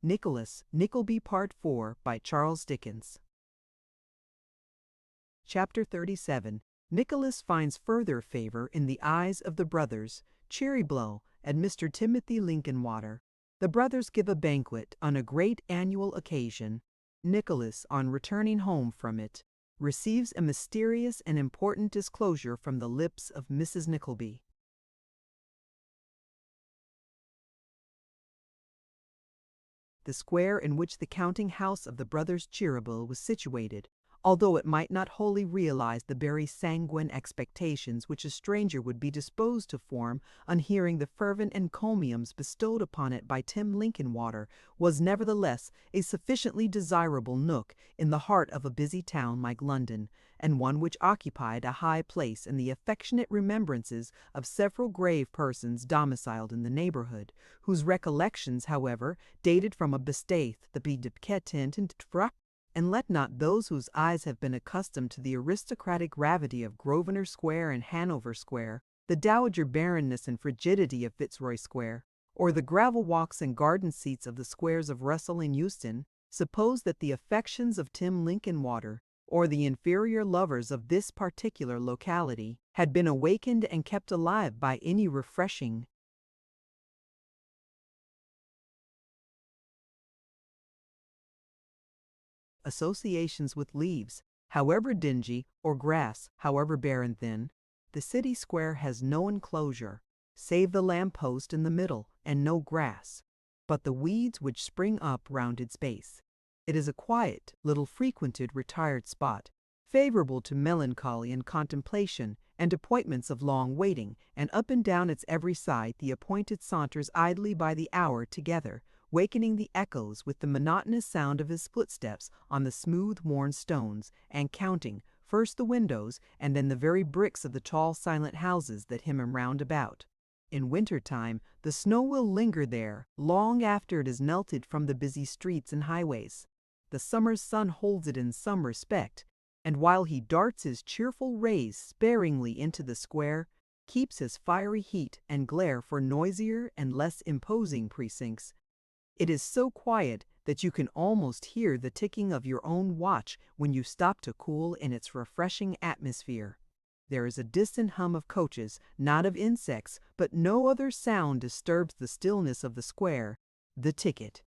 Nicholas Nickleby Part 4 by Charles Dickens. Chapter 37. Nicholas finds further favor in the eyes of the brothers Cheeryblow and Mr. Timothy Linkinwater. The brothers give a banquet on a great annual occasion. Nicholas, on returning home from it, receives a mysterious and important disclosure from the lips of Mrs. Nickleby. The square in which the counting-house of the brothers Cheeryble was situated, although it might not wholly realize the very sanguine expectations which a stranger would be disposed to form on hearing the fervent encomiums bestowed upon it by Tim Linkinwater, was nevertheless a sufficiently desirable nook in the heart of a busy town like London, and one which occupied a high place in the affectionate remembrances of several grave persons domiciled in the neighborhood, whose recollections, however, dated from a bestaith the bedepquetent and let not those whose eyes have been accustomed to the aristocratic gravity of Grosvenor Square and Hanover Square, the dowager barrenness and frigidity of Fitzroy Square, or the gravel walks and garden seats of the squares of Russell and Euston, suppose that the affections of Tim Linkinwater, or the inferior lovers of this particular locality, had been awakened and kept alive by any refreshing associations with leaves, however dingy, or grass, however bare and thin. The city square has no enclosure, save the lamp-post in the middle, and no grass, but the weeds which spring up round its base. It is a quiet, little frequented, retired spot, favorable to melancholy and contemplation, and appointments of long waiting, and up and down its every side the appointed saunters idly by the hour together, wakening the echoes with the monotonous sound of his footsteps on the smooth worn stones, and counting, first the windows, and then the very bricks of the tall silent houses that hem him round about. In winter time the snow will linger there long after it is melted from the busy streets and highways. The summer's sun holds it in some respect, and while he darts his cheerful rays sparingly into the square, keeps his fiery heat and glare for noisier and less imposing precincts. It is so quiet that you can almost hear the ticking of your own watch when you stop to cool in its refreshing atmosphere. There is a distant hum of coaches, not of insects, but no other sound disturbs the stillness of the square. The ticket.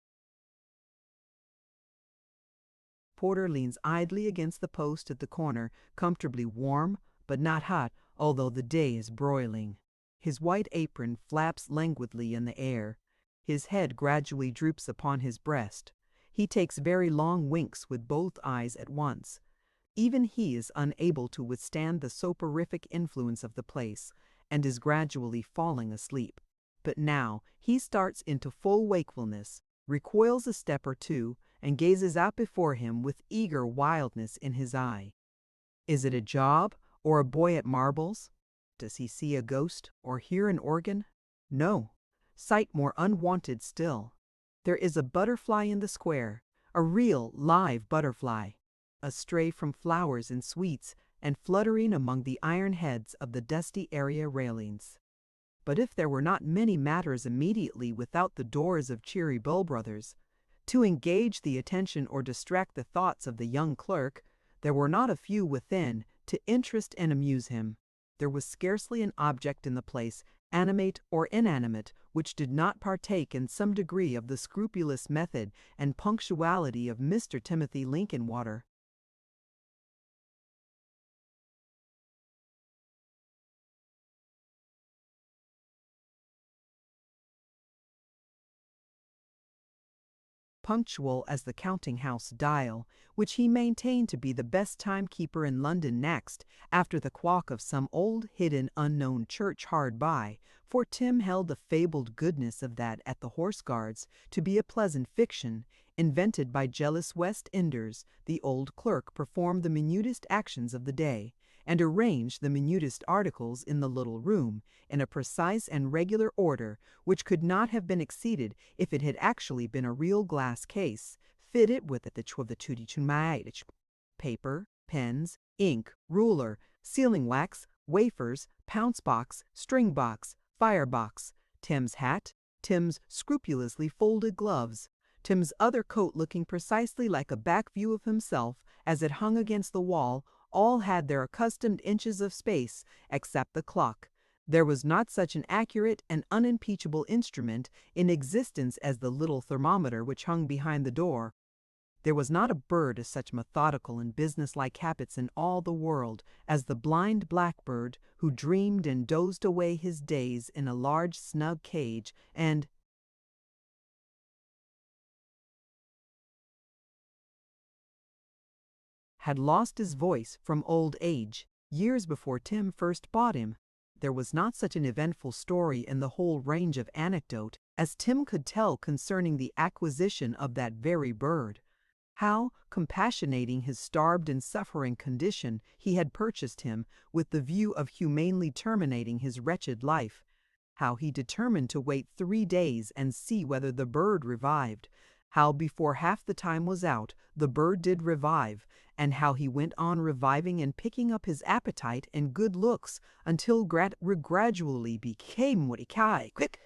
Porter leans idly against the post at the corner, comfortably warm, but not hot, although the day is broiling. His white apron flaps languidly in the air. His head gradually droops upon his breast. He takes very long winks with both eyes at once. Even he is unable to withstand the soporific influence of the place, and is gradually falling asleep. But now he starts into full wakefulness, recoils a step or two, and gazes out before him with eager wildness in his eye. Is it a job, or a boy at marbles? Does he see a ghost, or hear an organ? No. Sight more unwonted still. There is a butterfly in the square, a real live butterfly, astray from flowers and sweets, and fluttering among the iron heads of the dusty area railings. But if there were not many matters immediately without the doors of Cheeryble Brothers, to engage the attention or distract the thoughts of the young clerk, there were not a few within to interest and amuse him. There was scarcely an object in the place, animate or inanimate, which did not partake in some degree of the scrupulous method and punctuality of Mr. Timothy Linkinwater. Punctual as the counting-house dial, which he maintained to be the best timekeeper in London next, after the clock of some old, hidden, unknown church hard by, for Tim held the fabled goodness of that at the Horse Guards to be a pleasant fiction, invented by jealous West Enders. The old clerk performed the minutest actions of the day, and arranged the minutest articles in the little room, in a precise and regular order, which could not have been exceeded if it had actually been a real glass case, fitted with the paper, pens, ink, ruler, sealing wax, wafers, pounce-box, string-box, fire-box, Tim's hat, Tim's scrupulously folded gloves, Tim's other coat looking precisely like a back view of himself as it hung against the wall. All had their accustomed inches of space, except the clock. There was not such an accurate and unimpeachable instrument in existence as the little thermometer which hung behind the door. There was not a bird of such methodical and businesslike habits in all the world as the blind blackbird who dreamed and dozed away his days in a large snug cage, and had lost his voice from old age years before Tim first bought him. There was not such an eventful story in the whole range of anecdote as Tim could tell concerning the acquisition of that very bird. How, compassionating his starved and suffering condition, he had purchased him with the view of humanely terminating his wretched life. How he determined to wait 3 days and see whether the bird revived. How before half the time was out, the bird did revive, and how he went on reviving and picking up his appetite and good looks until gradually became what he quick.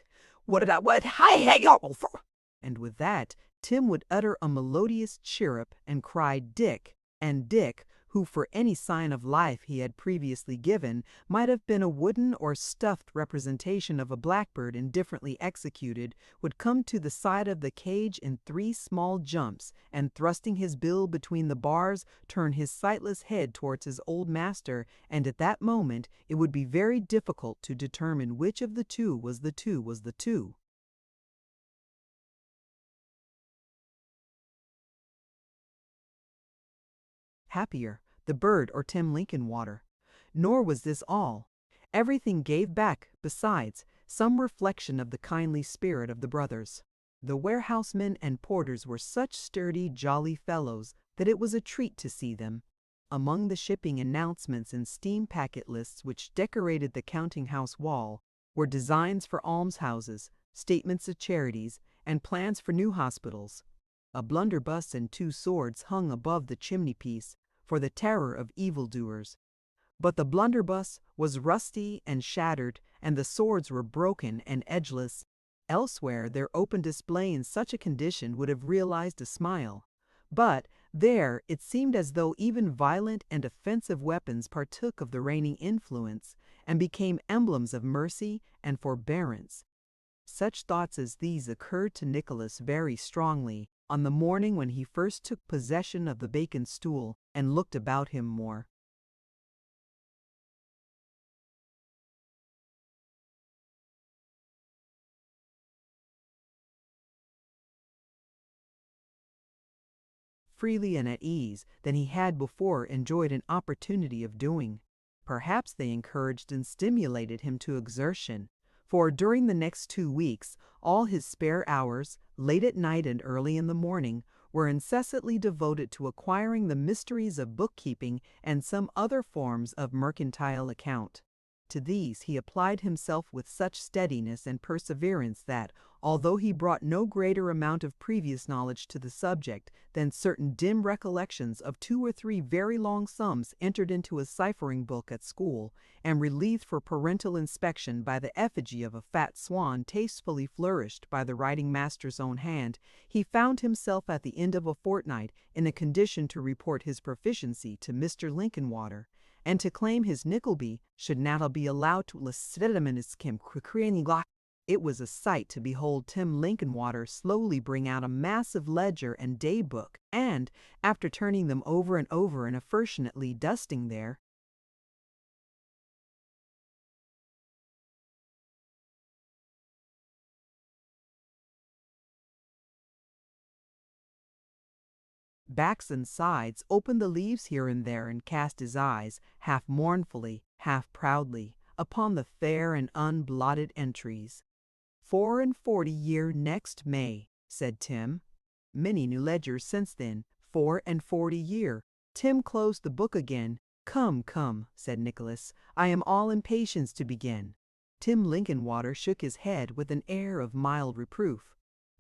And with that, Tim would utter a melodious chirrup and cry Dick, and Dick, who for any sign of life he had previously given, might have been a wooden or stuffed representation of a blackbird indifferently executed, would come to the side of the cage in 3 small jumps, and thrusting his bill between the bars, turn his sightless head towards his old master, and at that moment it would be very difficult to determine which of the two was the two. Happier, the bird or Tim Linkinwater. Nor was this all. Everything gave back, besides, some reflection of the kindly spirit of the brothers. The warehousemen and porters were such sturdy, jolly fellows that it was a treat to see them. Among the shipping announcements and steam packet lists which decorated the counting-house wall were designs for almshouses, statements of charities, and plans for new hospitals. A blunderbuss and 2 swords hung above the chimney-piece for the terror of evildoers. But the blunderbuss was rusty and shattered, and the swords were broken and edgeless. Elsewhere their open display in such a condition would have realized a smile. But there it seemed as though even violent and offensive weapons partook of the reigning influence, and became emblems of mercy and forbearance. Such thoughts as these occurred to Nicholas very strongly on the morning when he first took possession of the Bacon stool and looked about him more. Freely and at ease than he had before enjoyed an opportunity of doing. Perhaps they encouraged and stimulated him to exertion, for during the next 2 weeks all his spare hours, late at night and early in the morning, were incessantly devoted to acquiring the mysteries of bookkeeping and some other forms of mercantile account. To these he applied himself with such steadiness and perseverance that, although he brought no greater amount of previous knowledge to the subject than certain dim recollections of 2 or 3 very long sums entered into a ciphering book at school, and relieved for parental inspection by the effigy of a fat swan tastefully flourished by the writing master's own hand, he found himself at the end of a fortnight in a condition to report his proficiency to Mr. Linkinwater, and to claim his Nickleby should now be allowed to It was a sight to behold Tim Linkinwater slowly bring out a massive ledger and day book, and, after turning them over and over and affectionately dusting their backs and sides, opened the leaves here and there, and cast his eyes, half mournfully, half proudly, upon the fair and unblotted entries. 44 year next May, said Tim. Many new ledgers since then, 44 year. Tim closed the book again. Come, come, said Nicholas, I am all impatience to begin. Tim Linkinwater shook his head with an air of mild reproof.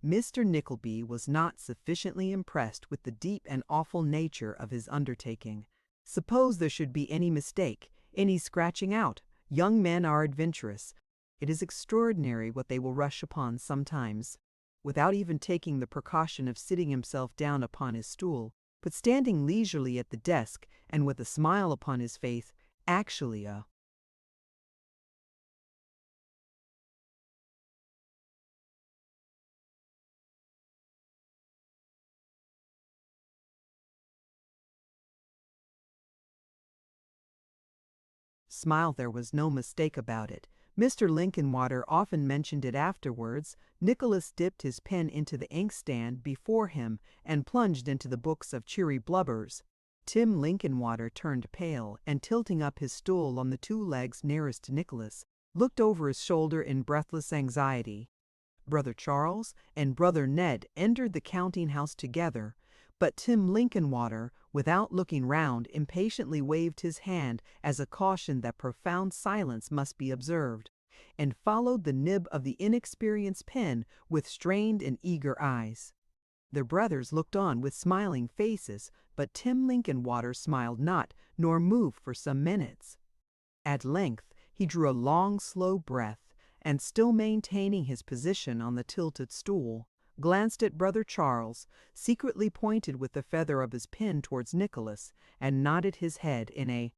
Mr. Nickleby was not sufficiently impressed with the deep and awful nature of his undertaking. Suppose there should be any mistake, any scratching out. Young men are adventurous. It is extraordinary what they will rush upon sometimes. without even taking the precaution of sitting himself down upon his stool, but standing leisurely at the desk and with a smile upon his face, actually a smile. There was no mistake about it. Mr. Lincolnwater often mentioned it afterwards. Nicholas dipped his pen into the inkstand before him and plunged into the books of cheery blubbers. Tim Lincolnwater turned pale, and tilting up his stool on the two legs nearest to Nicholas, looked over his shoulder in breathless anxiety. Brother Charles and Brother Ned entered the counting-house together, but Tim Lincolnwater, without looking round, impatiently waved his hand as a caution that profound silence must be observed, and followed the nib of the inexperienced pen with strained and eager eyes. The brothers looked on with smiling faces, but Tim Lincolnwater smiled not, nor moved for some minutes. At length he drew a long, slow breath, and still maintaining his position on the tilted stool, glanced at Brother Charles, secretly pointed with the feather of his pen towards Nicholas, and nodded his head in a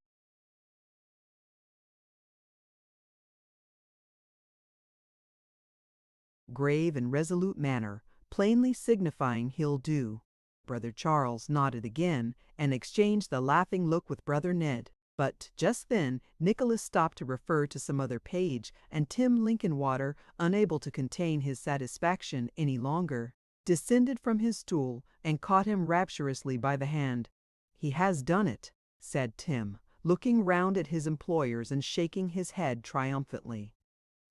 grave and resolute manner, plainly signifying he'll do. Brother Charles nodded again, and exchanged the laughing look with Brother Ned. But just then Nicholas stopped to refer to some other page, and Tim Lincolnwater, unable to contain his satisfaction any longer, descended from his stool and caught him rapturously by the hand. "He has done it," said Tim, looking round at his employers and shaking his head triumphantly.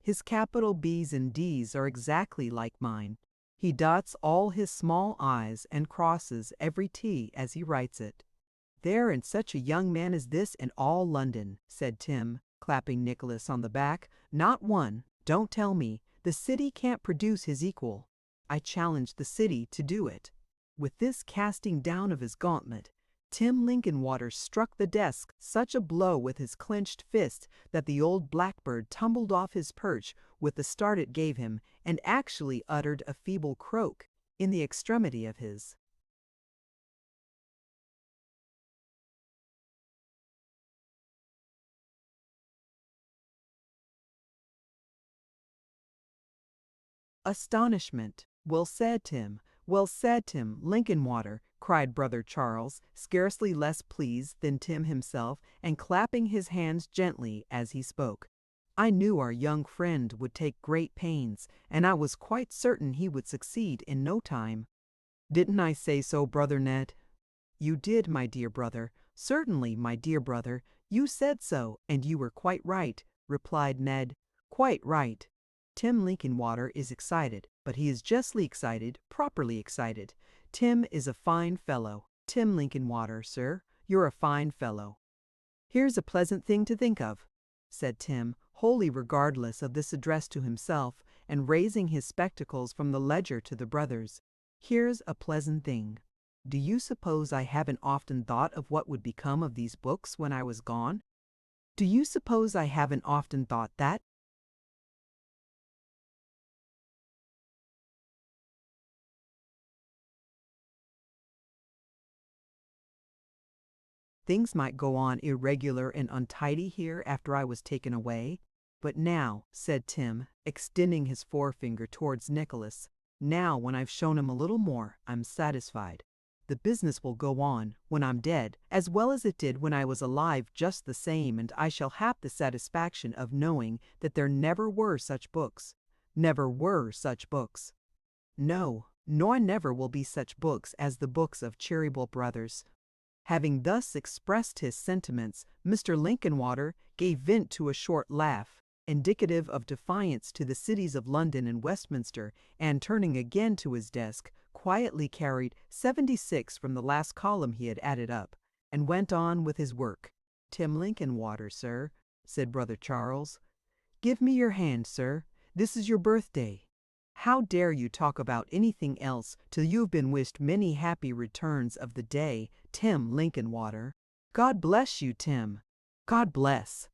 "His capital B's and D's are exactly like mine. He dots all his small i's and crosses every t as he writes it. There ain't such a young man as this in all London," said Tim, clapping Nicholas on the back. "Not one. Don't tell me. The city can't produce his equal. I challenge the city to do it." With this casting down of his gauntlet, Tim Lincolnwater struck the desk such a blow with his clenched fist that the old blackbird tumbled off his perch with the start it gave him, and actually uttered a feeble croak in the extremity of his astonishment. "Well said, Tim. Well said, Tim Lincolnwater," cried Brother Charles, scarcely less pleased than Tim himself, and clapping his hands gently as he spoke. "I knew our young friend would take great pains, and I was quite certain he would succeed in no time." "Didn't I say so, Brother Ned?" "You did, my dear brother. Certainly, my dear brother, you said so, and you were quite right," replied Ned. "Quite right. Tim Lincolnwater is excited, but he is justly excited, properly excited. Tim is a fine fellow. Tim Lincolnwater, sir, you're a fine fellow." "Here's a pleasant thing to think of," said Tim, wholly regardless of this address to himself, and raising his spectacles from the ledger to the brothers. "Here's a pleasant thing. Do you suppose I haven't often thought of what would become of these books when I was gone? Do you suppose I haven't often thought that? Things might go on irregular and untidy here after I was taken away. But now," said Tim, extending his forefinger towards Nicholas, "now when I've shown him a little more, I'm satisfied. The business will go on, when I'm dead, as well as it did when I was alive just the same, and I shall have the satisfaction of knowing that there never were such books. Never were such books. No, nor never will be such books as the books of Cheeryble Brothers." Having thus expressed his sentiments, Mr. Lincolnwater gave vent to a short laugh, indicative of defiance to the cities of London and Westminster, and turning again to his desk, quietly carried 76 from the last column he had added up, and went on with his work. "Tim Lincolnwater, sir," said Brother Charles. "Give me your hand, sir. This is your birthday. How dare you talk about anything else till you've been wished many happy returns of the day, Tim Lincolnwater? God bless you, Tim. God bless."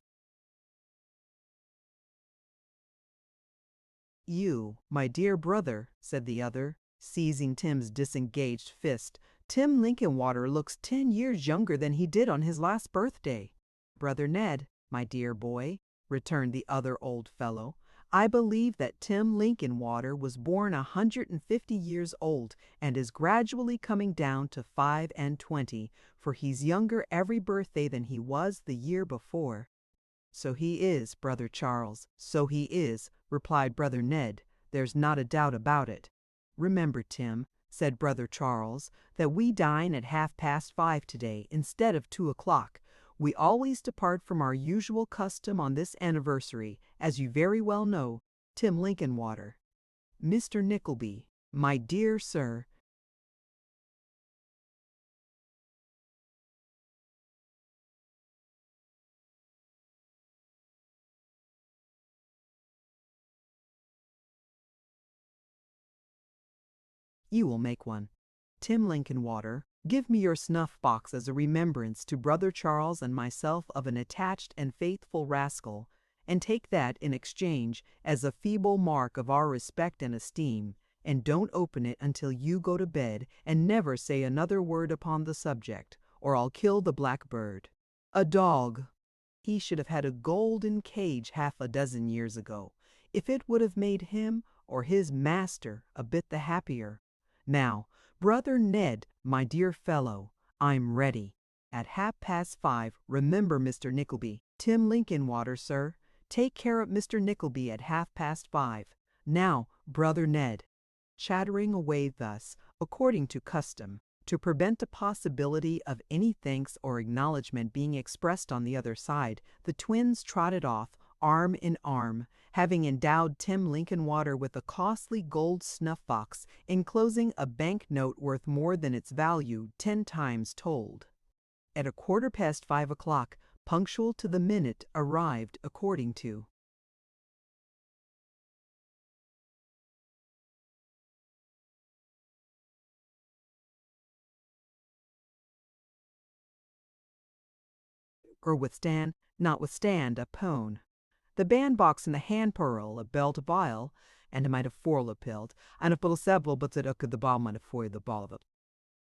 "You, my dear brother," said the other, seizing Tim's disengaged fist. "Tim Linkinwater looks 10 years younger than he did on his last birthday." "Brother Ned, my dear boy," returned the other old fellow, "I believe that Tim Linkinwater was born 150 years old and is gradually coming down to 25, for he's younger every birthday than he was the year before." "So he is, Brother Charles, so he is," replied Brother Ned. "There's not a doubt about it." "Remember, Tim," said Brother Charles, "that we dine at 5:30 today instead of 2 o'clock. We always depart from our usual custom on this anniversary, as you very well know, Tim Linkinwater." "Mr. Nickleby, my dear sir," "you will make one. Tim Linkinwater, give me your snuff box as a remembrance to Brother Charles and myself of an attached and faithful rascal, and take that in exchange as a feeble mark of our respect and esteem, and don't open it until you go to bed, and never say another word upon the subject, or I'll kill the blackbird. A dog! He should have had a golden cage 6 years ago, if it would have made him or his master a bit the happier. Now, Brother Ned, my dear fellow, I'm ready. At 5:30, remember Mr. Nickleby. Tim Linkinwater, sir. Take care of Mr. Nickleby at 5:30. Now, Brother Ned." Chattering away thus, according to custom, to prevent a possibility of any thanks or acknowledgment being expressed on the other side, the twins trotted off, arm in arm, having endowed Tim Linkinwater with a costly gold snuff-box enclosing a bank-note worth more than its value 10 times told. At 5:15, punctual to the minute, arrived according to or notwithstand a pone. The bandbox and the handpearl, a belt vial, and might have forlepelt, and a several but that the ball might have foiled the ball of it.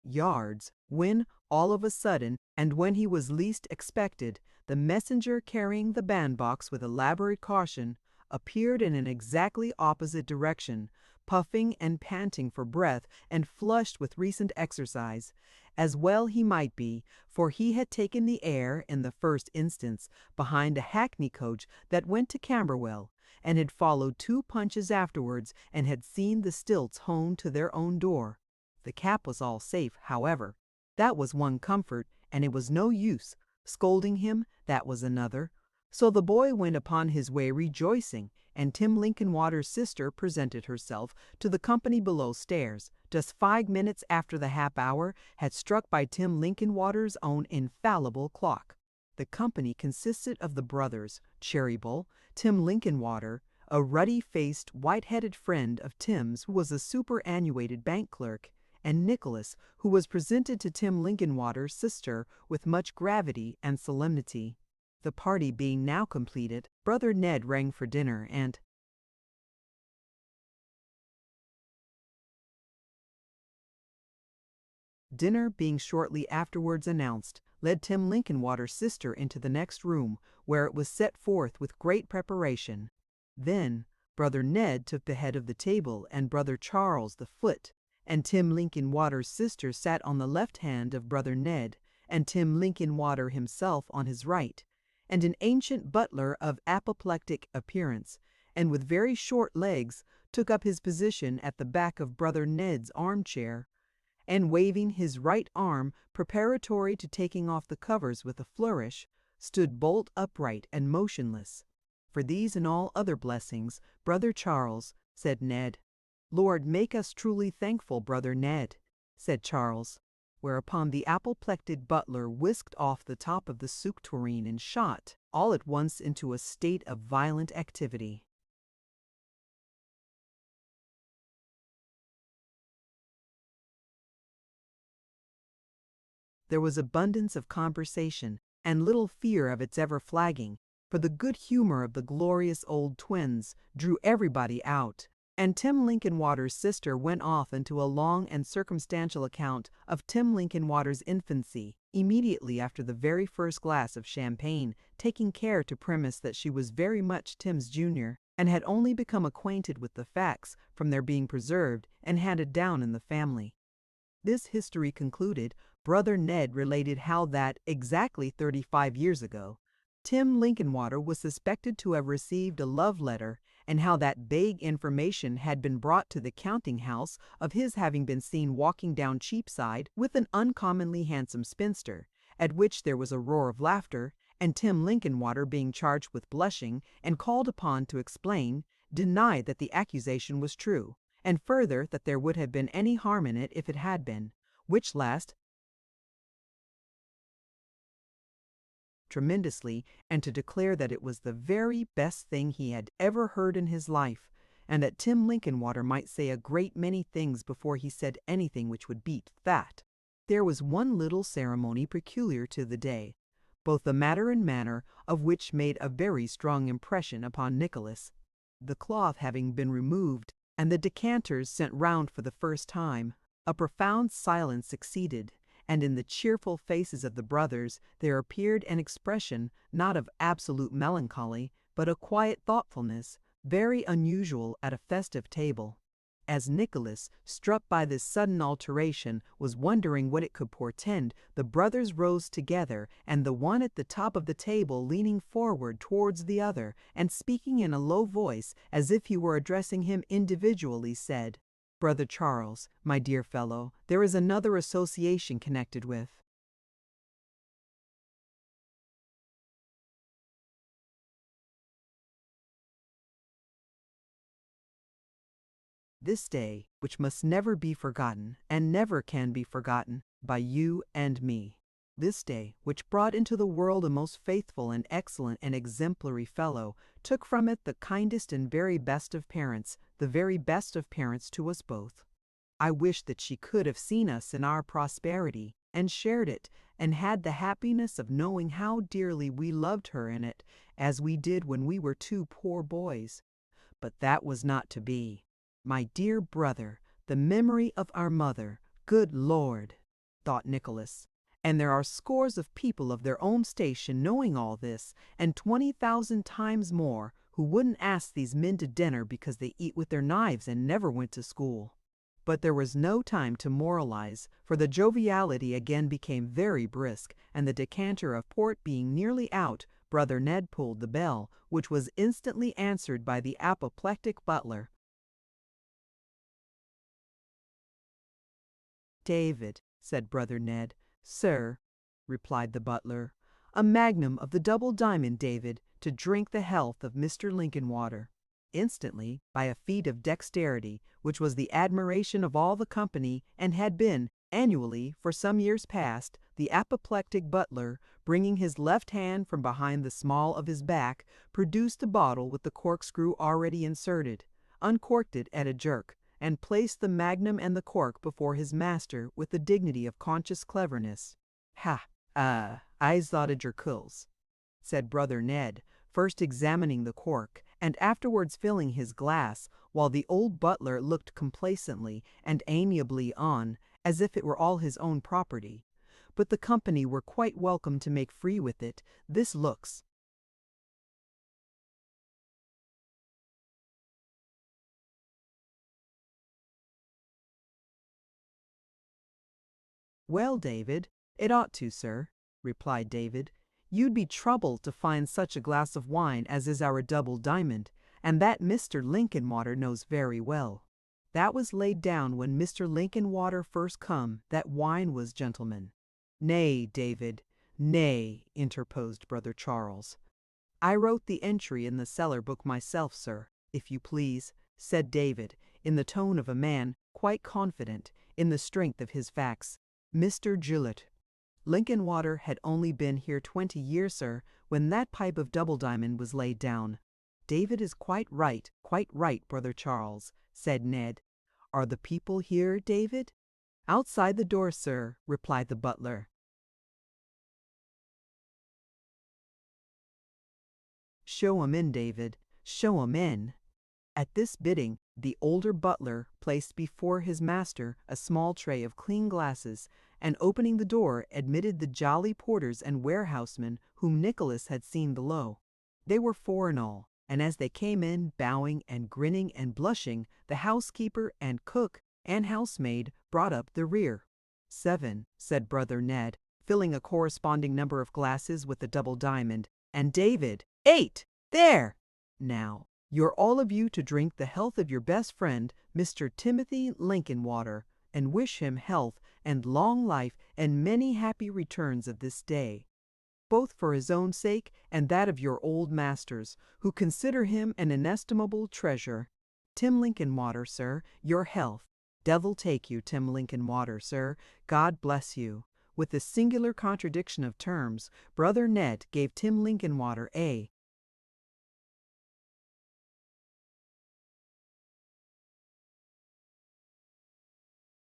Yards, when, all of a sudden, and when he was least expected, the messenger carrying the bandbox with elaborate caution appeared in an exactly opposite direction, puffing and panting for breath and flushed with recent exercise, as well he might be, for he had taken the air, in the first instance, behind a hackney coach that went to Camberwell, and had followed 2 punches afterwards, and had seen the stilts home to their own door. The cap was all safe, however. That was one comfort, and it was no use. Scolding him, that was another. So the boy went upon his way rejoicing, and Tim Linkinwater's sister presented herself to the company below stairs, just 5 minutes after the half-hour had struck by Tim Linkinwater's own infallible clock. The company consisted of the brothers, Cheeryble, Tim Linkinwater, a ruddy-faced, white-headed friend of Tim's who was a superannuated bank clerk, and Nicholas, who was presented to Tim Linkinwater's sister with much gravity and solemnity. The party being now completed, Brother Ned rang for dinner, and dinner being shortly afterwards announced, led Tim Linkinwater's sister into the next room, where it was set forth with great preparation. Then Brother Ned took the head of the table, and Brother Charles the foot, and Tim Linkinwater's sister sat on the left hand of Brother Ned, and Tim Linkinwater himself on his right, and an ancient butler of apoplectic appearance, and with very short legs, took up his position at the back of Brother Ned's armchair, and waving his right arm preparatory to taking off the covers with a flourish, stood bolt upright and motionless. For these and all other blessings, Brother Charles, said Ned. Lord, make us truly thankful, Brother Ned, said Charles, whereupon the apoplectic butler whisked off the top of the soup tureen and shot, all at once, into a state of violent activity. There was abundance of conversation, and little fear of its ever flagging, for the good humor of the glorious old twins drew everybody out, and Tim Linkinwater's sister went off into a long and circumstantial account of Tim Linkinwater's infancy, immediately after the very first glass of champagne, taking care to premise that she was very much Tim's junior, and had only become acquainted with the facts from their being preserved and handed down in the family. This history concluded, Brother Ned related how that, exactly 35 years ago, Tim Linkinwater was suspected to have received a love letter, and how that vague information had been brought to the counting house of his having been seen walking down Cheapside with an uncommonly handsome spinster, at which there was a roar of laughter, and Tim Linkinwater, being charged with blushing and called upon to explain, denied that the accusation was true, and further that there would have been any harm in it if it had been, which last tremendously, and to declare that it was the very best thing he had ever heard in his life, and that Tim Linkinwater might say a great many things before he said anything which would beat that. There was one little ceremony peculiar to the day, both the matter and manner of which made a very strong impression upon Nicholas. The cloth having been removed, and the decanters sent round for the first time, a profound silence succeeded, and in the cheerful faces of the brothers there appeared an expression not of absolute melancholy, but a quiet thoughtfulness, very unusual at a festive table. As Nicholas, struck by this sudden alteration, was wondering what it could portend, the brothers rose together, and the one at the top of the table, leaning forward towards the other, and speaking in a low voice, as if he were addressing him individually, said, "Brother Charles, my dear fellow, there is another association connected with this day, which must never be forgotten, and never can be forgotten, by you and me. This day, which brought into the world a most faithful and excellent and exemplary fellow, took from it the kindest and very best of parents, the very best of parents to us both. I wish that she could have seen us in our prosperity, and shared it, and had the happiness of knowing how dearly we loved her in it, as we did when we were two poor boys. But that was not to be. My dear brother, the memory of our mother, good Lord, thought Nicholas. And there are scores of people of their own station knowing all this, and 20,000 times more, who wouldn't ask these men to dinner because they eat with their knives and never went to school. But there was no time to moralize, for the joviality again became very brisk, and the decanter of port being nearly out, Brother Ned pulled the bell, which was instantly answered by the apoplectic butler. "David," said Brother Ned. "Sir," replied the butler, "a magnum of the double diamond, David, to drink the health of Mr. Linkinwater." Instantly, by a feat of dexterity, which was the admiration of all the company, and had been, annually, for some years past, the apoplectic butler, bringing his left hand from behind the small of his back, produced a bottle with the corkscrew already inserted, uncorked it at a jerk, and placed the magnum and the cork before his master with the dignity of conscious cleverness. "I's thought of Jerkuls," said Brother Ned, first examining the cork, and afterwards filling his glass, while the old butler looked complacently and amiably on, as if it were all his own property. But the company were quite welcome to make free with it. This looks. "Well, David, it ought to, sir," replied David. "You'd be troubled to find such a glass of wine as is our double diamond, and that Mr. Linkinwater knows very well. That was laid down when Mr. Linkinwater first come, that wine was, gentlemen." "Nay, David, nay," interposed Brother Charles. "I wrote the entry in the cellar book myself, sir, if you please," said David, in the tone of a man quite confident in the strength of his facts. "Mr. Gillett, Linkinwater had only been here 20 years, sir, when that pipe of double diamond was laid down." "David is quite right, Brother Charles," said Ned. "Are the people here, David?" "Outside the door, sir," replied the butler. "Show 'em in, David, show 'em in." At this bidding, the older butler placed before his master a small tray of clean glasses, and opening the door, admitted the jolly porters and warehousemen whom Nicholas had seen below. They were 4 in all, and as they came in, bowing and grinning and blushing, the housekeeper and cook and housemaid brought up the rear. "7," said brother Ned, filling a corresponding number of glasses with the double diamond, and David, "8! There! Now, you're all of you to drink the health of your best friend, Mr. Timothy Linkinwater, and wish him health and long life and many happy returns of this day, both for his own sake and that of your old masters, who consider him an inestimable treasure. Tim Linkinwater, sir, your health. Devil take you, Tim Linkinwater, sir. God bless you." With a singular contradiction of terms, brother Ned gave Tim Linkinwater a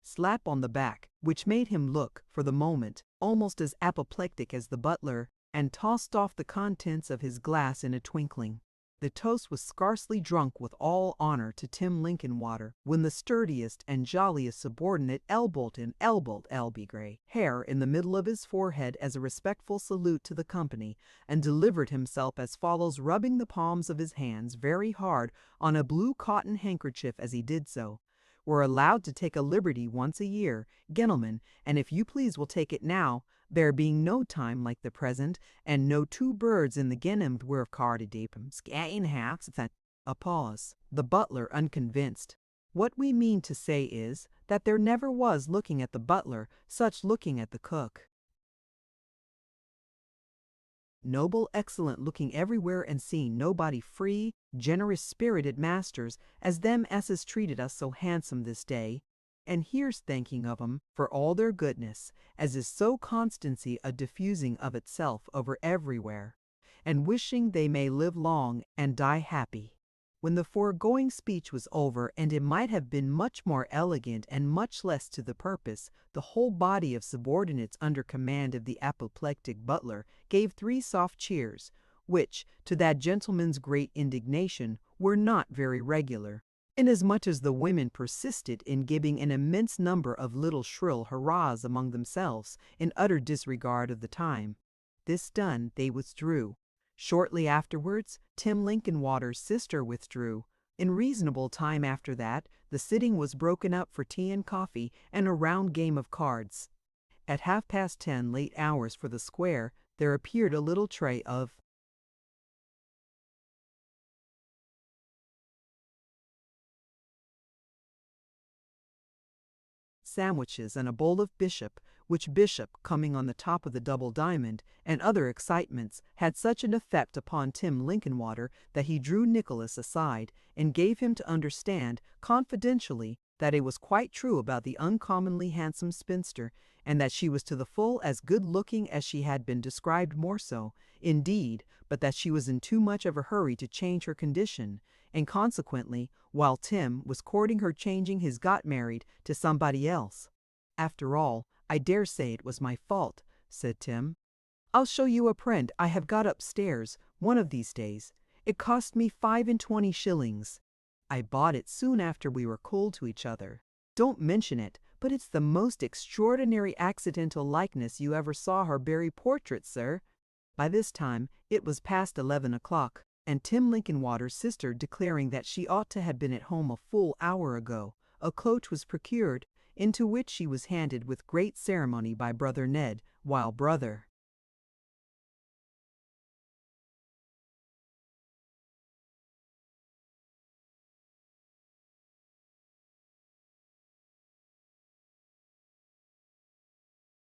slap on the back, which made him look, for the moment, almost as apoplectic as the butler, and tossed off the contents of his glass in a twinkling. The toast was scarcely drunk with all honor to Tim Linkinwater, when the sturdiest and jolliest subordinate elbowed L.B. Gray hair in the middle of his forehead as a respectful salute to the company, and delivered himself as follows, rubbing the palms of his hands very hard on a blue cotton handkerchief as he did so. "We're allowed to take a liberty once a year, gentlemen, and if you please will take it now, there being no time like the present, and no 2 birds in the Genham were of carded deepum, scatting halves." A pause. The butler unconvinced. "What we mean to say is, that there never was looking at the butler, such looking at the cook. Noble, excellent looking everywhere, and seeing nobody free, generous spirited masters, as them as has treated us so handsome this day. And here's thanking of 'em for all their goodness, as is so constancy a diffusing of itself over everywhere, and wishing they may live long and die happy." When the foregoing speech was over, and it might have been much more elegant and much less to the purpose, the whole body of subordinates under command of the apoplectic butler gave 3 soft cheers, which, to that gentleman's great indignation, were not very regular, inasmuch as the women persisted in giving an immense number of little shrill hurrahs among themselves, in utter disregard of the time. This done, they withdrew. Shortly afterwards, Tim Linkinwater's sister withdrew. In reasonable time after that, the sitting was broken up for tea and coffee and a round game of cards. At 10:30, late hours for the square, there appeared a little tray of sandwiches and a bowl of Bishop, which Bishop, coming on the top of the double diamond, and other excitements, had such an effect upon Tim Linkinwater that he drew Nicholas aside, and gave him to understand, confidentially, that it was quite true about the uncommonly handsome spinster, and that she was to the full as good-looking as she had been described, more so, indeed, but that she was in too much of a hurry to change her condition, and consequently, while Tim was courting her changing his got married to somebody else. "After all, I dare say it was my fault," said Tim. "I'll show you a print I have got upstairs, one of these days. It cost me 25 shillings. I bought it soon after we were cool to each other. Don't mention it, but it's the most extraordinary accidental likeness you ever saw her very portrait, sir." By this time it was past 11 o'clock, and Tim Linkinwater's sister declaring that she ought to have been at home a full hour ago, a coach was procured, into which she was handed with great ceremony by brother Ned, while brother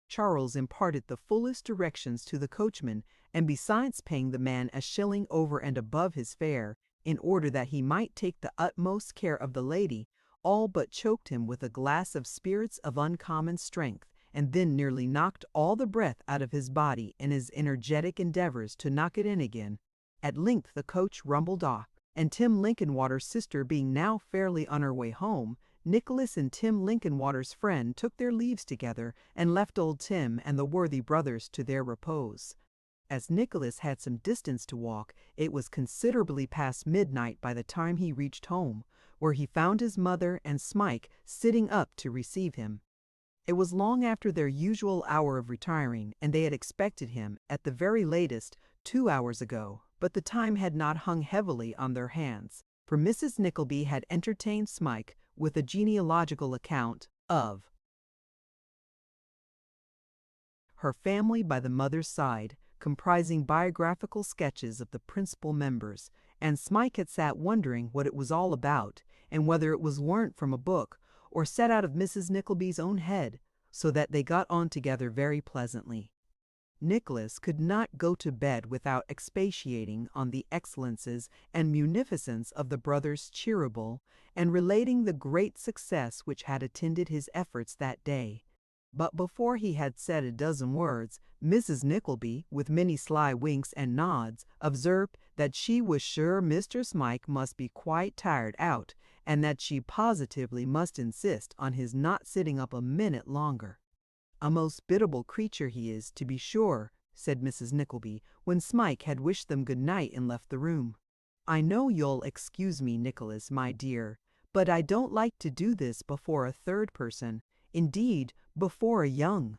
Charles imparted the fullest directions to the coachman, and besides paying the man a shilling over and above his fare, in order that he might take the utmost care of the lady, all but choked him with a glass of spirits of uncommon strength, and then nearly knocked all the breath out of his body in his energetic endeavors to knock it in again. At length the coach rumbled off, and Tim Linkinwater's sister being now fairly on her way home, Nicholas and Tim Linkinwater's friend took their leaves together, and left old Tim and the worthy brothers to their repose. As Nicholas had some distance to walk, it was considerably past midnight by the time he reached home, where he found his mother and Smike sitting up to receive him. It was long after their usual hour of retiring, and they had expected him, at the very latest, 2 hours ago, but the time had not hung heavily on their hands, for Mrs. Nickleby had entertained Smike with a genealogical account of her family by the mother's side, comprising biographical sketches of the principal members, and Smike had sat wondering what it was all about, and whether it was learnt from a book, or set out of Mrs. Nickleby's own head, so that they got on together very pleasantly. Nicholas could not go to bed without expatiating on the excellences and munificence of the brothers Cheeryble, and relating the great success which had attended his efforts that day. But before he had said a dozen words, Mrs. Nickleby, with many sly winks and nods, observed that she was sure Mr. Smike must be quite tired out, and that she positively must insist on his not sitting up a minute longer. "A most biddable creature he is, to be sure," said Mrs. Nickleby, when Smike had wished them good night and left the room. "I know you'll excuse me, Nicholas, my dear, but I don't like to do this before a third person, indeed, before a young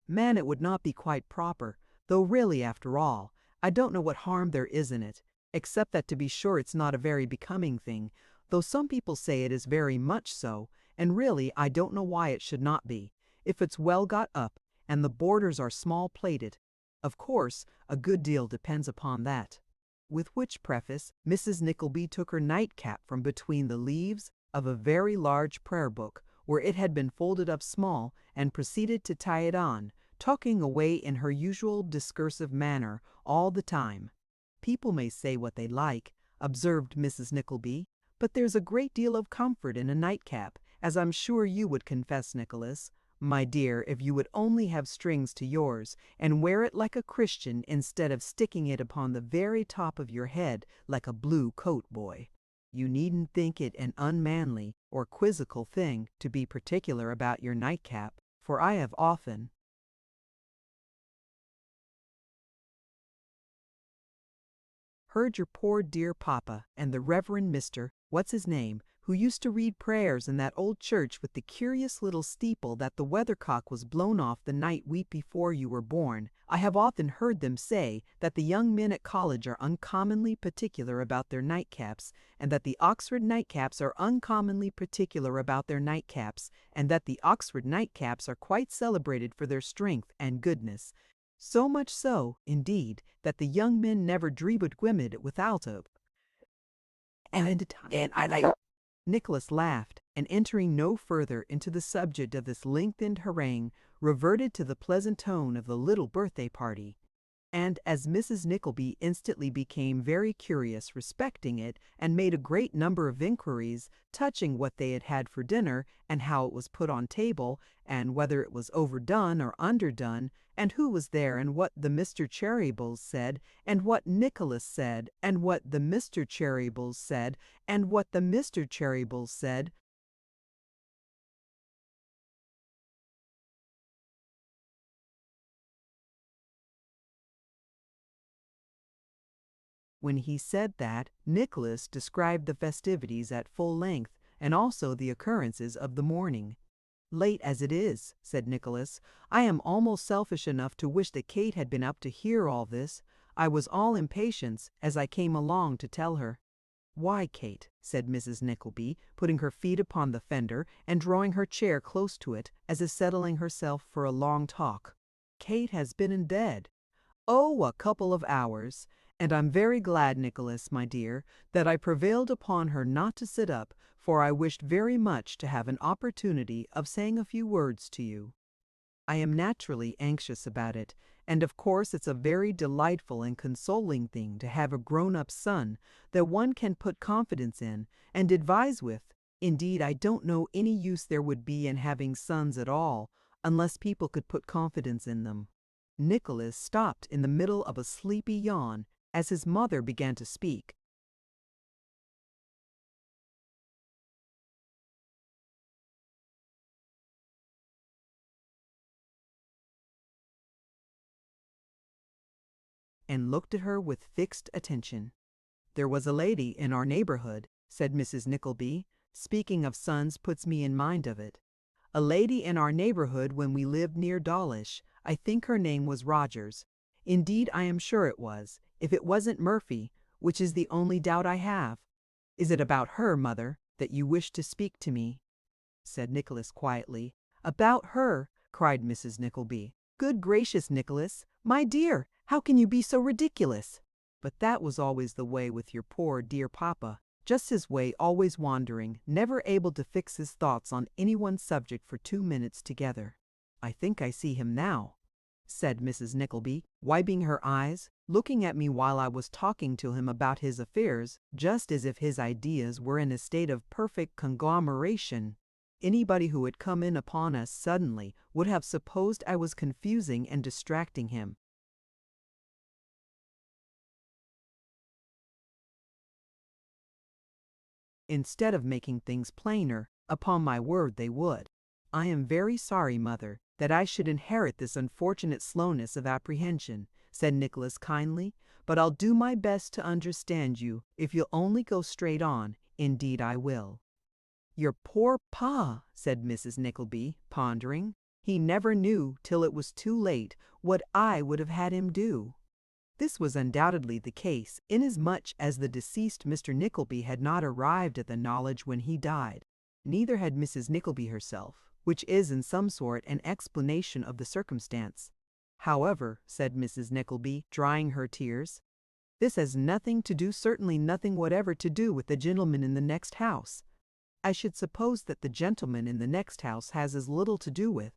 man. It would not be quite proper, though really, after all, I don't know what harm there is in it, except that to be sure it's not a very becoming thing, though some people say it is very much so, and really I don't know why it should not be, if it's well got up, and the borders are small plaited. Of course, a good deal depends upon that." With which preface, Mrs. Nickleby took her nightcap from between the leaves of a very large prayer book, where it had been folded up small, and proceeded to tie it on, talking away in her usual discursive manner all the time. "People may say what they like," observed Mrs. Nickleby, "but there's a great deal of comfort in a nightcap, as I'm sure you would confess, Nicholas, my dear, if you would only have strings to yours, and wear it like a Christian instead of sticking it upon the very top of your head like a blue coat boy. You needn't think it an unmanly or quizzical thing to be particular about your nightcap, for I have often heard your poor dear papa and the Reverend Mr. What's his name, who used to read prayers in that old church with the curious little steeple that the weathercock was blown off the night week before you were born, I have often heard them say that the young men at college are uncommonly particular about their nightcaps, and that the Oxford nightcaps are uncommonly particular about their nightcaps, and that the Oxford nightcaps are quite celebrated for their strength and goodness. So much so, indeed, that the young men never dreamed gwimmed without a and I like. Nicholas laughed, and entering no further into the subject of this lengthened harangue, reverted to the pleasant tone of the little birthday party. And as Mrs. Nickleby instantly became very curious respecting it, and made a great number of inquiries touching what they had had for dinner, and how it was put on table, and whether it was overdone or underdone, and who was there, and what the Mr. Cheerybles said, and what Nicholas said, and what the Mr. Cheerybles said, and what the Mr. Cheerybles said, when he said that, Nicholas described the festivities at full length, and also the occurrences of the morning. "Late as it is," said Nicholas, "I am almost selfish enough to wish that Kate had been up to hear all this. I was all impatience, as I came along, to tell her." "Why, Kate," said Mrs. Nickleby, putting her feet upon the fender, and drawing her chair close to it, as if settling herself for a long talk. "Kate has been in bed." "Oh, a couple of hours. And I'm very glad, Nicholas, my dear, that I prevailed upon her not to sit up, for I wished very much to have an opportunity of saying a few words to you. I am naturally anxious about it, and of course it's a very delightful and consoling thing to have a grown-up son that one can put confidence in and advise with. Indeed, I don't know any use there would be in having sons at all, unless people could put confidence in them." Nicholas stopped in the middle of a sleepy yawn as his mother began to speak. and looked at her with fixed attention. "There was a lady in our neighborhood," said Mrs. Nickleby. "Speaking of sons puts me in mind of it. A lady in our neighborhood when we lived near Dawlish. I think her name was Rogers. Indeed, I am sure it was, if it wasn't Murphy, which is the only doubt I have." "Is it about her, mother, that you wish to speak to me?" said Nicholas quietly. "About her!" cried Mrs. Nickleby. "Good gracious, Nicholas! My dear, how can you be so ridiculous?" But that was always the way with your poor dear papa. Just his way, always wandering, never able to fix his thoughts on any one subject for 2 minutes together. "I think I see him now," said Mrs. Nickleby, wiping her eyes, looking at me while I was talking to him about his affairs, just as if his ideas were in a state of perfect conglomeration. Anybody who had come in upon us suddenly would have supposed I was confusing and distracting him. Instead of making things plainer, upon my word they would. "I am very sorry, mother, that I should inherit this unfortunate slowness of apprehension," said Nicholas kindly, "but I'll do my best to understand you if you'll only go straight on. Indeed I will." "Your poor pa," said Mrs. Nickleby, pondering. "He never knew, till it was too late, what I would have had him do." This was undoubtedly the case, inasmuch as the deceased Mr. Nickleby had not arrived at the knowledge when he died. Neither had Mrs. Nickleby herself, which is in some sort an explanation of the circumstance. "However," said Mrs. Nickleby, drying her tears, "this has nothing to do, certainly nothing whatever to do with the gentleman in the next house. I should suppose that the gentleman in the next house has as little to do with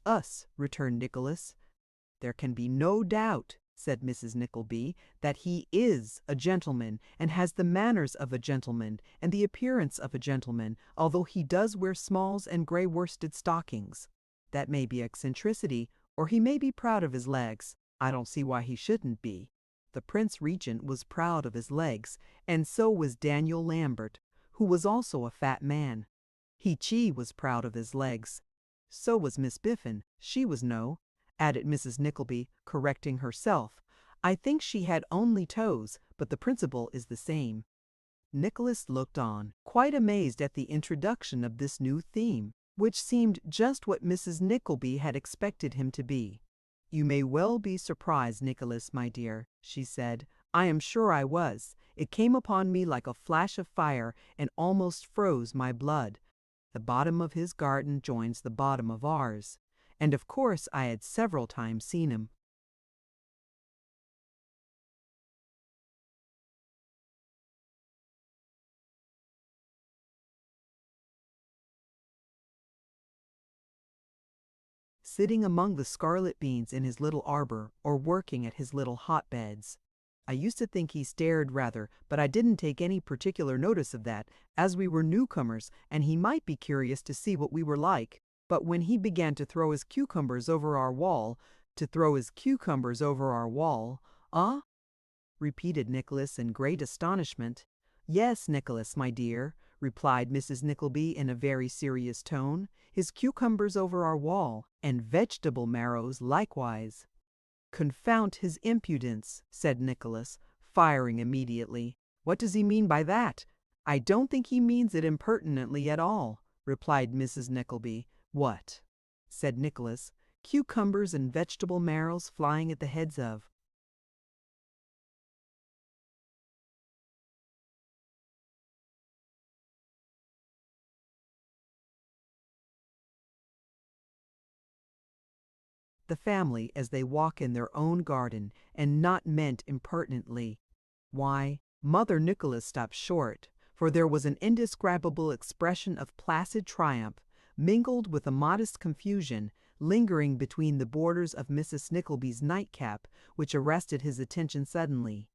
us," returned Nicholas. "There can be no doubt," said Mrs. Nickleby, "that he is a gentleman, and has the manners of a gentleman, and the appearance of a gentleman, although he does wear smalls and grey worsted stockings. That may be eccentricity, or he may be proud of his legs. I don't see why he shouldn't be. The Prince Regent was proud of his legs, and so was Daniel Lambert, who was also a fat man. He was proud of his legs. So was Miss Biffin. She was no," added Mrs. Nickleby, correcting herself. "I think she had only toes, but the principle is the same." Nicholas looked on, quite amazed at the introduction of this new theme, which seemed just what Mrs. Nickleby had expected him to be. "You may well be surprised, Nicholas, my dear," she said. "I am sure I was. It came upon me like a flash of fire, and almost froze my blood. The bottom of his garden joins the bottom of ours, and of course I had several times seen him." Sitting among the scarlet beans in his little arbor, or working at his little hotbeds. I used to think he stared rather, but I didn't take any particular notice of that, as we were newcomers, and he might be curious to see what we were like. But when he began to throw his cucumbers over our wall, "Ah?" repeated Nicholas in great astonishment. "Yes, Nicholas, my dear," replied Mrs. Nickleby in a very serious tone, "his cucumbers over our wall, and vegetable marrows likewise." "Confound his impudence," said Nicholas, firing immediately. "What does he mean by that?" "I don't think he means it impertinently at all," replied Mrs. Nickleby. "What?" said Nicholas. "Cucumbers and vegetable marrows flying at the heads of." The family as they walk in their own garden, and not meant impertinently. Why, Mother Nicholas stopped short, for there was an indescribable expression of placid triumph, mingled with a modest confusion, lingering between the borders of Mrs. Nickleby's nightcap, which arrested his attention suddenly.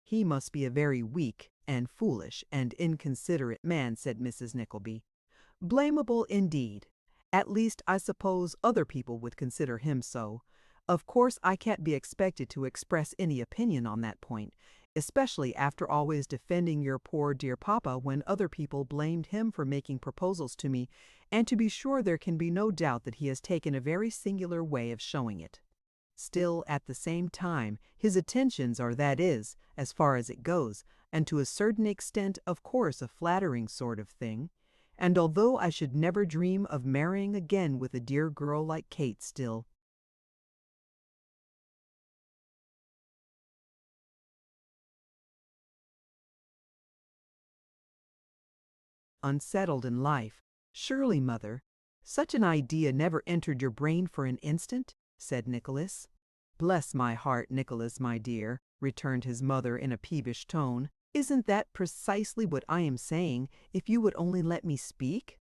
"He must be a very weak, and foolish, and inconsiderate man," said Mrs. Nickleby. "Blamable indeed. At least, I suppose other people would consider him so. Of course I can't be expected to express any opinion on that point. especially after always defending your poor dear papa when other people blamed him for making proposals to me, and to be sure there can be no doubt that he has taken a very singular way of showing it. Still, at the same time, his attentions are, that is, as far as it goes, and to a certain extent, of course, a flattering sort of thing. And although I should never dream of marrying again with a dear girl like Kate, still, unsettled in life. Surely, mother, such an idea never entered your brain for an instant, said Nicholas. Bless my heart, Nicholas, my dear, returned his mother in a peevish tone. Isn't that precisely what I am saying, if you would only let me speak?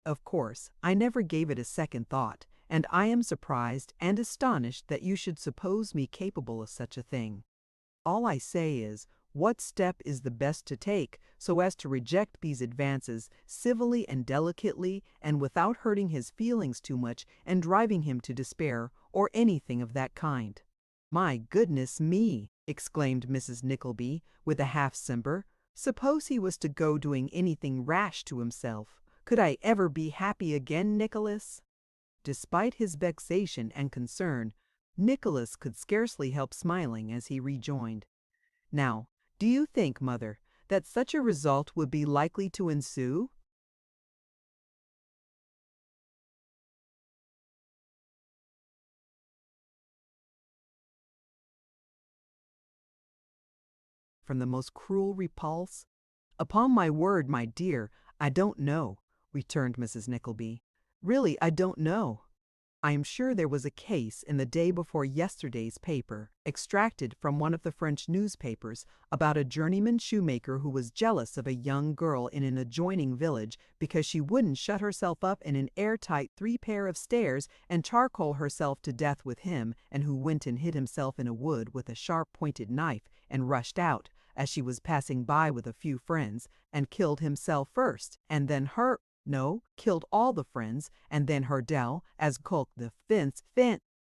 Of course, I never gave it a second thought, and I am surprised and astonished that you should suppose me capable of such a thing. All I say is, what step is the best to take so as to reject these advances civilly and delicately and without hurting his feelings too much and driving him to despair or anything of that kind? My goodness me! Exclaimed Mrs. Nickleby with a half simper. Suppose he was to go doing anything rash to himself. Could I ever be happy again, Nicholas? Despite his vexation and concern, Nicholas could scarcely help smiling as he rejoined, Now, do you think, mother, that such a result would be likely to ensue? From the most cruel repulse? Upon my word, my dear, I don't know, returned Mrs. Nickleby. Really, I don't know. I am sure there was a case in the day before yesterday's paper, extracted from one of the French newspapers, about a journeyman shoemaker who was jealous of a young girl in an adjoining village because she wouldn't shut herself up in an airtight 3 pair of stairs and charcoal herself to death with him, and who went and hid himself in a wood with a sharp-pointed knife and rushed out, as she was passing by with a few friends, and killed himself first, and then her. No, killed all the friends, and then Hurdell, as cook the fence,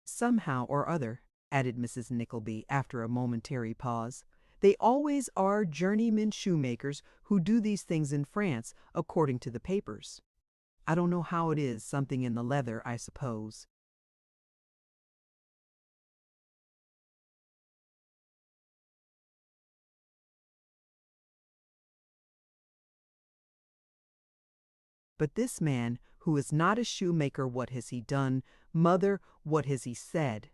somehow or other, added Mrs. Nickleby after a momentary pause. They always are journeymen shoemakers who do these things in France, according to the papers. I don't know how it is, something in the leather, I suppose. But this man, who is not a shoemaker, what has he done? Mother, what has he said?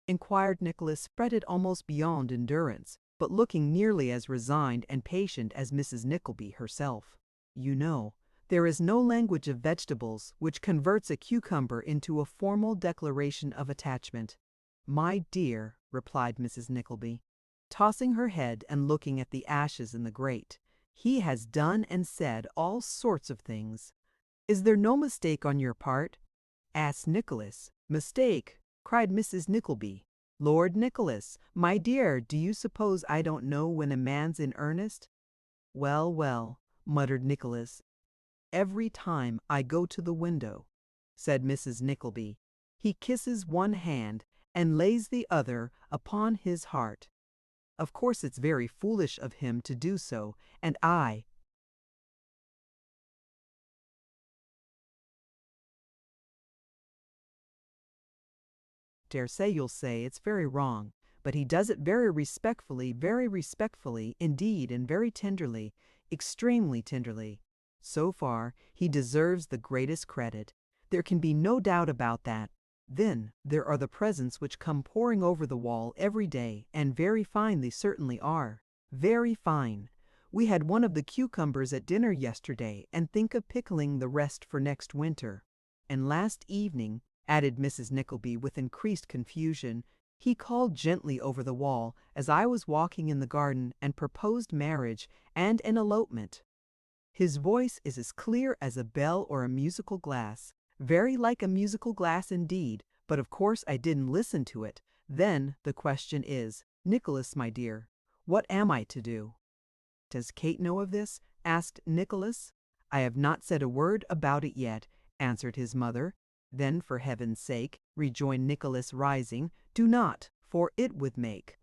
Inquired Nicholas, fretted almost beyond endurance, but looking nearly as resigned and patient as Mrs. Nickleby herself. You know, there is no language of vegetables which converts a cucumber into a formal declaration of attachment. My dear, replied Mrs. Nickleby, tossing her head and looking at the ashes in the grate, he has done and said all sorts of things. Is there no mistake on your part? Asked Nicholas. Mistake, cried Mrs. Nickleby. Lord Nicholas, my dear, do you suppose I don't know when a man's in earnest? Well, well, muttered Nicholas. Every time I go to the window, said Mrs. Nickleby, he kisses one hand and lays the other upon his heart. Of course it's very foolish of him to do so, and I dare say you'll say it's very wrong, but he does it very respectfully indeed, and very tenderly, extremely tenderly. So far, he deserves the greatest credit. There can be no doubt about that. Then there are the presents which come pouring over the wall every day, and very fine they certainly are. Very fine. We had one of the cucumbers at dinner yesterday, and think of pickling the rest for next winter. And last evening, added Mrs. Nickleby with increased confusion, he called gently over the wall as I was walking in the garden and proposed marriage and an elopement. His voice is as clear as a bell or a musical glass, very like a musical glass indeed, but of course I didn't listen to it. Then the question is, Nicholas, my dear, what am I to do? Does Kate know of this? Asked Nicholas. I have not said a word about it yet, answered his mother. Then, for heaven's sake, rejoined Nicholas, rising, do not, for it would make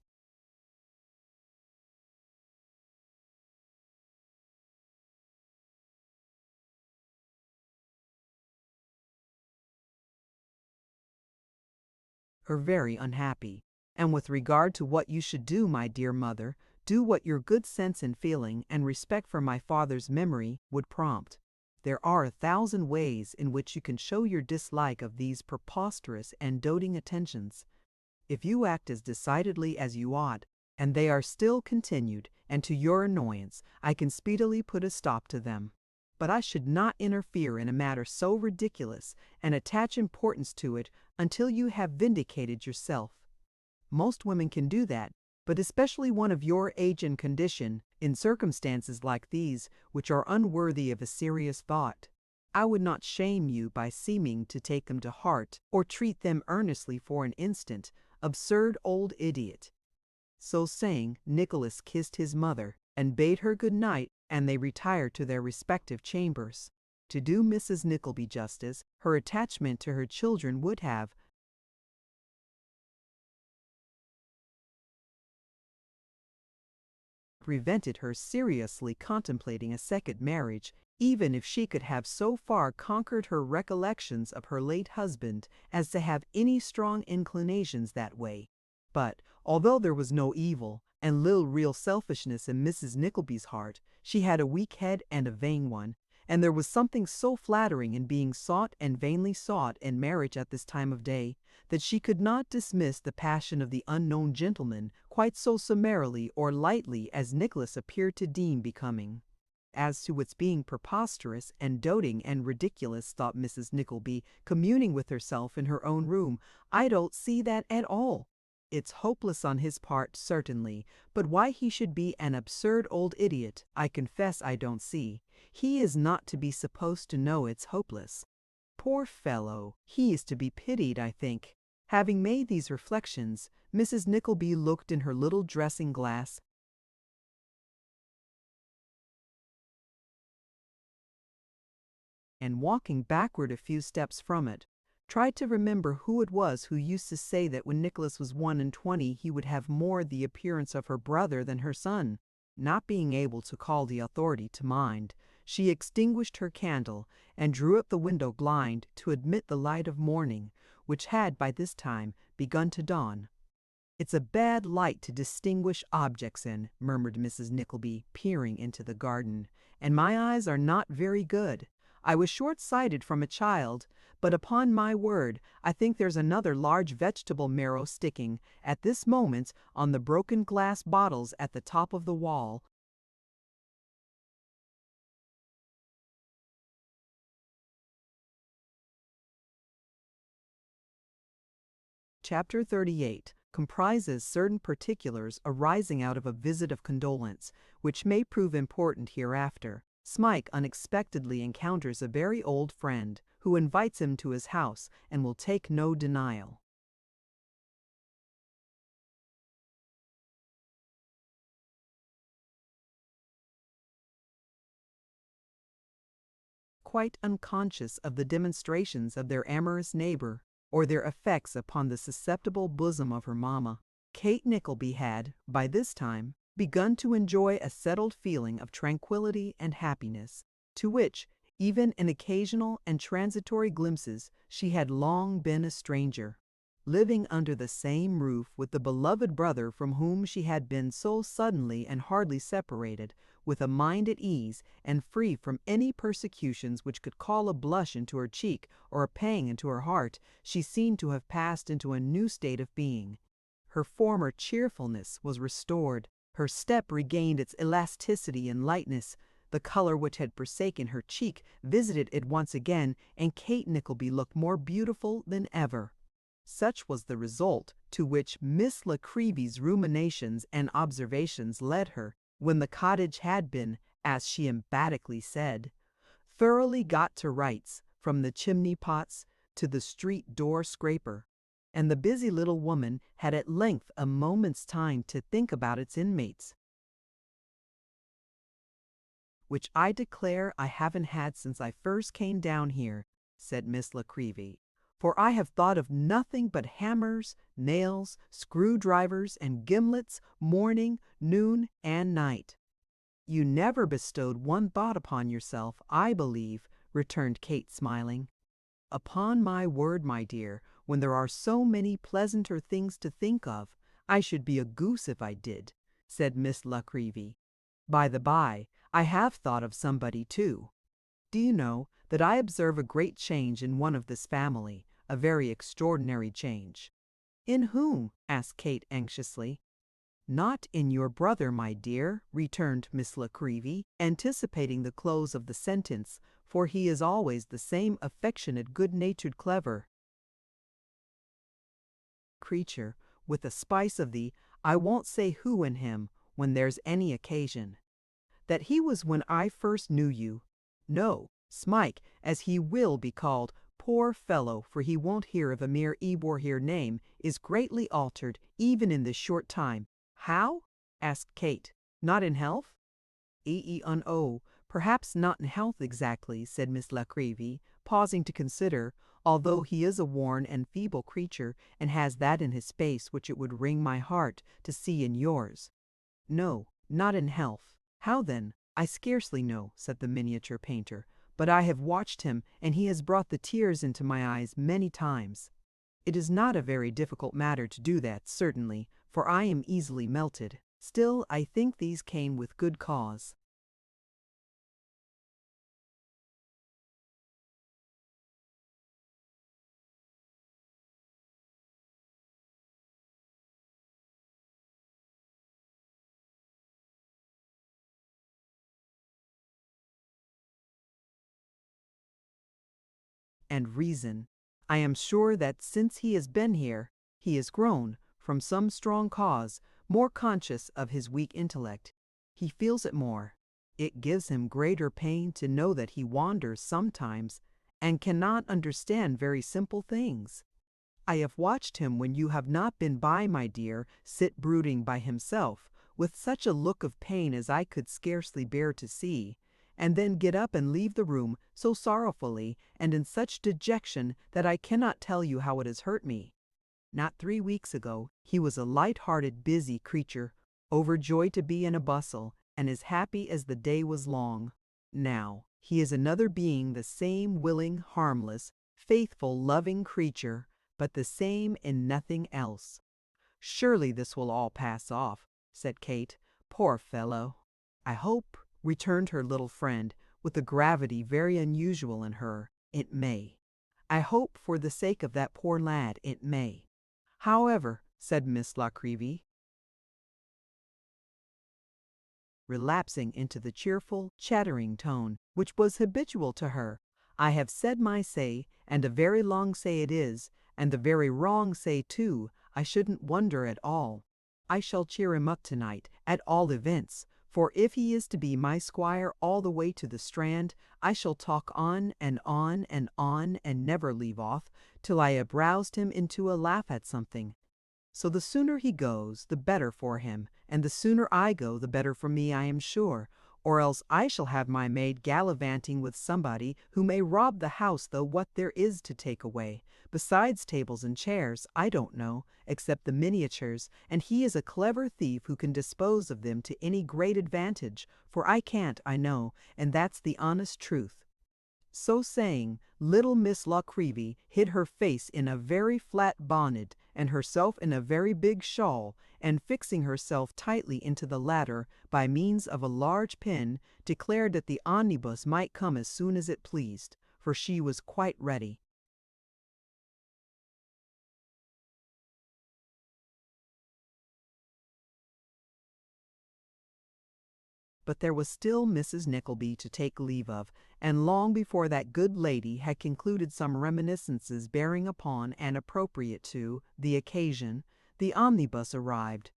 or very unhappy. And with regard to what you should do, my dear mother, do what your good sense and feeling and respect for my father's memory would prompt. There are 1,000 ways in which you can show your dislike of these preposterous and doting attentions. If you act as decidedly as you ought, and they are still continued, and to your annoyance, I can speedily put a stop to them. But I should not interfere in a matter so ridiculous and attach importance to it until you have vindicated yourself. Most women can do that, but especially one of your age and condition, in circumstances like these, which are unworthy of a serious thought. I would not shame you by seeming to take them to heart, or treat them earnestly for an instant. Absurd old idiot. So saying, Nicholas kissed his mother, and bade her good night, and they retired to their respective chambers. To do Mrs. Nickleby justice, her attachment to her children would have prevented her seriously contemplating a second marriage, even if she could have so far conquered her recollections of her late husband as to have any strong inclinations that way. But, although there was no evil, and little real selfishness in Mrs. Nickleby's heart, she had a weak head and a vain one, and there was something so flattering in being sought and vainly sought in marriage at this time of day, that she could not dismiss the passion of the unknown gentleman quite so summarily or lightly as Nicholas appeared to deem becoming. As to its being preposterous and doting and ridiculous, thought Mrs. Nickleby, communing with herself in her own room, I don't see that at all. It's hopeless on his part, certainly, but why he should be an absurd old idiot, I confess I don't see. He is not to be supposed to know it's hopeless. Poor fellow, he is to be pitied, I think. Having made these reflections, Mrs. Nickleby looked in her little dressing-glass, and walking backward a few steps from it, tried to remember who it was who used to say that when Nicholas was 21 he would have more the appearance of her brother than her son. Not being able to call the authority to mind, she extinguished her candle and drew up the window blind to admit the light of morning, which had by this time begun to dawn. "It's a bad light to distinguish objects in," murmured Mrs. Nickleby, peering into the garden, "and my eyes are not very good. I was short-sighted from a child, but upon my word, I think there's another large vegetable marrow sticking, at this moment, on the broken glass bottles at the top of the wall." Chapter 38 comprises certain particulars arising out of a visit of condolence, which may prove important hereafter. Smike unexpectedly encounters a very old friend, who invites him to his house and will take no denial. Quite unconscious of the demonstrations of their amorous neighbor, or their effects upon the susceptible bosom of her mamma, Kate Nickleby had, by this time, begun to enjoy a settled feeling of tranquillity and happiness, to which, even in occasional and transitory glimpses, she had long been a stranger. Living under the same roof with the beloved brother from whom she had been so suddenly and hardly separated, with a mind at ease and free from any persecutions which could call a blush into her cheek or a pang into her heart, she seemed to have passed into a new state of being. Her former cheerfulness was restored, her step regained its elasticity and lightness, the color which had forsaken her cheek visited it once again, and Kate Nickleby looked more beautiful than ever. Such was the result to which Miss Nickleby's ruminations and observations led her, when the cottage had been, as she emphatically said, thoroughly got to rights, from the chimney-pots to the street-door scraper, and the busy little woman had at length a moment's time to think about its inmates, "which I declare I haven't had since I first came down here," said Miss Nickleby. "For I have thought of nothing but hammers, nails, screwdrivers, and gimlets, morning, noon, and night." "You never bestowed one thought upon yourself, I believe," returned Kate, smiling. "Upon my word, my dear, when there are so many pleasanter things to think of. I should be a goose if I did," said Miss La Creevy. "By the by, I have thought of somebody too. Do you know that I observe a great change in one of this family, a very extraordinary change." "In whom?" asked Kate anxiously. "Not in your brother, my dear," returned Miss La Creevy, anticipating the close of the sentence, "for he is always the same affectionate, good-natured, clever creature, with a spice of the I won't say who in him when there's any occasion. That he was when I first knew you. No, Smike, as he will be called, poor fellow, for he won't hear of a mere Ebor here name, is greatly altered, even in this short time." "How?" asked Kate. "Not in health?" "E-e-un-o, perhaps not in health exactly," said Miss La Creevy, pausing to consider, "although he is a worn and feeble creature, and has that in his face which it would wring my heart to see in yours. No, not in health." "How then?" "I scarcely know," said the miniature painter, "but I have watched him, and he has brought the tears into my eyes many times. It is not a very difficult matter to do that, certainly, for I am easily melted. Still, I think these came with good cause." "And reason. I am sure that since he has been here, he has grown, from some strong cause, more conscious of his weak intellect. He feels it more. It gives him greater pain to know that he wanders sometimes, and cannot understand very simple things. I have watched him when you have not been by, my dear, sit brooding by himself, with such a look of pain as I could scarcely bear to see, and then get up and leave the room so sorrowfully and in such dejection that I cannot tell you how it has hurt me. Not 3 weeks ago he was a light-hearted, busy creature, overjoyed to be in a bustle, and as happy as the day was long. Now he is another being, the same willing, harmless, faithful, loving creature, but the same in nothing else." "Surely this will all pass off," said Kate. "Poor fellow!" "I hope," returned her little friend, with a gravity very unusual in her, "it may. I hope for the sake of that poor lad it may. However," said Miss La Creevy, relapsing into the cheerful, chattering tone which was habitual to her, "I have said my say, and a very long say it is, and the very wrong say too. I shouldn't wonder at all. I shall cheer him up tonight, at all events, for if he is to be my squire all the way to the Strand, I shall talk on and on and on, and never leave off, till I have roused him into a laugh at something. So the sooner he goes, the better for him, and the sooner I go, the better for me, I am sure, or else I shall have my maid gallivanting with somebody who may rob the house, though what there is to take away, besides tables and chairs, I don't know, except the miniatures, and he is a clever thief who can dispose of them to any great advantage, for I can't, I know, and that's the honest truth." So saying, little Miss La Creevy hid her face in a very flat bonnet, and herself in a very big shawl, and fixing herself tightly into the latter by means of a large pin, declared that the omnibus might come as soon as it pleased, for she was quite ready. But there was still Mrs. Nickleby to take leave of, and long before that good lady had concluded some reminiscences bearing upon and appropriate to the occasion, the omnibus arrived.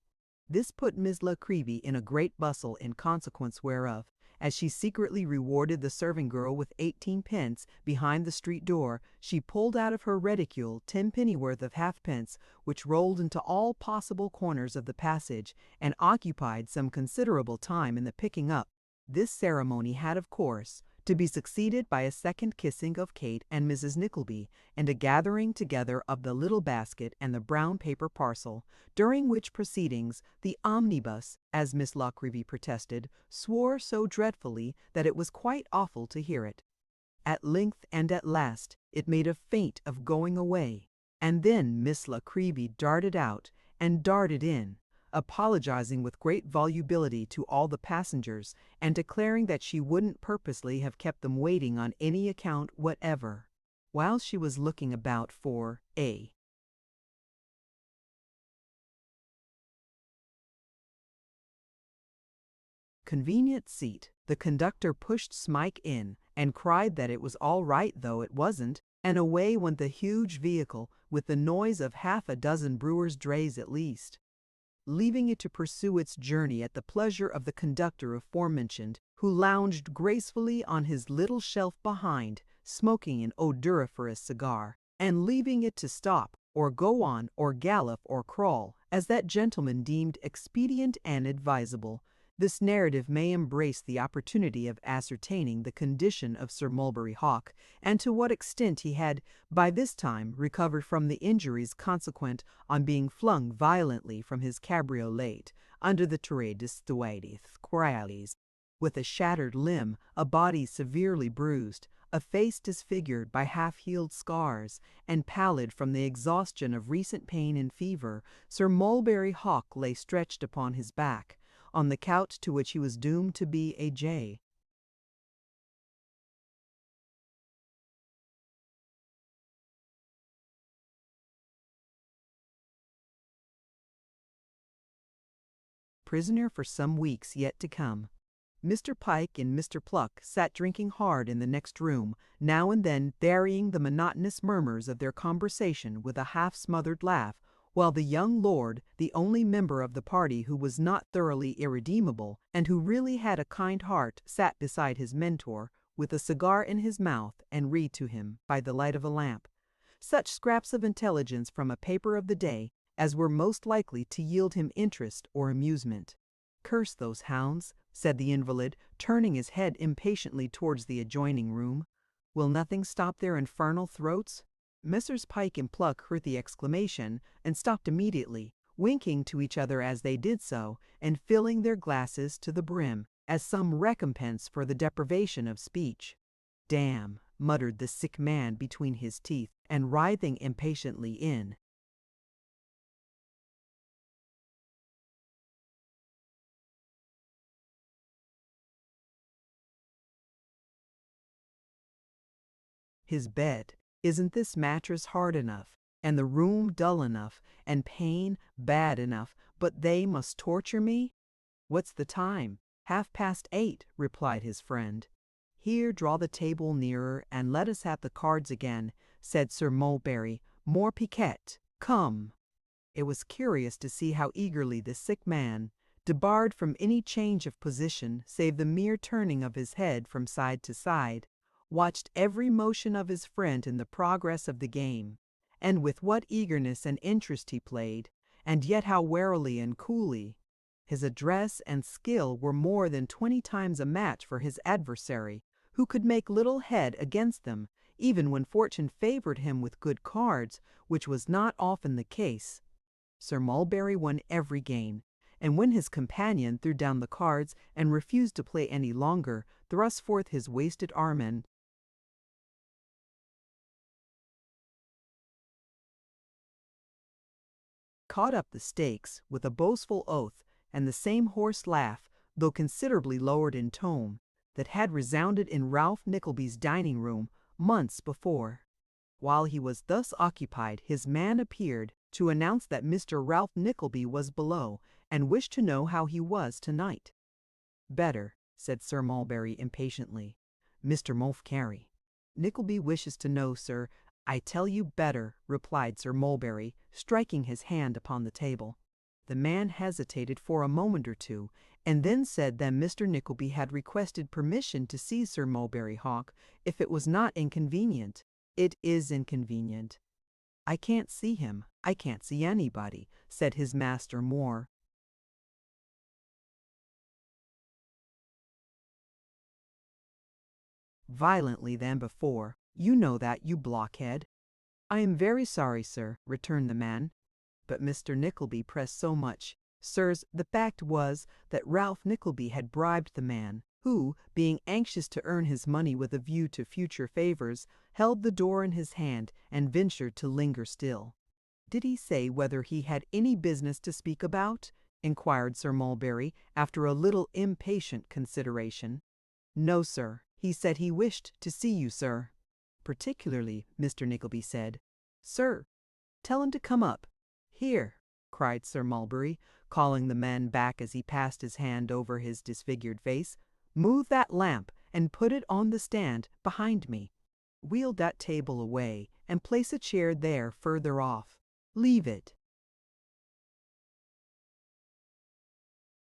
This put Miss La Creevy in a great bustle, in consequence whereof, as she secretly rewarded the serving girl with 18 pence behind the street door, she pulled out of her reticule 10 pennyworth of halfpence, which rolled into all possible corners of the passage, and occupied some considerable time in the picking up. This ceremony had, of course, to be succeeded by a second kissing of Kate and Mrs. Nickleby, and a gathering together of the little basket and the brown paper parcel, during which proceedings the omnibus, as Miss La Creevy protested, swore so dreadfully that it was quite awful to hear it. At length and at last it made a feint of going away. And then Miss Nickleby darted out and darted in, apologizing with great volubility to all the passengers and declaring that she wouldn't purposely have kept them waiting on any account whatever. While she was looking about for a convenient seat, the conductor pushed Smike in and cried that it was all right though it wasn't, and away went the huge vehicle with the noise of half a dozen brewers' drays at least, leaving it to pursue its journey at the pleasure of the conductor aforementioned, who lounged gracefully on his little shelf behind, smoking an odoriferous cigar, and leaving it to stop, or go on, or gallop, or crawl, as that gentleman deemed expedient and advisable. This narrative may embrace the opportunity of ascertaining the condition of Sir Mulberry Hawk, and to what extent he had, by this time, recovered from the injuries consequent on being flung violently from his cabriolet under the Torre de Stuides Corrales, with a shattered limb, a body severely bruised, a face disfigured by half-healed scars, and pallid from the exhaustion of recent pain and fever. Sir Mulberry Hawk lay stretched upon his back, on the couch to which he was doomed to be a jay. Prisoner for some weeks yet to come. Mr. Pike and Mr. Pluck sat drinking hard in the next room, now and then varying the monotonous murmurs of their conversation with a half-smothered laugh, while the young lord, the only member of the party who was not thoroughly irredeemable, and who really had a kind heart, sat beside his mentor, with a cigar in his mouth, and read to him, by the light of a lamp, such scraps of intelligence from a paper of the day as were most likely to yield him interest or amusement. "Curse those hounds," said the invalid, turning his head impatiently towards the adjoining room. "Will nothing stop their infernal throats?" Messrs. Pike and Pluck heard the exclamation, and stopped immediately, winking to each other as they did so, and filling their glasses to the brim, as some recompense for the deprivation of speech. "Damn," muttered the sick man between his teeth, and writhing impatiently in. His bed. Isn't this mattress hard enough, and the room dull enough, and pain bad enough, but they must torture me? "What's the time?" "8:30, replied his friend. "Here, draw the table nearer, and let us have the cards again," said Sir Mulberry, more piquet. "Come." It was curious to see how eagerly the sick man, debarred from any change of position save the mere turning of his head from side to side, watched every motion of his friend in the progress of the game, and with what eagerness and interest he played, and yet how warily and coolly. His address and skill were more than 20 times a match for his adversary, who could make little head against them, even when fortune favored him with good cards, which was not often the case. Sir Mulberry won every game, and when his companion threw down the cards and refused to play any longer, thrust forth his wasted arm and caught up the stakes with a boastful oath and the same hoarse laugh, though considerably lowered in tone, that had resounded in Ralph Nickleby's dining room months before. While he was thus occupied, his man appeared to announce that Mr. Ralph Nickleby was below, and wished to know how he was tonight. "Better," said Sir Mulberry impatiently. "Mr. Mulberry." "Nickleby wishes to know, sir." "I tell you better," replied Sir Mulberry, striking his hand upon the table. The man hesitated for a moment or two, and then said that Mr. Nickleby had requested permission to see Sir Mulberry Hawk, if it was not inconvenient. "It is inconvenient." "I can't see him. I can't see anybody," said his master more violently than before. "You know that, you blockhead." "I am very sorry, sir," returned the man, but Mr. Nickleby pressed so much. "Sirs, the fact was that Ralph Nickleby had bribed the man, who, being anxious to earn his money with a view to future favors, held the door in his hand and ventured to linger still. "Did he say whether he had any business to speak about?" inquired Sir Mulberry, after a little impatient consideration. "No, sir. He said he wished to see you, sir." "Particularly," Mr. Nickleby said. "Sir, tell him to come up." "Here," cried Sir Mulberry, calling the man back as he passed his hand over his disfigured face. "Move that lamp and put it on the stand behind me. Wheel that table away and place a chair there further off. Leave it."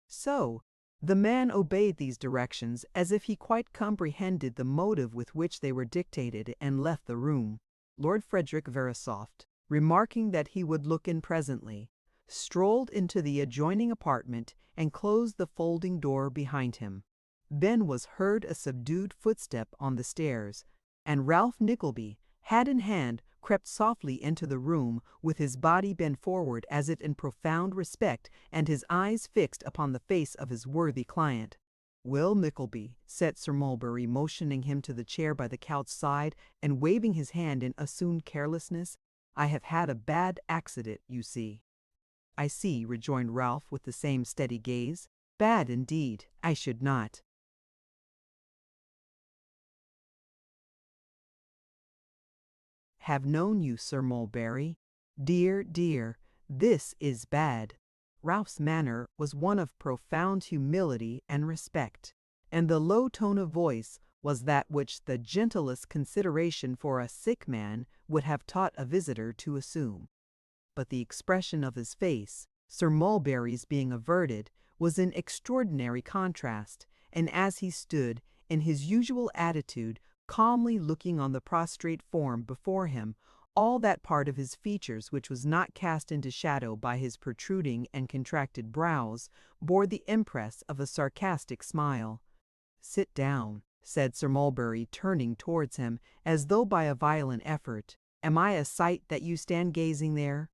So, the man obeyed these directions as if he quite comprehended the motive with which they were dictated, and left the room. Lord Frederick Verisopht, remarking that he would look in presently, strolled into the adjoining apartment and closed the folding door behind him. Then was heard a subdued footstep on the stairs, and Ralph Nickleby, hat in hand, crept softly into the room, with his body bent forward as if in profound respect, and his eyes fixed upon the face of his worthy client. "Well, Nickleby," said Sir Mulberry, motioning him to the chair by the couch's side, and waving his hand in assumed carelessness, "I have had a bad accident, you see." "I see," rejoined Ralph with the same steady gaze. "Bad indeed, I should not." "Have known you, Sir Mulberry. Dear, dear, this is bad." Ralph's manner was one of profound humility and respect, and the low tone of voice was that which the gentlest consideration for a sick man would have taught a visitor to assume. But the expression of his face, Sir Mulberry's being averted, was in extraordinary contrast, and as he stood, in his usual attitude, calmly looking on the prostrate form before him, all that part of his features which was not cast into shadow by his protruding and contracted brows bore the impress of a sarcastic smile. "Sit down," said Sir Mulberry, turning towards him, as though by a violent effort. "Am I a sight that you stand gazing there?"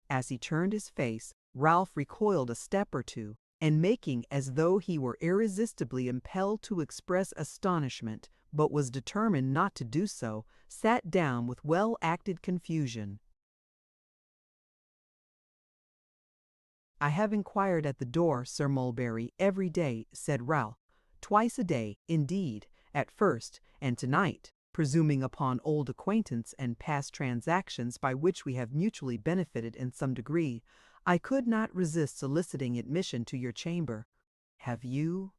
As he turned his face, Ralph recoiled a step or two, and making as though he were irresistibly impelled to express astonishment, but was determined not to do so, sat down with well-acted confusion. "I have inquired at the door, Sir Mulberry, every day," said Ralph. "Twice a day, indeed, at first, and tonight, presuming upon old acquaintance and past transactions by which we have mutually benefited in some degree, I could not resist soliciting admission to your chamber." Have you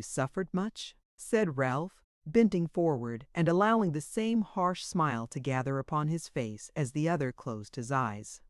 suffered much?" said Ralph, bending forward and allowing the same harsh smile to gather upon his face as the other closed his eyes.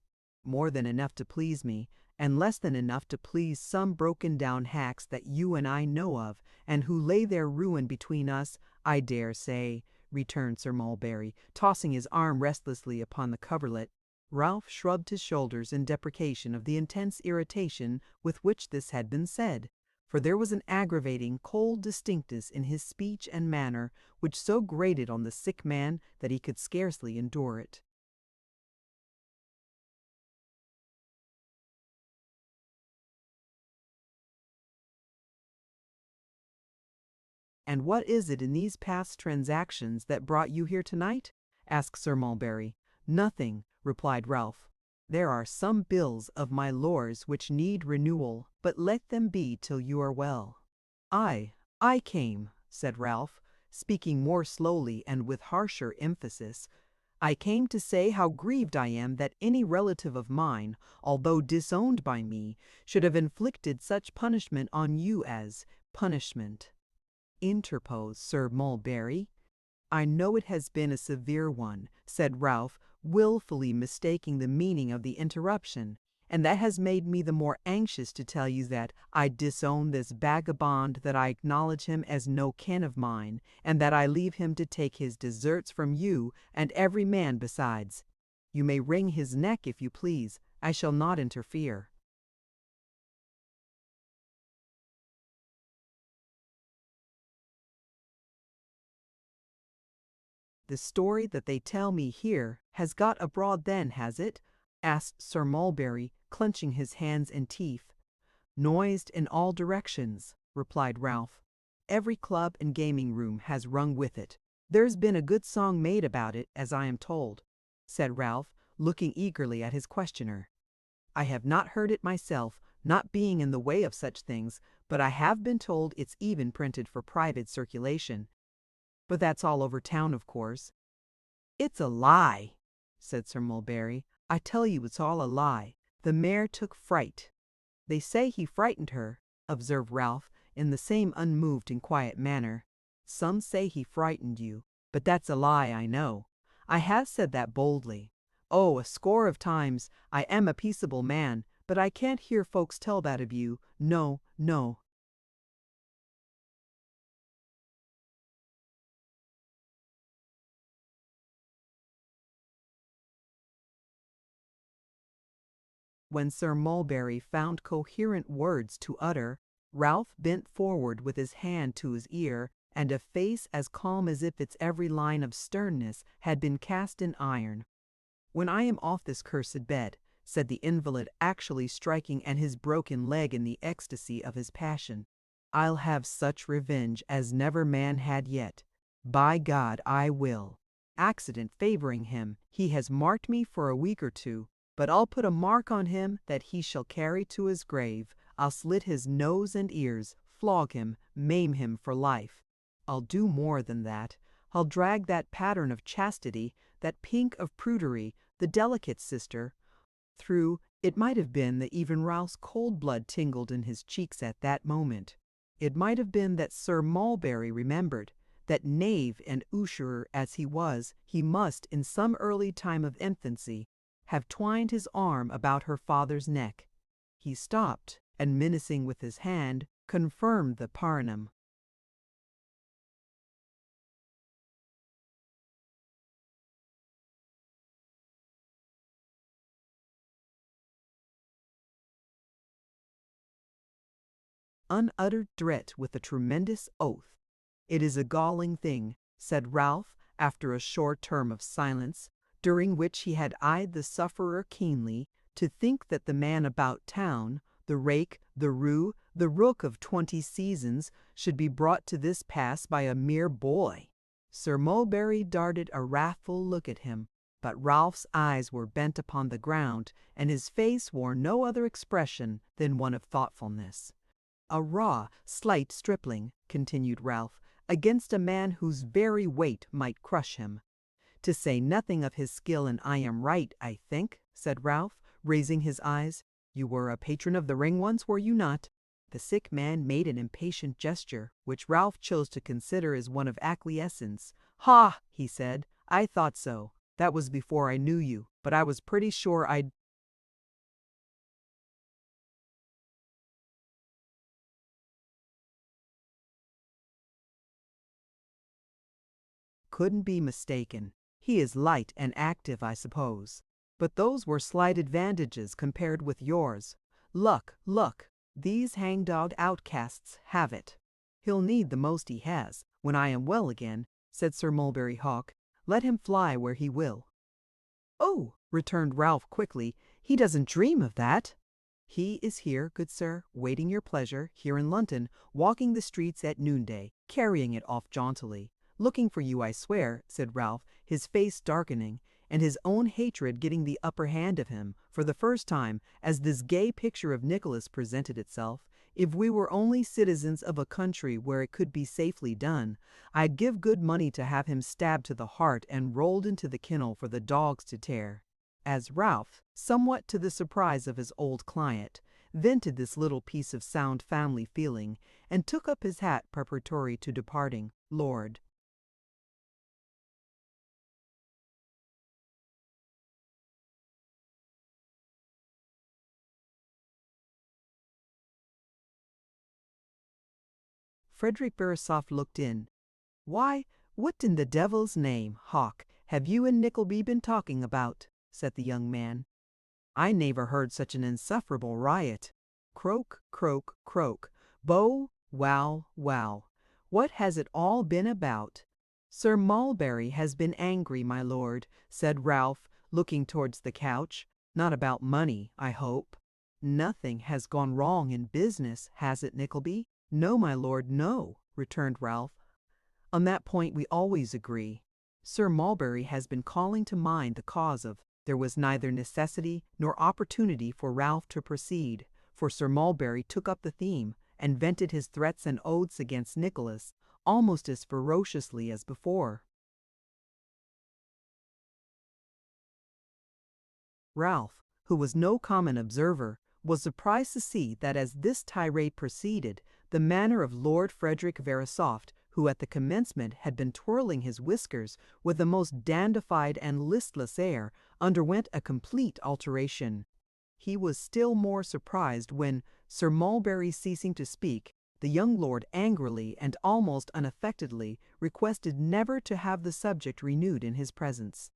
"More than enough to please me, and less than enough to please some broken-down hacks that you and I know of, and who lay their ruin between us, I dare say," returned Sir Mulberry, tossing his arm restlessly upon the coverlet. Ralph shrugged his shoulders in deprecation of the intense irritation with which this had been said, for there was an aggravating, cold distinctness in his speech and manner which so grated on the sick man that he could scarcely endure it. "And what is it in these past transactions that brought you here tonight?" asked Sir Mulberry. "Nothing," replied Ralph. "There are some bills of my lord's which need renewal, but let them be till you are well." I came," said Ralph, speaking more slowly and with harsher emphasis. "I came to say how grieved I am that any relative of mine, although disowned by me, should have inflicted such punishment on you as punishment," interposed Sir Mulberry. "I know it has been a severe one," said Ralph, wilfully mistaking the meaning of the interruption, "and that has made me the more anxious to tell you that I disown this vagabond, that I acknowledge him as no kin of mine, and that I leave him to take his deserts from you and every man besides. You may wring his neck if you please, I shall not interfere." "The story that they tell me here has got abroad then, has it?" asked Sir Mulberry, clenching his hands and teeth. "Noised in all directions," replied Ralph. every club and gaming room has rung with it. There's been a good song made about it, as I am told," said Ralph, looking eagerly at his questioner. "I have not heard it myself, not being in the way of such things, but I have been told it's even printed for private circulation. But that's all over town, of course." "It's a lie," said Sir Mulberry. "I tell you it's all a lie. The mare took fright." "They say he frightened her," observed Ralph, in the same unmoved and quiet manner. "Some say he frightened you, but that's a lie, I know. I have said that boldly. Oh, a score of times. I am a peaceable man, but I can't hear folks tell that of you. No, no." When Sir Mulberry found coherent words to utter, Ralph bent forward with his hand to his ear, and a face as calm as if its every line of sternness had been cast in iron. "When I am off this cursed bed," said the invalid, actually striking at his broken leg in the ecstasy of his passion, "I'll have such revenge as never man had yet. By God, I will. Accident favoring him, he has marked me for a week or two, but I'll put a mark on him that he shall carry to his grave. I'll slit his nose and ears, flog him, maim him for life. I'll do more than that. I'll drag that pattern of chastity, that pink of prudery, the delicate sister, through." It might have been that even Ralph's cold blood tingled in his cheeks at that moment. It might have been that Sir Mulberry remembered that, knave and usurer as he was, he must, in some early time of infancy, have twined his arm about her father's neck. He stopped, and menacing with his hand, confirmed the paranym. Unuttered threat with a tremendous oath. "It is a galling thing," said Ralph, after a short term of silence, during which he had eyed the sufferer keenly, "to think that the man about town, the rake, the roo, the rook of 20 seasons, should be brought to this pass by a mere boy." Sir Mulberry darted a wrathful look at him, but Ralph's eyes were bent upon the ground, and his face wore no other expression than one of thoughtfulness. "A raw, slight stripling," continued Ralph, "against a man whose very weight might crush him." "To say nothing of his skill in I am right, I think," said Ralph, raising his eyes. "You were a patron of the ring once, were you not?" The sick man made an impatient gesture, which Ralph chose to consider as one of acquiescence. "Ha!" he said, "I thought so. That was before I knew you, but I was pretty sure I couldn't be mistaken. He is light and active, I suppose. But those were slight advantages compared with yours. Luck, luck. These hangdog outcasts have it." "He'll need the most he has, when I am well again," said Sir Mulberry Hawk. "Let him fly where he will." "Oh," returned Ralph quickly, "he doesn't dream of that." "He is here, good sir, waiting your pleasure, here in London, walking the streets at noonday, carrying it off jauntily. Looking for you, I swear," said Ralph, his face darkening, and his own hatred getting the upper hand of him, for the first time, as this gay picture of Nicholas presented itself. "If we were only citizens of a country where it could be safely done, I'd give good money to have him stabbed to the heart and rolled into the kennel for the dogs to tear." As Ralph, somewhat to the surprise of his old client, vented this little piece of sound family feeling, and took up his hat preparatory to departing, Lord Frederick Verisopht looked in. "Why, what in the devil's name, Hawk, have you and Nickleby been talking about?" said the young man. "I never heard such an insufferable riot. Croak, croak, croak. Bow, wow, wow. What has it all been about?" "Sir Mulberry has been angry, my lord," said Ralph, looking towards the couch. "Not about money, I hope." "Nothing has gone wrong in business, has it, Nickleby?" "No, my lord, no," returned Ralph. On that point we always agree. Sir Mulberry has been calling to mind the cause of. There was neither necessity nor opportunity for Ralph to proceed, for Sir Mulberry took up the theme, and vented his threats and oaths against Nicholas almost as ferociously as before. Ralph, who was no common observer, was surprised to see that as this tirade proceeded, the manner of Lord Frederick Verisopht, who at the commencement had been twirling his whiskers with the most dandified and listless air, underwent a complete alteration. He was still more surprised when, Sir Mulberry ceasing to speak, the young lord angrily and almost unaffectedly requested never to have the subject renewed in his presence.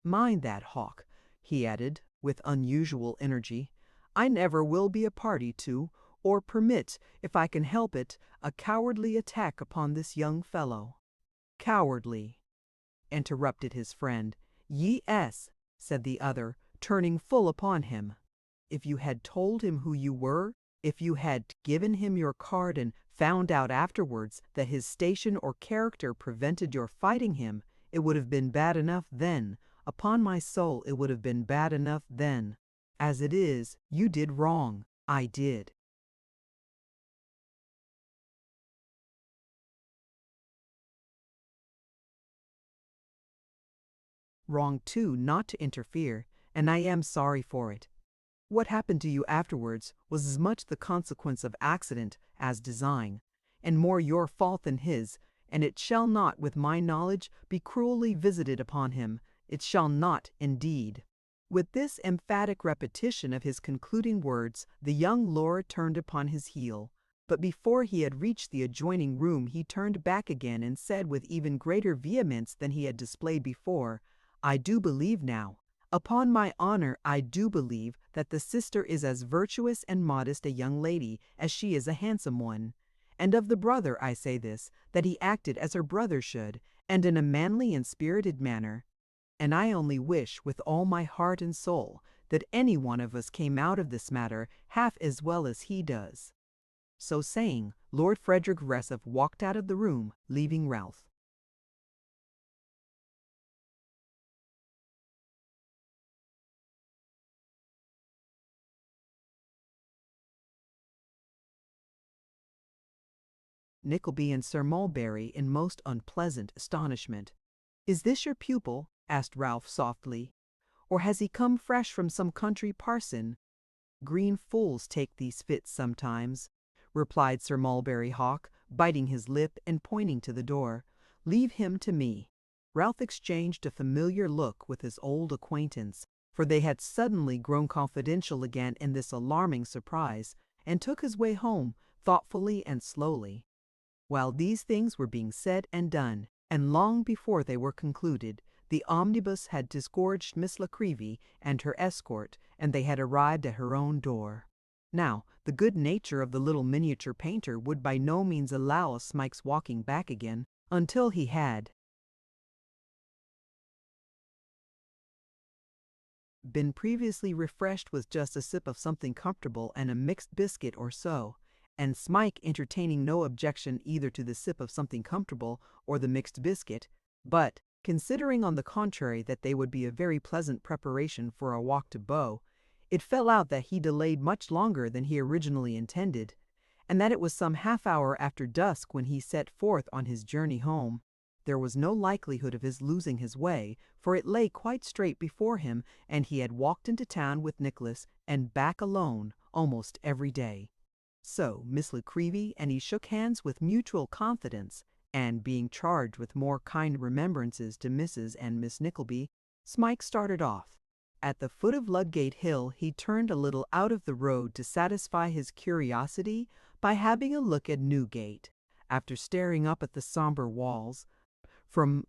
"Mind that, Hawk," he added, with unusual energy. "I never will be a party to, or permit, if I can help it, a cowardly attack upon this young fellow." "Cowardly," interrupted his friend. "Yes," said the other, turning full upon him. "If you had told him who you were, if you had given him your card and found out afterwards that his station or character prevented your fighting him, it would have been bad enough then. Upon my soul, it would have been bad enough then. As it is, you did wrong. I did." "Wrong, too, not to interfere, and I am sorry for it. What happened to you afterwards was as much the consequence of accident as design, and more your fault than his, and it shall not, with my knowledge, be cruelly visited upon him. It shall not, indeed." With this emphatic repetition of his concluding words, the young lord turned upon his heel. But before he had reached the adjoining room he turned back again and said with even greater vehemence than he had displayed before, "I do believe now, upon my honor I do believe that the sister is as virtuous and modest a young lady as she is a handsome one. And of the brother I say this, that he acted as her brother should, and in a manly and spirited manner. And I only wish with all my heart and soul that any one of us came out of this matter half as well as he does." So saying, Lord Frederick Verisopht walked out of the room, leaving Ralph. Nickleby and Sir Mulberry in most unpleasant astonishment. "Is this your pupil?" asked Ralph softly. "Or has he come fresh from some country parson?" "Green fools take these fits sometimes," replied Sir Mulberry Hawk, biting his lip and pointing to the door. "Leave him to me." Ralph exchanged a familiar look with his old acquaintance, for they had suddenly grown confidential again in this alarming surprise, and took his way home, thoughtfully and slowly. While these things were being said and done, and long before they were concluded, the omnibus had disgorged Miss Nickleby and her escort, and they had arrived at her own door. Now, the good nature of the little miniature painter would by no means allow of Smike's walking back again until he had been previously refreshed with just a sip of something comfortable and a mixed biscuit or so, and Smike entertaining no objection either to the sip of something comfortable or the mixed biscuit, but considering on the contrary that they would be a very pleasant preparation for a walk to Bow, it fell out that he delayed much longer than he originally intended, and that it was some half hour after dusk when he set forth on his journey home. There was no likelihood of his losing his way, for it lay quite straight before him, and he had walked into town with Nicholas and back alone almost every day. So Miss Nickleby and he shook hands with mutual confidence, and being charged with more kind remembrances to Mrs. and Miss Nickleby, Smike started off. At the foot of Ludgate Hill he turned a little out of the road to satisfy his curiosity by having a look at Newgate. After staring up at the sombre walls, from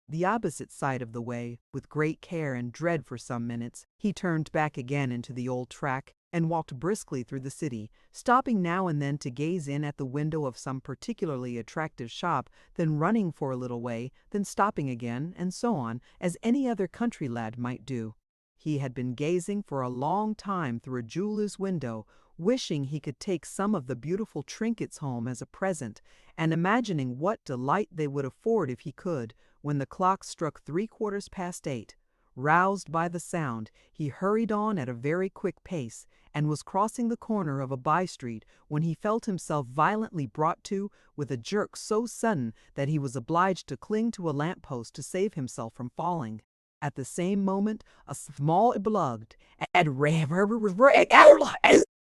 the opposite side of the way, with great care and dread for some minutes, he turned back again into the old track, and walked briskly through the city, stopping now and then to gaze in at the window of some particularly attractive shop, then running for a little way, then stopping again, and so on, as any other country lad might do. He had been gazing for a long time through a jeweler's window, wishing he could take some of the beautiful trinkets home as a present, and imagining what delight they would afford if he could, when the clock struck 8:75. Roused by the sound, he hurried on at a very quick pace, and was crossing the corner of a by-street when he felt himself violently brought to with a jerk so sudden that he was obliged to cling to a lamp-post to save himself from falling. At the same moment, a small blood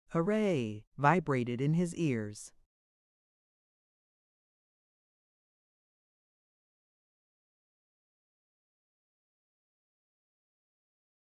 hooray vibrated in his ears.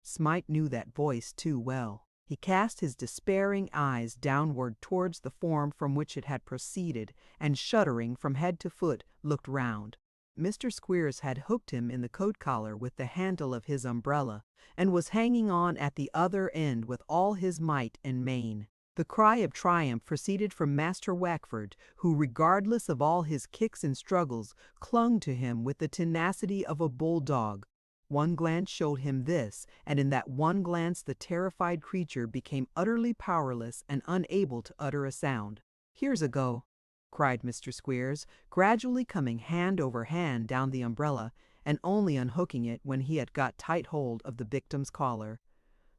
Smike knew that voice too well. He cast his despairing eyes downward towards the form from which it had proceeded, and shuddering from head to foot, looked round. Mr. Squeers had hooked him in the coat-collar with the handle of his umbrella, and was hanging on at the other end with all his might and main. The cry of triumph proceeded from Master Wackford, who, regardless of all his kicks and struggles, clung to him with the tenacity of a bulldog. One glance showed him this, and in that one glance the terrified creature became utterly powerless and unable to utter a sound. "Here's a go," cried Mr. Squeers, gradually coming hand over hand down the umbrella, and only unhooking it when he had got tight hold of the victim's collar.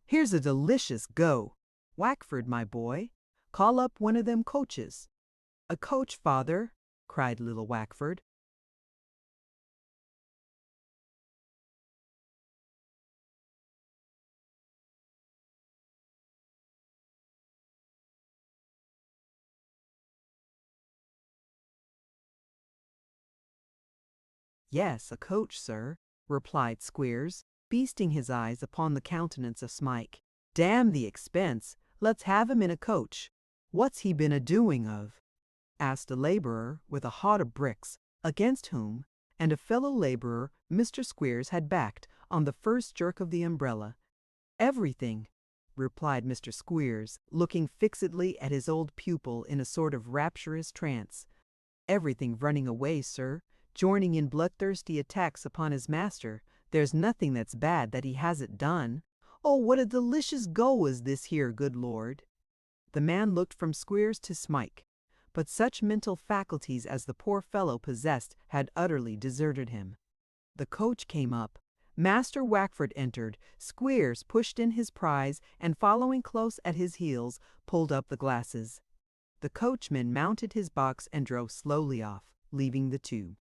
"Here's a delicious go! Wackford, my boy, call up one of them coaches." "A coach, father?" cried little Wackford. "Yes, a coach, sir," replied Squeers, feasting his eyes upon the countenance of Smike. "Damn the expense! Let's have him in a coach." "What's he been a-doing of?" asked a labourer with a hod of bricks, against whom and a fellow labourer Mr. Squeers had backed on the first jerk of the umbrella. "Everything," replied Mr. Squeers, looking fixedly at his old pupil in a sort of rapturous trance. "Everything running away, sir, joining in bloodthirsty attacks upon his master. There's nothing that's bad that he hasn't done. Oh, what a delicious go is this here, good Lord!" The man looked from Squeers to Smike, but such mental faculties as the poor fellow possessed had utterly deserted him. The coach came up. Master Wackford entered. Squeers pushed in his prize, and following close at his heels, pulled up the glasses. The coachman mounted his box and drove slowly off, leaving the two.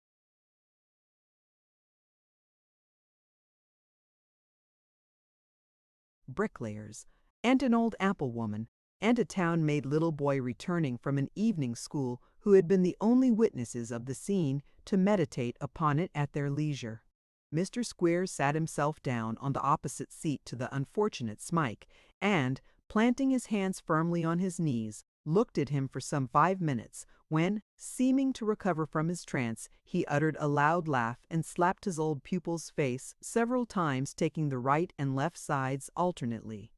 Bricklayers, and an old apple-woman, and a town-made little boy returning from an evening school, who had been the only witnesses of the scene, to meditate upon it at their leisure. Mr. Squeers sat himself down on the opposite seat to the unfortunate Smike, and, planting his hands firmly on his knees, looked at him for some 5 minutes, when, seeming to recover from his trance, he uttered a loud laugh and slapped his old pupil's face several times, taking the right and left sides alternately.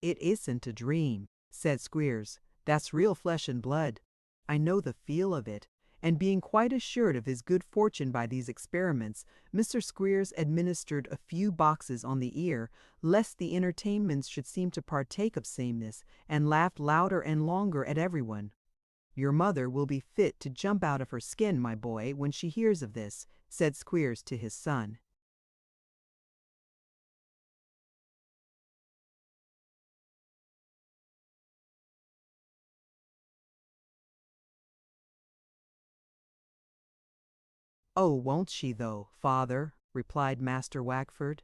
"It isn't a dream," said Squeers. "That's real flesh and blood. I know the feel of it." And being quite assured of his good fortune by these experiments, Mr. Squeers administered a few boxes on the ear, lest the entertainments should seem to partake of sameness, and laughed louder and longer at everyone. "Your mother will be fit to jump out of her skin, my boy, when she hears of this," said Squeers to his son. "Oh, won't she though, father?" replied Master Wackford.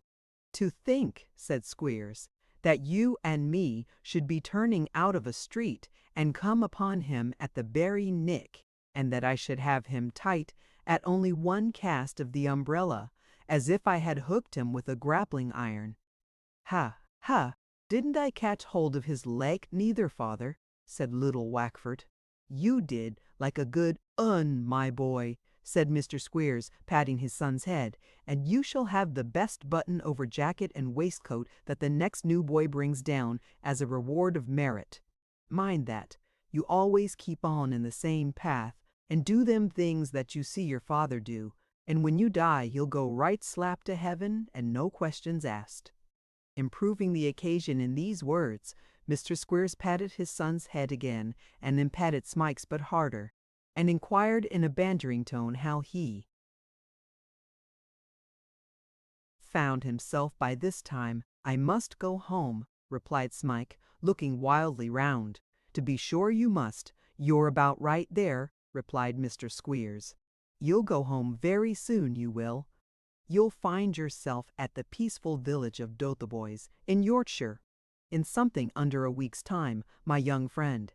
"To think," said Squeers, "that you and me should be turning out of a street, and come upon him at the very nick, and that I should have him tight at only one cast of the umbrella, as if I had hooked him with a grappling iron." "Ha, ha! Didn't I catch hold of his leg neither, father?" said little Wackford. "You did, like a good 'un, my boy," said Mr. Squeers, patting his son's head, "and you shall have the best button-over jacket and waistcoat that the next new boy brings down as a reward of merit. Mind that. You always keep on in the same path, and do them things that you see your father do, and when you die you'll go right slap to heaven and no questions asked." Improving the occasion in these words, Mr. Squeers patted his son's head again, and then patted Smike's but harder, and inquired in a bantering tone how he found himself by this time. "I must go home," replied Smike, looking wildly round. "To be sure you must. You're about right there," replied Mr. Squeers. "You'll go home very soon, you will. You'll find yourself at the peaceful village of Dotheboys, in Yorkshire, in something under a week's time, my young friend.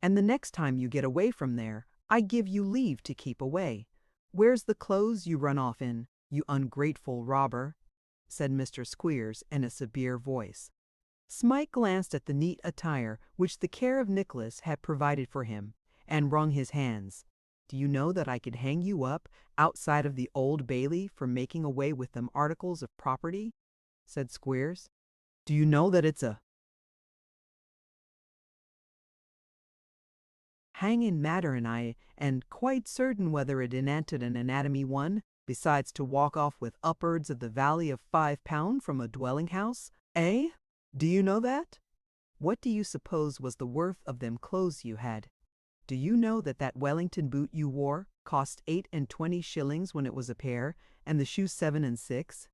And the next time you get away from there, I give you leave to keep away. Where's the clothes you run off in, you ungrateful robber?" said Mr. Squeers in a severe voice. Smike glanced at the neat attire which the care of Nicholas had provided for him, and wrung his hands. "Do you know that I could hang you up outside of the Old Bailey for making away with them articles of property?" said Squeers. "Do you know that it's a hanging matter, and I and quite certain whether it enacted an anatomy one, besides to walk off with upwards of the value of £5 from a dwelling-house, eh? Do you know that? What do you suppose was the worth of them clothes you had? Do you know that that Wellington boot you wore cost 28 when it was a pair, and the shoe 7 and 6?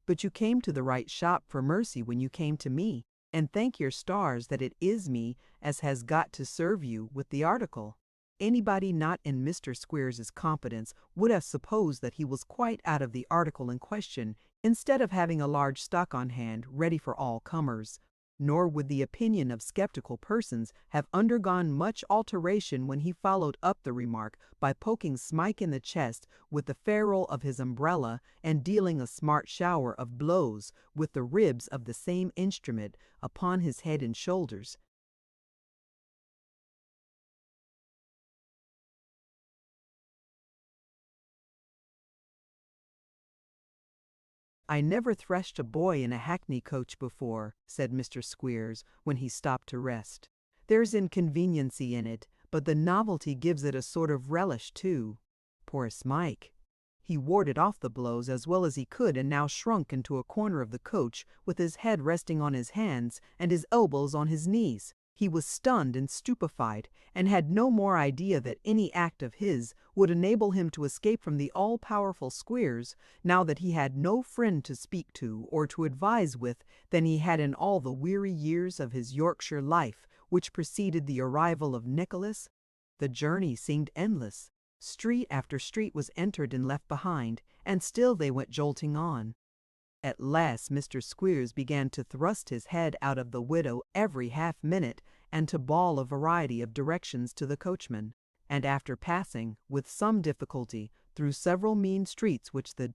But you came to the right shop for mercy when you came to me, and thank your stars that it is me as has got to serve you with the article. Anybody not in Mr. Squeers's confidence would have supposed that he was quite out of the article in question, instead of having a large stock on hand ready for all comers. Nor would the opinion of skeptical persons have undergone much alteration when he followed up the remark by poking Smike in the chest with the ferrule of his umbrella, and dealing a smart shower of blows with the ribs of the same instrument upon his head and shoulders. "I never threshed a boy in a hackney coach before," said Mr. Squeers, when he stopped to rest. "There's inconveniency in it, but the novelty gives it a sort of relish too. Poor Smike! He warded off the blows as well as he could, and now shrunk into a corner of the coach, with his head resting on his hands and his elbows on his knees. He was stunned and stupefied, and had no more idea that any act of his would enable him to escape from the all-powerful Squeers, now that he had no friend to speak to or to advise with, than he had in all the weary years of his Yorkshire life which preceded the arrival of Nicholas. The journey seemed endless. Street after street was entered and left behind, and still they went jolting on. At last Mr. Squeers began to thrust his head out of the window every half-minute, and to bawl a variety of directions to the coachman, and after passing, with some difficulty, through several mean streets which the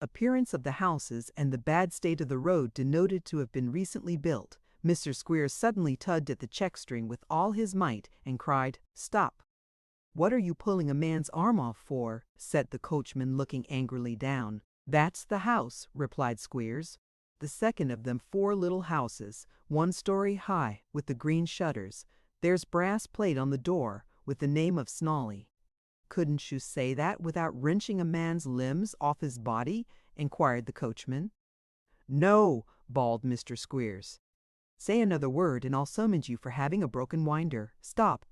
appearance of the houses and the bad state of the road denoted to have been recently built, Mr. Squeers suddenly tugged at the check-string with all his might, and cried, "Stop! What are you pulling a man's arm off for?" said the coachman, looking angrily down. "That's the house," replied Squeers. "The second of them 4 little houses, 1 story high, with the green shutters. There's brass plate on the door, with the name of Snawley." "Couldn't you say that without wrenching a man's limbs off his body?" inquired the coachman. "No," bawled Mr. Squeers. "Say another word, and I'll summons you for having a broken winder. Stop!"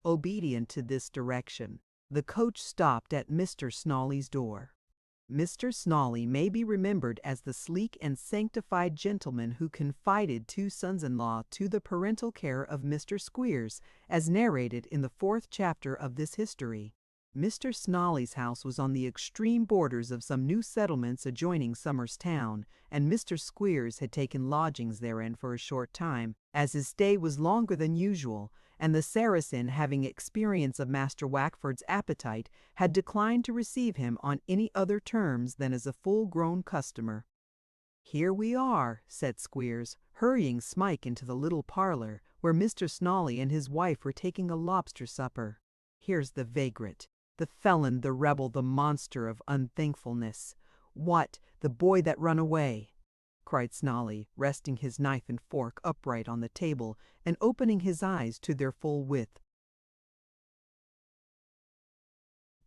Obedient to this direction, the coach stopped at Mr. Snawley's door. Mr. Snawley may be remembered as the sleek and sanctified gentleman who confided 2 sons-in-law to the parental care of Mr. Squeers, as narrated in the 4th chapter of this history. Mr. Snawley's house was on the extreme borders of some new settlements adjoining Somers Town, and Mr. Squeers had taken lodgings therein for a short time, as his stay was longer than usual, and the Saracen, having experience of Master Wackford's appetite, had declined to receive him on any other terms than as a full-grown customer. "Here we are," said Squeers, hurrying Smike into the little parlour, where Mr. Snawley and his wife were taking a lobster supper. "Here's the vagrant, the felon, the rebel, the monster of unthankfulness. What, the boy that run away?" cried Snawley, resting his knife and fork upright on the table and opening his eyes to their full width.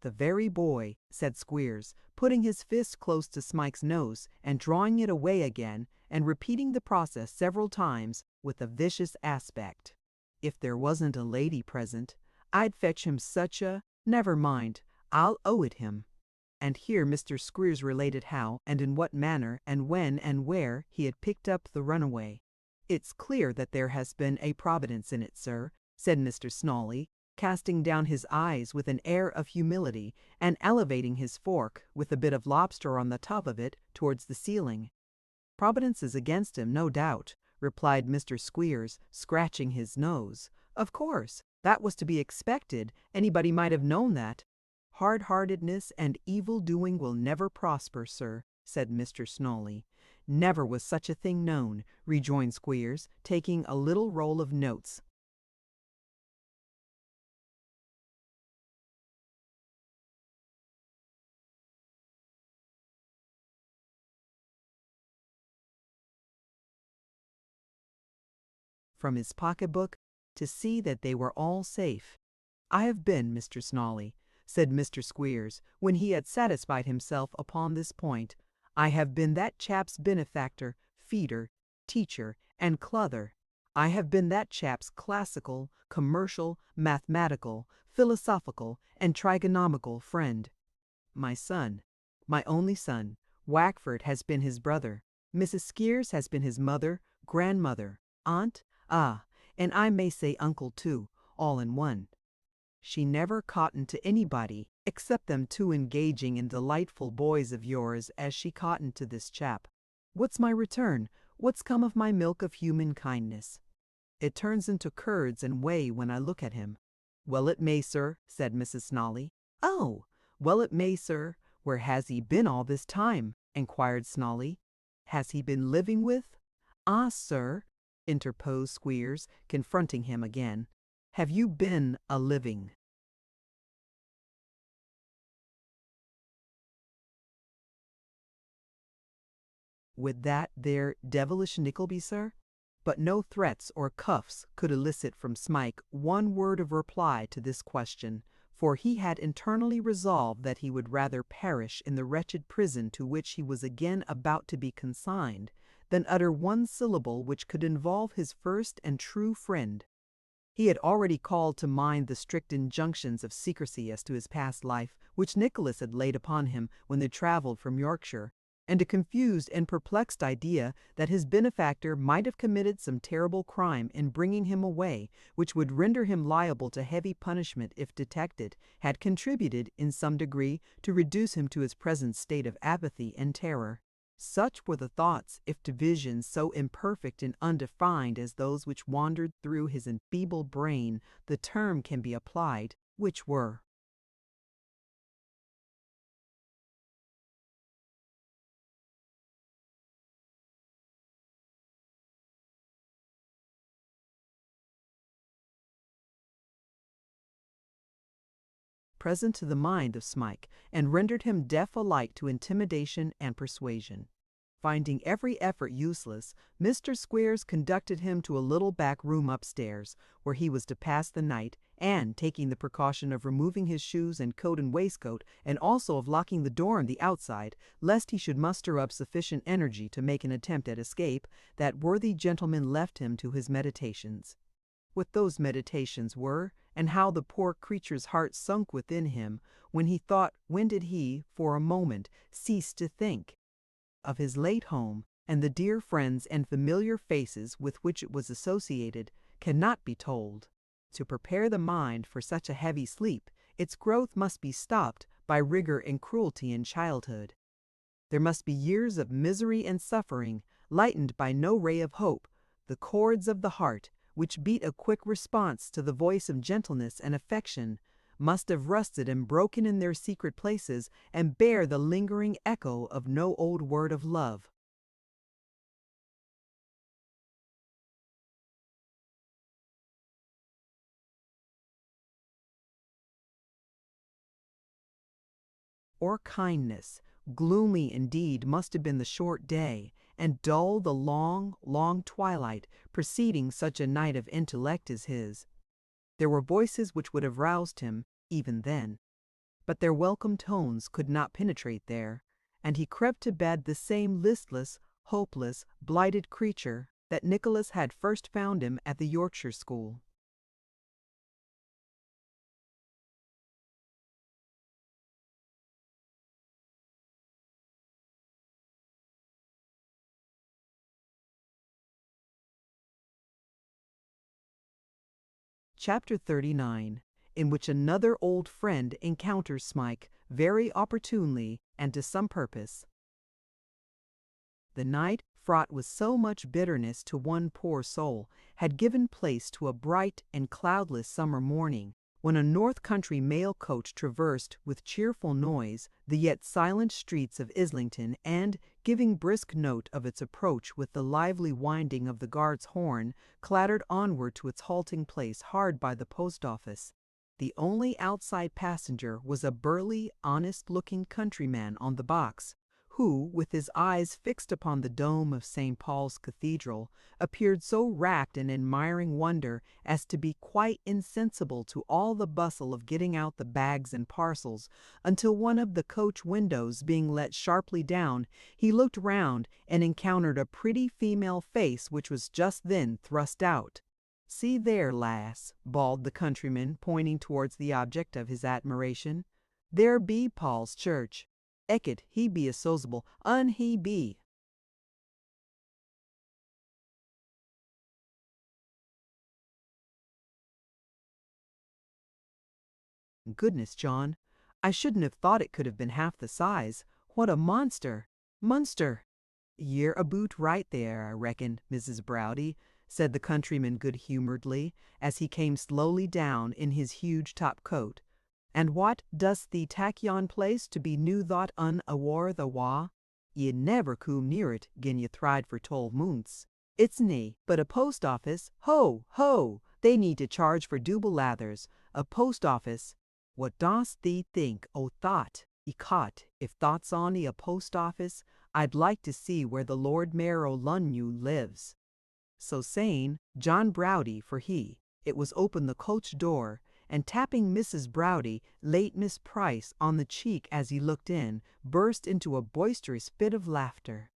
"The very boy," said Squeers, putting his fist close to Smike's nose and drawing it away again, and repeating the process several times with a vicious aspect. "If there wasn't a lady present, I'd fetch him such a— Never mind, I'll owe it him." And here Mr. Squeers related how, and in what manner, and when, and where, he had picked up the runaway. "It's clear that there has been a providence in it, sir," said Mr. Snawley, casting down his eyes with an air of humility, and elevating his fork, with a bit of lobster on the top of it, towards the ceiling. "Providence is against him, no doubt," replied Mr. Squeers, scratching his nose. "Of course, that was to be expected. Anybody might have known that." "Hard-heartedness and evil-doing will never prosper, sir," said Mr. Snawley. "Never was such a thing known," rejoined Squeers, taking a little roll of notes. From his pocketbook to see that they were all safe. "I have been, Mr. Snawley," said Mr. Squeers, when he had satisfied himself upon this point, "I have been that chap's benefactor, feeder, teacher, and clother. I have been that chap's classical, commercial, mathematical, philosophical, and trigonomical friend. My son, my only son, Wackford, has been his brother. Mrs. Squeers has been his mother, grandmother, aunt, and I may say uncle too, all in one. She never cottoned to anybody except them two engaging and delightful boys of yours as she cottoned to this chap. What's my return? What's come of my milk of human kindness? It turns into curds and whey when I look at him." "Well it may, sir," said Mrs. Snawley. "Oh, well it may, sir. Where has he been all this time?" inquired Snawley. "Has he been living with—" "Ah, sir," interposed Squeers, confronting him again, "have you been a-living?" "With that there devilish Nickleby, sir?" But no threats or cuffs could elicit from Smike one word of reply to this question, for he had internally resolved that he would rather perish in the wretched prison to which he was again about to be consigned, than utter one syllable which could involve his first and true friend. He had already called to mind the strict injunctions of secrecy as to his past life which Nicholas had laid upon him when they travelled from Yorkshire, and a confused and perplexed idea that his benefactor might have committed some terrible crime in bringing him away, which would render him liable to heavy punishment if detected, had contributed in some degree to reduce him to his present state of apathy and terror. Such were the thoughts, if to visions so imperfect and undefined as those which wandered through his enfeebled brain the term can be applied, which were. Present to the mind of Smike, and rendered him deaf alike to intimidation and persuasion. Finding every effort useless, Mr. Squeers conducted him to a little back room upstairs, where he was to pass the night, and, taking the precaution of removing his shoes and coat and waistcoat, and also of locking the door on the outside, lest he should muster up sufficient energy to make an attempt at escape, that worthy gentleman left him to his meditations. What those meditations were, and how the poor creature's heart sunk within him when he thought, when did he, for a moment, cease to think of his late home and the dear friends and familiar faces with which it was associated, cannot be told. To prepare the mind for such a heavy sleep, its growth must be stopped by rigor and cruelty in childhood. There must be years of misery and suffering, lightened by no ray of hope, the cords of the heart, which beat a quick response to the voice of gentleness and affection, must have rusted and broken in their secret places and bear the lingering echo of no old word of love. Or kindness. Gloomy indeed must have been the short day, and dull the long, long twilight preceding such a night of intellect as his. There were voices which would have roused him, even then, but their welcome tones could not penetrate there, and he crept to bed the same listless, hopeless, blighted creature that Nicholas had first found him at the Yorkshire school. Chapter 39, in which another old friend encounters Smike very opportunely and to some purpose. The night, fraught with so much bitterness to one poor soul, had given place to a bright and cloudless summer morning, when a north country mail coach traversed with cheerful noise the yet silent streets of Islington, and, giving brisk note of its approach with the lively winding of the guard's horn, clattered onward to its halting place hard by the post office. The only outside passenger was a burly, honest-looking countryman on the box, who, with his eyes fixed upon the dome of St. Paul's Cathedral, appeared so rapt in admiring wonder as to be quite insensible to all the bustle of getting out the bags and parcels, until one of the coach windows being let sharply down, he looked round and encountered a pretty female face which was just then thrust out. "See there, lass," bawled the countryman, pointing towards the object of his admiration. "There be Paul's church. Ecet, he be a sozable, he be." "Goodness, John, I shouldn't have thought it could have been half the size. What a monster! Munster!" "Ye're aboot right there, I reckon, Mrs. Browdy," said the countryman good-humouredly, as he came slowly down in his huge top-coat. "And what, dost thee tak yon place to be new thought awar the wa? Ye never coom near it gin ye tried for 12 moonths. It's nae but a post office. Ho, ho! They need to charge for double lathers. A post office. What dost thee think o' thought? Ecot, if thought's ony a post office, I'd like to see where the Lord Mayor o' Lunyu lives." So saying, John Browdy, for it was opened the coach door, and tapping Mrs. Browdy, late Miss Price, on the cheek as he looked in, burst into a boisterous fit of laughter.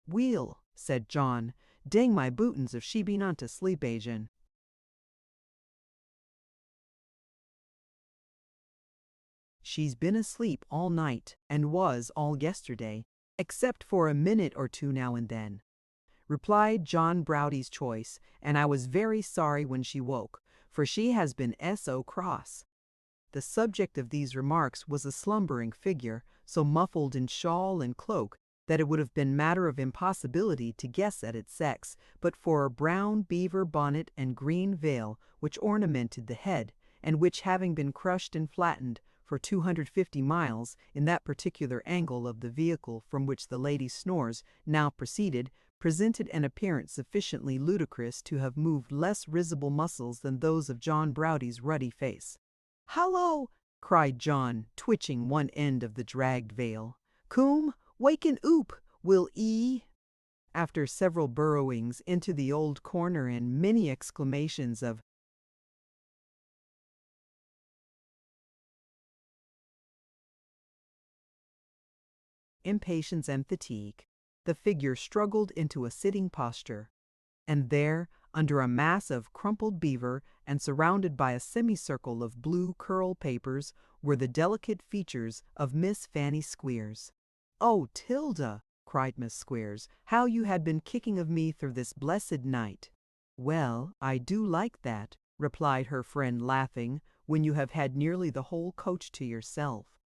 "Weel," said John, "dang my bootins if she be not to sleep agin." "She's been asleep all night, and was all yesterday, except for a minute or two now and then," replied John Browdy's choice, "and I was very sorry when she woke, for she has been so cross." The subject of these remarks was a slumbering figure, so muffled in shawl and cloak that it would have been matter of impossibility to guess at its sex, but for a brown beaver bonnet and green veil which ornamented the head, and which, having been crushed and flattened for 250 miles in that particular angle of the vehicle from which the lady snores now proceeded, presented an appearance sufficiently ludicrous to have moved less risible muscles than those of John Browdy's ruddy face. "Hallo!" cried John, twitching one end of the dragged veil. "Coom, waken oop, will 'ee?" After several burrowings into the old corner and many exclamations of impatience and fatigue, the figure struggled into a sitting posture, and there, under a mass of crumpled beaver and surrounded by a semicircle of blue curl papers, were the delicate features of Miss Fanny Squeers. "Oh, Tilda!" cried Miss Squeers, "how you had been kicking of me through this blessed night." "Well, I do like that," replied her friend, laughing, "when you have had nearly the whole coach to yourself."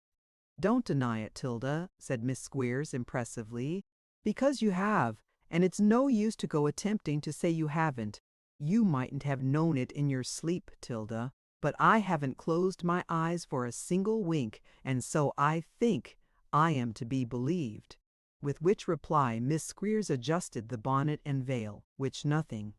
"Don't deny it, Tilda," said Miss Squeers impressively, "because you have, and it's no use to go attempting to say you haven't. You mightn't have known it in your sleep, Tilda, but I haven't closed my eyes for a single wink, and so I think I am to be believed." With which reply Miss Squeers adjusted the bonnet and veil, which nothing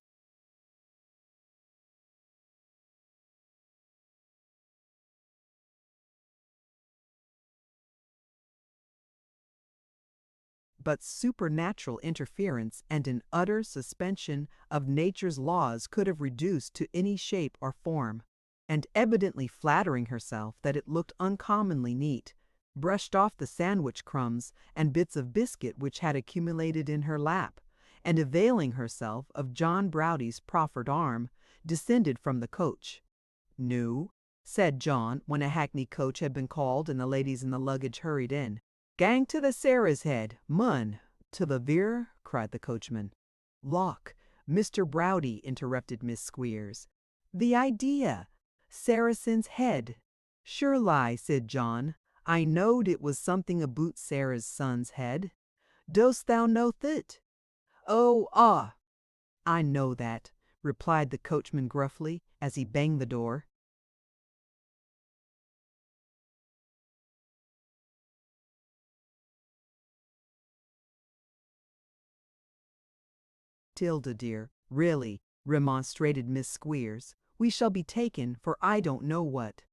but supernatural interference and an utter suspension of nature's laws could have reduced to any shape or form, and evidently flattering herself that it looked uncommonly neat, brushed off the sandwich crumbs and bits of biscuit which had accumulated in her lap, and availing herself of John Browdie's proffered arm, descended from the coach. "No," said John, when a hackney coach had been called and the ladies and the luggage hurried in. "Gang to the Sarah's Head, mun." "To the Veer?" cried the coachman. "Lawk, Mr. Browdie," interrupted Miss Squeers. "The idea! Saracen's Head." "Sure lie," said John. "I knowed it was something aboot Sarah's son's head. Dost thou know it?" "Oh, I know that," replied the coachman gruffly, as he banged the door. "Tilda, dear, really," remonstrated Miss Squeers, "we shall be taken for I don't know what."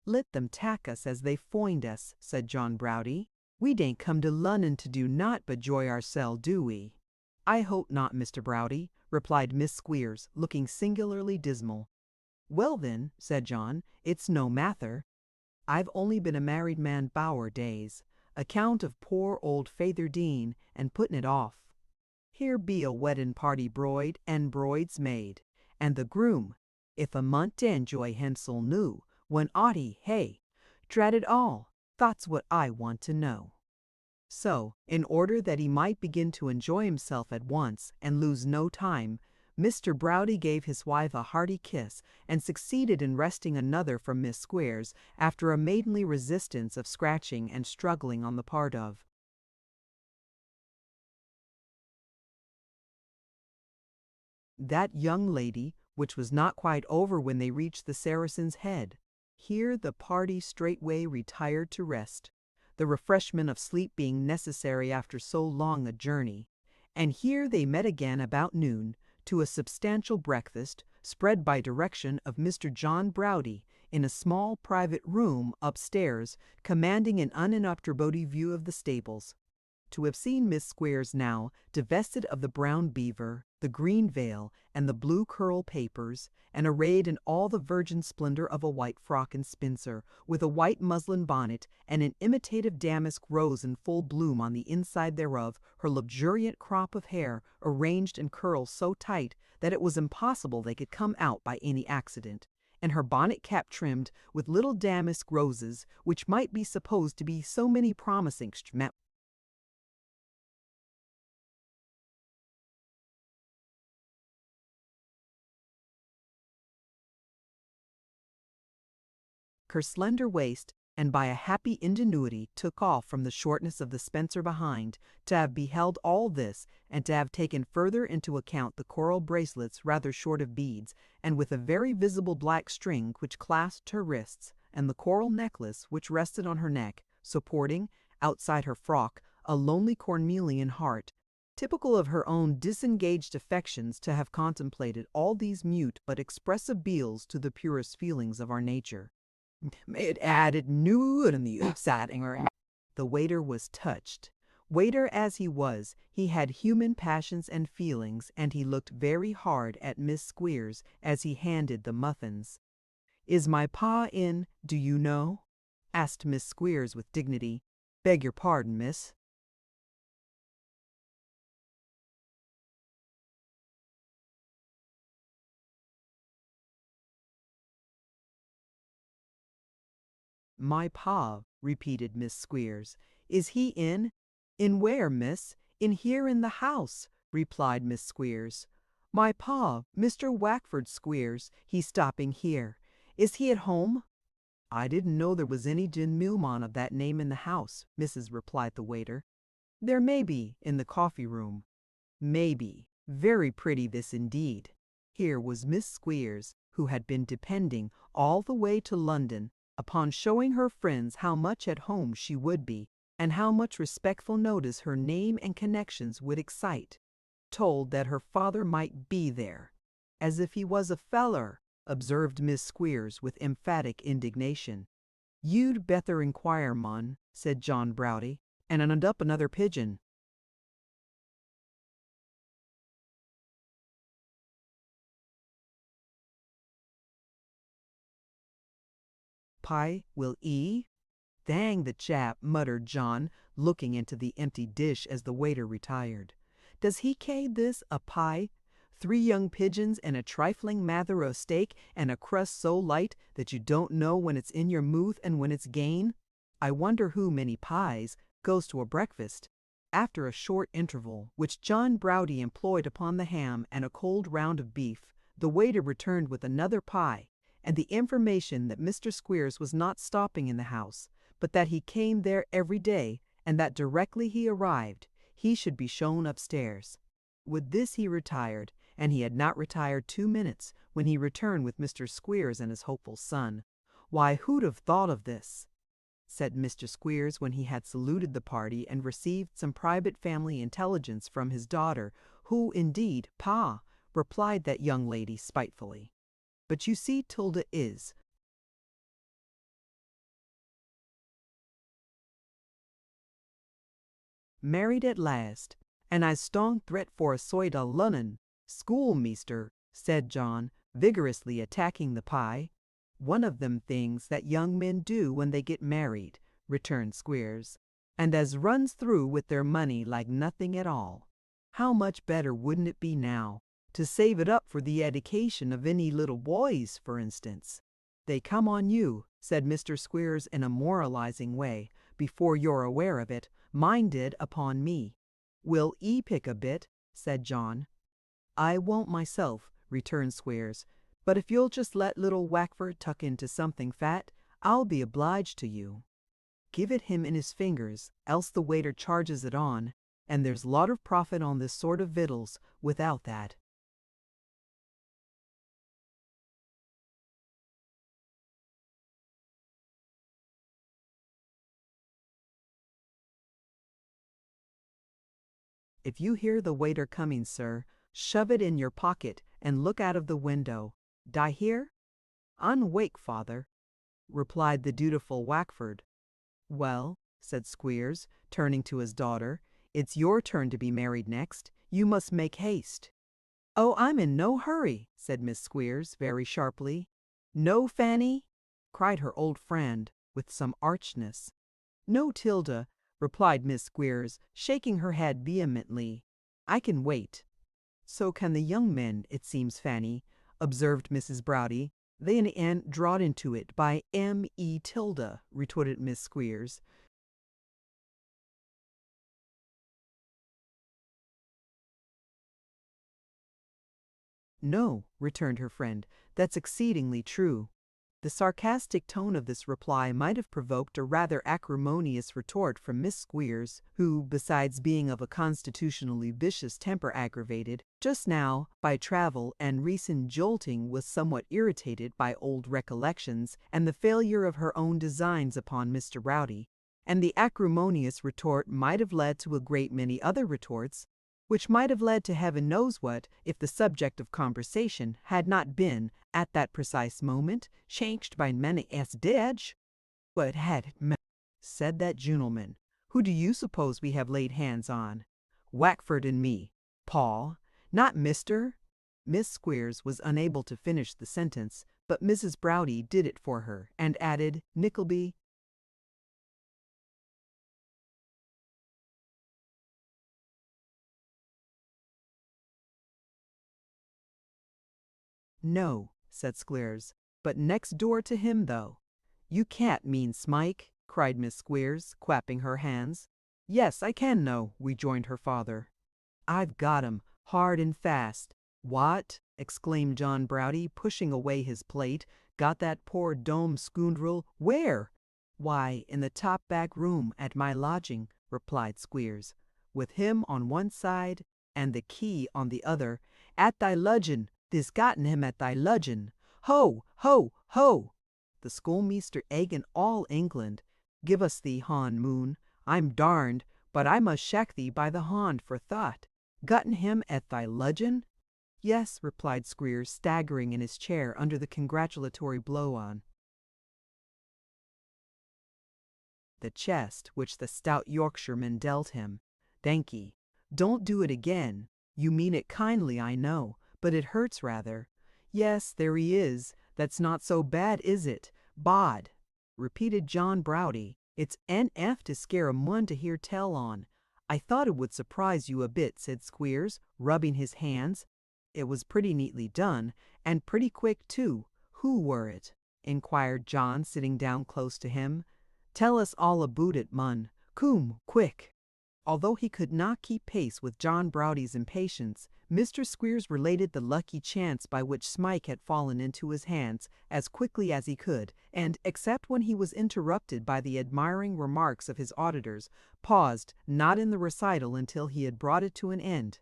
"Let them tack us as they foind us," said John Browdie. "We dain't come to Lunnon to do naught but joy oursel, do we?" "I hope not, Mr. Browdie," replied Miss Squeers, looking singularly dismal. "Well then," said John, "it's no matter. I've only been a married man bower days, account of poor old Feyther Dean, and putting it off. Here be a weddin' party broid and broids maid, and the groom, if a munt to enjoy Hensel new, when Ottie, hey, drat it all, that's what I want to know." So, in order that he might begin to enjoy himself at once and lose no time, Mr. Browdie gave his wife a hearty kiss, and succeeded in wresting another from Miss Squeers after a maidenly resistance of scratching and struggling on the part of that young lady, which was not quite over when they reached the Saracen's Head. Here the party straightway retired to rest, the refreshment of sleep being necessary after so long a journey, and here they met again about noon to a substantial breakfast, spread by direction of Mr. John Browdie, in a small private room upstairs, commanding an uninterrupted view of the stables. To have seen Miss Squeers now, divested of the brown beaver, the green veil, and the blue curl papers, and arrayed in all the virgin splendor of a white frock and spencer, with a white muslin bonnet, and an imitative damask rose in full bloom on the inside thereof, her luxuriant crop of hair arranged in curls so tight that it was impossible they could come out by any accident, and her bonnet cap trimmed with little damask roses, which might be supposed to be so many promising her slender waist, and by a happy ingenuity took off from the shortness of the spencer behind, to have beheld all this, and to have taken further into account the coral bracelets rather short of beads, and with a very visible black string which clasped her wrists, and the coral necklace which rested on her neck, supporting, outside her frock, a lonely cornelian heart, typical of her own disengaged affections, to have contemplated all these mute but expressive beals to the purest feelings of our nature. "May it added new in the exciting." The waiter was touched. Waiter as he was, he had human passions and feelings, and he looked very hard at Miss Squeers as he handed the muffins. "Is my pa in, do you know?" asked Miss Squeers with dignity. "Beg your pardon, miss." "My pa," repeated Miss Squeers. "Is he in?" "In where, miss?" "In here in the house," replied Miss Squeers. "My pa, Mr. Wackford Squeers, he's stopping here. Is he at home?" "I didn't know there was any gentleman of that name in the house, missus," replied the waiter. "There may be, in the coffee room." "May be. Very pretty this indeed." Here was Miss Squeers, who had been depending all the way to London upon showing her friends how much at home she would be, and how much respectful notice her name and connections would excite, told that her father might be there. "As if he was a feller," observed Miss Squeers with emphatic indignation. "You'd better inquire, mon," said John Browdie, and unned up another pigeon. "Pie will e?" "Dang the chap," muttered John, looking into the empty dish as the waiter retired. "Does he ca' this a pie? 3 young pigeons and a trifling mather o' steak, and a crust so light that you don't know when it's in your mouth and when it's gane. I wonder who many pies goes to a breakfast." After a short interval, which John Browdie employed upon the ham and a cold round of beef, the waiter returned with another pie, and the information that Mr. Squeers was not stopping in the house, but that he came there every day, and that directly he arrived, he should be shown upstairs. With this he retired, and he had not retired 2 minutes when he returned with Mr. Squeers and his hopeful son. "Why, who'd have thought of this?" said Mr. Squeers when he had saluted the party and received some private family intelligence from his daughter, who, indeed, "Pa," replied that young lady spitefully. "But you see 'Tilda is married at last, and I's strong threat for a soit o' Lunnon. Schoolmeaster," said John, vigorously attacking the pie. "One of them things that young men do when they get married," returned Squeers, "and as runs through with their money like nothing at all. How much better wouldn't it be now to save it up for the edication of any little boys, for instance?" "They come on you," said Mr. Squeers in a moralizing way, "before you're aware of it. Mine did upon me." "Will pick a bit?" said John. "I won't myself," returned Squeers, "but if you'll just let little Wackford tuck into something fat, I'll be obliged to you. Give it him in his fingers, else the waiter charges it on, and there's lot of profit on this sort of victuals without that." "If you hear the waiter coming, sir, shove it in your pocket and look out of the window. D'ye hear?" "Unwake, father," replied the dutiful Wackford. "Well," said Squeers, turning to his daughter, "it's your turn to be married next. You must make haste." "Oh, I'm in no hurry," said Miss Squeers, very sharply. "No, Fanny?" cried her old friend, with some archness. "No, 'Tilda," replied Miss Squeers, shaking her head vehemently. "I can wait." "So can the young men, it seems, Fanny," observed Mrs. Browdie. "They ain't drawed into it by M.E. Tilda," retorted Miss Squeers. "No," returned her friend, "that's exceedingly true." The sarcastic tone of this reply might have provoked a rather acrimonious retort from Miss Squeers, who, besides being of a constitutionally vicious temper aggravated, just now, by travel and recent jolting was somewhat irritated by old recollections and the failure of her own designs upon Mr. Browdie, and the acrimonious retort might have led to a great many other retorts, which might have led to heaven knows what if the subject of conversation had not been, at that precise moment, changed by many as didge. "What had it said that gentleman. Who do you suppose we have laid hands on?" "Wackford and me, Paul, not Mister." Miss Squeers was unable to finish the sentence, but Mrs. Browdie did it for her, and added, "Nickleby." "No," said Squeers, "but next door to him, though." "You can't mean Smike," cried Miss Squeers, clapping her hands. "Yes, I can know," rejoined her father. "I've got 'em, hard and fast." "What!" exclaimed John Browdie, pushing away his plate. "Got that poor dome scoundrel where?" "Why, in the top back room at my lodging," replied Squeers, "with him on one side and the key on the other. At thy ludgin', "They's gotten him at thy ludgeon. Ho, ho, ho! The schoolmeaster eggin' all England. Give us thee hon, Moon. I'm darned, but I must shack thee by the hond for thought. Gotten him at thy ludgeon?" "Yes," replied Squeers, staggering in his chair under the congratulatory blow-on. The chest which the stout Yorkshireman dealt him. "Thank'ee. Don't do it again. You mean it kindly, I know, but it hurts rather. Yes, there he is. That's not so bad, is it? Bod," repeated John Browdie. "It's NF to scare a mun to hear tell on." "I thought it would surprise you a bit," said Squeers, rubbing his hands. "It was pretty neatly done, and pretty quick too." "Who were it?" inquired John, sitting down close to him. "Tell us all aboot it, mun. Coom, quick." Although he could not keep pace with John Browdie's impatience, Mr. Squeers related the lucky chance by which Smike had fallen into his hands as quickly as he could, and, except when he was interrupted by the admiring remarks of his auditors, paused not in the recital until he had brought it to an end.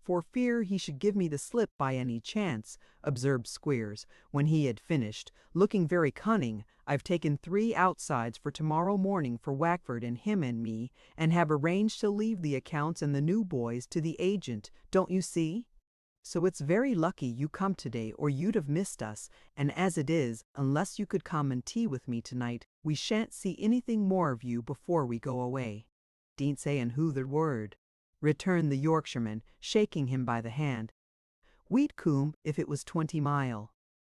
"For fear he should give me the slip by any chance," observed Squeers, when he had finished, looking very cunning, "I've taken 3 outsides for to-morrow morning for Wackford and him and me, and have arranged to leave the accounts and the new boys to the agent, don't you see? So it's very lucky you come to-day, or you'd have missed us, and as it is, unless you could come and tea with me tonight, we shan't see anything more of you before we go away." "Dean't say an hootherd word," returned the Yorkshireman, shaking him by the hand. "We'd coom if it was 20 mile."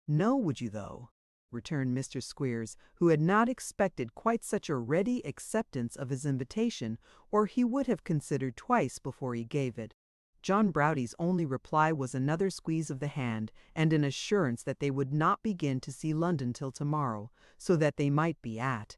"No, would you though?" returned Mr. Squeers, who had not expected quite such a ready acceptance of his invitation, or he would have considered twice before he gave it. John Browdie's only reply was another squeeze of the hand, and an assurance that they would not begin to see London till tomorrow, so that they might be at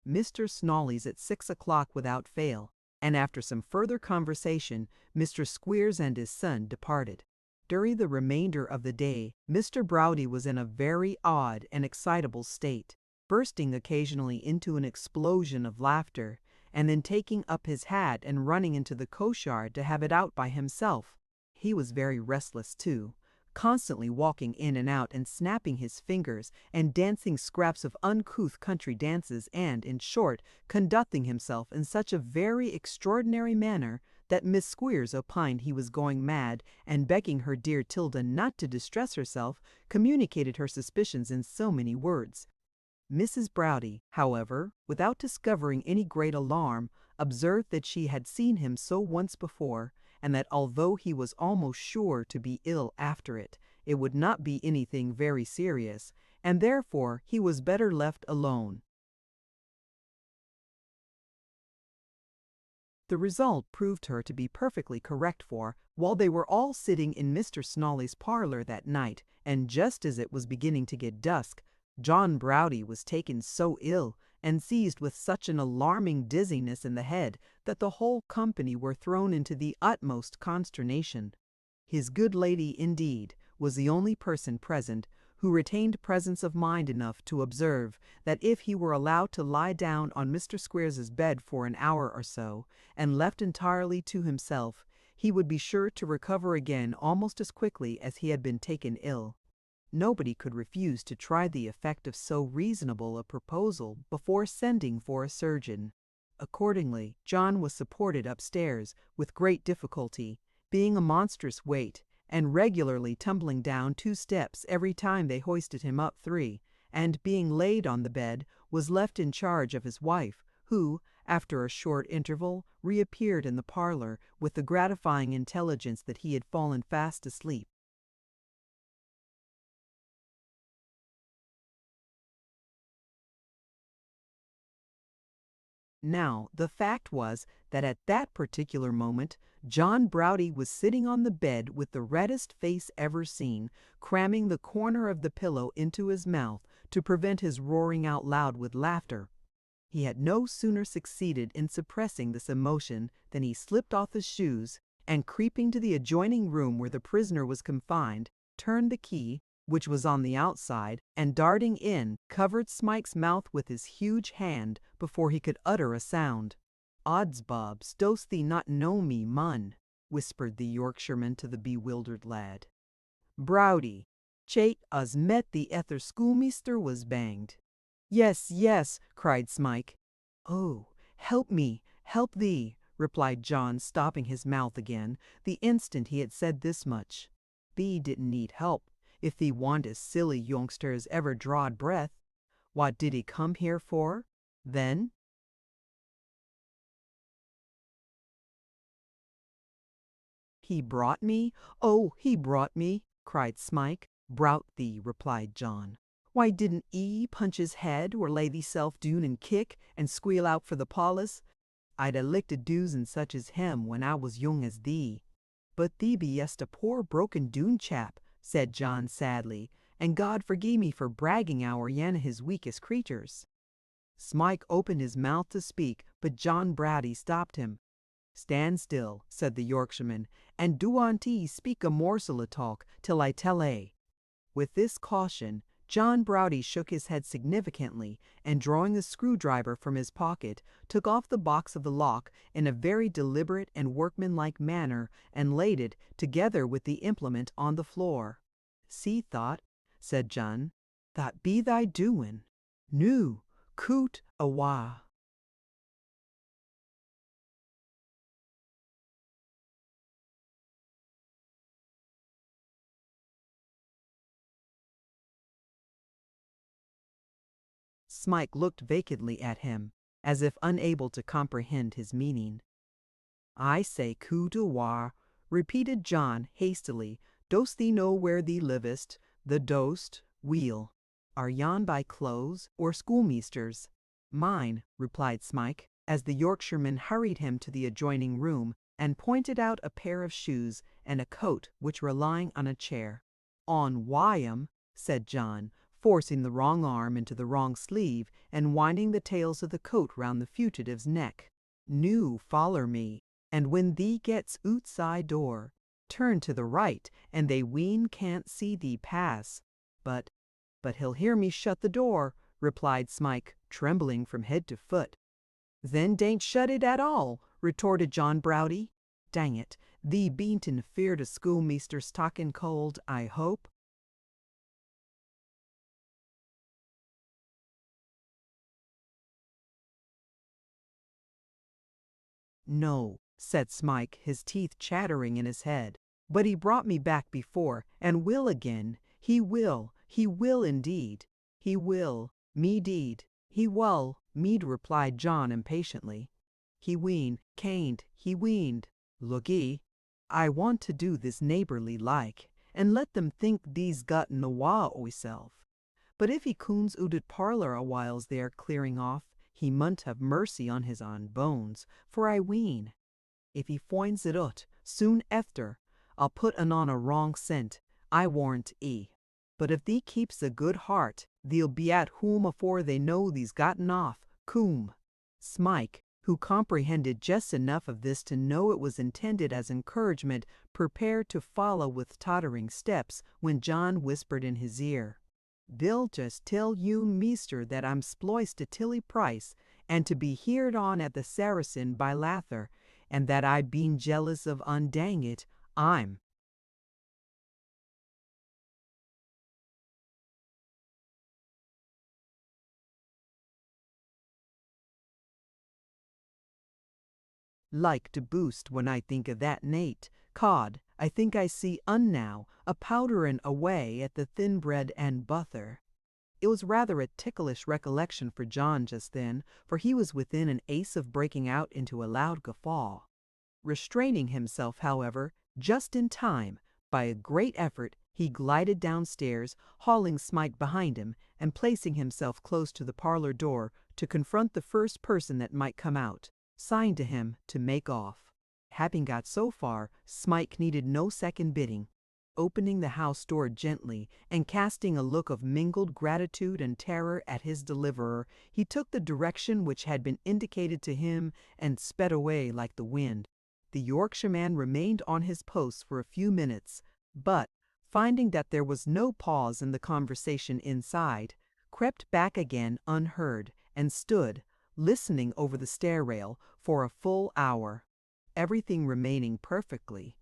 Mr. Snawley's at 6 o'clock without fail, and after some further conversation, Mr. Squeers and his son departed. During the remainder of the day, Mr. Browdie was in a very odd and excitable state, bursting occasionally into an explosion of laughter, and then taking up his hat and running into the coachyard to have it out by himself. He was very restless too, constantly walking in and out and snapping his fingers and dancing scraps of uncouth country dances and, in short, conducting himself in such a very extraordinary manner that Miss Squeers opined he was going mad, and begging her dear Tilda not to distress herself, communicated her suspicions in so many words. Mrs. Browdie, however, without discovering any great alarm, observed that she had seen him so once before, and that although he was almost sure to be ill after it, it would not be anything very serious, and therefore he was better left alone. The result proved her to be perfectly correct, for, while they were all sitting in Mr. Snawley's parlour that night, and just as it was beginning to get dusk, John Browdie was taken so ill, and seized with such an alarming dizziness in the head, that the whole company were thrown into the utmost consternation. His good lady, indeed, was the only person present who retained presence of mind enough to observe that if he were allowed to lie down on Mr. Squeers's bed for an hour or so, and left entirely to himself, he would be sure to recover again almost as quickly as he had been taken ill. Nobody could refuse to try the effect of so reasonable a proposal before sending for a surgeon. Accordingly, John was supported upstairs with great difficulty, being a monstrous weight, and regularly tumbling down 2 steps every time they hoisted him up 3, and being laid on the bed, was left in charge of his wife, who, after a short interval, reappeared in the parlour with the gratifying intelligence that he had fallen fast asleep. Now, the fact was that at that particular moment John Browdie was sitting on the bed with the reddest face ever seen, cramming the corner of the pillow into his mouth to prevent his roaring out loud with laughter. He had no sooner succeeded in suppressing this emotion than he slipped off his shoes and, creeping to the adjoining room where the prisoner was confined, turned the key, which was on the outside, and darting in, covered Smike's mouth with his huge hand before he could utter a sound. "Odds bobs, dost thee not know me, mun?" whispered the Yorkshireman to the bewildered lad. "Browdy, chait us met thee ether schoolmeaster was banged." "Yes, yes," cried Smike. "Oh, help me, help thee," replied John, stopping his mouth again the instant he had said this much. "Thee didn't need help, if thee want as silly youngster as ever drawed breath. What did he come here for, then?" "He brought me? Oh, he brought me," cried Smike. "Brout thee," replied John. "Why didn't 'ee punch his head, or lay theeself doon and kick, and squeal out for the polis? I'd a licked a doozen such as him when I was young as thee." "But thee be yest a poor broken doon chap," said John sadly, "and God forgie me for bragging ower yen of his weakest creatures." Smike opened his mouth to speak, but John Browdy stopped him. "Stand still," said the Yorkshireman, "and doant 'ee speak a morsel of talk till I tell 'a." With this caution, John Browdy shook his head significantly, and drawing a screwdriver from his pocket, took off the box of the lock in a very deliberate and workmanlike manner, and laid it, together with the implement, on the floor. "See thot," said John, "that be thy doing. Nu, coot awa." Smike looked vacantly at him, as if unable to comprehend his meaning. "I say coot awa," repeated John hastily. "Dost thee know where thee livest? The dost, weel. Are yon by clothes or schoolmeasters?" "Mine," replied Smike, as the Yorkshireman hurried him to the adjoining room, and pointed out a pair of shoes and a coat which were lying on a chair. "On why 'em," said John, forcing the wrong arm into the wrong sleeve, and winding the tails of the coat round the fugitive's neck. "Noo foller me, and when thee gets ootside door, turn to the right, and they ween can't see thee pass. But he'll hear me shut the door," replied Smike, trembling from head to foot. "Then dain't shut it at all," retorted John Browdy. "Dang it, thee bean't in fear of schoolmeaster's talking cold, I hope?" "No," said Smike, his teeth chattering in his head. "But he brought me back before, and will again. He will indeed. He will, me deed. He wull," mead replied John impatiently. "He ween, can't, he weened. Lookee, I want to do this neighbourly like, and let them think thee's got in the wa oiself. But if he coons oot at parlour a whiles there clearing off, he munt have mercy on his own bones, for I ween, if he foinds it ut soon efter, I'll put un on a wrong scent, I warrant 'ee. But if thee keeps a good heart, thee'll be at whom afore they know thee's gotten off, coom." Smike, who comprehended just enough of this to know it was intended as encouragement, prepared to follow with tottering steps, when John whispered in his ear, "They'll just tell yoon measter that I'm sploiced to Tilly Price, and to be heerd on at the Saracen by Lather, and that I been jealous of undang it, I'm." Like to boost when I think of that nate. Cod, I think I see un now, a powderin' away at the thin bread and butter. It was rather a ticklish recollection for John just then, for he was within an ace of breaking out into a loud guffaw. Restraining himself, however, just in time, by a great effort he glided downstairs, hauling Smike behind him, and placing himself close to the parlour door to confront the first person that might come out, signed to him to make off. Having got so far, Smike needed no second bidding. opening the house door gently and casting a look of mingled gratitude and terror at his deliverer, he took the direction which had been indicated to him and sped away like the wind. The Yorkshireman remained on his post for a few minutes, but, finding that there was no pause in the conversation inside, crept back again unheard and stood, listening over the stair rail, for a full hour, everything remaining perfectly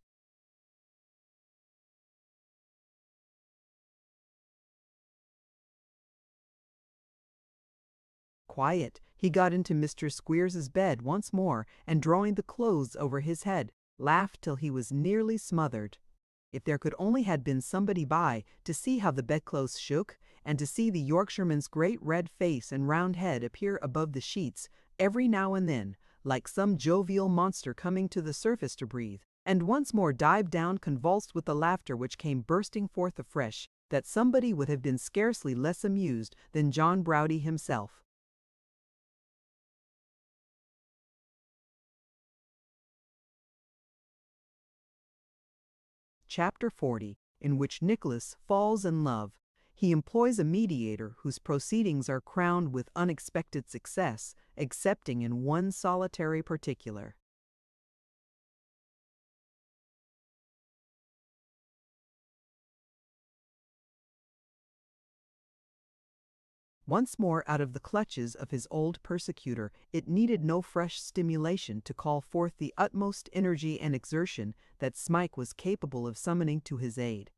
quiet. He got into Mr. Squeers's bed once more, and drawing the clothes over his head, laughed till he was nearly smothered. If there could only had been somebody by to see how the bedclothes shook, and to see the Yorkshireman's great red face and round head appear above the sheets, every now and then, like some jovial monster coming to the surface to breathe, and once more dive down convulsed with the laughter which came bursting forth afresh, that somebody would have been scarcely less amused than John Browdie himself. Chapter 40, in which Nicholas falls in love. He employs a mediator whose proceedings are crowned with unexpected success, excepting in one solitary particular. Once more out of the clutches of his old persecutor, it needed no fresh stimulation to call forth the utmost energy and exertion that Smike was capable of summoning to his aid.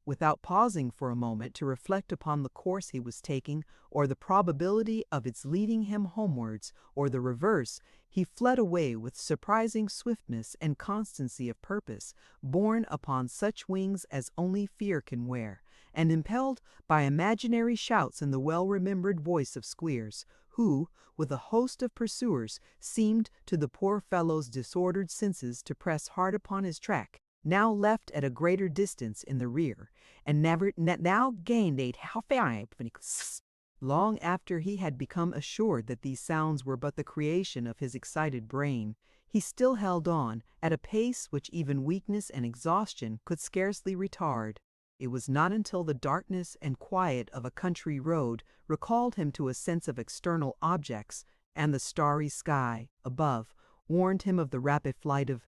Without pausing for a moment to reflect upon the course he was taking, or the probability of its leading him homewards, or the reverse, he fled away with surprising swiftness and constancy of purpose, borne upon such wings as only fear can wear, and impelled by imaginary shouts in the well-remembered voice of Squeers, who, with a host of pursuers, seemed to the poor fellow's disordered senses to press hard upon his track, now left at a greater distance in the rear, and now gained 8 long after he had become assured that these sounds were but the creation of his excited brain. He still held on, at a pace which even weakness and exhaustion could scarcely retard. It was not until the darkness and quiet of a country road recalled him to a sense of external objects, and the starry sky above warned him of the rapid flight of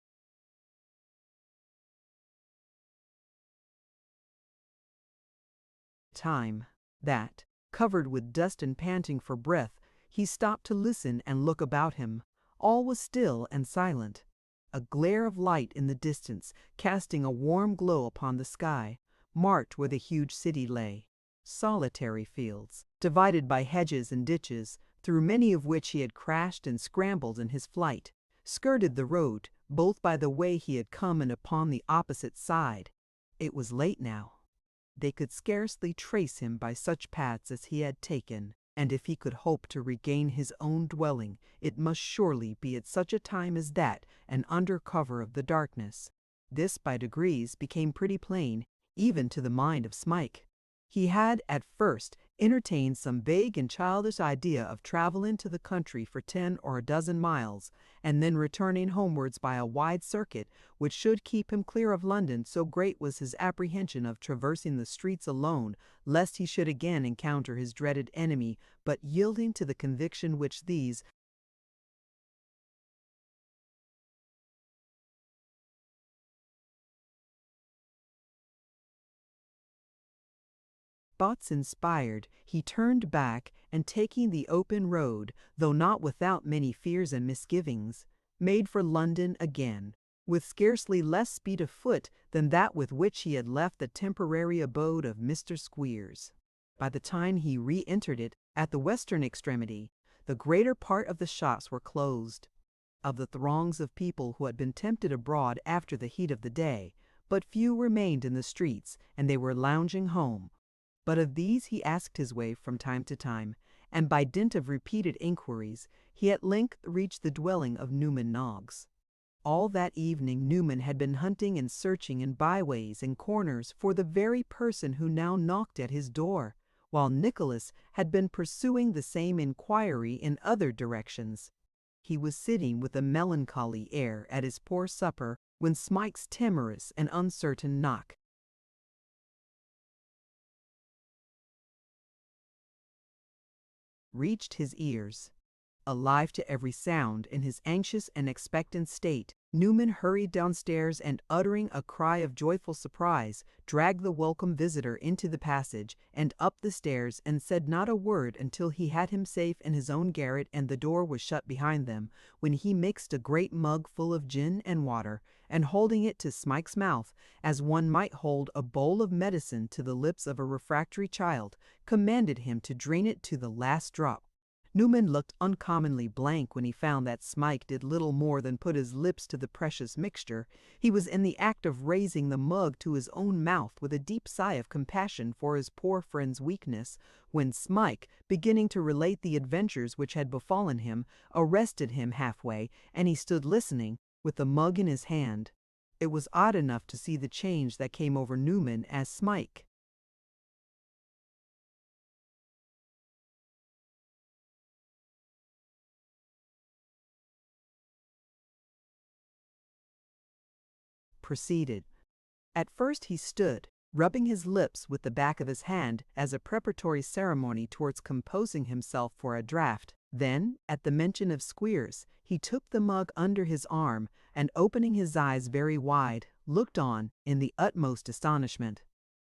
time, that, covered with dust and panting for breath, he stopped to listen and look about him. All was still and silent. A glare of light in the distance, casting a warm glow upon the sky, marked where the huge city lay. Solitary fields, divided by hedges and ditches, through many of which he had crashed and scrambled in his flight, skirted the road, both by the way he had come and upon the opposite side. It was late now. They could scarcely trace him by such paths as he had taken, and if he could hope to regain his own dwelling, it must surely be at such a time as that, and under cover of the darkness. This by degrees became pretty plain, even to the mind of Smike. He had at first entertained some vague and childish idea of travelling to the country for 10 or a dozen miles, and then returning homewards by a wide circuit which should keep him clear of London, so great was his apprehension of traversing the streets alone, lest he should again encounter his dreaded enemy, but yielding to the conviction which these thoughts inspired, he turned back, and taking the open road, though not without many fears and misgivings, made for London again, with scarcely less speed of foot than that with which he had left the temporary abode of Mr. Squeers. By the time he re-entered it, at the western extremity, the greater part of the shops were closed. Of the throngs of people who had been tempted abroad after the heat of the day, but few remained in the streets, and they were lounging home. But of these he asked his way from time to time, and by dint of repeated inquiries, he at length reached the dwelling of Newman Noggs. All that evening Newman had been hunting and searching in byways and corners for the very person who now knocked at his door, while Nicholas had been pursuing the same inquiry in other directions. He was sitting with a melancholy air at his poor supper when Smike's timorous and uncertain knock reached his ears. Alive to every sound in his anxious and expectant state, Newman hurried downstairs and, uttering a cry of joyful surprise, dragged the welcome visitor into the passage and up the stairs, and said not a word until he had him safe in his own garret and the door was shut behind them, when he mixed a great mug full of gin and water, and holding it to Smike's mouth, as one might hold a bowl of medicine to the lips of a refractory child, commanded him to drain it to the last drop. Newman looked uncommonly blank when he found that Smike did little more than put his lips to the precious mixture. He was in the act of raising the mug to his own mouth with a deep sigh of compassion for his poor friend's weakness, when Smike, beginning to relate the adventures which had befallen him, arrested him halfway, and he stood listening, with the mug in his hand. It was odd enough to see the change that came over Newman as Smike proceeded. At first he stood, rubbing his lips with the back of his hand as a preparatory ceremony towards composing himself for a draught. Then, at the mention of Squeers, he took the mug under his arm, and opening his eyes very wide, looked on in the utmost astonishment.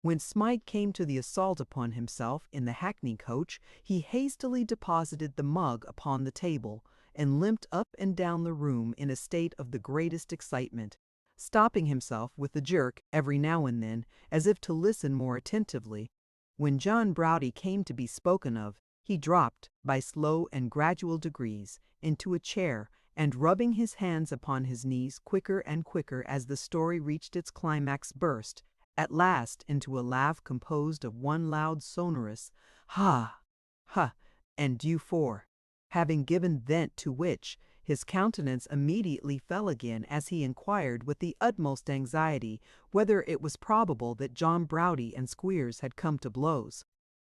When Smike came to the assault upon himself in the hackney coach, he hastily deposited the mug upon the table, and limped up and down the room in a state of the greatest excitement, stopping himself with a jerk every now and then, as if to listen more attentively. When John Browdie came to be spoken of, he dropped, by slow and gradual degrees, into a chair, and rubbing his hands upon his knees quicker and quicker as the story reached its climax, burst, at last, into a laugh composed of one loud sonorous "ha, ha," and due for, having given vent to which, his countenance immediately fell again as he inquired with the utmost anxiety whether it was probable that John Browdie and Squeers had come to blows.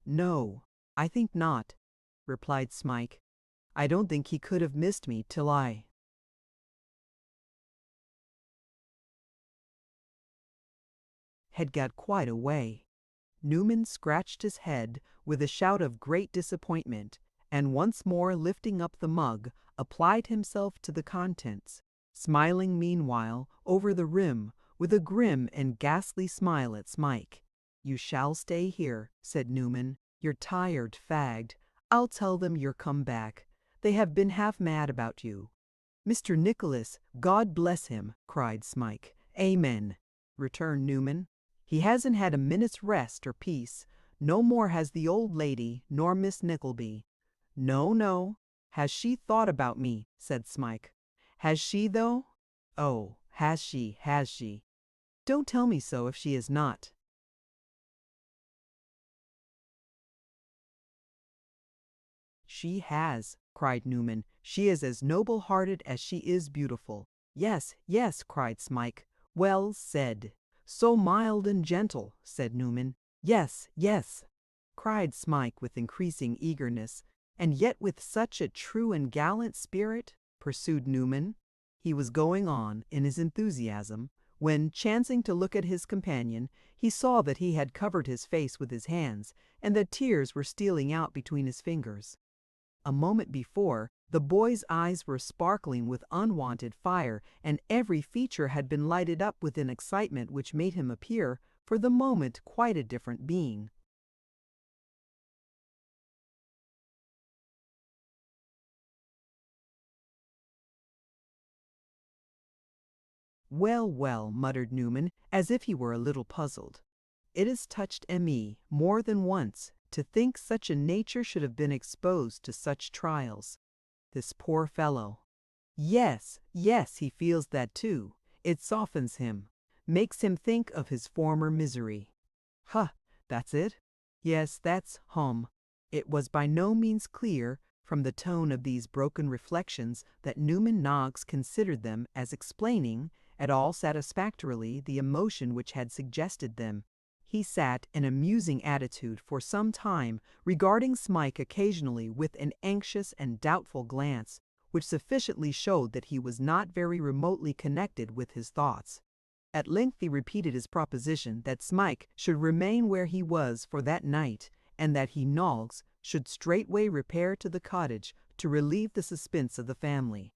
"No, I think not," replied Smike. "I don't think he could have missed me till I had got quite away." Newman scratched his head with a shout of great disappointment, and once more lifting up the mug, applied himself to the contents, smiling meanwhile over the rim with a grim and ghastly smile at Smike. "You shall stay here," said Newman. "You're tired, fagged. I'll tell them you're come back. They have been half mad about you." "Mr. Nicholas, God bless him!" cried Smike. "Amen," returned Newman. "He hasn't had a minute's rest or peace. No more has the old lady, nor Miss Nickleby." "No, no. Has she thought about me?" said Smike. "Has she, though? Oh, has she, has she? Don't tell me so if she is not." "She has," cried Newman. "She is as noble-hearted as she is beautiful." "Yes, yes," cried Smike. "Well said." "So mild and gentle," said Newman. "Yes, yes," cried Smike with increasing eagerness. "And yet with such a true and gallant spirit," pursued Newman. He was going on in his enthusiasm, when, chancing to look at his companion, he saw that he had covered his face with his hands, and that tears were stealing out between his fingers. A moment before, the boy's eyes were sparkling with unwonted fire, and every feature had been lighted up with an excitement which made him appear, for the moment, quite a different being. "Well, well," muttered Newman, as if he were a little puzzled. "It has touched me more than once to think such a nature should have been exposed to such trials. This poor fellow. Yes, yes, he feels that too. It softens him, makes him think of his former misery. Huh, that's it? Yes, that's It was by no means clear, from the tone of these broken reflections, that Newman Noggs considered them as explaining, at all satisfactorily, the emotion which had suggested them. He sat in a musing attitude for some time, regarding Smike occasionally with an anxious and doubtful glance, which sufficiently showed that he was not very remotely connected with his thoughts. At length he repeated his proposition that Smike should remain where he was for that night, and that he, Noggs, should straightway repair to the cottage to relieve the suspense of the family.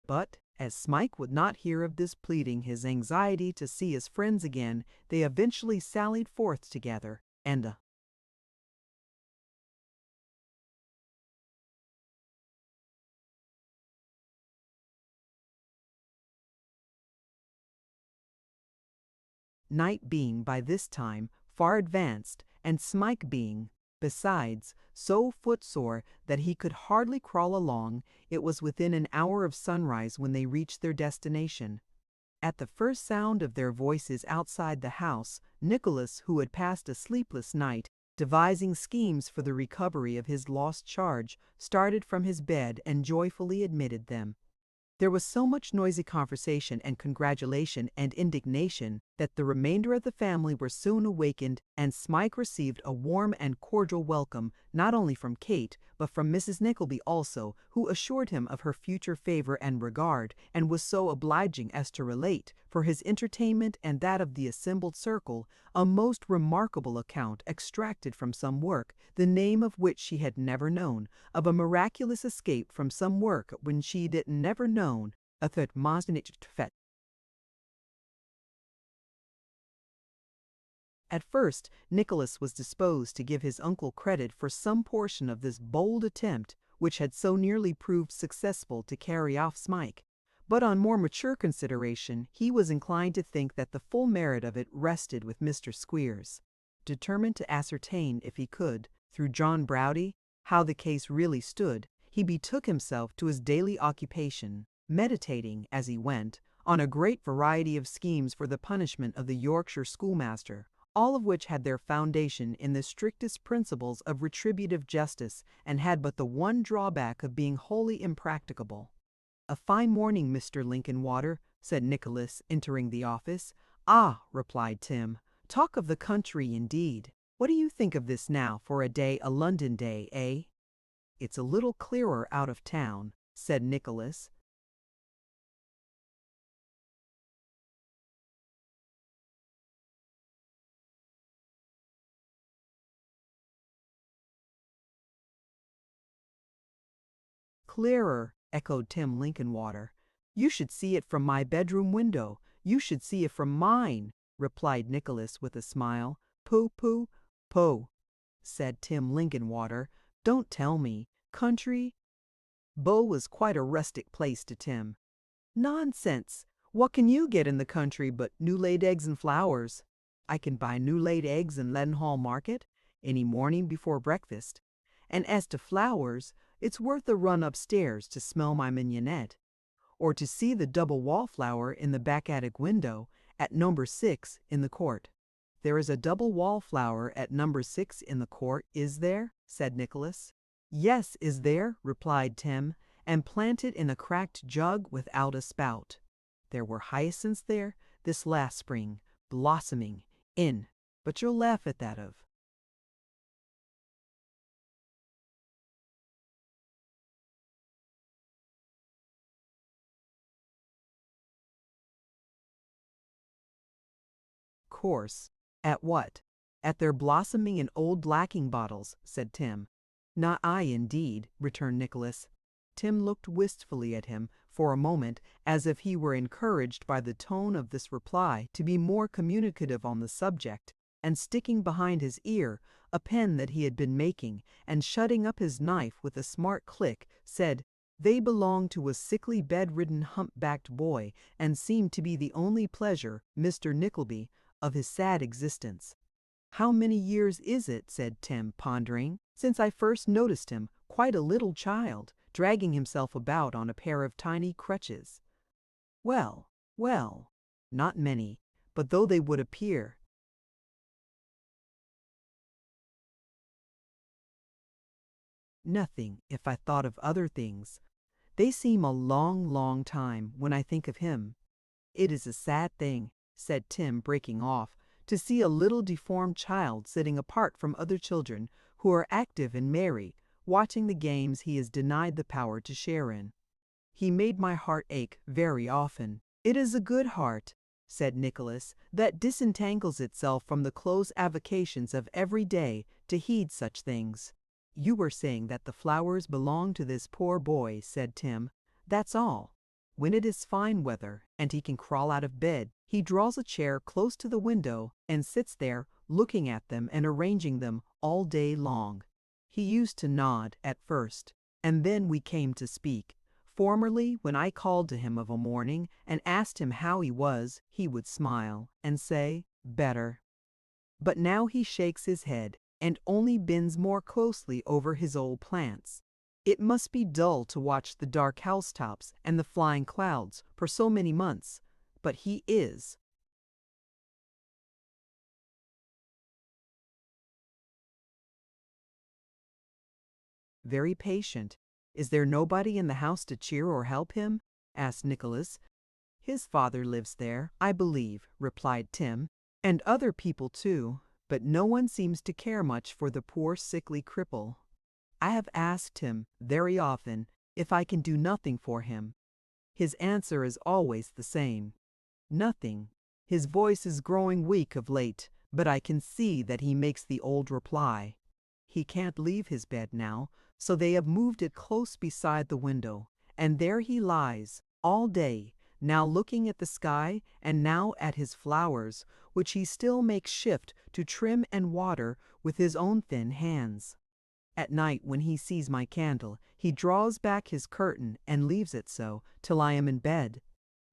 But, as Smike would not hear of this, pleading his anxiety to see his friends again, they eventually sallied forth together, and a night being by this time far advanced, and Smike being, besides, so footsore that he could hardly crawl along, it was within an hour of sunrise when they reached their destination. At the first sound of their voices outside the house, Nicholas, who had passed a sleepless night, devising schemes for the recovery of his lost charge, started from his bed and joyfully admitted them. There was so much noisy conversation and congratulation and indignation that the remainder of the family were soon awakened, and Smike received a warm and cordial welcome not only from Kate, but from Mrs. Nickleby also, who assured him of her future favor and regard, and was so obliging as to relate, for his entertainment and that of the assembled circle, a most remarkable account extracted from some work, the name of which she had never known, of a miraculous escape from some work when she did never known, a third fet. At first, Nicholas was disposed to give his uncle credit for some portion of this bold attempt, which had so nearly proved successful to carry off Smike. But on more mature consideration, he was inclined to think that the full merit of it rested with Mr. Squeers. Determined to ascertain, if he could, through John Browdie, how the case really stood, he betook himself to his daily occupation, meditating, as he went, on a great variety of schemes for the punishment of the Yorkshire schoolmaster, all of which had their foundation in the strictest principles of retributive justice, and had but the one drawback of being wholly impracticable. "A fine morning, Mr. Linkinwater," said Nicholas, entering the office. "Ah," replied Tim, "talk of the country, indeed. What do you think of this now for a London day, eh?" "It's a little clearer out of town," said Nicholas. "Clearer," echoed Tim Linkinwater. "You should see it from my bedroom window. You should see it from mine," replied Nicholas with a smile. "Pooh, pooh, pooh," said Tim Linkinwater. "Don't tell me. Country?" Bow was quite a rustic place to Tim. "Nonsense! What can you get in the country but new-laid eggs and flowers? I can buy new-laid eggs in Leadenhall Market any morning before breakfast. And as to flowers, it's worth a run upstairs to smell my mignonette, or to see the double wallflower in the back attic window at number 6 in the court." "There is a double wallflower at number 6 in the court, is there?" said Nicholas. "Yes, is there," replied Tim, "and planted in a cracked jug without a spout. There were hyacinths there this last spring, blossoming in, but you'll laugh at that of." "Course. At what?" "At their blossoming in old blacking bottles," said Tim. "Not I, indeed," returned Nicholas. Tim looked wistfully at him for a moment, as if he were encouraged by the tone of this reply to be more communicative on the subject, and sticking behind his ear a pen that he had been making, and shutting up his knife with a smart click, said, "They belonged to a sickly bedridden hump-backed boy, and seemed to be the only pleasure, Mr. Nickleby, of his sad existence." "How many years is it," said Tim, pondering, "since I first noticed him, quite a little child, dragging himself about on a pair of tiny crutches?" "Well, well, not many, but though they would appear." "Nothing, if I thought of other things. They seem a long, long time, when I think of him. It is a sad thing," said Tim, breaking off, "to see a little deformed child sitting apart from other children who are active and merry, watching the games he is denied the power to share in. He made my heart ache very often." "It is a good heart," said Nicholas, "that disentangles itself from the close avocations of every day to heed such things. "You were saying that the flowers belong to this poor boy," said Tim. "That's all. When it is fine weather and he can crawl out of bed, he draws a chair close to the window and sits there looking at them and arranging them all day long. He used to nod at first, and then we came to speak. Formerly, when I called to him of a morning and asked him how he was, he would smile and say, 'Better.' But now he shakes his head and only bends more closely over his old plants. It must be dull to watch the dark housetops and the flying clouds for so many months, but he is." "Very patient. Is there nobody in the house to cheer or help him?" asked Nicholas. "His father lives there, I believe," replied Tim, "and other people too, but no one seems to care much for the poor sickly cripple. I have asked him very often if I can do nothing for him. His answer is always the same: 'Nothing.' His voice is growing weak of late, but I can see that he makes the old reply. He can't leave his bed now, so they have moved it close beside the window, and there he lies all day, now looking at the sky and now at his flowers, which he still makes shift to trim and water with his own thin hands. At night, when he sees my candle, he draws back his curtain and leaves it so till I am in bed.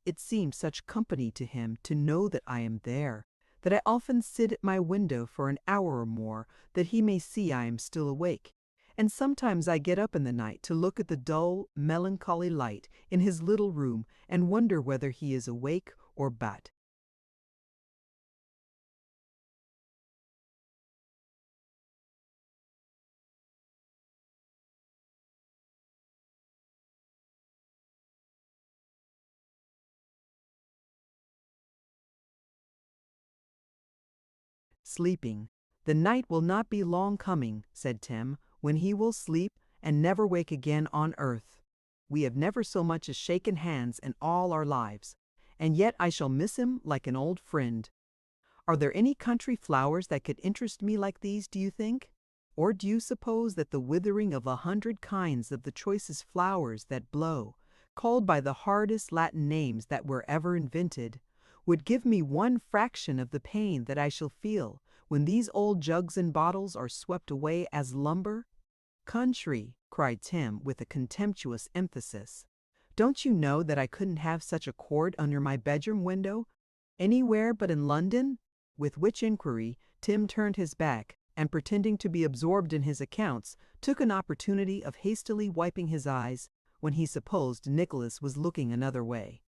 It seems such company to him to know that I am there, that I often sit at my window for an hour or more, that he may see I am still awake. And sometimes I get up in the night to look at the dull, melancholy light in his little room and wonder whether he is awake or but." "Sleeping. The night will not be long coming," said Tim, "when he will sleep and never wake again on earth. We have never so much as shaken hands in all our lives, and yet I shall miss him like an old friend. Are there any country flowers that could interest me like these, do you think? Or do you suppose that the withering of 100 kinds of the choicest flowers that blow, called by the hardest Latin names that were ever invented, would give me one fraction of the pain that I shall feel when these old jugs and bottles are swept away as lumber?" "Country," cried Tim with a contemptuous emphasis. "Don't you know that I couldn't have such a cord under my bedroom window anywhere but in London?" With which inquiry Tim turned his back, and pretending to be absorbed in his accounts, took an opportunity of hastily wiping his eyes when he supposed Nicholas was looking another way.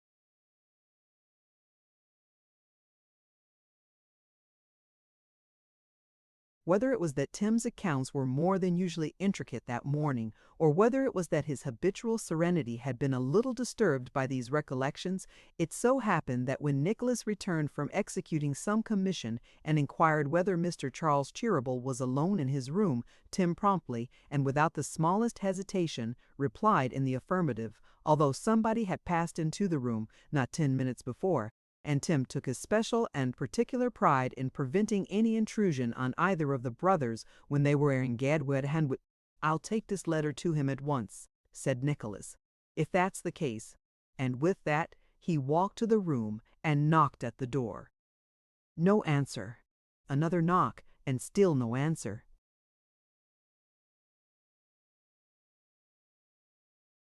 Whether it was that Tim's accounts were more than usually intricate that morning, or whether it was that his habitual serenity had been a little disturbed by these recollections, it so happened that when Nicholas returned from executing some commission and inquired whether Mr. Charles Cheeryble was alone in his room, Tim promptly, and without the smallest hesitation, replied in the affirmative, although somebody had passed into the room not 10 minutes before, and Tim took especial and particular pride in preventing any intrusion on either of the brothers when they were in Gadwed Hanwood. "I'll take this letter to him at once," said Nicholas, "if that's the case." And with that he walked to the room and knocked at the door. No answer. Another knock, and still no answer.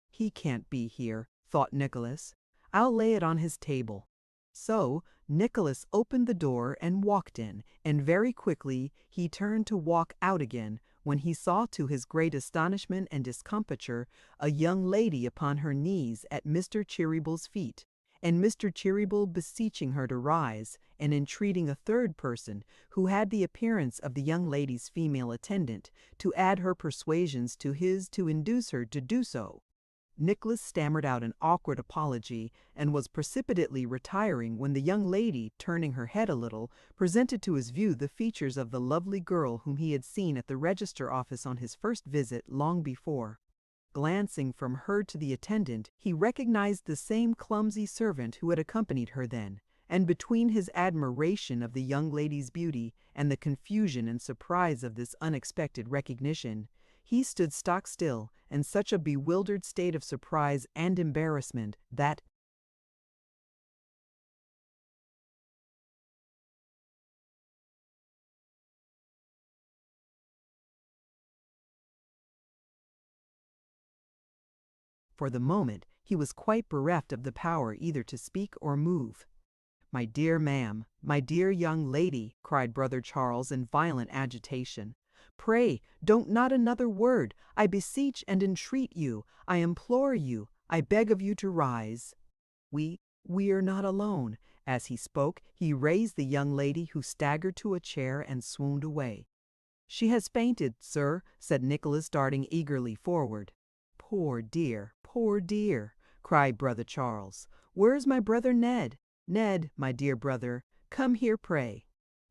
"He can't be here," thought Nicholas. "I'll lay it on his table." So Nicholas opened the door and walked in, and very quickly he turned to walk out again, when he saw, to his great astonishment and discomfiture, a young lady upon her knees at Mr. Cheeryble's feet, and Mr. Cheeryble beseeching her to rise, and entreating a third person, who had the appearance of the young lady's female attendant, to add her persuasions to his to induce her to do so. Nicholas stammered out an awkward apology, and was precipitately retiring when the young lady, turning her head a little, presented to his view the features of the lovely girl whom he had seen at the register office on his first visit long before. Glancing from her to the attendant, he recognized the same clumsy servant who had accompanied her then, and between his admiration of the young lady's beauty and the confusion and surprise of this unexpected recognition, He stood stock still, in such a bewildered state of surprise and embarrassment that, for the moment, he was quite bereft of the power either to speak or move. "My dear ma'am, my dear young lady," cried brother Charles in violent agitation, "pray don't not another word. I beseech and entreat you, I implore you, I beg of you to rise. We are not alone." As he spoke, he raised the young lady, who staggered to a chair and swooned away. "She has fainted, sir," said Nicholas, darting eagerly forward. Poor dear," cried brother Charles. "Where's my brother Ned? Ned, my dear brother, come here, pray."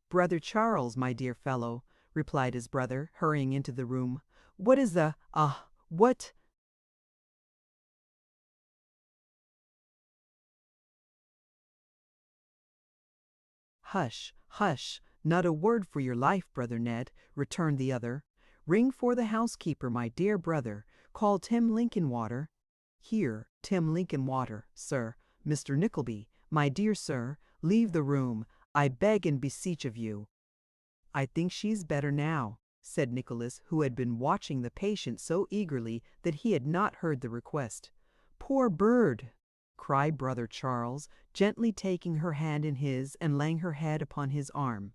"Brother Charles, my dear fellow," replied his brother, hurrying into the room. "What is what—" "Hush, hush, not a word for your life, brother Ned," returned the other. "Ring for the housekeeper, my dear brother. Call Tim Linkinwater. Here, Tim Linkinwater, sir. Mr. Nickleby, my dear sir, leave the room, I beg and beseech of you." "I think she's better now," said Nicholas, who had been watching the patient so eagerly that he had not heard the request. "Poor bird!" cried brother Charles, gently taking her hand in his and laying her head upon his arm.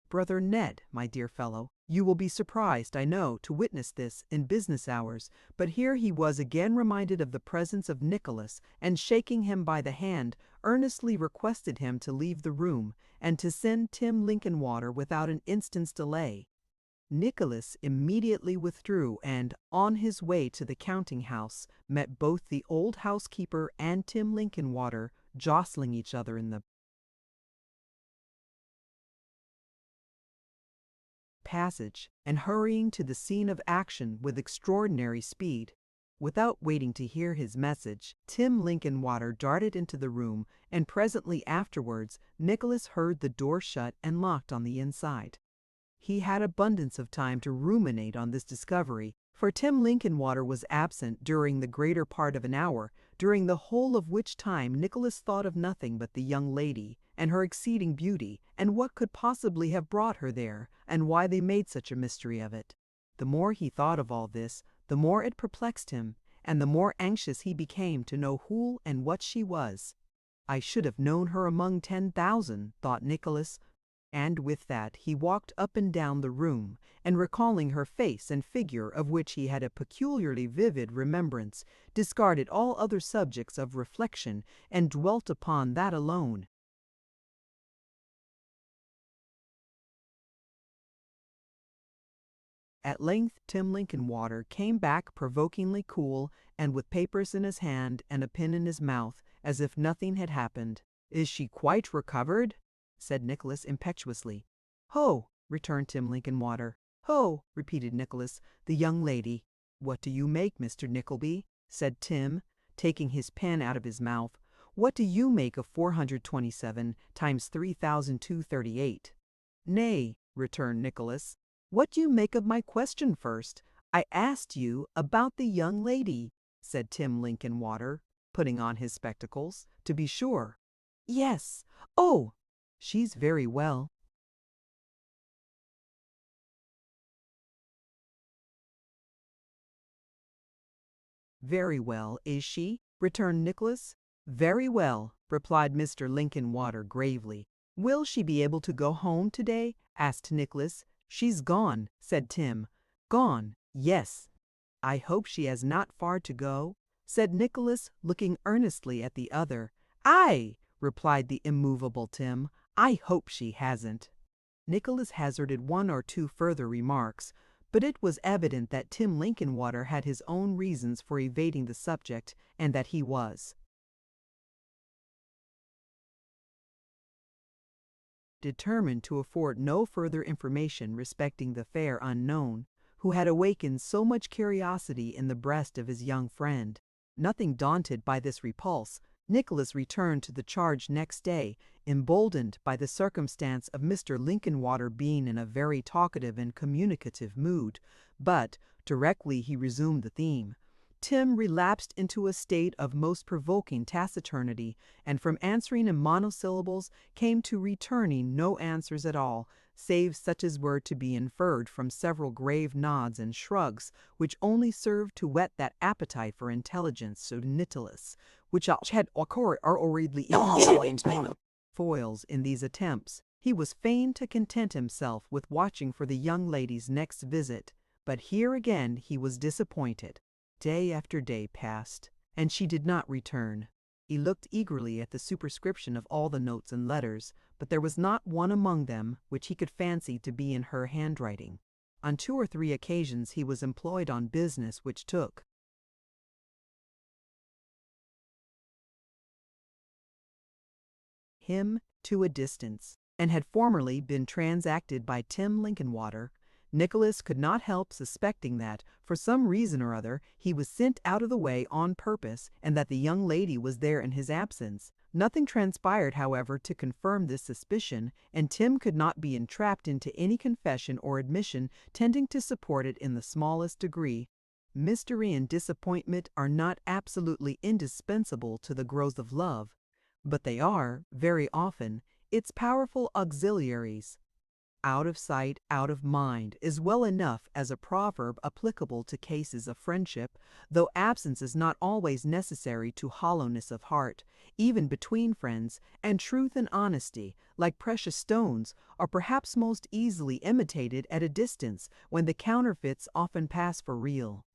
"Brother Ned, my dear fellow, you will be surprised, I know, to witness this in business hours," but here he was again reminded of the presence of Nicholas, and shaking him by the hand, earnestly requested him to leave the room, and to send Tim Linkinwater without an instant's delay. Nicholas immediately withdrew, and, on his way to the counting-house, met both the old housekeeper and Tim Linkinwater jostling each other in the passage, and hurrying to the scene of action with extraordinary speed. Without waiting to hear his message, Tim Linkinwater darted into the room, and presently afterwards Nicholas heard the door shut and locked on the inside. He had abundance of time to ruminate on this discovery, for Tim Linkinwater was absent during the greater part of an hour, during the whole of which time Nicholas thought of nothing but the young lady, and her exceeding beauty, and what could possibly have brought her there, and why they made such a mystery of it. The more he thought of all this, the more it perplexed him, and the more anxious he became to know who and what she was. "I should have known her among 10,000, thought Nicholas, and with that he walked up and down the room, and recalling her face and figure, of which he had a peculiarly vivid remembrance, discarded all other subjects of reflection, and dwelt upon that alone. At length Tim Linkinwater came back provokingly cool, and with papers in his hand and a pen in his mouth, as if nothing had happened. "Is she quite recovered?" said Nicholas impetuously. "Ho!" returned Tim Linkinwater. "Ho!" repeated Nicholas. "The young lady." "What do you make, Mr. Nickleby?" said Tim, taking his pen out of his mouth. "What do you make of 427 times 3,238?" "Nay," returned Nicholas, "what do you make of my question first? I asked you about the young lady," said Tim Linkinwater, putting on his spectacles, "to be sure." "Yes. Oh! She's very well." "Very well, is she?" returned Nicholas. "Very well," replied Mr. Linkinwater gravely. "Will she be able to go home today?" asked Nicholas. "She's gone," said Tim. "Gone, yes." "I hope she has not far to go?" said Nicholas, looking earnestly at the other. "Aye," replied the immovable Tim, "I hope she hasn't." Nicholas hazarded one or two further remarks, but it was evident that Tim Linkinwater had his own reasons for evading the subject, and that he was determined to afford no further information respecting the fair unknown, who had awakened so much curiosity in the breast of his young friend. Nothing daunted by this repulse, Nicholas returned to the charge next day, emboldened by the circumstance of Mr. Linkinwater being in a very talkative and communicative mood, but, directly he resumed the theme, Tim relapsed into a state of most provoking taciturnity, and from answering in monosyllables came to returning no answers at all, save such as were to be inferred from several grave nods and shrugs, which only served to whet that appetite for intelligence so Nicholas, which had occurred already foils in these attempts. He was fain to content himself with watching for the young lady's next visit, but here again he was disappointed. Day after day passed, and she did not return. He looked eagerly at the superscription of all the notes and letters, but there was not one among them which he could fancy to be in her handwriting. On 2 or 3 occasions he was employed on business which took him to a distance, and had formerly been transacted by Tim Linkinwater. Nicholas could not help suspecting that, for some reason or other, he was sent out of the way on purpose, and that the young lady was there in his absence. Nothing transpired, however, to confirm this suspicion, and Tim could not be entrapped into any confession or admission tending to support it in the smallest degree. Mystery and disappointment are not absolutely indispensable to the growth of love, but they are, very often, its powerful auxiliaries. Out of sight, out of mind is well enough as a proverb applicable to cases of friendship, though absence is not always necessary to hollowness of heart, even between friends, and truth and honesty, like precious stones, are perhaps most easily imitated at a distance, when the counterfeits often pass for real.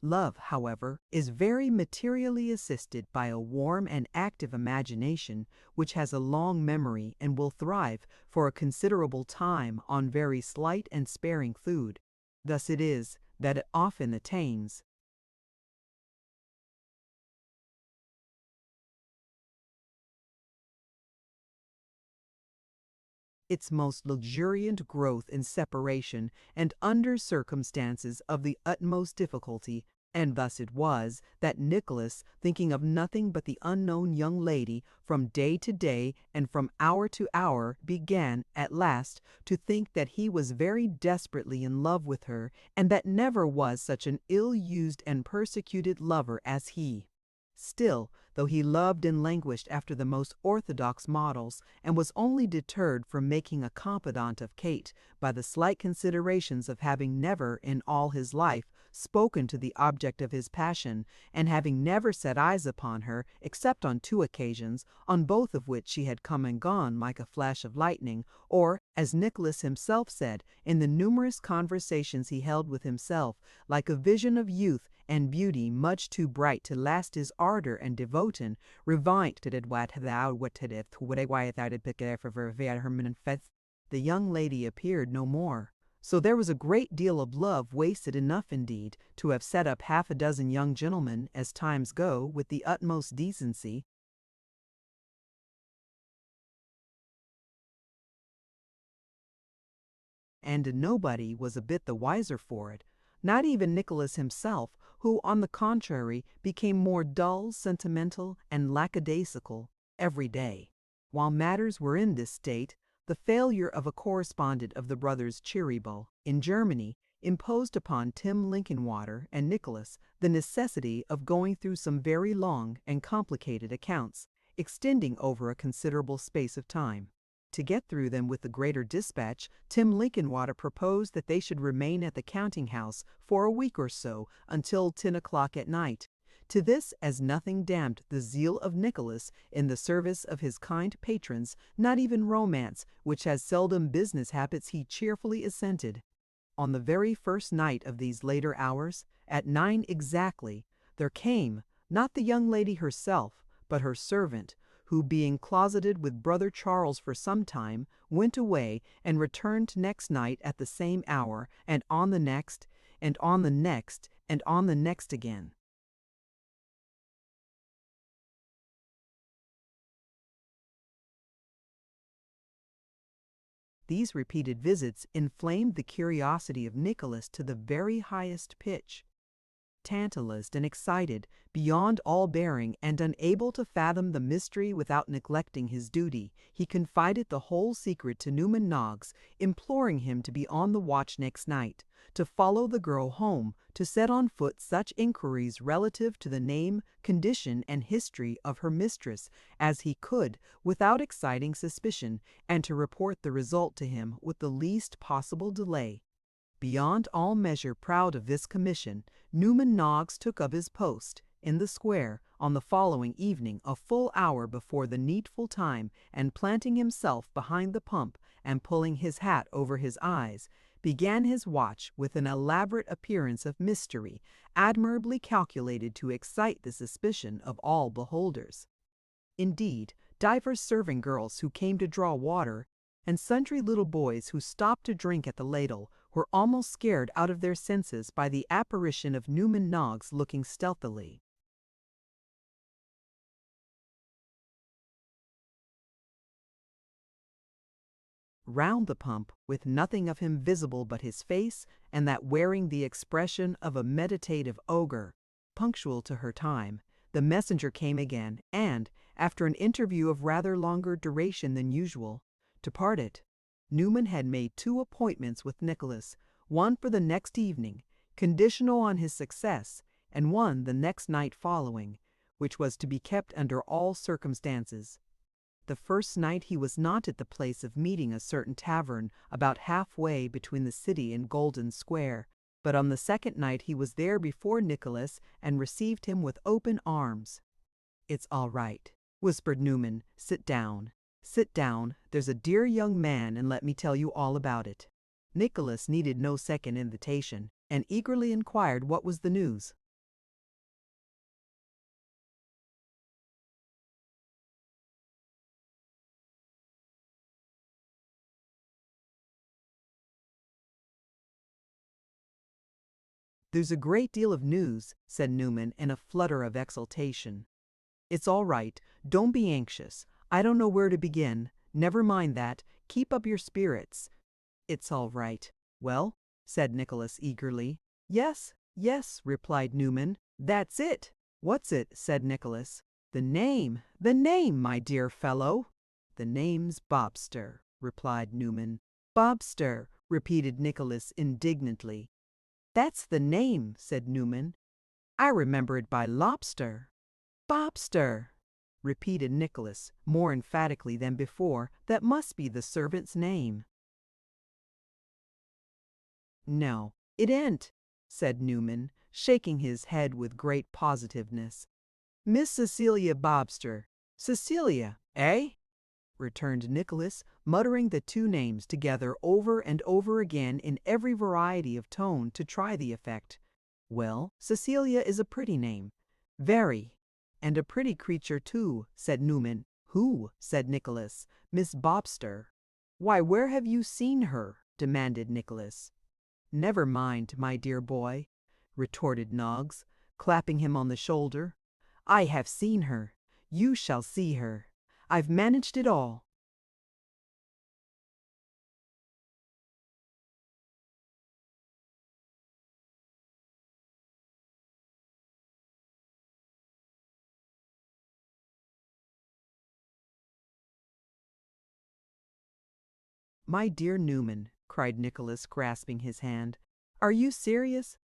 Love, however, is very materially assisted by a warm and active imagination, which has a long memory and will thrive for a considerable time on very slight and sparing food. Thus it is that it often attains its most luxuriant growth in separation and under circumstances of the utmost difficulty. And thus it was that Nicholas, thinking of nothing but the unknown young lady from day to day and from hour to hour, began, at last, to think that he was very desperately in love with her, and that never was such an ill-used and persecuted lover as he. Still, though he loved and languished after the most orthodox models, and was only deterred from making a confidant of Kate by the slight considerations of having never, in all his life, spoken to the object of his passion, and having never set eyes upon her, except on 2 occasions, on both of which she had come and gone like a flash of lightning, or, as Nicholas himself said, in the numerous conversations he held with himself, like a vision of youth and beauty much too bright to last his ardor and devotion, revint did what thou wouldst why thou did pick for her feth. The young lady appeared no more. So there was a great deal of love wasted enough indeed to have set up half a dozen young gentlemen, as times go, with the utmost decency, and nobody was a bit the wiser for it, not even Nicholas himself, who, on the contrary, became more dull, sentimental, and lackadaisical every day. While matters were in this state, the failure of a correspondent of the brothers Cheeryble, in Germany, imposed upon Tim Linkinwater and Nicholas the necessity of going through some very long and complicated accounts, extending over a considerable space of time. To get through them with the greater dispatch, Tim Linkinwater proposed that they should remain at the counting-house for a week or so, until 10 o'clock at night. To this, as nothing damped the zeal of Nicholas in the service of his kind patrons, not even romance, which has seldom business habits, he cheerfully assented. On the very first night of these later hours, at 9 exactly, there came, not the young lady herself, but her servant, who, being closeted with brother Charles for some time, went away and returned next night at the same hour, and on the next, and on the next, and on the next again. These repeated visits inflamed the curiosity of Nicholas to the very highest pitch. tantalized and excited, beyond all bearing, and unable to fathom the mystery without neglecting his duty, he confided the whole secret to Newman Noggs, imploring him to be on the watch next night, to follow the girl home, to set on foot such inquiries relative to the name, condition, and history of her mistress as he could without exciting suspicion, and to report the result to him with the least possible delay. Beyond all measure proud of this commission, Newman Noggs took up his post in the square on the following evening a full hour before the needful time, and planting himself behind the pump and pulling his hat over his eyes, began his watch with an elaborate appearance of mystery, admirably calculated to excite the suspicion of all beholders. Indeed, divers serving girls who came to draw water, and sundry little boys who stopped to drink at the ladle, were almost scared out of their senses by the apparition of Newman Noggs looking stealthily round the pump, with nothing of him visible but his face, and that wearing the expression of a meditative ogre. Punctual to her time, the messenger came again, and, after an interview of rather longer duration than usual, departed. Newman had made 2 appointments with Nicholas, one for the next evening, conditional on his success, and one the next night following, which was to be kept under all circumstances. The first night he was not at the place of meeting, a certain tavern about half-way between the city and Golden Square, but on the second night he was there before Nicholas and received him with open arms. "It's all right," whispered Newman. "Sit down. Sit down, there's a dear young man, and let me tell you all about it." Nicholas needed no second invitation, and eagerly inquired what was the news. "There's a great deal of news," said Newman in a flutter of exultation. "It's all right. Don't be anxious. I don't know where to begin. Never mind that. Keep up your spirits. It's all right." "Well?" said Nicholas eagerly. "Yes, yes," replied Newman. "That's it." "What's it?" said Nicholas. The name, my dear fellow." "The name's Bobster," replied Newman. "Bobster," repeated Nicholas indignantly. "That's the name," said Newman. "I remember it by lobster." "Bobster," repeated Nicholas, more emphatically than before. "That must be the servant's name." "No, it ain't," said Newman, shaking his head with great positiveness. "Miss Cecilia Bobster." "Cecilia, eh?" returned Nicholas, muttering the 2 names together over and over again in every variety of tone to try the effect. "Well, Cecilia is a pretty name." "Very. And a pretty creature, too," said Newman. "Who?" said Nicholas. "Miss Bobster." "Why, where have you seen her?" demanded Nicholas. "Never mind, my dear boy," retorted Noggs, clapping him on the shoulder. "I have seen her. You shall see her. I've managed it all." "My dear Newman," cried Nicholas, grasping his hand, "are you serious?"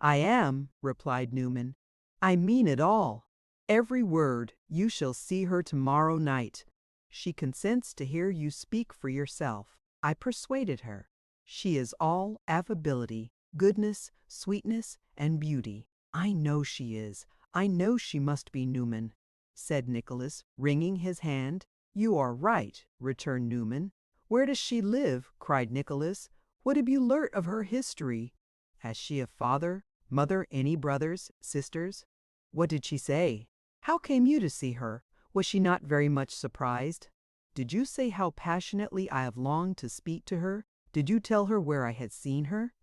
"I am," replied Newman. "I mean it all. Every word. You shall see her tomorrow night. She consents to hear you speak for yourself. I persuaded her. She is all affability, goodness, sweetness, and beauty. I know she is. I know she must be, Newman," said Nicholas, wringing his hand. "You are right," returned Newman. "Where does she live?" cried Nicholas. "What have you learnt of her history? Has she a father, mother, any brothers, sisters? What did she say? How came you to see her? Was she not very much surprised? Did you say how passionately I have longed to speak to her? Did you tell her where I had seen her?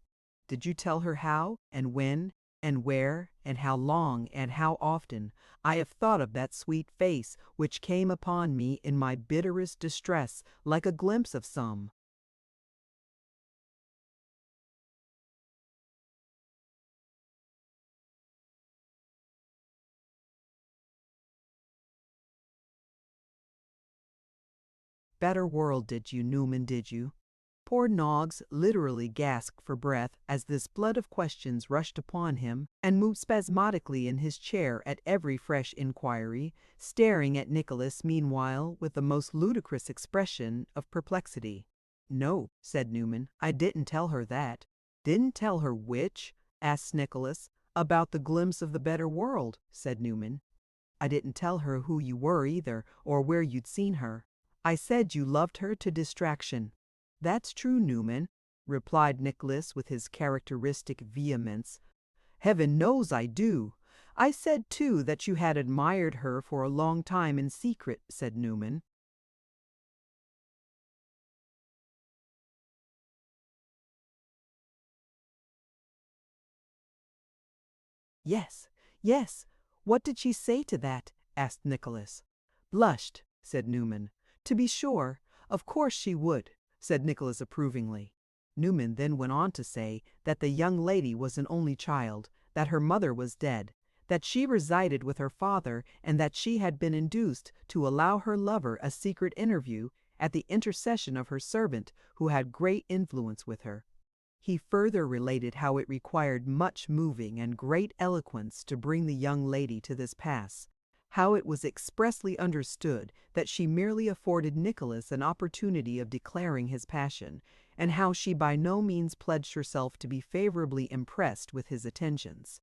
Did you tell her how, and when, and where, and how long, and how often I have thought of that sweet face which came upon me in my bitterest distress like a glimpse of some better world, did you, Newman, did you?" Poor Noggs literally gasped for breath as this flood of questions rushed upon him, and moved spasmodically in his chair at every fresh inquiry, staring at Nicholas meanwhile with the most ludicrous expression of perplexity. "No," said Newman, "I didn't tell her that." "Didn't tell her which?" asked Nicholas. "About the glimpse of the better world," said Newman. "I didn't tell her who you were either, or where you'd seen her. I said you loved her to distraction." "That's true, Newman," replied Nicholas with his characteristic vehemence. "Heaven knows I do." "I said, too, that you had admired her for a long time in secret," said Newman. "Yes, yes. What did she say to that?" asked Nicholas. "Blushed," said Newman. "To be sure. Of course she would," said Nicholas approvingly. Newman then went on to say that the young lady was an only child, that her mother was dead, that she resided with her father, and that she had been induced to allow her lover a secret interview at the intercession of her servant, who had great influence with her. He further related how it required much moving and great eloquence to bring the young lady to this pass, how it was expressly understood that she merely afforded Nicholas an opportunity of declaring his passion, and how she by no means pledged herself to be favorably impressed with his attentions.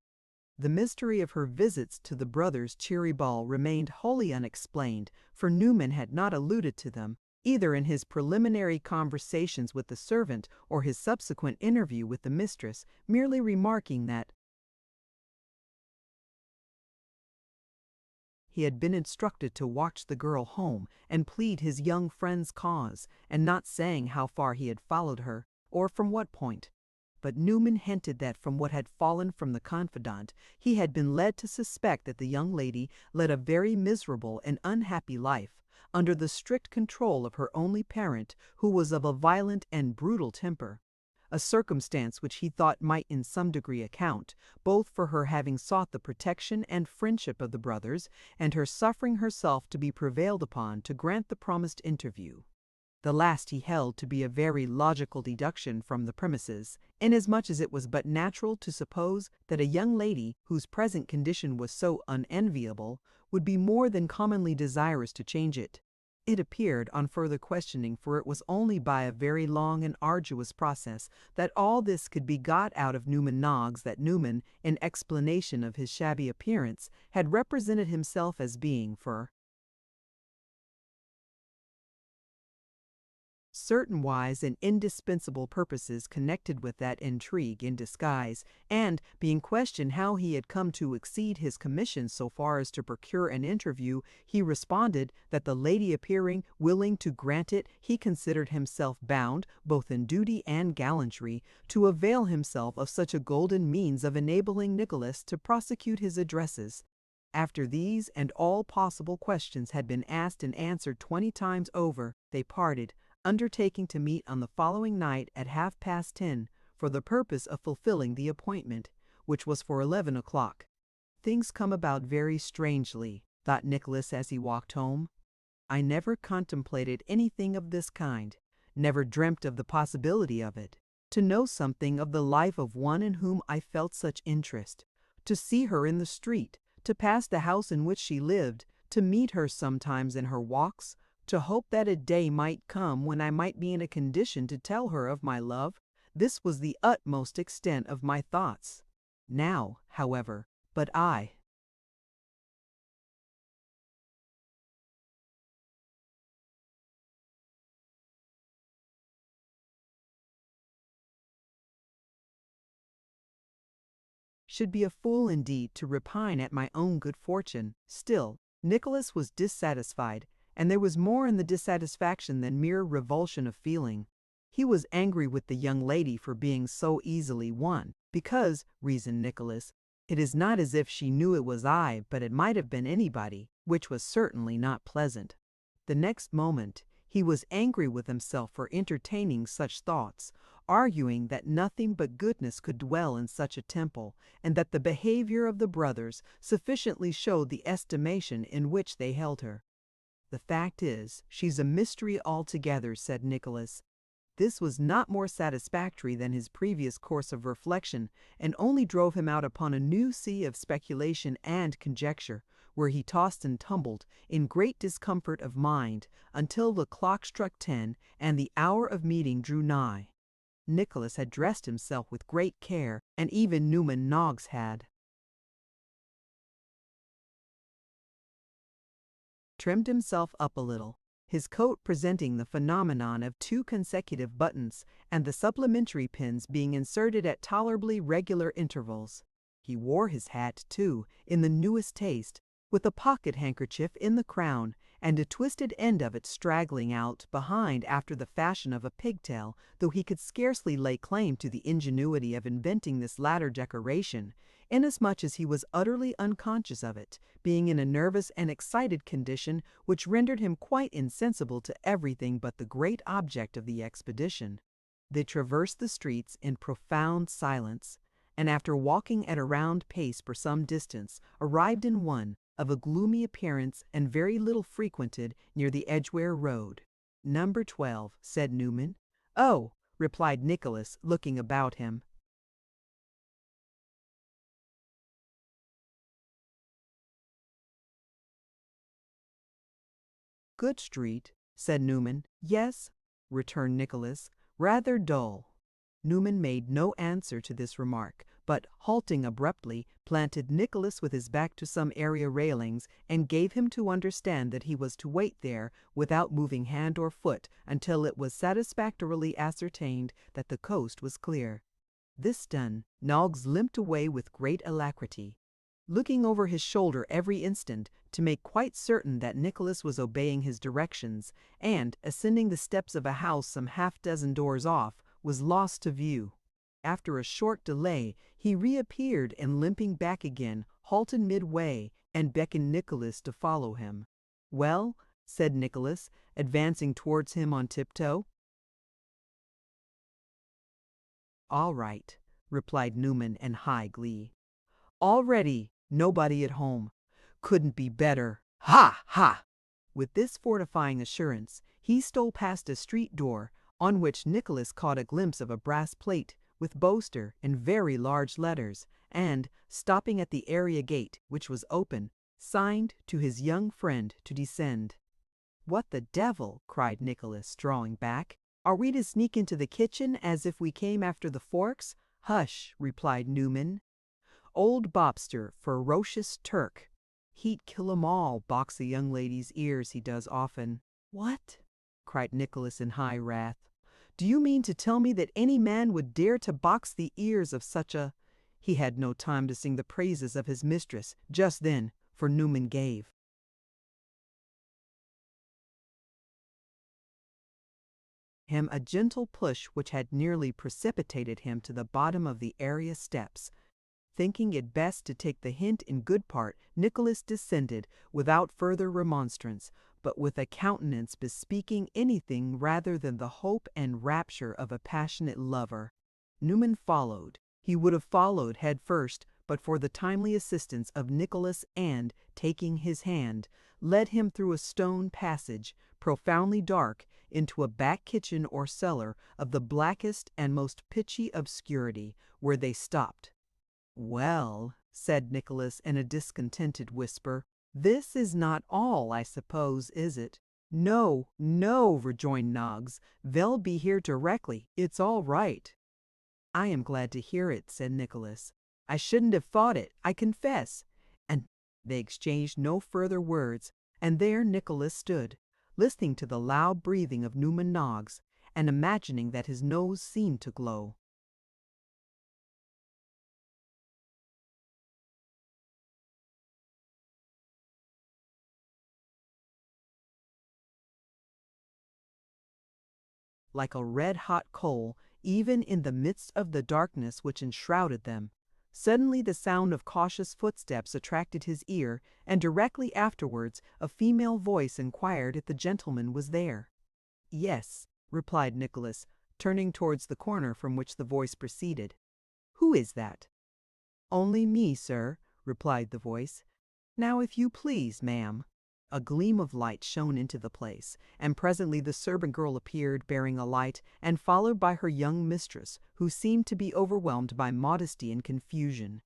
The mystery of her visits to the brothers' cheery ball remained wholly unexplained, for Newman had not alluded to them, either in his preliminary conversations with the servant or his subsequent interview with the mistress, merely remarking that he had been instructed to watch the girl home and plead his young friend's cause, and not saying how far he had followed her, or from what point. But Newman hinted that from what had fallen from the confidant, he had been led to suspect that the young lady led a very miserable and unhappy life, under the strict control of her only parent, who was of a violent and brutal temper, a circumstance which he thought might in some degree account, both for her having sought the protection and friendship of the brothers, and her suffering herself to be prevailed upon to grant the promised interview. The last he held to be a very logical deduction from the premises, inasmuch as it was but natural to suppose that a young lady whose present condition was so unenviable would be more than commonly desirous to change it. It appeared, on further questioning, for it was only by a very long and arduous process that all this could be got out of Newman Noggs, that Newman, in explanation of his shabby appearance, had represented himself as being for certain wise and indispensable purposes connected with that intrigue in disguise, and, being questioned how he had come to exceed his commission so far as to procure an interview, he responded that the lady appearing willing to grant it, he considered himself bound, both in duty and gallantry, to avail himself of such a golden means of enabling Nicholas to prosecute his addresses. After these and all possible questions had been asked and answered 20 times over, they parted, undertaking to meet on the following night at 10:30 for the purpose of fulfilling the appointment, which was for 11 o'clock. "Things come about very strangely," thought Nicholas as he walked home. "I never contemplated anything of this kind, never dreamt of the possibility of it. To know something of the life of one in whom I felt such interest, to see her in the street, to pass the house in which she lived, to meet her sometimes in her walks, to hope that a day might come when I might be in a condition to tell her of my love, this was the utmost extent of my thoughts. Now, however, but I should be a fool indeed to repine at my own good fortune. Still, Nicholas was dissatisfied, and there was more in the dissatisfaction than mere revulsion of feeling. He was angry with the young lady for being so easily won, because, reasoned Nicholas, it is not as if she knew it was I, but it might have been anybody, which was certainly not pleasant. The next moment he was angry with himself for entertaining such thoughts, arguing that nothing but goodness could dwell in such a temple, and that the behavior of the brothers sufficiently showed the estimation in which they held her. "The fact is, she's a mystery altogether," said Nicholas. This was not more satisfactory than his previous course of reflection, and only drove him out upon a new sea of speculation and conjecture, where he tossed and tumbled, in great discomfort of mind, until the clock struck 10, and the hour of meeting drew nigh. Nicholas had dressed himself with great care, and even Newman Noggs had trimmed himself up a little, his coat presenting the phenomenon of 2 consecutive buttons, and the supplementary pins being inserted at tolerably regular intervals. He wore his hat, too, in the newest taste, with a pocket-handkerchief in the crown, and a twisted end of it straggling out behind after the fashion of a pigtail, though he could scarcely lay claim to the ingenuity of inventing this latter decoration, inasmuch as he was utterly unconscious of it, being in a nervous and excited condition which rendered him quite insensible to everything but the great object of the expedition. They traversed the streets in profound silence, and after walking at a round pace for some distance, arrived in one, of a gloomy appearance and very little frequented, near the Edgware Road. "Number 12, said Newman. "Oh," replied Nicholas, looking about him. "Good street," said Newman. "Yes," returned Nicholas, "rather dull." Newman made no answer to this remark, but, halting abruptly, planted Nicholas with his back to some area railings, and gave him to understand that he was to wait there, without moving hand or foot, until it was satisfactorily ascertained that the coast was clear. This done, Noggs limped away with great alacrity, looking over his shoulder every instant to make quite certain that Nicholas was obeying his directions, and, ascending the steps of a house some half-dozen doors off, was lost to view. After a short delay, he reappeared, and limping back again, halted midway, and beckoned Nicholas to follow him. "Well?" said Nicholas, advancing towards him on tiptoe. "All right," replied Newman in high glee. "All ready. Nobody at home. Couldn't be better. Ha! ha!" With this fortifying assurance, he stole past a street door, on which Nicholas caught a glimpse of a brass plate, with "Boaster" in very large letters, and, stopping at the area gate, which was open, signed to his young friend to descend. "What the devil!" cried Nicholas, drawing back. "Are we to sneak into the kitchen as if we came after the forks?" "Hush!" replied Newman. "Old Bobster, ferocious Turk. He'd kill 'em all, box a young lady's ears, he does often." "What?" cried Nicholas in high wrath. "Do you mean to tell me that any man would dare to box the ears of such a—" He had no time to sing the praises of his mistress just then, for Newman gave him a gentle push which had nearly precipitated him to the bottom of the area steps. Thinking it best to take the hint in good part, Nicholas descended, without further remonstrance, but with a countenance bespeaking anything rather than the hope and rapture of a passionate lover. Newman followed. He would have followed head first, but for the timely assistance of Nicholas, and, taking his hand, led him through a stone passage, profoundly dark, into a back kitchen or cellar of the blackest and most pitchy obscurity, where they stopped. "Well," said Nicholas in a discontented whisper, "this is not all, I suppose, is it?" "No, no," rejoined Noggs. "They'll be here directly. It's all right." "I am glad to hear it," said Nicholas. "I shouldn't have thought it, I confess." And they exchanged no further words, and there Nicholas stood, listening to the loud breathing of Newman Noggs, and imagining that his nose seemed to glow. Like a red-hot coal, even in the midst of the darkness which enshrouded them. Suddenly the sound of cautious footsteps attracted his ear, and directly afterwards a female voice inquired if the gentleman was there. "Yes," replied Nicholas, turning towards the corner from which the voice proceeded. "Who is that?" "Only me, sir," replied the voice. "Now, if you please, ma'am." A gleam of light shone into the place, and presently the servant girl appeared bearing a light and followed by her young mistress, who seemed to be overwhelmed by modesty and confusion.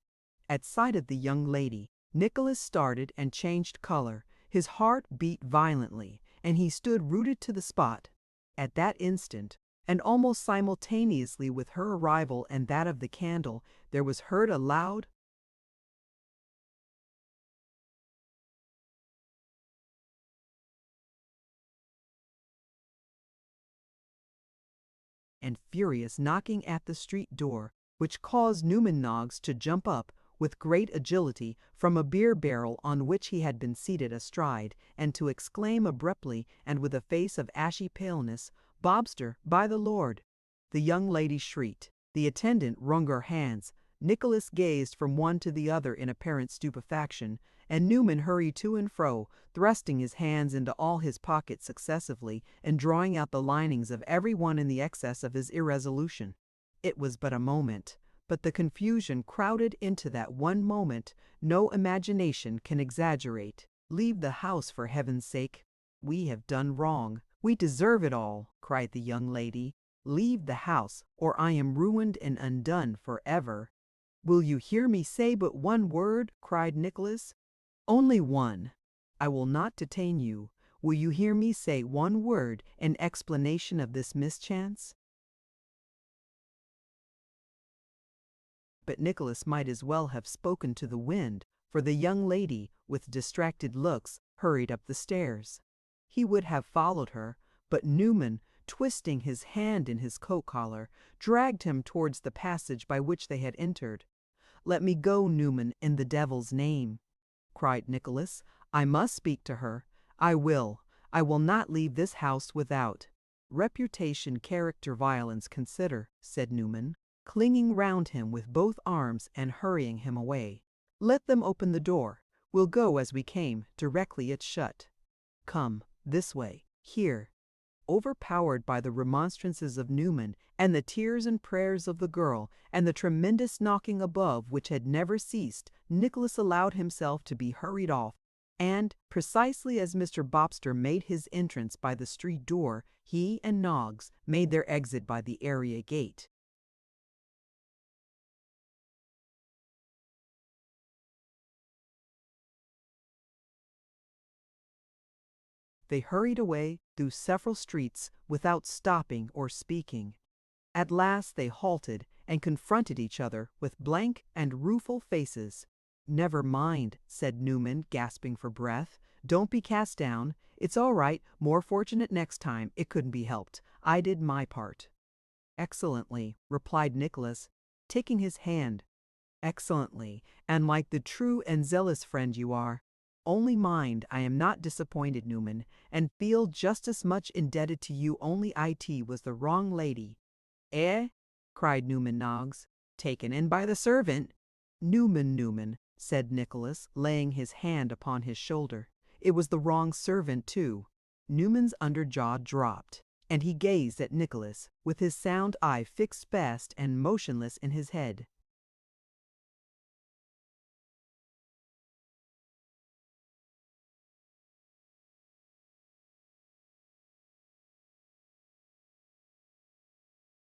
At sight of the young lady, Nicholas started and changed color. His heart beat violently, and he stood rooted to the spot. At that instant, and almost simultaneously with her arrival and that of the candle, there was heard a loud and furious knocking at the street door, which caused Newman Noggs to jump up with great agility from a beer barrel on which he had been seated astride, and to exclaim abruptly and with a face of ashy paleness, "Bobster, by the Lord!" The young lady shrieked. The attendant wrung her hands. Nicholas gazed from one to the other in apparent stupefaction, and Newman hurried to and fro, thrusting his hands into all his pockets successively, and drawing out the linings of every one in the excess of his irresolution. It was but a moment, but the confusion crowded into that one moment no imagination can exaggerate. "Leave the house, for heaven's sake! We have done wrong. We deserve it all," cried the young lady. "Leave the house, or I am ruined and undone for ever." "Will you hear me say but one word?" cried Nicholas. "Only one. I will not detain you. Will you hear me say one word in explanation of this mischance?" But Nicholas might as well have spoken to the wind, for the young lady, with distracted looks, hurried up the stairs. He would have followed her, but Newman, twisting his hand in his coat collar, dragged him towards the passage by which they had entered. "Let me go, Newman, in the devil's name!" cried Nicholas. "I must speak to her. I will not leave this house without." "Reputation, character, violence, consider," said Newman, clinging round him with both arms and hurrying him away. "Let them open the door. We'll go as we came, directly it's shut. Come, this way, here." Overpowered by the remonstrances of Newman, and the tears and prayers of the girl, and the tremendous knocking above which had never ceased, Nicholas allowed himself to be hurried off, and, precisely as Mr. Bobster made his entrance by the street door, he and Noggs made their exit by the area gate. They hurried away through several streets without stopping or speaking. At last they halted and confronted each other with blank and rueful faces. "Never mind," said Newman, gasping for breath. "Don't be cast down. It's all right. More fortunate next time. It couldn't be helped. I did my part." "Excellently," replied Nicholas, taking his hand. "Excellently, and like the true and zealous friend you are. Only mind, I am not disappointed, Newman, and feel just as much indebted to you, only it was the wrong lady." "Eh?" cried Newman Noggs. "Taken in by the servant." Newman," said Nicholas, laying his hand upon his shoulder. "It was the wrong servant, too." Newman's under jaw dropped, and he gazed at Nicholas, with his sound eye fixed fast and motionless in his head.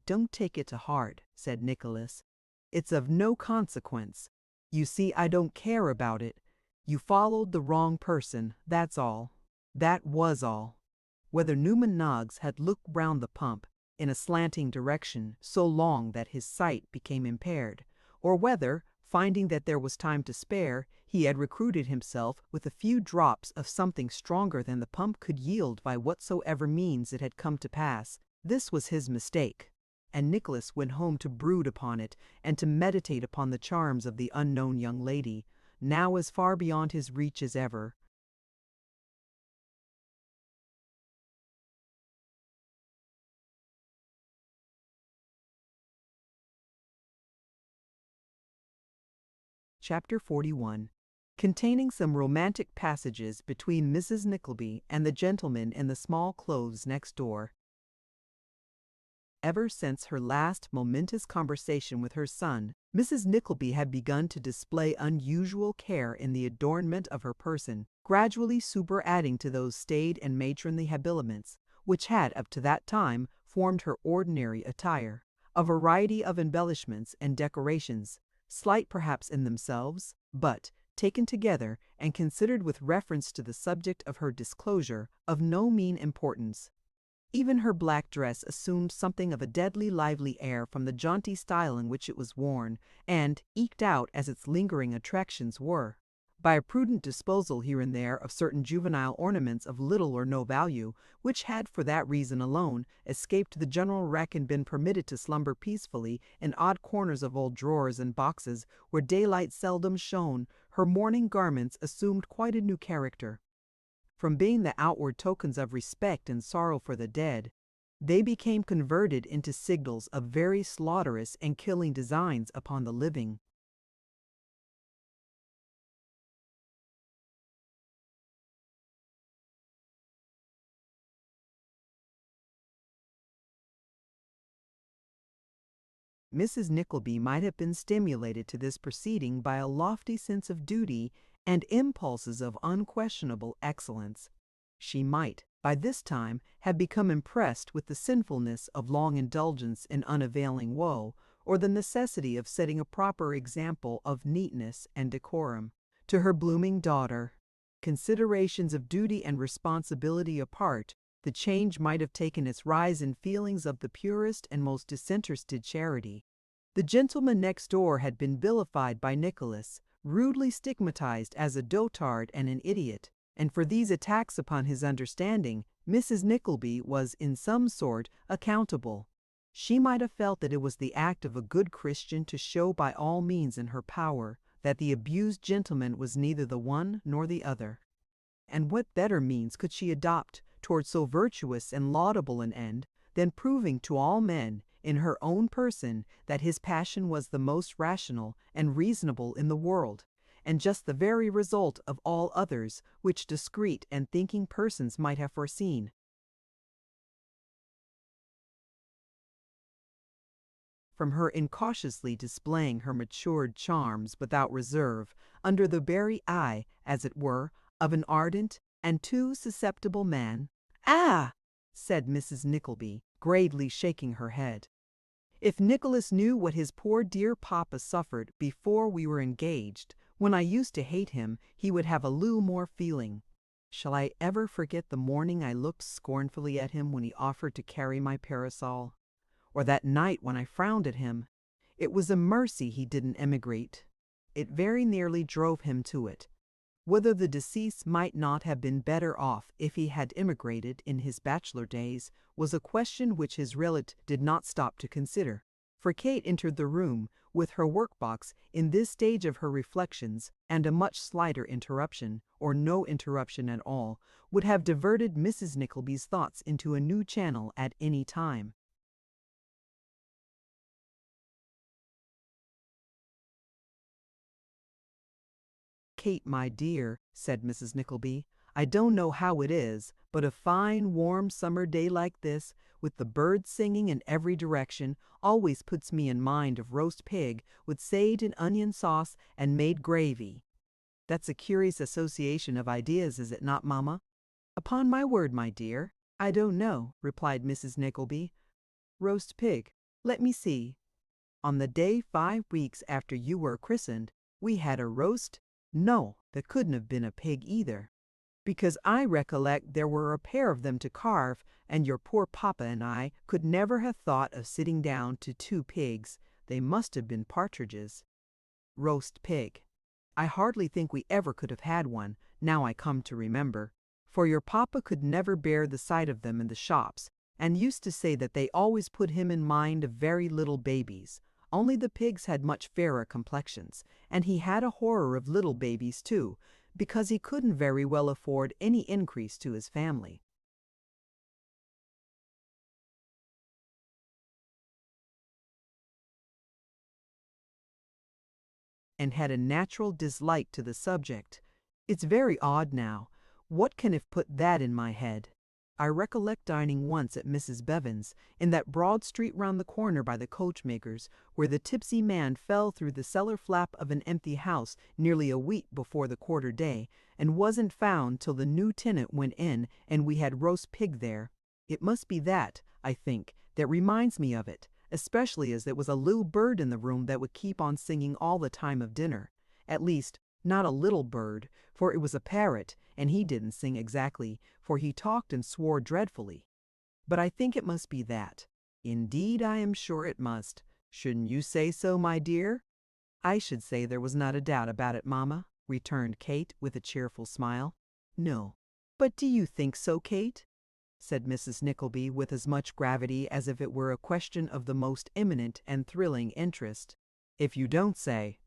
"Don't take it to heart," said Nicholas. "It's of no consequence. You see, I don't care about it. You followed the wrong person, that's all." That was all. Whether Newman Noggs had looked round the pump in a slanting direction so long that his sight became impaired, or whether, finding that there was time to spare, he had recruited himself with a few drops of something stronger than the pump could yield by whatsoever means it had come to pass, this was his mistake, and Nicholas went home to brood upon it and to meditate upon the charms of the unknown young lady, now as far beyond his reach as ever. Chapter 41, containing some romantic passages between Mrs. Nickleby and the gentleman in the small clothes next door. Ever since her last momentous conversation with her son, Mrs. Nickleby had begun to display unusual care in the adornment of her person, gradually superadding to those staid and matronly habiliments, which had up to that time formed her ordinary attire. A variety of embellishments and decorations, slight perhaps in themselves, but, taken together and considered with reference to the subject of her disclosure, of no mean importance. Even her black dress assumed something of a deadly lively air from the jaunty style in which it was worn, and eked out as its lingering attractions were, by a prudent disposal here and there of certain juvenile ornaments of little or no value, which had for that reason alone escaped the general wreck and been permitted to slumber peacefully in odd corners of old drawers and boxes where daylight seldom shone. Her mourning garments assumed quite a new character. From being the outward tokens of respect and sorrow for the dead, they became converted into signals of very slaughterous and killing designs upon the living. Mrs. Nickleby might have been stimulated to this proceeding by a lofty sense of duty and impulses of unquestionable excellence. She might, by this time, have become impressed with the sinfulness of long indulgence in unavailing woe, or the necessity of setting a proper example of neatness and decorum. To her blooming daughter, considerations of duty and responsibility apart, the change might have taken its rise in feelings of the purest and most disinterested charity. The gentleman next door had been vilified by Nicholas, rudely stigmatized as a dotard and an idiot, and for these attacks upon his understanding, Mrs. Nickleby was in some sort accountable. She might have felt that it was the act of a good Christian to show by all means in her power that the abused gentleman was neither the one nor the other. And what better means could she adopt toward so virtuous and laudable an end than proving to all men, in her own person, that his passion was the most rational and reasonable in the world, and just the very result of all others which discreet and thinking persons might have foreseen? From her incautiously displaying her matured charms without reserve, under the very eye, as it were, of an ardent and too susceptible man. "Ah!" said Mrs. Nickleby, gravely shaking her head. "If Nicholas knew what his poor dear papa suffered before we were engaged, when I used to hate him, he would have a little more feeling. Shall I ever forget the morning I looked scornfully at him when he offered to carry my parasol? Or that night when I frowned at him? It was a mercy he didn't emigrate. It very nearly drove him to it. Whether the deceased might not have been better off if he had emigrated in his bachelor days was a question which his relative did not stop to consider, for Kate entered the room with her work-box in this stage of her reflections, and a much slighter interruption, or no interruption at all, would have diverted Mrs. Nickleby's thoughts into a new channel at any time. "Kate, my dear," said Mrs. Nickleby, "I don't know how it is, but a fine, warm summer day like this, with the birds singing in every direction, always puts me in mind of roast pig with sage and onion sauce and made gravy. That's a curious association of ideas, is it not, mamma?" "Upon my word, my dear, I don't know," replied Mrs. Nickleby. "Roast pig. Let me see. On the day 5 weeks after you were christened, we had a roast. No, that couldn't have been a pig either, because I recollect there were a pair of them to carve, and your poor papa and I could never have thought of sitting down to 2 pigs. They must have been partridges. Roast pig. I hardly think we ever could have had one, now I come to remember, for your papa could never bear the sight of them in the shops, and used to say that they always put him in mind of very little babies. Only the pigs had much fairer complexions, and he had a horror of little babies too, because he couldn't very well afford any increase to his family." And had a natural dislike to the subject. "It's very odd now. What can have put that in my head?" I recollect dining once at Mrs. Bevan's, in that broad street round the corner by the coachmakers, where the tipsy man fell through the cellar flap of an empty house nearly a week before the quarter day, and wasn't found till the new tenant went in, and we had roast pig there. It must be that, I think, that reminds me of it, especially as there was a little bird in the room that would keep on singing all the time of dinner. At least, not a little bird, for it was a parrot, and he didn't sing exactly, for he talked and swore dreadfully. But I think it must be that. Indeed, I am sure it must. Shouldn't you say so, my dear? I should say there was not a doubt about it, mamma, returned Kate with a cheerful smile. No. But do you think so, Kate? Said Mrs. Nickleby with as much gravity as if it were a question of the most eminent and thrilling interest. If you don't say,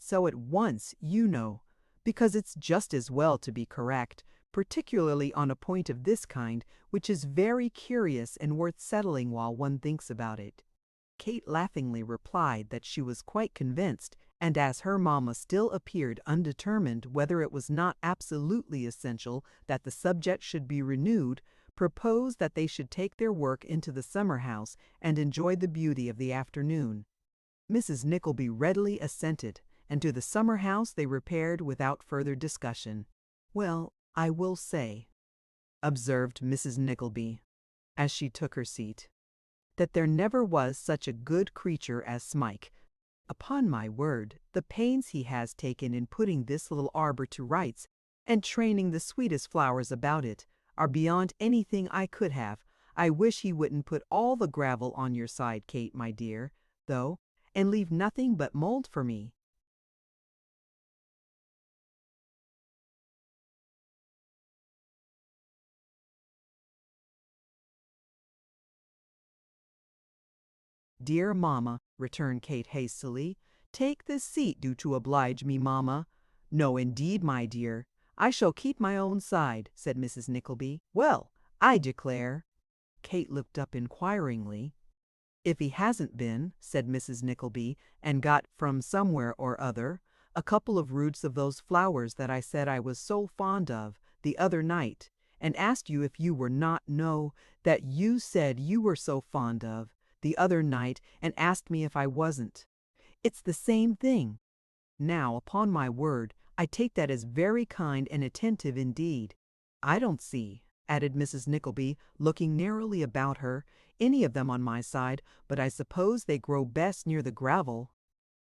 so at once, you know, because it's just as well to be correct, particularly on a point of this kind, which is very curious and worth settling while one thinks about it. Kate laughingly replied that she was quite convinced, and as her mamma still appeared undetermined whether it was not absolutely essential that the subject should be renewed, proposed that they should take their work into the summer house and enjoy the beauty of the afternoon. Mrs. Nickleby readily assented, and to the summer house they repaired without further discussion. Well, I will say, observed Mrs. Nickleby, as she took her seat, that there never was such a good creature as Smike. Upon my word, the pains he has taken in putting this little arbor to rights, and training the sweetest flowers about it, are beyond anything I could have. I wish he wouldn't put all the gravel on your side, Kate, my dear, though, and leave nothing but mold for me. Dear mamma, returned Kate hastily, take this seat, do to oblige me, mamma. No, indeed, my dear, I shall keep my own side, said Mrs. Nickleby. Well, I declare. Kate looked up inquiringly. If he hasn't been, said Mrs. Nickleby, and got from somewhere or other a couple of roots of those flowers that I said I was so fond of the other night, and asked you if you were not that you said you were so fond of the other night, and asked me if I wasn't. It's the same thing. Now, upon my word, I take that as very kind and attentive indeed. I don't see, added Mrs. Nickleby, looking narrowly about her, any of them on my side, but I suppose they grow best near the gravel.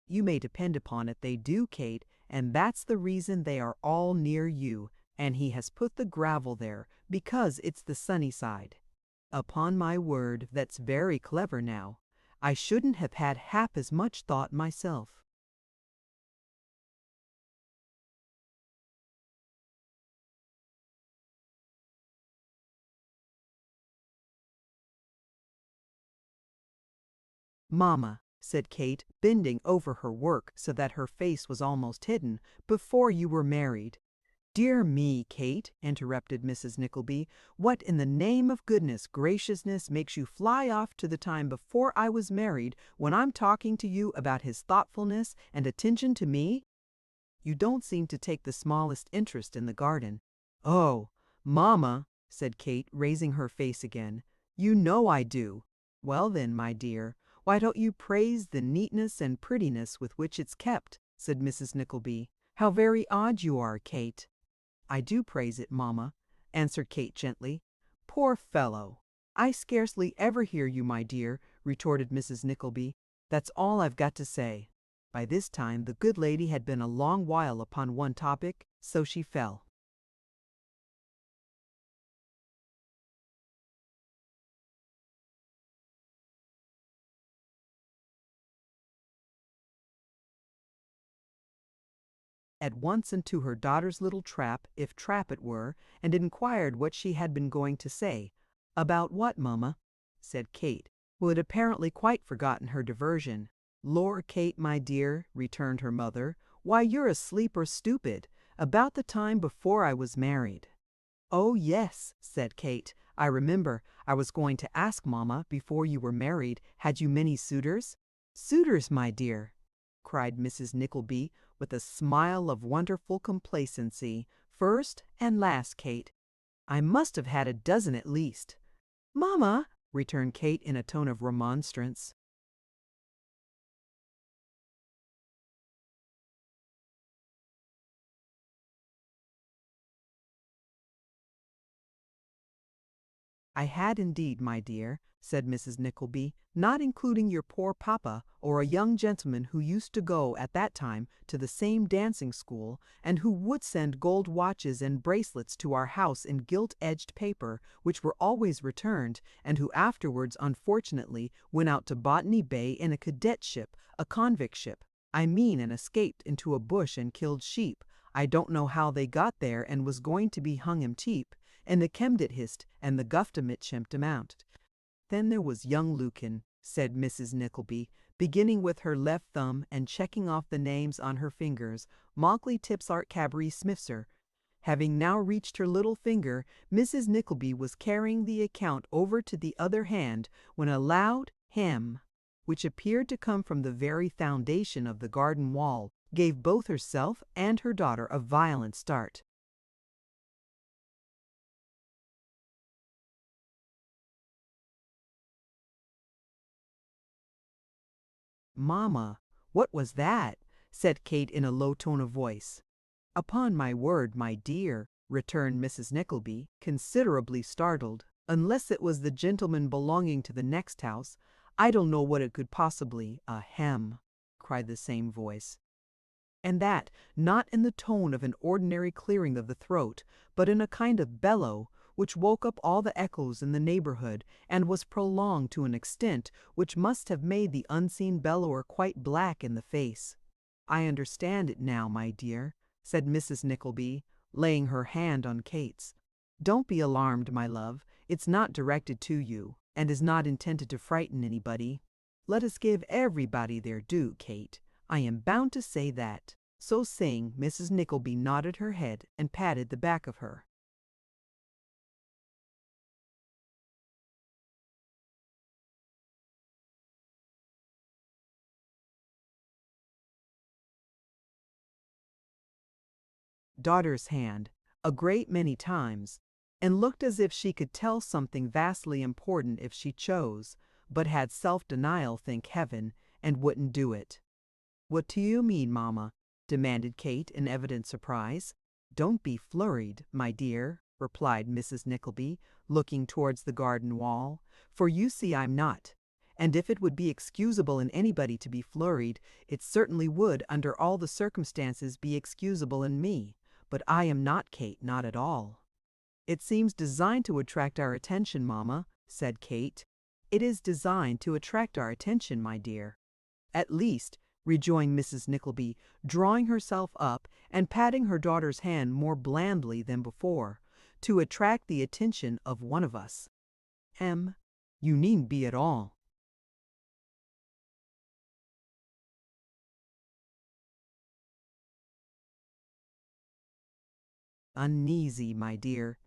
You may depend upon it they do, Kate, and that's the reason they are all near you, and he has put the gravel there, because it's the sunny side. Upon my word, that's very clever now. I shouldn't have had half as much thought myself. Mamma, said Kate, bending over her work so that her face was almost hidden, before you were married. Dear me, Kate, interrupted Mrs. Nickleby, what in the name of goodness graciousness makes you fly off to the time before I was married when I'm talking to you about his thoughtfulness and attention to me? You don't seem to take the smallest interest in the garden. Oh, mamma, said Kate, raising her face again, you know I do. Well then, my dear, why don't you praise the neatness and prettiness with which it's kept, said Mrs. Nickleby. How very odd you are, Kate. I do praise it, mamma, answered Kate gently. Poor fellow! I scarcely ever hear you, my dear, retorted Mrs. Nickleby. That's all I've got to say. By this time the good lady had been a long while upon one topic, so she fell. At once into her daughter's little trap, if trap it were, and inquired what she had been going to say. About what, mamma? Said Kate, who had apparently quite forgotten her diversion. Lor, Kate, my dear, returned her mother, why, you're asleep or stupid. About the time before I was married. Oh, yes, said Kate. I remember. I was going to ask, mamma, before you were married, had you many suitors? Suitors, my dear, cried Mrs. Nickleby. with a smile of wonderful complacency. "First and last, Kate. I must have had a dozen at least." "Mamma," returned Kate in a tone of remonstrance. "I had indeed, my dear," said Mrs. Nickleby, "not including your poor papa, or a young gentleman who used to go at that time to the same dancing school, and who would send gold watches and bracelets to our house in gilt-edged paper, which were always returned, and who afterwards unfortunately went out to Botany Bay in a cadet ship, a convict ship, I mean, and escaped into a bush and killed sheep. I don't know how they got there, and was going to be hung 'em cheap, and the Chemdit hist and the Guftamit shempt amount. Then there was young Lucan," said Mrs. Nickleby, beginning with her left thumb and checking off the names on her fingers, "Mauchley Tipsart Cabry Smithser." Having now reached her little finger, Mrs. Nickleby was carrying the account over to the other hand when a loud hem, which appeared to come from the very foundation of the garden wall, gave both herself and her daughter a violent start. "Mamma, what was that?" said Kate in a low tone of voice. "Upon my word, my dear," returned Mrs. Nickleby, considerably startled, "unless it was the gentleman belonging to the next house, I don't know what it could possibly—" "Ahem!" cried the same voice. And that not in the tone of an ordinary clearing of the throat, but in a kind of bellow, which woke up all the echoes in the neighborhood, and was prolonged to an extent which must have made the unseen bellower quite black in the face. "I understand it now, my dear," said Mrs. Nickleby, laying her hand on Kate's. "Don't be alarmed, my love. It's not directed to you, and is not intended to frighten anybody. Let us give everybody their due, Kate. I am bound to say that." So saying, Mrs. Nickleby nodded her head and patted the back of her. Daughter's hand a great many times, and looked as if she could tell something vastly important if she chose, but had self-denial, thank heaven, and wouldn't do it. "What do you mean, mamma?" demanded Kate in evident surprise. "Don't be flurried, my dear," replied Mrs. Nickleby, looking towards the garden wall, "for you see I'm not. And if it would be excusable in anybody to be flurried, it certainly would under all the circumstances be excusable in me. But I am not, Kate, not at all." "It seems designed to attract our attention, mamma," said Kate. "It is designed to attract our attention, my dear." "At least," rejoined Mrs. Nickleby, drawing herself up and patting her daughter's hand more blandly than before, "to attract the attention of one of us." You needn't be at all." "Uneasy, my dear."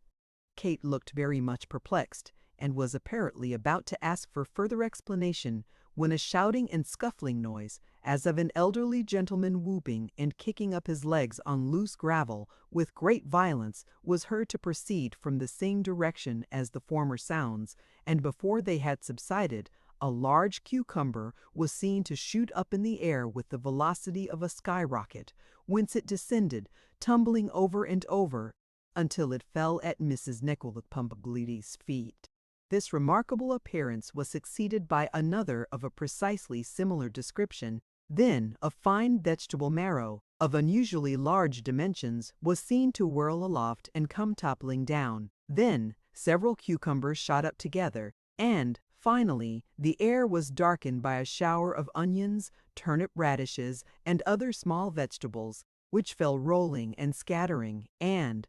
Kate looked very much perplexed, and was apparently about to ask for further explanation, when a shouting and scuffling noise, as of an elderly gentleman whooping and kicking up his legs on loose gravel with great violence, was heard to proceed from the same direction as the former sounds, and before they had subsided, a large cucumber was seen to shoot up in the air with the velocity of a skyrocket, whence it descended, tumbling over and over, until it fell at Mrs. Nickleby's feet. This remarkable appearance was succeeded by another of a precisely similar description. Then a fine vegetable marrow, of unusually large dimensions, was seen to whirl aloft and come toppling down. Then several cucumbers shot up together, and, finally, the air was darkened by a shower of onions, turnip radishes, and other small vegetables, which fell rolling and scattering, and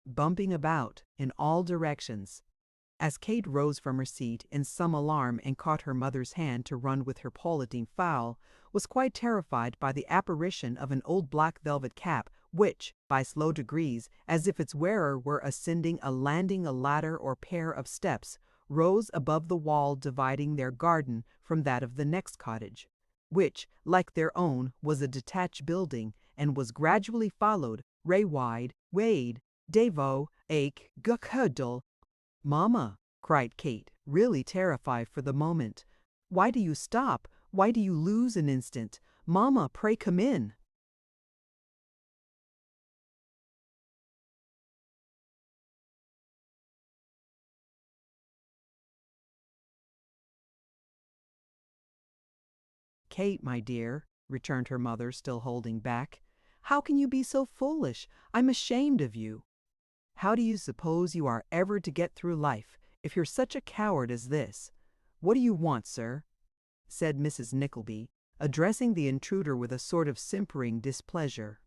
bumping about in all directions. As Kate rose from her seat in some alarm and caught her mother's hand to run with her Pauladine fowl, was quite terrified by the apparition of an old black velvet cap which, by slow degrees, as if its wearer were ascending a landing, a ladder or pair of steps, rose above the wall dividing their garden from that of the next cottage, which, like their own, was a detached building, and was gradually followed, wide, wade, devo, ake, guckudle. "Mamma," cried Kate, really terrified for the moment, "why do you stop? Why do you lose an instant? Mamma, pray come in." "Kate, my dear," returned her mother, still holding back, "how can you be so foolish? I'm ashamed of you. How do you suppose you are ever to get through life, if you're such a coward as this? What do you want, sir?" said Mrs. Nickleby, addressing the intruder with a sort of simpering displeasure.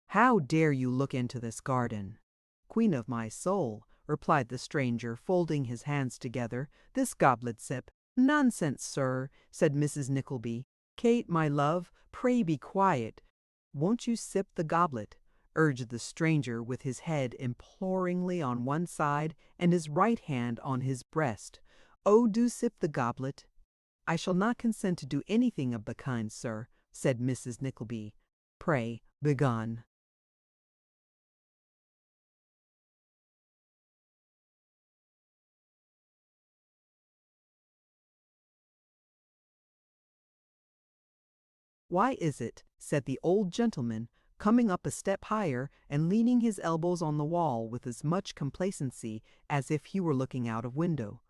"How dare you look into this garden?" "Queen of my soul," replied the stranger, folding his hands together, "this goblet sip—" "Nonsense, sir," said Mrs. Nickleby. "Kate, my love, pray be quiet. Won't you sip the goblet?" urged the stranger, with his head imploringly on one side and his right hand on his breast. "Oh, do sip the goblet." "I shall not consent to do anything of the kind, sir," said Mrs. Nickleby. "Pray, begone." "Why is it," said the old gentleman, coming up a step higher and leaning his elbows on the wall with as much complacency as if he were looking out of window,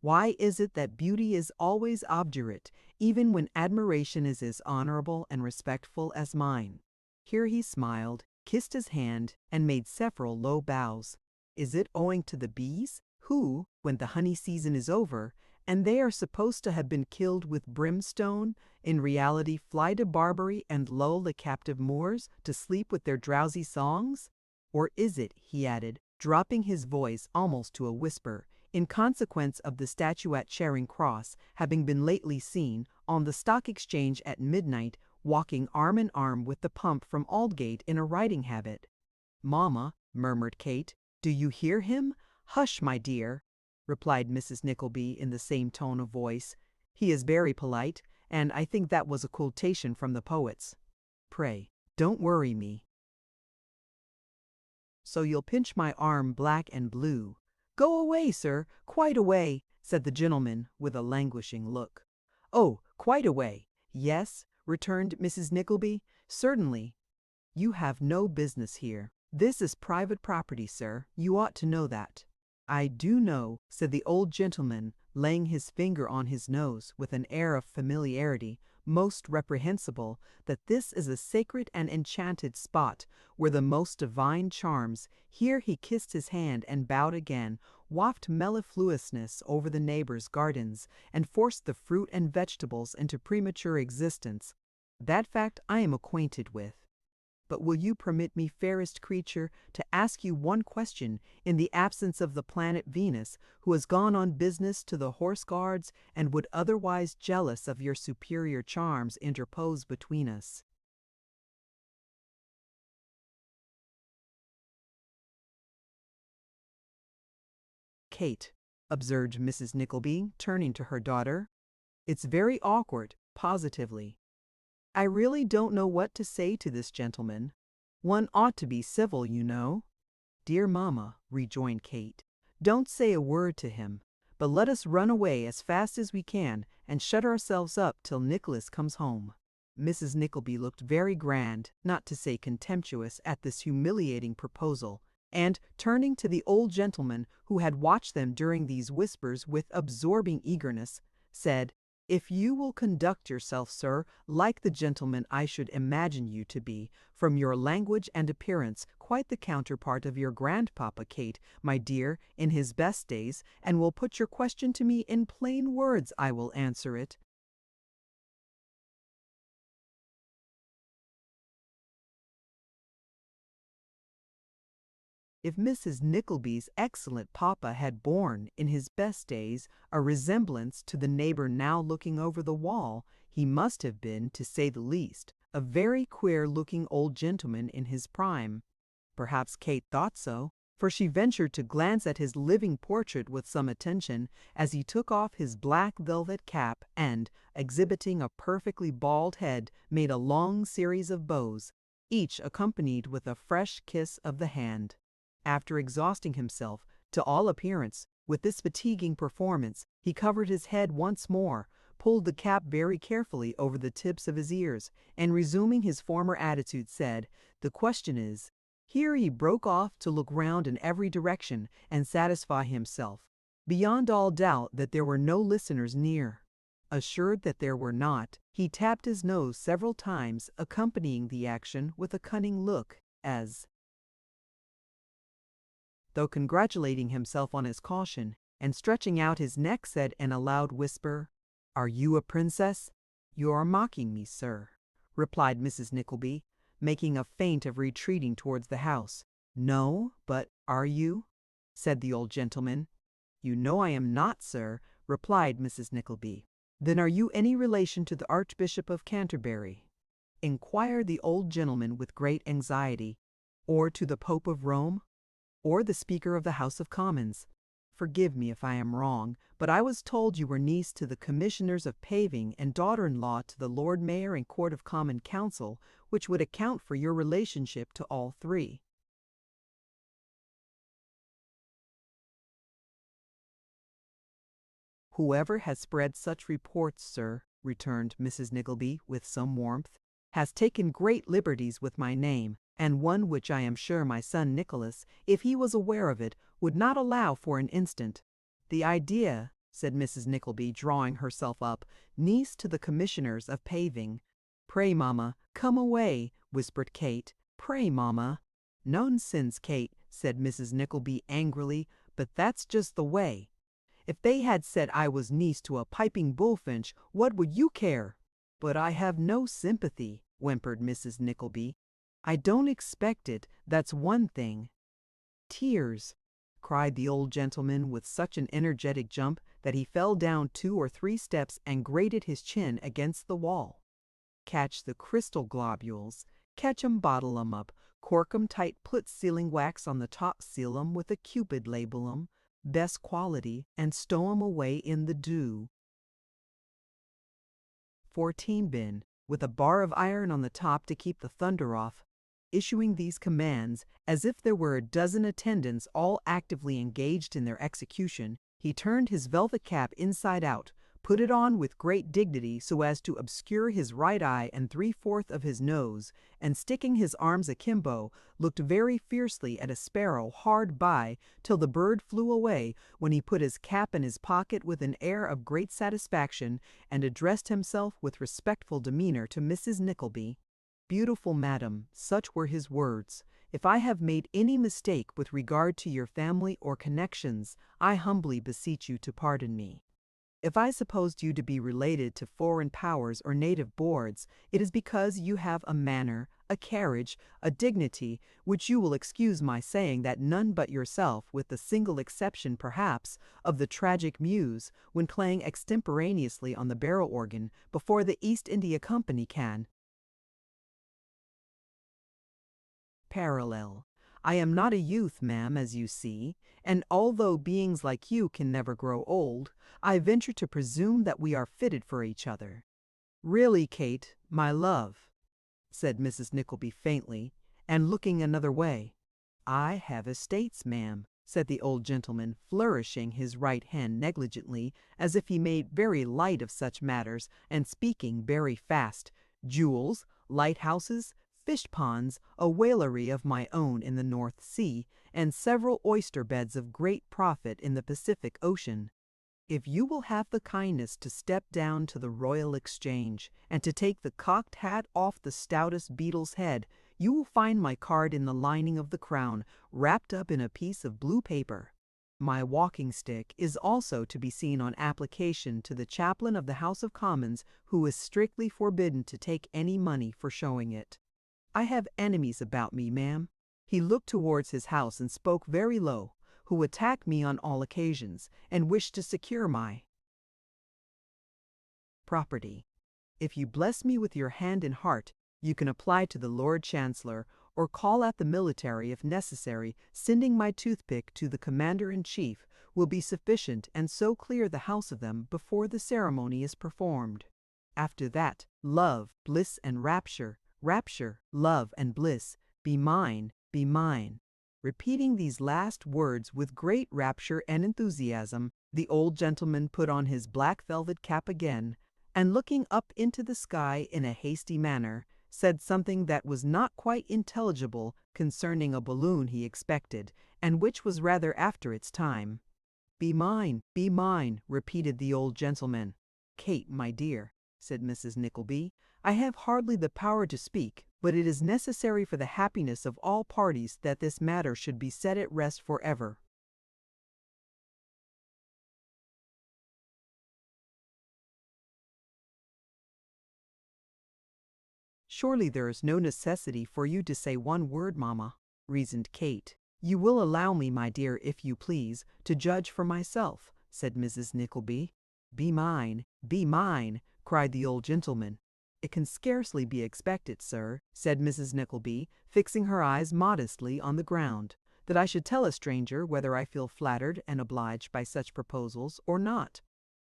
"why is it that beauty is always obdurate, even when admiration is as honorable and respectful as mine?" Here he smiled, kissed his hand, and made several low bows. "Is it owing to the bees, who, when the honey season is over, and they are supposed to have been killed with brimstone, in reality fly to Barbary and lull the captive Moors to sleep with their drowsy songs? Or is it," he added, dropping his voice almost to a whisper, "in consequence of the statue at Charing Cross having been lately seen, on the Stock Exchange at midnight, walking arm in arm with the pump from Aldgate in a riding habit?" "Mamma," murmured Kate, "do you hear him?" "Hush, my dear," replied Mrs. Nickleby in the same tone of voice. "He is very polite, and I think that was a quotation from the poets. Pray, don't worry me. So you'll pinch my arm black and blue." "Go away, sir, quite away," said the gentleman with a languishing look. "Oh, quite away. Yes," returned Mrs. Nickleby, "certainly. You have no business here. This is private property, sir. You ought to know that." "I do know," said the old gentleman, laying his finger on his nose with an air of familiarity most reprehensible, "that this is a sacred and enchanted spot, where the most divine charms," here he kissed his hand and bowed again, "waft mellifluousness over the neighbors' gardens, and force the fruit and vegetables into premature existence. That fact I am acquainted with. But will you permit me, fairest creature, to ask you one question, in the absence of the planet Venus, who has gone on business to the Horse Guards, and would otherwise, jealous of your superior charms, interpose between us?" "Kate," observed Mrs. Nickleby, turning to her daughter, "it's very awkward, positively. I really don't know what to say to this gentleman. One ought to be civil, you know." "Dear mamma," rejoined Kate, "don't say a word to him, but let us run away as fast as we can and shut ourselves up till Nicholas comes home." Mrs. Nickleby looked very grand, not to say contemptuous, at this humiliating proposal, and, turning to the old gentleman, who had watched them during these whispers with absorbing eagerness, said, "If you will conduct yourself, sir, like the gentleman I should imagine you to be, from your language and appearance, quite the counterpart of your grandpapa, Kate, my dear, in his best days, and will put your question to me in plain words, I will answer it." If Mrs. Nickleby's excellent papa had borne, in his best days, a resemblance to the neighbor now looking over the wall, he must have been, to say the least, a very queer-looking old gentleman in his prime. Perhaps Kate thought so, for she ventured to glance at his living portrait with some attention as he took off his black velvet cap and, exhibiting a perfectly bald head, made a long series of bows, each accompanied with a fresh kiss of the hand. After exhausting himself, to all appearance, with this fatiguing performance, he covered his head once more, pulled the cap very carefully over the tips of his ears, and resuming his former attitude said, "The question is—" Here he broke off to look round in every direction and satisfy himself, beyond all doubt, that there were no listeners near. Assured that there were not, he tapped his nose several times, accompanying the action with a cunning look, as though congratulating himself on his caution, and stretching out his neck said in a loud whisper, "Are you a princess?" "You are mocking me, sir," replied Mrs. Nickleby, making a feint of retreating towards the house. "No, but are you?" said the old gentleman. "You know I am not, sir," replied Mrs. Nickleby. "Then are you any relation to the Archbishop of Canterbury?" inquired the old gentleman with great anxiety. "Or to the Pope of Rome? Or the Speaker of the House of Commons? Forgive me if I am wrong, but I was told you were niece to the Commissioners of Paving and daughter-in-law to the Lord Mayor and Court of Common Council, which would account for your relationship to all three." "Whoever has spread such reports, sir," returned Mrs. Nickleby with some warmth, "has taken great liberties with my name, and one which I am sure my son Nicholas, if he was aware of it, would not allow for an instant. The idea," said Mrs. Nickleby, drawing herself up, "niece to the Commissioners of Paving." "Pray, mamma, come away," whispered Kate. "Pray, mamma." "Nonsense, Kate," said Mrs. Nickleby angrily, "but that's just the way. If they had said I was niece to a piping bullfinch, what would you care?" "But I have no sympathy," whimpered Mrs. Nickleby. "I don't expect it, that's one thing." "Tears!" cried the old gentleman with such an energetic jump that he fell down 2 or 3 steps and grated his chin against the wall. "Catch the crystal globules, catch 'em, bottle 'em up, cork 'em tight, put sealing wax on the top, seal 'em with a Cupid, label 'em best quality, and stow 'em away in the dew. 14 bin, with a bar of iron on the top to keep the thunder off." Issuing these commands, as if there were a dozen attendants all actively engaged in their execution, he turned his velvet cap inside out, put it on with great dignity so as to obscure his right eye and 3/4 of his nose, and sticking his arms akimbo, looked very fiercely at a sparrow hard by till the bird flew away, when he put his cap in his pocket with an air of great satisfaction, and addressed himself with respectful demeanour to Mrs. Nickleby. "Beautiful madam," such were his words, "if I have made any mistake with regard to your family or connections, I humbly beseech you to pardon me. If I supposed you to be related to foreign powers or native boards, it is because you have a manner, a carriage, a dignity, which you will excuse my saying that none but yourself, with the single exception, perhaps, of the tragic muse, when playing extemporaneously on the barrel organ before the East India Company, can parallel. I am not a youth, ma'am, as you see, and although beings like you can never grow old, I venture to presume that we are fitted for each other." "Really, Kate, my love," said Mrs. Nickleby faintly, and looking another way. "I have estates, ma'am," said the old gentleman, flourishing his right hand negligently, as if he made very light of such matters, and speaking very fast, "jewels, lighthouses, fish ponds, a whalery of my own in the North Sea, and several oyster beds of great profit in the Pacific Ocean. If you will have the kindness to step down to the Royal Exchange, and to take the cocked hat off the stoutest beetle's head, you will find my card in the lining of the crown, wrapped up in a piece of blue paper. My walking stick is also to be seen on application to the chaplain of the House of Commons, who is strictly forbidden to take any money for showing it. I have enemies about me, ma'am." He looked towards his house and spoke very low, "who attack me on all occasions, and wish to secure my property. If you bless me with your hand and heart, You can apply to the Lord Chancellor, or call out the military if necessary. Sending my toothpick to the commander-in-chief will be sufficient, and so clear the house of them before the ceremony is performed. After that, love, bliss, and rapture, rapture, love, and bliss, be mine, be mine. Repeating these last words with great rapture and enthusiasm, the old gentleman put on his black velvet cap again, and looking up into the sky in a hasty manner, said something that was not quite intelligible concerning a balloon he expected, and which was rather after its time. Be mine, repeated the old gentleman. Kate, my dear, said Mrs. Nickleby, I have hardly the power to speak, but it is necessary for the happiness of all parties that this matter should be set at rest forever. Surely there is no necessity for you to say one word, mamma, reasoned Kate. You will allow me, my dear, if you please, to judge for myself, said Mrs. Nickleby. Be mine, cried the old gentleman. It can scarcely be expected, sir, said Mrs. Nickleby, fixing her eyes modestly on the ground, that I should tell a stranger whether I feel flattered and obliged by such proposals or not.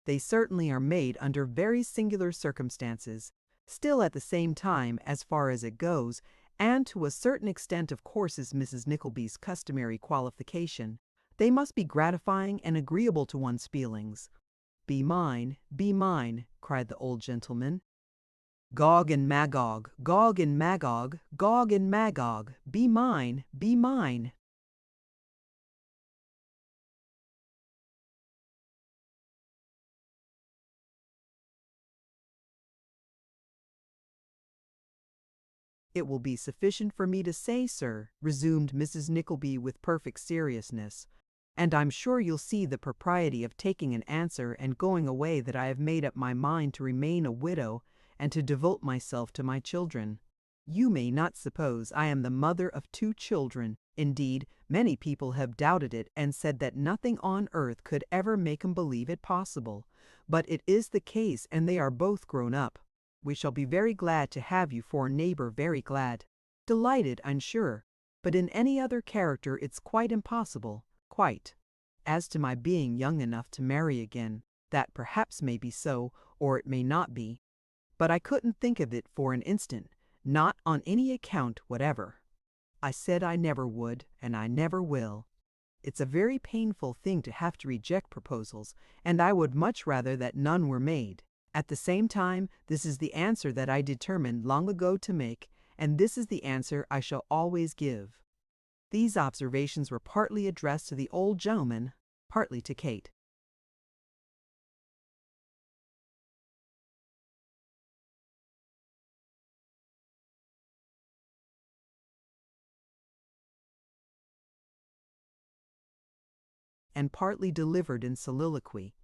They certainly are made under very singular circumstances. Still, at the same time, as far as it goes, and to a certain extent of course is Mrs. Nickleby's customary qualification, they must be gratifying and agreeable to one's feelings. Be mine, cried the old gentleman. Gog and Magog, Gog and Magog, Gog and Magog, be mine, be mine. It will be sufficient for me to say, sir, resumed Mrs. Nickleby with perfect seriousness, and I'm sure you'll see the propriety of taking an answer and going away, that I have made up my mind to remain a widow and to devote myself to my children. You may not suppose I am the mother of 2 children. Indeed, many people have doubted it and said that nothing on earth could ever make 'em believe it possible. But it is the case, and they are both grown up. We shall be very glad to have you for a neighbor, very glad. Delighted, I'm sure. But in any other character it's quite impossible, quite. As to my being young enough to marry again, that perhaps may be so, or it may not be. But I couldn't think of it for an instant, not on any account whatever. I said I never would, and I never will. It's a very painful thing to have to reject proposals, and I would much rather that none were made. At the same time, this is the answer that I determined long ago to make, and this is the answer I shall always give. These observations were partly addressed to the old gentleman, partly to Kate. And partly delivered in soliloquy.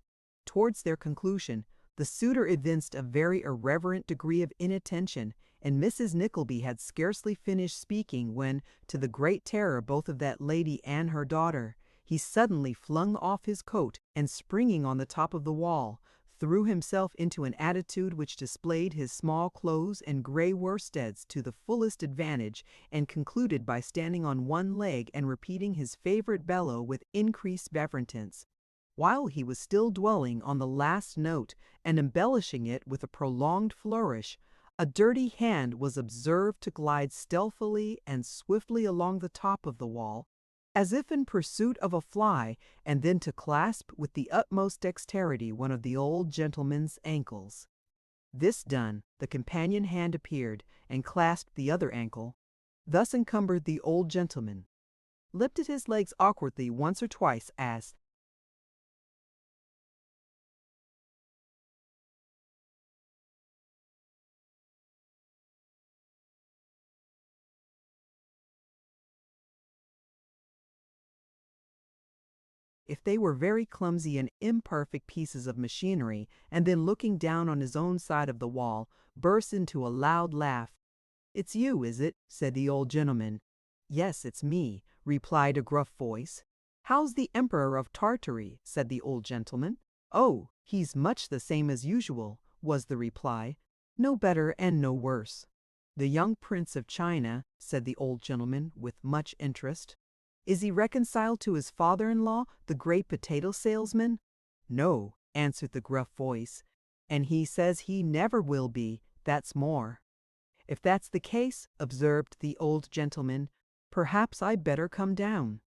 Towards their conclusion, the suitor evinced a very irreverent degree of inattention, and Mrs. Nickleby had scarcely finished speaking when, to the great terror both of that lady and her daughter, he suddenly flung off his coat, and springing on the top of the wall, threw himself into an attitude which displayed his small clothes and grey worsteds to the fullest advantage, and concluded by standing on one leg and repeating his favourite bellow with increased reverence. While he was still dwelling on the last note and embellishing it with a prolonged flourish, a dirty hand was observed to glide stealthily and swiftly along the top of the wall, as if in pursuit of a fly, and then to clasp with the utmost dexterity one of the old gentleman's ankles. This done, the companion hand appeared, and clasped the other ankle. Thus encumbered, the old gentleman lifted his legs awkwardly once or twice, as if they were very clumsy and imperfect pieces of machinery, and then looking down on his own side of the wall, burst into a loud laugh. "It's you, is it?" said the old gentleman. "Yes, it's me," replied a gruff voice. "How's the Emperor of Tartary?" said the old gentleman. "Oh, he's much the same as usual," was the reply. "No better and no worse." "The young Prince of China," said the old gentleman with much interest. "Is he reconciled to his father-in-law, the great potato salesman?" "No," answered the gruff voice, "and he says he never will be, that's more." "If that's the case," observed the old gentleman, "perhaps I'd better come down."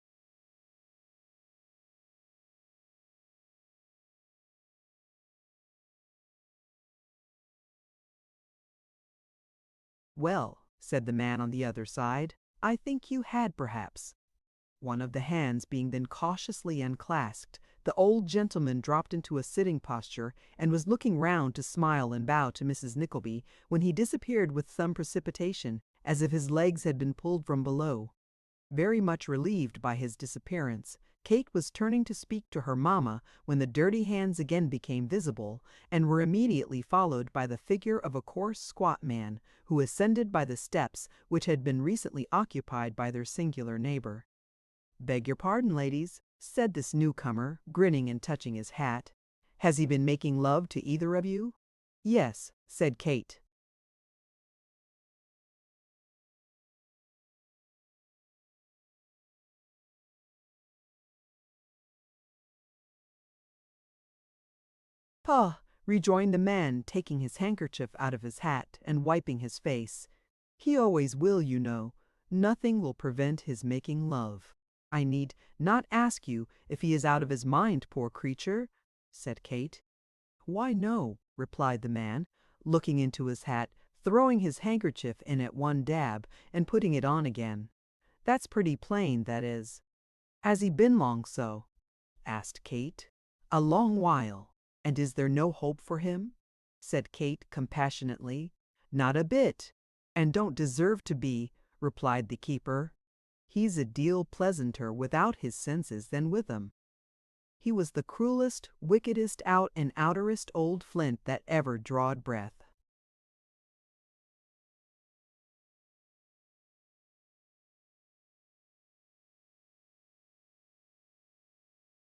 "Well," said the man on the other side, "I think you had perhaps." One of the hands being then cautiously unclasped, the old gentleman dropped into a sitting posture and was looking round to smile and bow to Mrs. Nickleby, when he disappeared with some precipitation, as if his legs had been pulled from below. Very much relieved by his disappearance, Kate was turning to speak to her mamma when the dirty hands again became visible, and were immediately followed by the figure of a coarse squat man, who ascended by the steps which had been recently occupied by their singular neighbor. "Beg your pardon, ladies," said this newcomer, grinning and touching his hat. "Has he been making love to either of you?" "Yes," said Kate. "Pah!" rejoined the man, taking his handkerchief out of his hat and wiping his face. "He always will, you know. Nothing will prevent his making love. I need not ask you if he is out of his mind, poor creature," said Kate. "Why, no," replied the man, looking into his hat, throwing his handkerchief in at one dab, and putting it on again. "That's pretty plain, that is." "Has he been long so?" asked Kate. "A long while. And is there no hope for him?" said Kate compassionately. "Not a bit, and don't deserve to be," replied the keeper. "He's a deal pleasanter without his senses than with 'em. He was the cruelest, wickedest out and outerest old flint that ever drawed breath."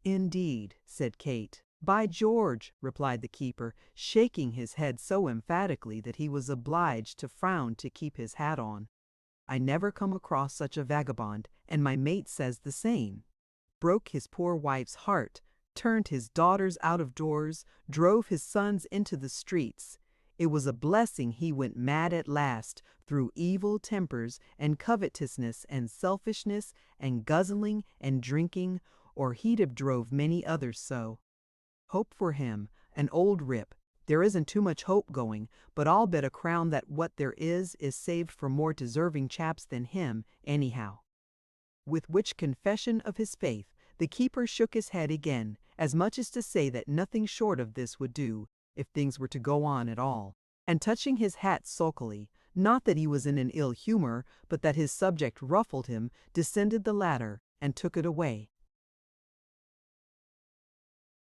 "Indeed," said Kate. "By George," replied the keeper, shaking his head so emphatically that he was obliged to frown to keep his hat on. "I never come across such a vagabond, and my mate says the same. Broke his poor wife's heart, turned his daughters out of doors, drove his sons into the streets. It was a blessing he went mad at last, through evil tempers and covetousness and selfishness and guzzling and drinking, or he'd have drove many others so. Hope for him, an old rip. There isn't too much hope going, but I'll bet a crown that what there is saved for more deserving chaps than him, anyhow." With which confession of his faith, the keeper shook his head again, as much as to say that nothing short of this would do, if things were to go on at all, and touching his hat sulkily, not that he was in an ill humor, but that his subject ruffled him, descended the ladder, and took it away.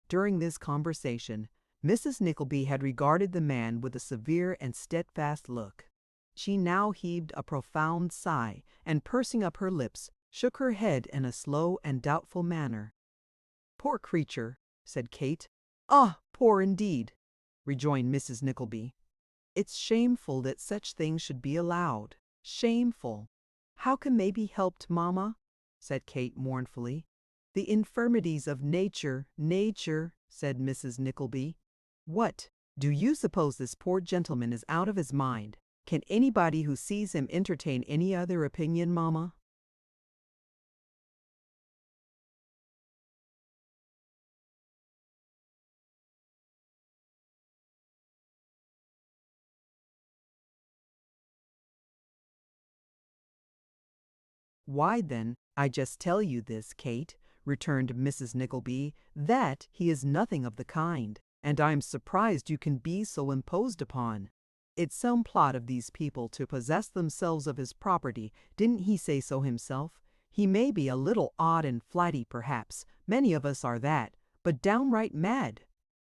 During this conversation, Mrs. Nickleby had regarded the man with a severe and steadfast look. She now heaved a profound sigh, and pursing up her lips, shook her head in a slow and doubtful manner. "Poor creature," said Kate. "Ah, poor indeed," rejoined Mrs. Nickleby. "It's shameful that such things should be allowed. Shameful." "How can they be helped, mamma?" said Kate mournfully. "The infirmities of nature, said Mrs. Nickleby. "What? Do you suppose this poor gentleman is out of his mind? Can anybody who sees him entertain any other opinion, mamma?" "Why, then, I just tell you this, Kate," returned Mrs. Nickleby, "that he is nothing of the kind, and I'm surprised you can be so imposed upon. It's some plot of these people to possess themselves of his property, didn't he say so himself? He may be a little odd and flighty perhaps, many of us are that, but downright mad,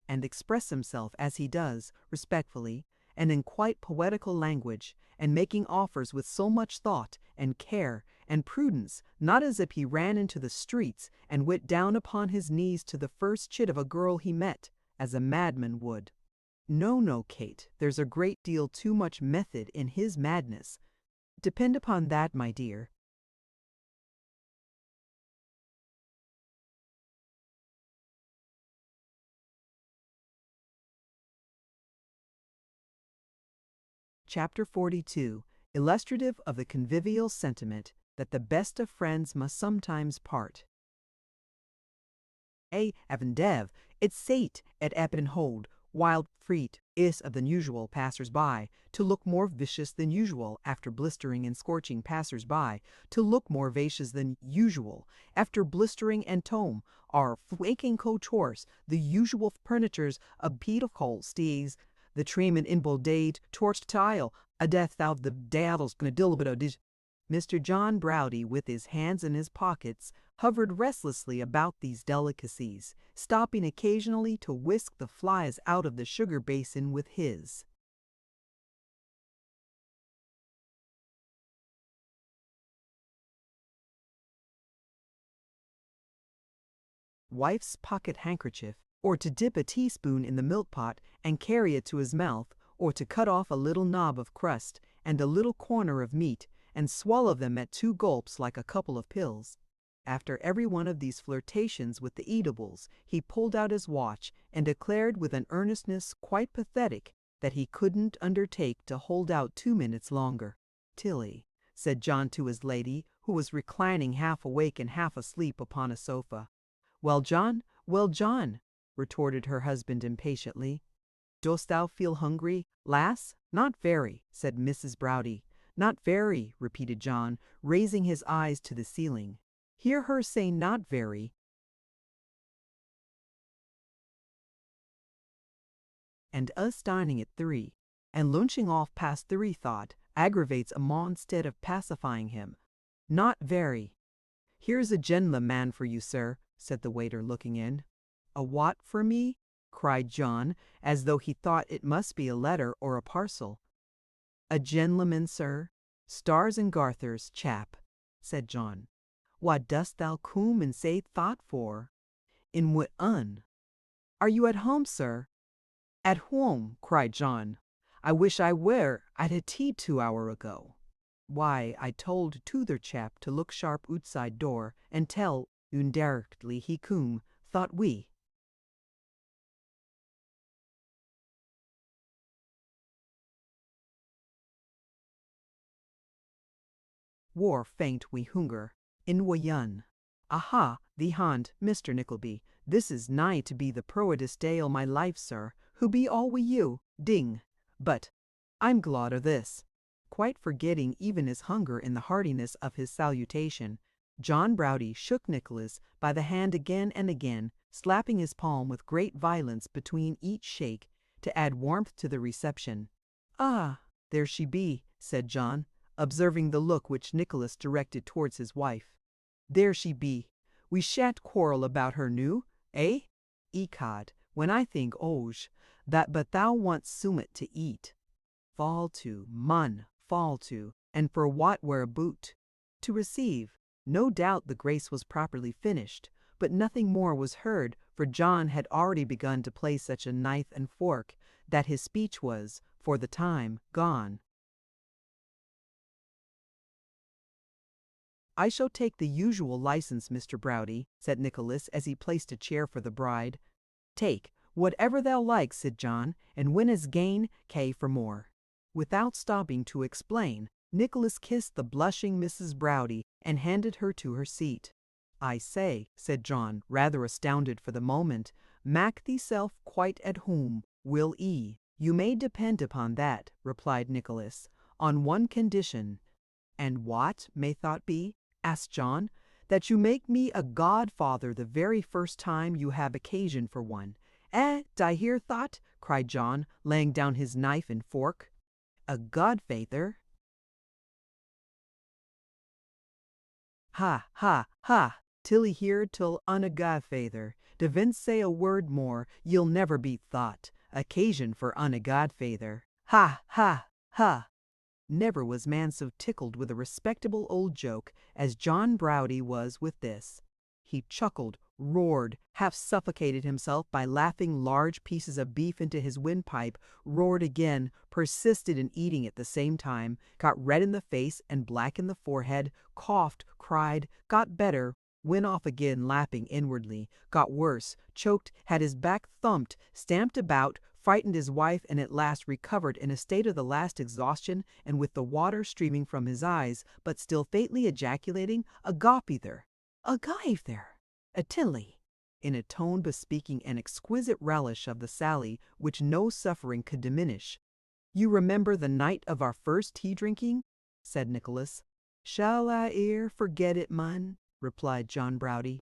and express himself as he does, respectfully, and in quite poetical language, and making offers with so much thought, and care, and prudence, not as if he ran into the streets, and went down upon his knees to the first chit of a girl he met, as a madman would. No, no, Kate, there's a great deal too much method in his madness. Depend upon that, my dear. Chapter 42, illustrative of the convivial sentiment that the best of friends must sometimes part. A Avendev, it sate at Eppenhold, wild freet is of the usual passers-by, to look more vicious than usual after blistering and scorching passers-by, to look more vicious than usual after blistering and tome, are flaking coach-horse, the usual furnitures of Pete of coal stees, the treatment in bodade, torched tile, a death out the daddles gnadilbit. Mr. John Browdy, with his hands in his pockets, hovered restlessly about these delicacies, stopping occasionally to whisk the flies out of the sugar basin with his wife's pocket handkerchief, or to dip a teaspoon in the milk pot and carry it to his mouth, or to cut off a little knob of crust and a little corner of meat and swallow them at 2 gulps like a couple of pills. After every one of these flirtations with the eatables, he pulled out his watch and declared with an earnestness quite pathetic that he couldn't undertake to hold out 2 minutes longer. "Tilly," said John to his lady, who was reclining half awake and half asleep upon a sofa. Well, John," retorted her husband impatiently. "Dost thou feel hungry, lass?" "Not very," said Mrs. Browdy. "Not very," repeated John, raising his eyes to the ceiling. "Hear her say not very, and us dining at 3, and lunching off past 3 thought, aggravates a mon instead of pacifying him. Not very." "Here's a gentleman for you, sir," said the waiter, looking in. "A what for me?" cried John, as though he thought it must be a letter or a parcel. "A gentleman, sir, Stars and Garther's chap," said John. "What dost thou coom and say thought for? In what un? Are you at home, sir?" "At home," cried John. "I wish I were. I'd had tea 2 hour ago." "Why, I told t'other chap to look sharp outside door and tell indirectly he coom, thought we." "War faint we hunger, in wayun. Aha, thee hond, Mr. Nickleby, this is nigh to be the proudest day o' my life, sir, who be all wi' you, ding. But I'm glad o' this." Quite forgetting even his hunger in the heartiness of his salutation, John Browdy shook Nicholas by the hand again and again, slapping his palm with great violence between each shake, to add warmth to the reception. "Ah, there she be," said John, observing the look which Nicholas directed towards his wife. "There she be. We shan't quarrel about her noo, eh? Ecod, when I think, oj, that but thou wants summat to eat. Fall to, fall to, and for what were a boot?" To receive. No doubt the grace was properly finished, but nothing more was heard, for John had already begun to play such a knife and fork that his speech was, for the time, gone. "I shall take the usual license, Mr. Browdy," said Nicholas, as he placed a chair for the bride. "Take whatever thou like," said John, "and when as gain, K for more." Without stopping to explain, Nicholas kissed the blushing Mrs. Browdy and handed her to her seat. "I say," said John, rather astounded for the moment, "mak theeself quite at home, will 'ee." "You may depend upon that," replied Nicholas, "on one condition." "And what may thought be?" asked John. "That you make me a godfather the very first time you have occasion for one." "D'ye hear thought?" cried John, laying down his knife and fork. "A godfeyther? Ha, ha, ha! Tilly here till un a godfeyther. Devint say a word more, you'll never be thought. Occasion for un a godfeyther. Ha, ha, ha!" Never was man so tickled with a respectable old joke as John Browdy was with this. He chuckled roared, half suffocated himself by laughing large pieces of beef into his windpipe, roared again, persisted in eating at the same time, got red in the face and black in the forehead, coughed, cried, got better, went off again laughing inwardly, got worse, choked, had his back thumped, stamped about, frightened his wife, and at last recovered in a state of the last exhaustion and with the water streaming from his eyes, but still faintly ejaculating, "Agape there, Tilly," in a tone bespeaking an exquisite relish of the sally which no suffering could diminish. "You remember the night of our first tea-drinking?" said Nicholas. "Shall I e'er forget it, mun?" replied John Browdie.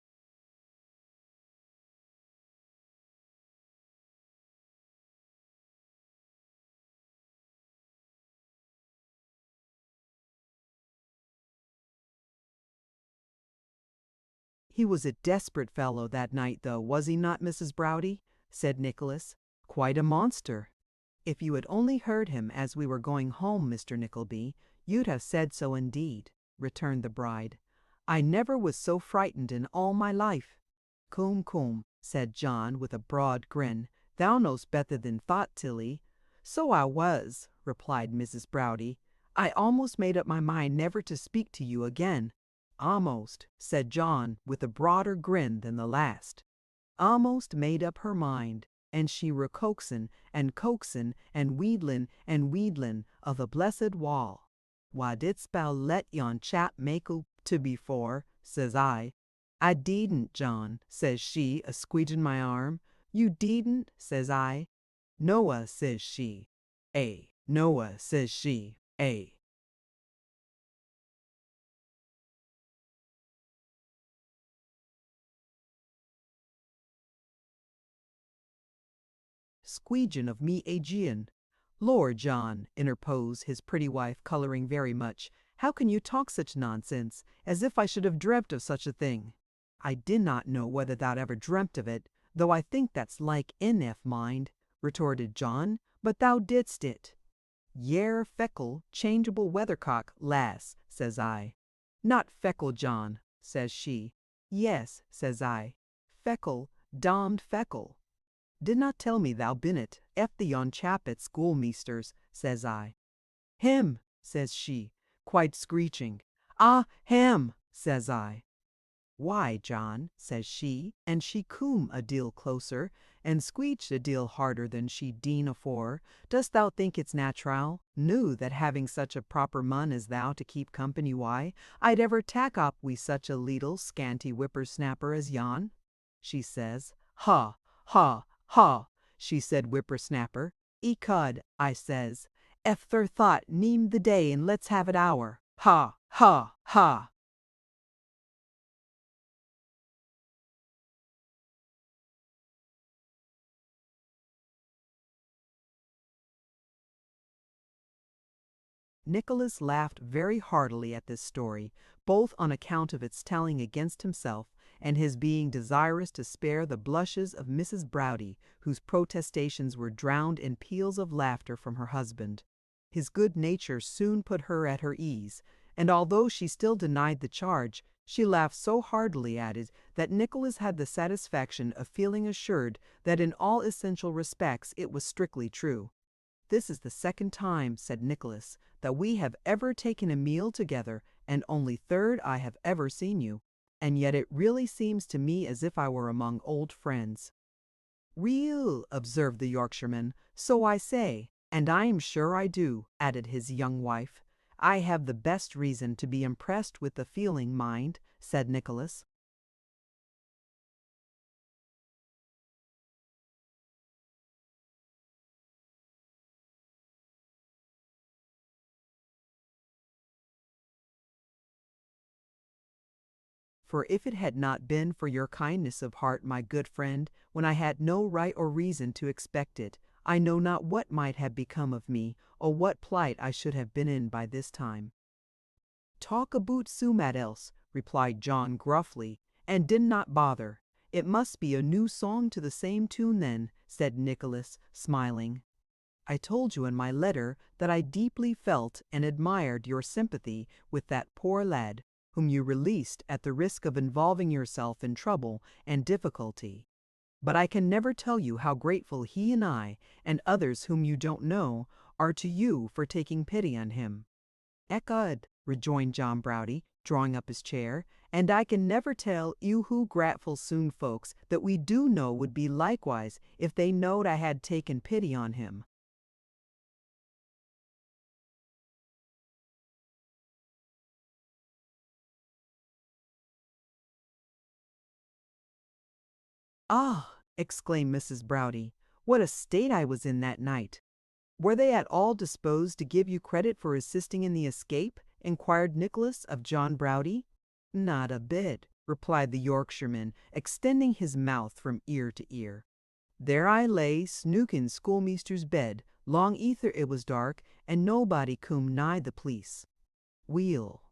"He was a desperate fellow that night, though, was he not, Mrs. Browdie?" said Nicholas. "Quite a monster." "If you had only heard him as we were going home, Mr. Nickleby, you'd have said so indeed," returned the bride. "I never was so frightened in all my life." "Coom," said John, with a broad grin, "thou know'st better than thought, Tilly." "So I was," replied Mrs. Browdie. "I almost made up my mind never to speak to you again." "Almost," said John, with a broader grin than the last. "Almost made up her mind, and she were coaxin' and wheedlin' of the blessed wall. 'Why didst thou let yon chap make oop to before?' says I. 'I deedn't, John,' says she, a squeedging my arm. 'You deedn't,' says I. 'Noa,' says she. 'Noa,' says she. 'Squeedgin' of me Aegean.' 'Lord, John,' interposed his pretty wife, coloring very much, 'how can you talk such nonsense, as if I should have dreamt of such a thing?' 'I did not know whether thou ever dreamt of it, though I think that's like enough, mind,' retorted John, 'but thou didst it.' 'Ye're feckle, changeable weathercock, lass,' says I. 'Not feckle, John,' says she. 'Yes,' says I, 'feckle, dommed feckle.' 'Didna tell me thou binnit efter yon chap at schoolmeaster's,' says I. 'Him,' says she, quite screeching. 'Ah, him,' says I. 'Why, John,' says she, and she coom a deal closer, and squeeched a deal harder than she'd deen afore, 'dost thou think it's natural, noo, that having such a proper mun as thou to keep company wi', I'd ever tak' up wi' such a leetle, scanty whipper-snapper as yon?' She says, 'Ha, ha, ha,' she said, 'whipper-snapper.' 'Ecod,' I says, 'ef thur thought, neem the day and let's have it our. Ha, ha, ha.'" Nicholas laughed very heartily at this story, both on account of its telling against himself, and his being desirous to spare the blushes of Mrs. Browdie, whose protestations were drowned in peals of laughter from her husband. His good nature soon put her at her ease, and although she still denied the charge, she laughed so heartily at it that Nicholas had the satisfaction of feeling assured that in all essential respects it was strictly true. "This is the second time," said Nicholas, "that we have ever taken a meal together, and only third I have ever seen you. And yet it really seems to me as if I were among old friends." "Weel," observed the Yorkshireman, "so I say, and I'm sure I do," added his young wife. "I have the best reason to be impressed with the feeling, mind," said Nicholas. "For if it had not been for your kindness of heart, my good friend, when I had no right or reason to expect it, I know not what might have become of me, or what plight I should have been in by this time." "Talk aboot summat else," replied John gruffly, "and din not bother. It must be a new song to the same tune then," said Nicholas, smiling. "I told you in my letter that I deeply felt and admired your sympathy with that poor lad. whom you released at the risk of involving yourself in trouble and difficulty. But I can never tell you how grateful he and I, and others whom you don't know, are to you for taking pity on him." "Ecod," rejoined John Browdie, drawing up his chair, "and I can never tell you who grateful soon folks that we do know would be likewise if they knowed I had taken pity on him." "Ah!" exclaimed Mrs. Browdie, "what a state I was in that night." "Were they at all disposed to give you credit for assisting in the escape?" inquired Nicholas of John Browdie. "Not a bit," replied the Yorkshireman, extending his mouth from ear to ear. "There I lay snook in schoolmeaster's bed, long ether it was dark, and nobody coom nigh the police. Weel,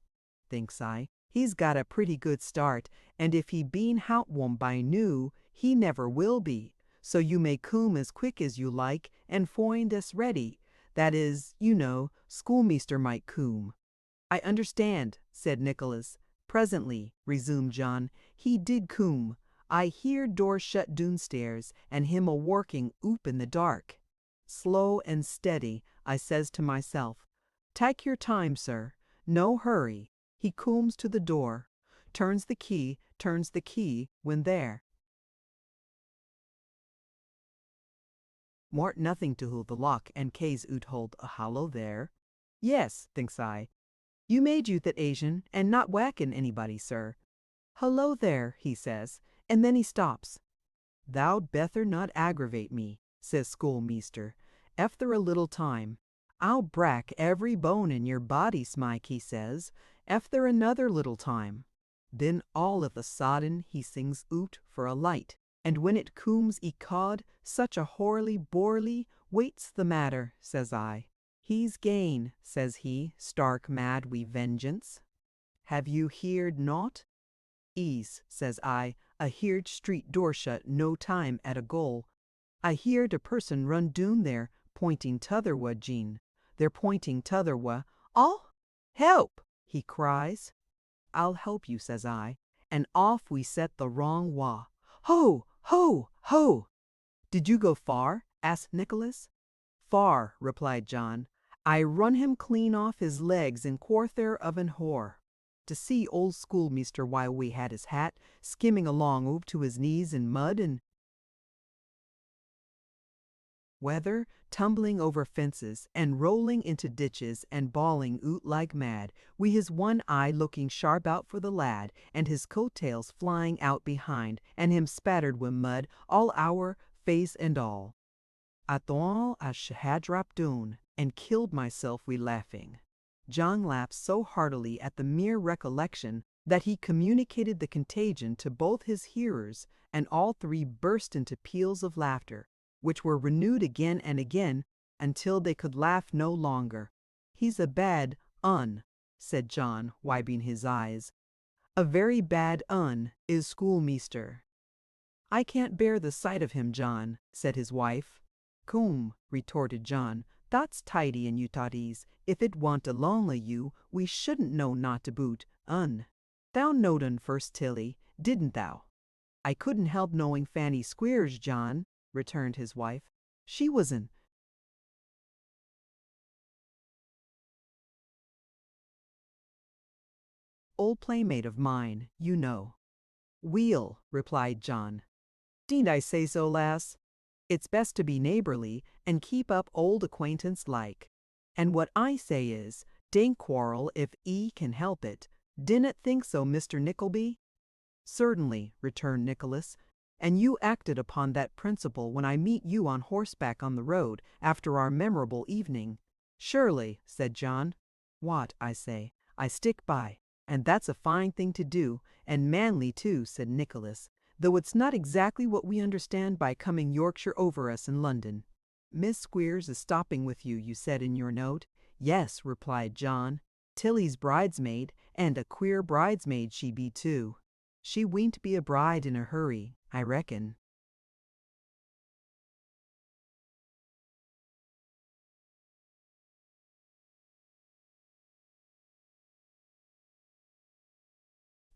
thinks I, he's got a pretty good start, and if he been hout one by noo, he never will be. So you may coom as quick as you like, and foind us ready. That is, you know, schoolmeaster might coom." "I understand," said Nicholas. "Presently," resumed John, "he did coom. I heerd door shut doonstairs, and him a working oop in the dark. Slow and steady, I says to myself, 'Take your time, sir. No hurry.' He cooms to the door, turns the key, when there mort nothing to hold the lock and case ut hold a hollow there. 'Yes,' thinks I, 'you made you that Asian, and not whacking anybody, sir.' 'Hullo there,' he says, and then he stops. 'Thou'd betther not aggravate me,' says schoolmeaster. 'Efter a little time, I'll brack every bone in your body, Smike,' he says. Efter another little time. Then all of a sodden he sings oot for a light, and when it cooms ecod, such a horly borly, 'Wait's the matter?' says I. 'He's gane,' says he, stark mad wi' vengeance. 'Have you heerd naught?' 'Ease,' says I, 'a heerd street door shut no time at a goal. I heerd a person run doon there, pointing t'other Jean. They're pointing t'other wa. Oh, help!' he cries. 'I'll help you,' says I, and off we set the wrong wa. Ho, ho, ho!" "Did you go far?" asked Nicholas. "Far," replied John. "I run him clean off his legs in quarther of an hour. To see old schoolmeaster while we had his hat, skimming along oop to his knees in mud and weather, tumbling over fences and rolling into ditches and bawling oot like mad, wi' his one eye looking sharp out for the lad, and his coat-tails flying out behind, and him spattered wi' mud all ower face and all. I thought I had dropped doon, and killed myself wi' laughing." John laughed so heartily at the mere recollection that he communicated the contagion to both his hearers, and all three burst into peals of laughter, which were renewed again and again until they could laugh no longer. "He's a bad un," said John, wiping his eyes. "A very bad un is schoolmeaster." "I can't bear the sight of him, John," said his wife. "Coom," retorted John, "that's tidy in you totties. If it want alone o' you, we shouldn't know not to boot un. Thou knowed un first, Tilly, didn't thou?" "I couldn't help knowing Fanny Squeers, John," returned his wife. "She was an old playmate of mine, you know." "Weel," replied John. "Didn't I say so, lass? It's best to be neighbourly and keep up old acquaintance like. And what I say is, don't quarrel if 'e can help it. Dinnot think so, Mr. Nickleby?" "Certainly," returned Nicholas. "And you acted upon that principle when I meet you on horseback on the road, after our memorable evening." "Surely," said John. "What, I say, I stick by. And that's a fine thing to do, and manly too," said Nicholas, "though it's not exactly what we understand by coming Yorkshire over us in London." "Miss Squeers is stopping with you, you said in your note?" "Yes," replied John. "Tilly's bridesmaid, and a queer bridesmaid she be too. She wean't be a bride in a hurry, I reckon."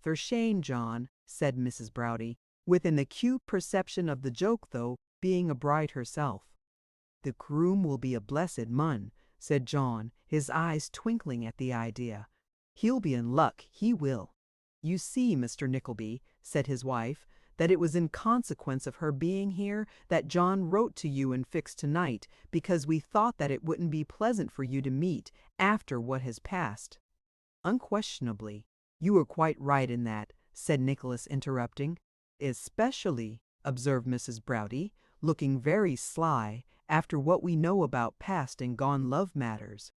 "For shame, John," said Mrs. Browdy, with an acute perception of the joke, though being a bride herself. "The groom will be a blessed mun," said John, his eyes twinkling at the idea. "He'll be in luck, he will." "You see, Mr. Nickleby," said his wife, "that it was in consequence of her being here that John wrote to you and fixed tonight, because we thought that it wouldn't be pleasant for you to meet after what has passed." "Unquestionably. You were quite right in that," said Nicholas, interrupting. "Especially," observed Mrs. Browdy, looking very sly, "after what we know about past and gone love matters."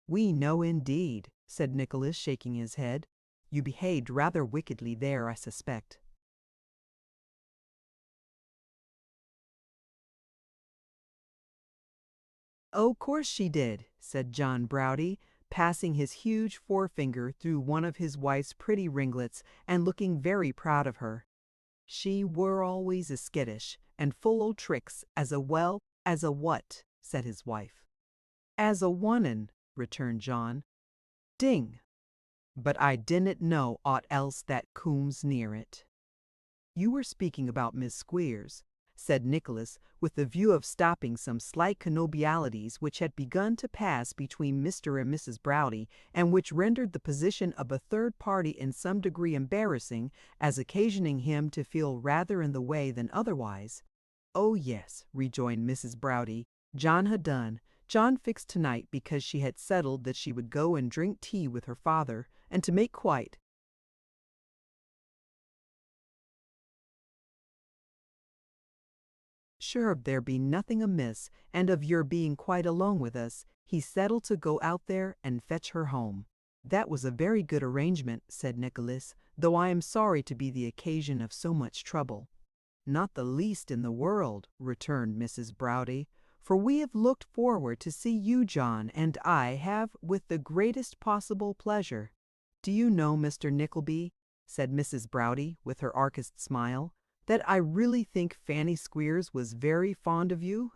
"We know indeed," said Nicholas, shaking his head. "You behaved rather wickedly there, I suspect." "Oh, course she did," said John Browdy, passing his huge forefinger through one of his wife's pretty ringlets and looking very proud of her. "She were always as skittish and full o' tricks as a well as a what?" said his wife. "As a one'un," returned John. "Ding! But I didn't know aught else that cooms near it." "You were speaking about Miss Squeers," said Nicholas, with the view of stopping some slight connubialities which had begun to pass between Mr. and Mrs. Browdy, and which rendered the position of a third party in some degree embarrassing, as occasioning him to feel rather in the way than otherwise. "Oh yes," rejoined Mrs. Browdy, "John had done. John fixed tonight because she had settled that she would go and drink tea with her father, and to make quite sure of there be nothing amiss, and of your being quite alone with us, he settled to go out there and fetch her home." "That was a very good arrangement," said Nicholas, "though I am sorry to be the occasion of so much trouble." "Not the least in the world," returned Mrs. Browdy, "for we have looked forward to see you, John, and I have with the greatest possible pleasure." "Do you know, Mr. Nickleby," said Mrs. Browdy, with her archest smile, "that I really think Fanny Squeers was very fond of you?"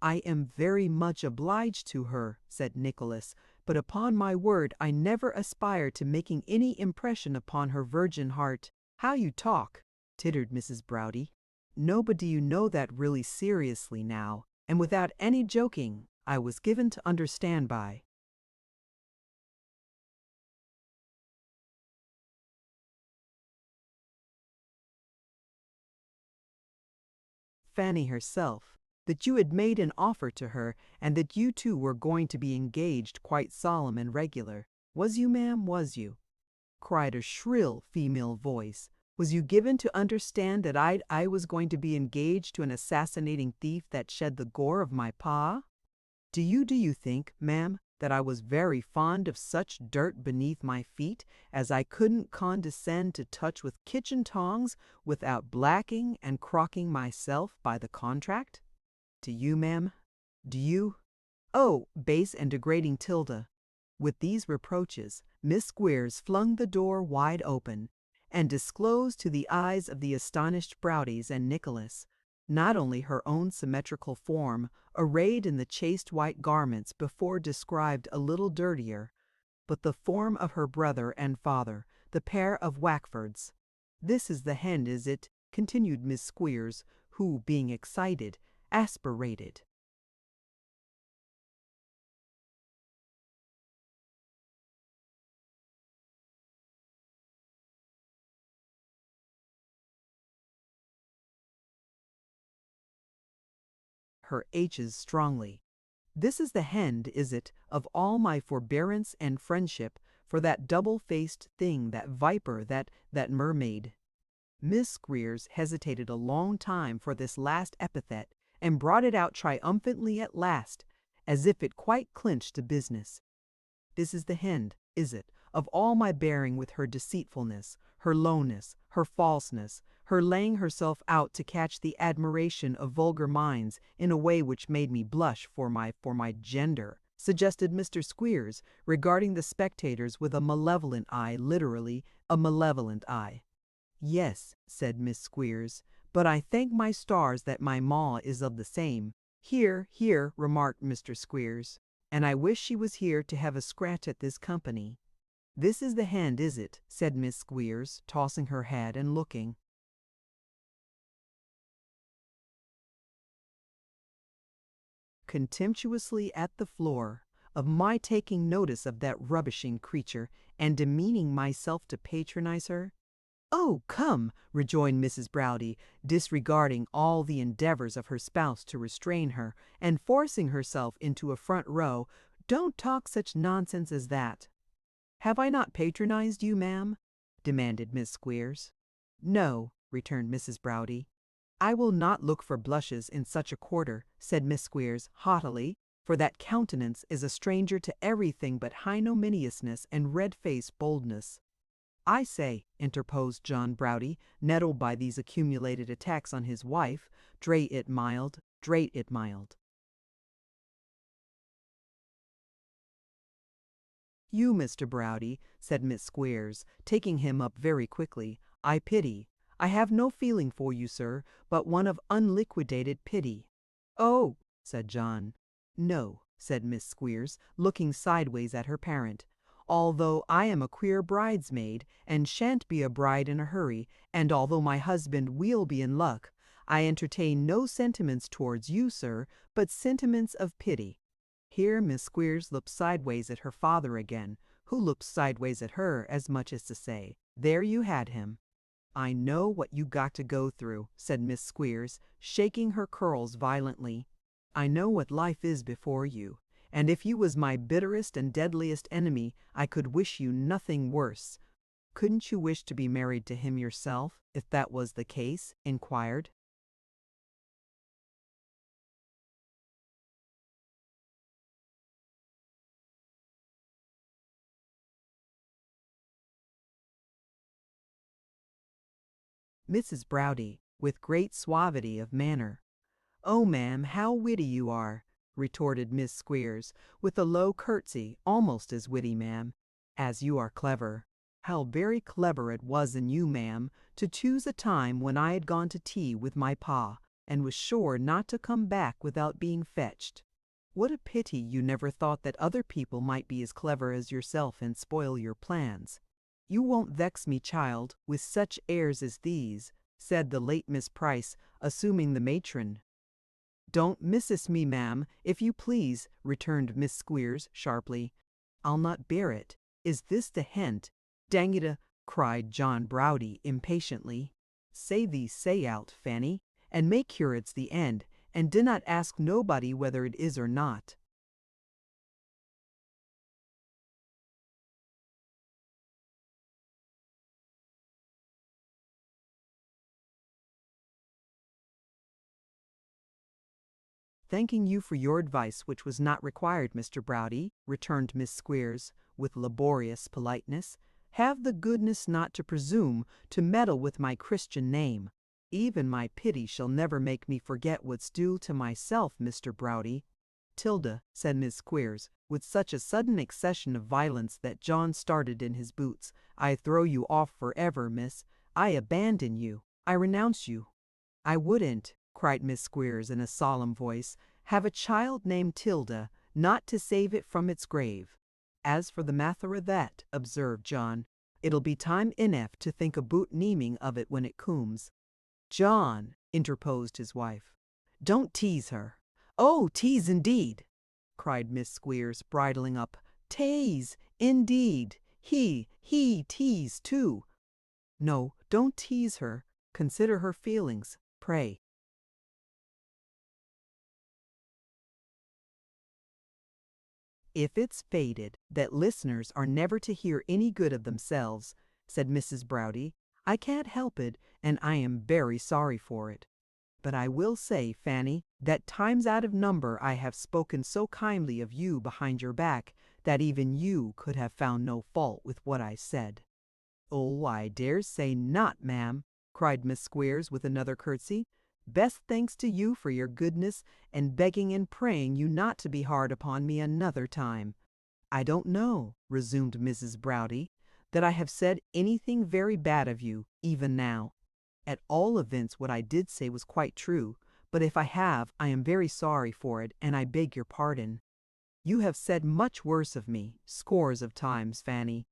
"I am very much obliged to her," said Nicholas, "but upon my word I never aspired to making any impression upon her virgin heart." "How you talk!" tittered Mrs. Browdy. "No, but do you know that really seriously now, and without any joking, I was given to understand by Fanny herself, that you had made an offer to her, and that you two were going to be engaged quite solemn and regular. Was you, ma'am, was you?" cried a shrill female voice. "Was you given to understand that I was going to be engaged to an assassinating thief that shed the gore of my pa? Do you think, ma'am, that I was very fond of such dirt beneath my feet as I couldn't condescend to touch with kitchen tongs without blacking and crocking myself by the contract? Do you, ma'am? Do you? Oh, base and degrading Tilda!" With these reproaches, Miss Squeers flung the door wide open, and disclosed to the eyes of the astonished Browdys and Nicholas, not only her own symmetrical form, arrayed in the chaste white garments before described a little dirtier, but the form of her brother and father, the pair of Wackfords. "This is the hen, is it?" continued Miss Squeers, who, being excited, aspirated. Her H's strongly. "This is the hend, is it, of all my forbearance and friendship for that double-faced thing, that viper, that mermaid." Miss Squeers hesitated a long time for this last epithet, and brought it out triumphantly at last, as if it quite clinched the business. "This is the hend, is it, of all my bearing with her deceitfulness, her lowness, her falseness, her laying herself out to catch the admiration of vulgar minds in a way which made me blush for my gender," suggested Mr. Squeers, regarding the spectators with a malevolent eye, literally, a malevolent eye. "Yes," said Miss Squeers, "but I thank my stars that my ma is of the same." "Here, here," remarked Mr. Squeers, "and I wish she was here to have a scratch at this company." "This is the hand, is it?" said Miss Squeers, tossing her head and looking contemptuously at the floor, "of my taking notice of that rubbishing creature, and demeaning myself to patronize her?" "Oh, come," rejoined Mrs. Browdie, disregarding all the endeavours of her spouse to restrain her, and forcing herself into a front row, "don't talk such nonsense as that." "Have I not patronized you, ma'am?" demanded Miss Squeers. "No," returned Mrs. Browdie. "I will not look for blushes in such a quarter," said Miss Squeers haughtily, "for that countenance is a stranger to everything but ignominiousness and red-faced boldness." "I say," interposed John Browdie, nettled by these accumulated attacks on his wife, "drate it mild, drate it mild." "You, Mr. Browdie," said Miss Squeers, taking him up very quickly, "I pity. I have no feeling for you, sir, but one of unliquidated pity." "Oh!" said John. "No," said Miss Squeers, looking sideways at her parent. "Although I am a queer bridesmaid, and shan't be a bride in a hurry, and although my husband will be in luck, I entertain no sentiments towards you, sir, but sentiments of pity." Here Miss Squeers looked sideways at her father again, who looked sideways at her, as much as to say, "There you had him." "I know what you got to go through," said Miss Squeers, shaking her curls violently. "I know what life is before you, and if you was my bitterest and deadliest enemy, I could wish you nothing worse." "Couldn't you wish to be married to him yourself, if that was the case?" inquired Mrs. Browdie, with great suavity of manner. "Oh, ma'am, how witty you are!" retorted Miss Squeers, with a low curtsy, almost as witty, ma'am, as you are clever. "How very clever it was in you, ma'am, to choose a time when I had gone to tea with my pa, and was sure not to come back without being fetched. What a pity you never thought that other people might be as clever as yourself and spoil your plans." "You won't vex me, child, with such airs as these," said the late Miss Price, assuming the matron. "Don't missus me, ma'am, if you please," returned Miss Squeers sharply. "I'll not bear it. Is this the hint? Dang it cried John Browdie impatiently. "Say thee say out, Fanny, and make sure it's the end, and dinnot ask nobody whether it is or not." "Thanking you for your advice, which was not required, Mr. Browdie," returned Miss Squeers, with laborious politeness, "have the goodness not to presume to meddle with my Christian name. Even my pity shall never make me forget what's due to myself, Mr. Browdie." "Tilda," said Miss Squeers, with such a sudden accession of violence that John started in his boots, "I throw you off for ever, miss. I abandon you. I renounce you." "I wouldn't," cried Miss Squeers in a solemn voice, "have a child named Tilda, not to save it from its grave." "As for the matther o' that," observed John, "it'll be time enough to think aboot neaming of it when it cooms." "John," interposed his wife, "don't tease her." "Oh, tease indeed!" cried Miss Squeers, bridling up. "Tease, indeed! He tease too." "No, don't tease her. Consider her feelings, pray." "If it's fated that listeners are never to hear any good of themselves," said Mrs. Browdie, "I can't help it, and I am very sorry for it. But I will say, Fanny, that times out of number I have spoken so kindly of you behind your back that even you could have found no fault with what I said." "Oh, I dare say not, ma'am," cried Miss Squeers with another curtsy. "Best thanks to you for your goodness, and begging and praying you not to be hard upon me another time." "I don't know," resumed Mrs. Browdie, "that I have said anything very bad of you, even now. At all events what I did say was quite true, but if I have, I am very sorry for it, and I beg your pardon. You have said much worse of me, scores of times, Fanny."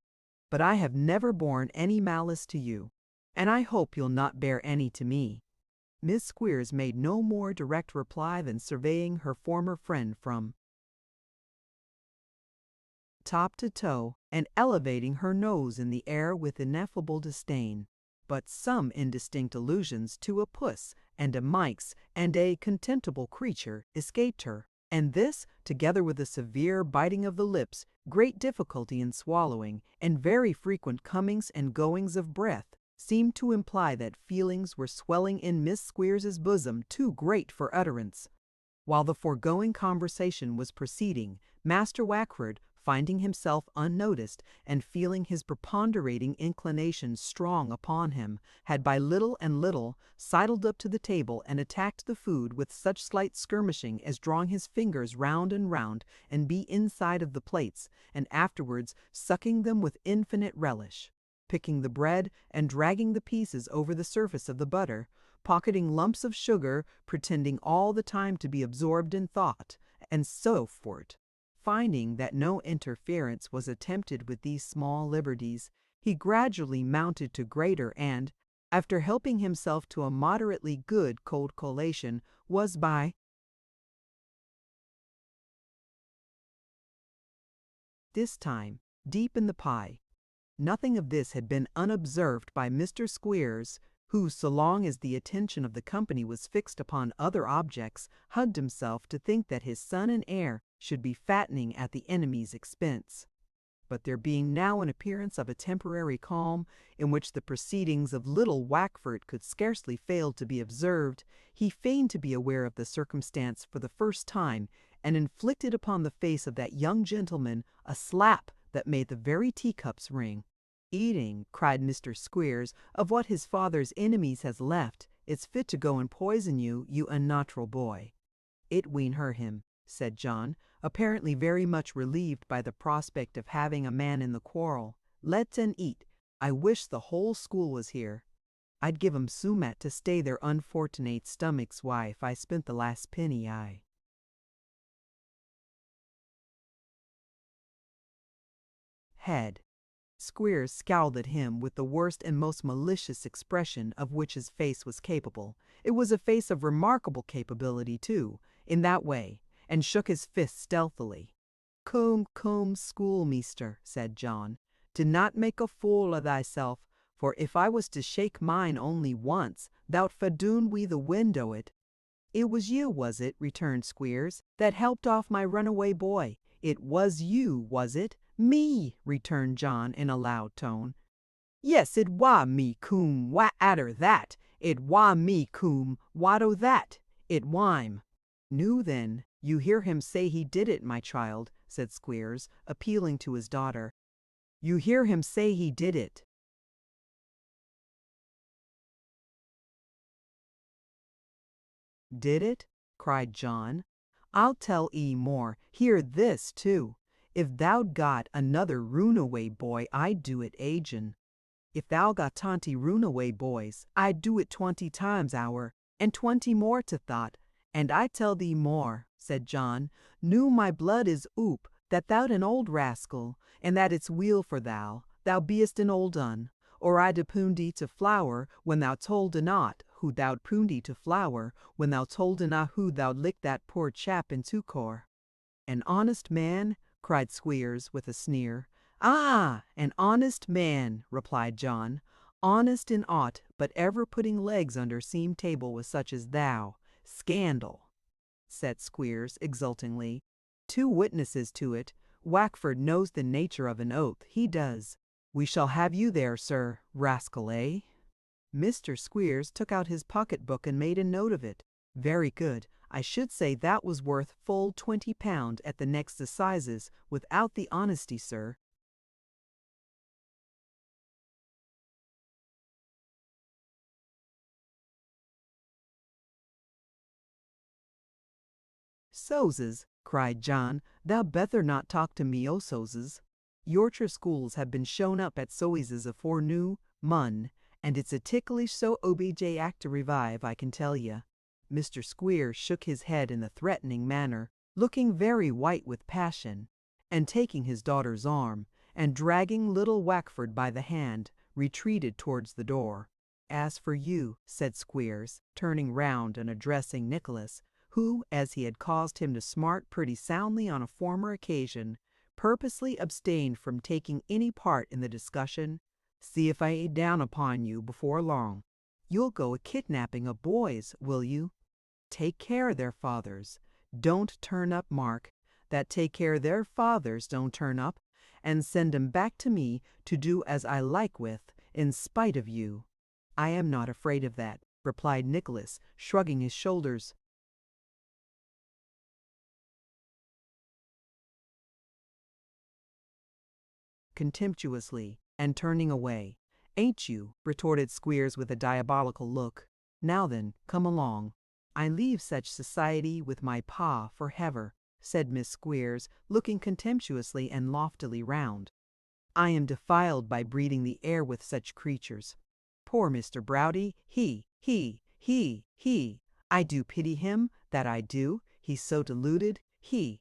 but I have never borne any malice to you, and I hope you'll not bear any to me." Miss Squeers made no more direct reply than surveying her former friend from top to toe, and elevating her nose in the air with ineffable disdain. But some indistinct allusions to a puss and a minx and a contemptible creature escaped her, and this, together with a severe biting of the lips, great difficulty in swallowing, and very frequent comings and goings of breath, seemed to imply that feelings were swelling in Miss Squeers's bosom too great for utterance. While the foregoing conversation was proceeding, Master Wackford, finding himself unnoticed, and feeling his preponderating inclination strong upon him, had by little and little sidled up to the table and attacked the food with such slight skirmishing as drawing his fingers round and be inside of the plates, and afterwards sucking them with infinite relish, picking the bread and dragging the pieces over the surface of the butter, pocketing lumps of sugar, pretending all the time to be absorbed in thought, and so forth. Finding that no interference was attempted with these small liberties, he gradually mounted to greater, and, after helping himself to a moderately good cold collation, was by this time deep in the pie. Nothing of this had been unobserved by Mr. Squeers, who, so long as the attention of the company was fixed upon other objects, hugged himself to think that his son and heir should be fattening at the enemy's expense. But there being now an appearance of a temporary calm, in which the proceedings of little Wackford could scarcely fail to be observed, he feigned to be aware of the circumstance for the first time, and inflicted upon the face of that young gentleman a slap that made the very teacups ring. "Eating," cried Mr. Squeers, "of what his father's enemies has left, it's fit to go and poison you, you unnatural boy." "It ween hurt him," said John, apparently very much relieved by the prospect of having a man in the quarrel. "Let's and eat. I wish the whole school was here. I'd give 'em summat to stay their unfortunate stomachs, if I spent the last penny I had." Squeers scowled at him with the worst and most malicious expression of which his face was capable. It was a face of remarkable capability, too, in that way, and shook his fist stealthily. Come, schoolmeaster," said John, "do not make a fool of thyself, for if I was to shake mine only once, thou'lt fadoon wi' the wind o' it." "It was you, was it," returned Squeers, "that helped off my runaway boy? It was you, was it?" "Me," returned John in a loud tone. "Yes, it wa me, coom, what atter that? It wa me, coom, what o' that? It wime." "Nu then, you hear him say he did it, my child," said Squeers, appealing to his daughter. "You hear him say he did it." "Did it?" cried John. "I'll tell 'ee more. Hear this, too. If thou'd got another runaway boy, I'd do it agin. If thou got 20 runaway boys, I'd do it 20 times hour, and 20 more to thought. And I tell thee more," said John, "nu my blood is oop, that thou'd an old rascal, and that it's weel for thou beest an old un, or I'd poon thee to flour when thou told not who thou'd poon thee to flour when thou told not who thou'd lick that poor chap in Tucor." "An honest man?" cried Squeers with a sneer. "Ah, an honest man," replied John. "Honest in aught but ever putting legs under seam table with such as thou. Scandal," said Squeers exultingly. "Two witnesses to it. Wackford knows the nature of an oath, he does. We shall have you there, sir, rascal, eh?" Mr. Squeers took out his pocket-book and made a note of it. "Very good. I should say that was worth full £20 at the next assizes, without the honesty, sir." "Sozes," cried John, "thou betther not talk to me o' sozes. Yorkshire schools have been shown up at Soizes afore noo, mun, and it's a ticklish so obj act to revive, I can tell ye." Mr. Squeers shook his head in a threatening manner, looking very white with passion, and taking his daughter's arm, and dragging little Wackford by the hand, retreated towards the door. "As for you," said Squeers, turning round and addressing Nicholas, who, as he had caused him to smart pretty soundly on a former occasion, purposely abstained from taking any part in the discussion, "see if I ain't down upon you before long. You'll go a-kidnapping of boys, will you? Take care their fathers don't turn up, Mark, that take care their fathers don't turn up, and send 'em back to me to do as I like with, in spite of you." "I am not afraid of that," replied Nicholas, shrugging his shoulders. Contemptuously, and turning away. "Ain't you?" retorted Squeers with a diabolical look. "Now then, come along." "I leave such society with my pa for hever," said Miss Squeers, looking contemptuously and loftily round. "I am defiled by breathing the air with such creatures. Poor Mr. Browdie, he, I do pity him, that I do, he's so deluded, he,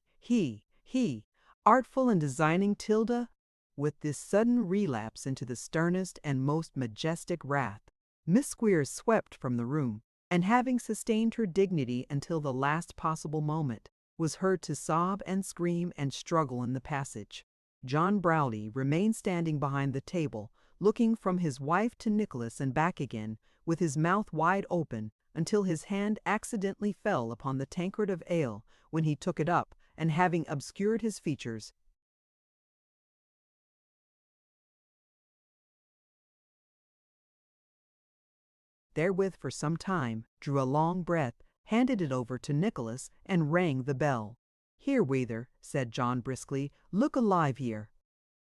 artful and designing 'Tilda." With this sudden relapse into the sternest and most majestic wrath, Miss Squeers swept from the room, and having sustained her dignity until the last possible moment, was heard to sob and scream and struggle in the passage. John Browdie remained standing behind the table, looking from his wife to Nicholas and back again, with his mouth wide open, until his hand accidentally fell upon the tankard of ale, when he took it up, and having obscured his features, therewith for some time, drew a long breath, handed it over to Nicholas, and rang the bell. "Here, waiter," said John briskly, "look alive here.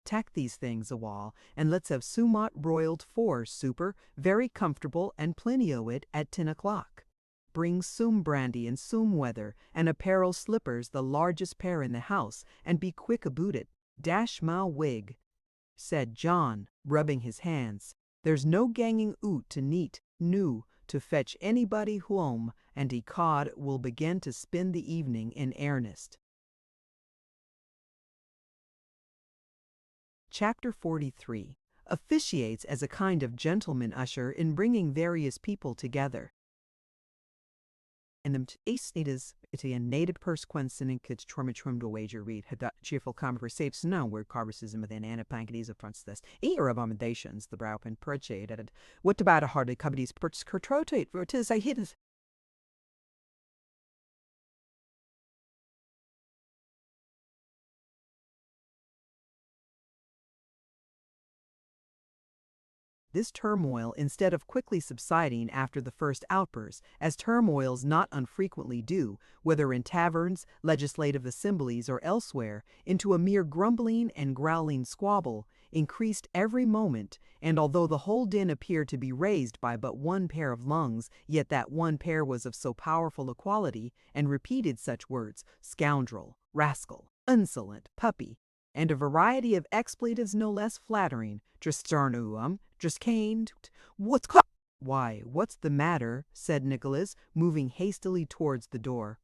Tack these things a wall, and let's have summat broiled for super, very comfortable, and plenty o' it at 10 o'clock. Bring soom brandy and soom weather, and a pair o' slippers, the largest pair in the house, and be quick aboot it. Dash my wig," said John, rubbing his hands, "there's no ganging oot to neat, noo, to fetch anybody hwome, and ecod will begin to spend the evening in earnest." Chapter 43 officiates as a kind of gentleman usher in bringing various people together. En de eastnides it een native persquensen in kits trommetrum do wager read had cheerful conversations now word conversation within anapankities of fronts this ear abominations the brow pen purchade at what about a hardly companies purchase curtrotate for 'tis I hit it. This turmoil, instead of quickly subsiding after the first outburst, as turmoils not unfrequently do, whether in taverns, legislative assemblies, or elsewhere, into a mere grumbling and growling squabble, increased every moment, and although the whole din appeared to be raised by but one pair of lungs, yet that one pair was of so powerful a quality, and repeated such words, scoundrel, rascal, insolent, puppy, and a variety of expletives no less flattering, "Tristarnuum, Triscane, why, what's the matter?" said Nicholas, moving hastily towards the door.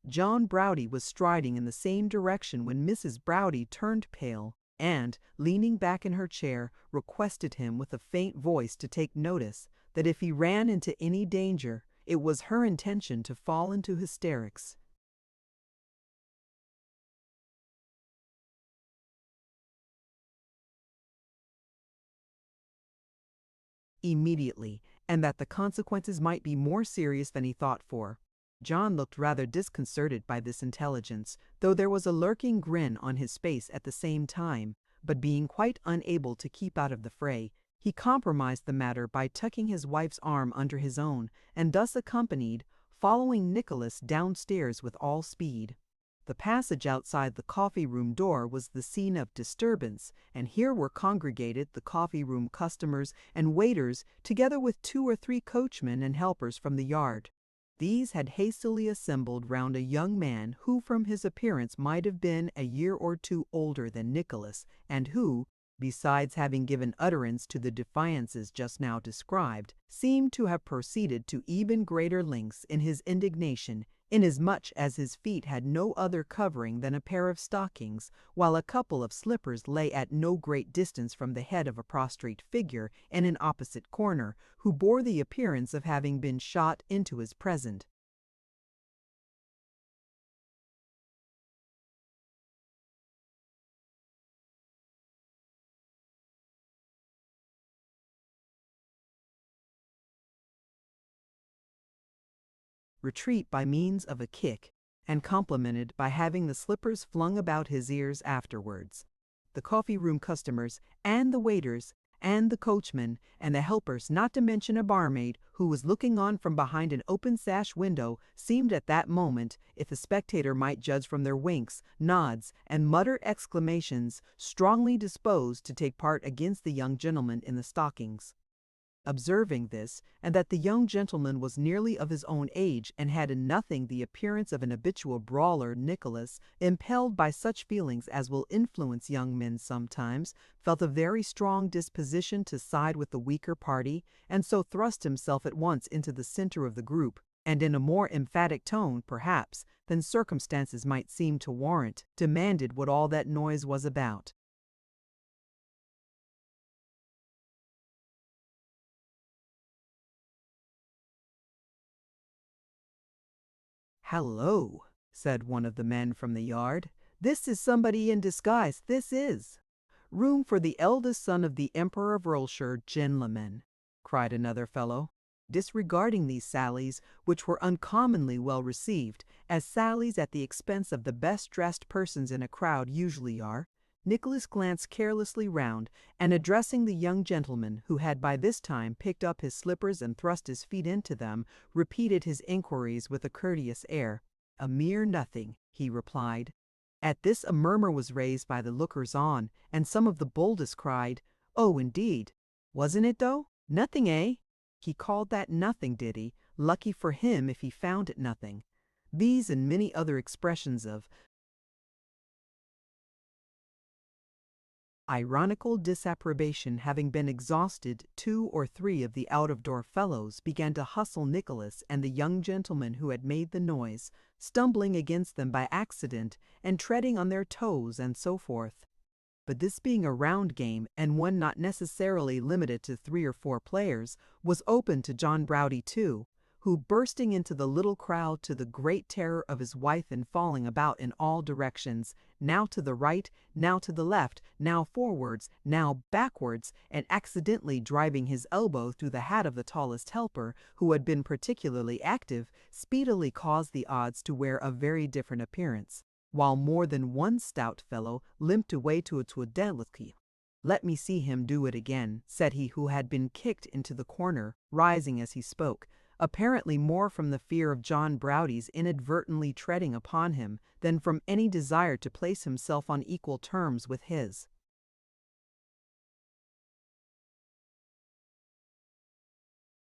John Browdie was striding in the same direction when Mrs. Browdie turned pale, and, leaning back in her chair, requested him with a faint voice to take notice that if he ran into any danger, it was her intention to fall into hysterics. Immediately, and that the consequences might be more serious than he thought for. John looked rather disconcerted by this intelligence, though there was a lurking grin on his face at the same time, but being quite unable to keep out of the fray, he compromised the matter by tucking his wife's arm under his own, and thus accompanied, following Nicholas downstairs with all speed. The passage outside the coffee-room door was the scene of disturbance, and here were congregated the coffee-room customers and waiters, together with 2 or 3 coachmen and helpers from the yard. These had hastily assembled round a young man who from his appearance might have been a year or 2 older than Nicholas, and who, besides having given utterance to the defiances just now described, seemed to have proceeded to even greater lengths in his indignation, inasmuch as his feet had no other covering than a pair of stockings, while a couple of slippers lay at no great distance from the head of a prostrate figure in an opposite corner, who bore the appearance of having been shot into his present. Retreat by means of a kick, and complemented by having the slippers flung about his ears afterwards. The coffee-room customers, and the waiters, and the coachman, and the helpers, not to mention a barmaid who was looking on from behind an open sash window, seemed at that moment, if a spectator might judge from their winks, nods, and muttered exclamations, strongly disposed to take part against the young gentleman in the stockings. Observing this, and that the young gentleman was nearly of his own age and had in nothing the appearance of an habitual brawler, Nicholas, impelled by such feelings as will influence young men sometimes, felt a very strong disposition to side with the weaker party, and so thrust himself at once into the center of the group, and in a more emphatic tone, perhaps, than circumstances might seem to warrant, demanded what all that noise was about. "Hallo," said one of the men from the yard. "This is somebody in disguise, this is." "Room for the eldest son of the Emperor of Rollshire, gentlemen," cried another fellow. Disregarding these sallies, which were uncommonly well received, as sallies at the expense of the best-dressed persons in a crowd usually are, Nicholas glanced carelessly round, and addressing the young gentleman, who had by this time picked up his slippers and thrust his feet into them, repeated his inquiries with a courteous air. "A mere nothing," he replied. At this a murmur was raised by the lookers-on, and some of the boldest cried, "Oh, indeed! Wasn't it, though? Nothing, eh? He called that nothing, did he? Lucky for him if he found it nothing." These and many other expressions of ironical disapprobation having been exhausted, 2 or 3 of the out-of-door fellows began to hustle Nicholas and the young gentleman who had made the noise, stumbling against them by accident, and treading on their toes, and so forth. But this being a round game, and one not necessarily limited to 3 or 4 players, was open to John Browdie too, who, bursting into the little crowd to the great terror of his wife and falling about in all directions, now to the right, now to the left, now forwards, now backwards, and accidentally driving his elbow through the hat of the tallest helper, who had been particularly active, speedily caused the odds to wear a very different appearance, while more than one stout fellow limped away to a twiddlety. "Let me see him do it again," said he who had been kicked into the corner, rising as he spoke, apparently more from the fear of John Browdie's inadvertently treading upon him than from any desire to place himself on equal terms with his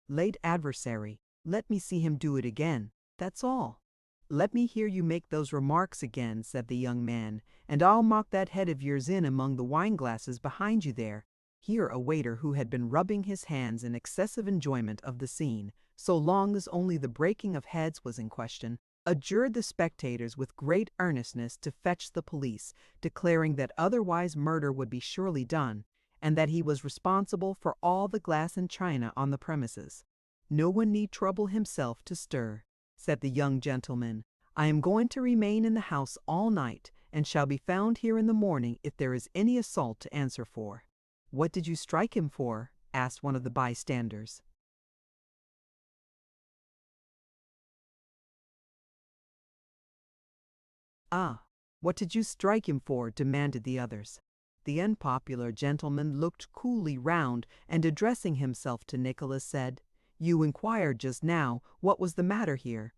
late adversary. "Let me see him do it again, that's all." "Let me hear you make those remarks again," said the young man, "and I'll mock that head of yours in among the wine-glasses behind you there." Here a waiter who had been rubbing his hands in excessive enjoyment of the scene, so long as only the breaking of heads was in question, adjured the spectators with great earnestness to fetch the police, declaring that otherwise murder would be surely done, and that he was responsible for all the glass and china on the premises. "No one need trouble himself to stir," said the young gentleman. "I am going to remain in the house all night, and shall be found here in the morning if there is any assault to answer for." "What did you strike him for?" asked one of the bystanders. "Ah, what did you strike him for?" demanded the others. The unpopular gentleman looked coolly round, and addressing himself to Nicholas, said, "You inquired just now what was the matter here.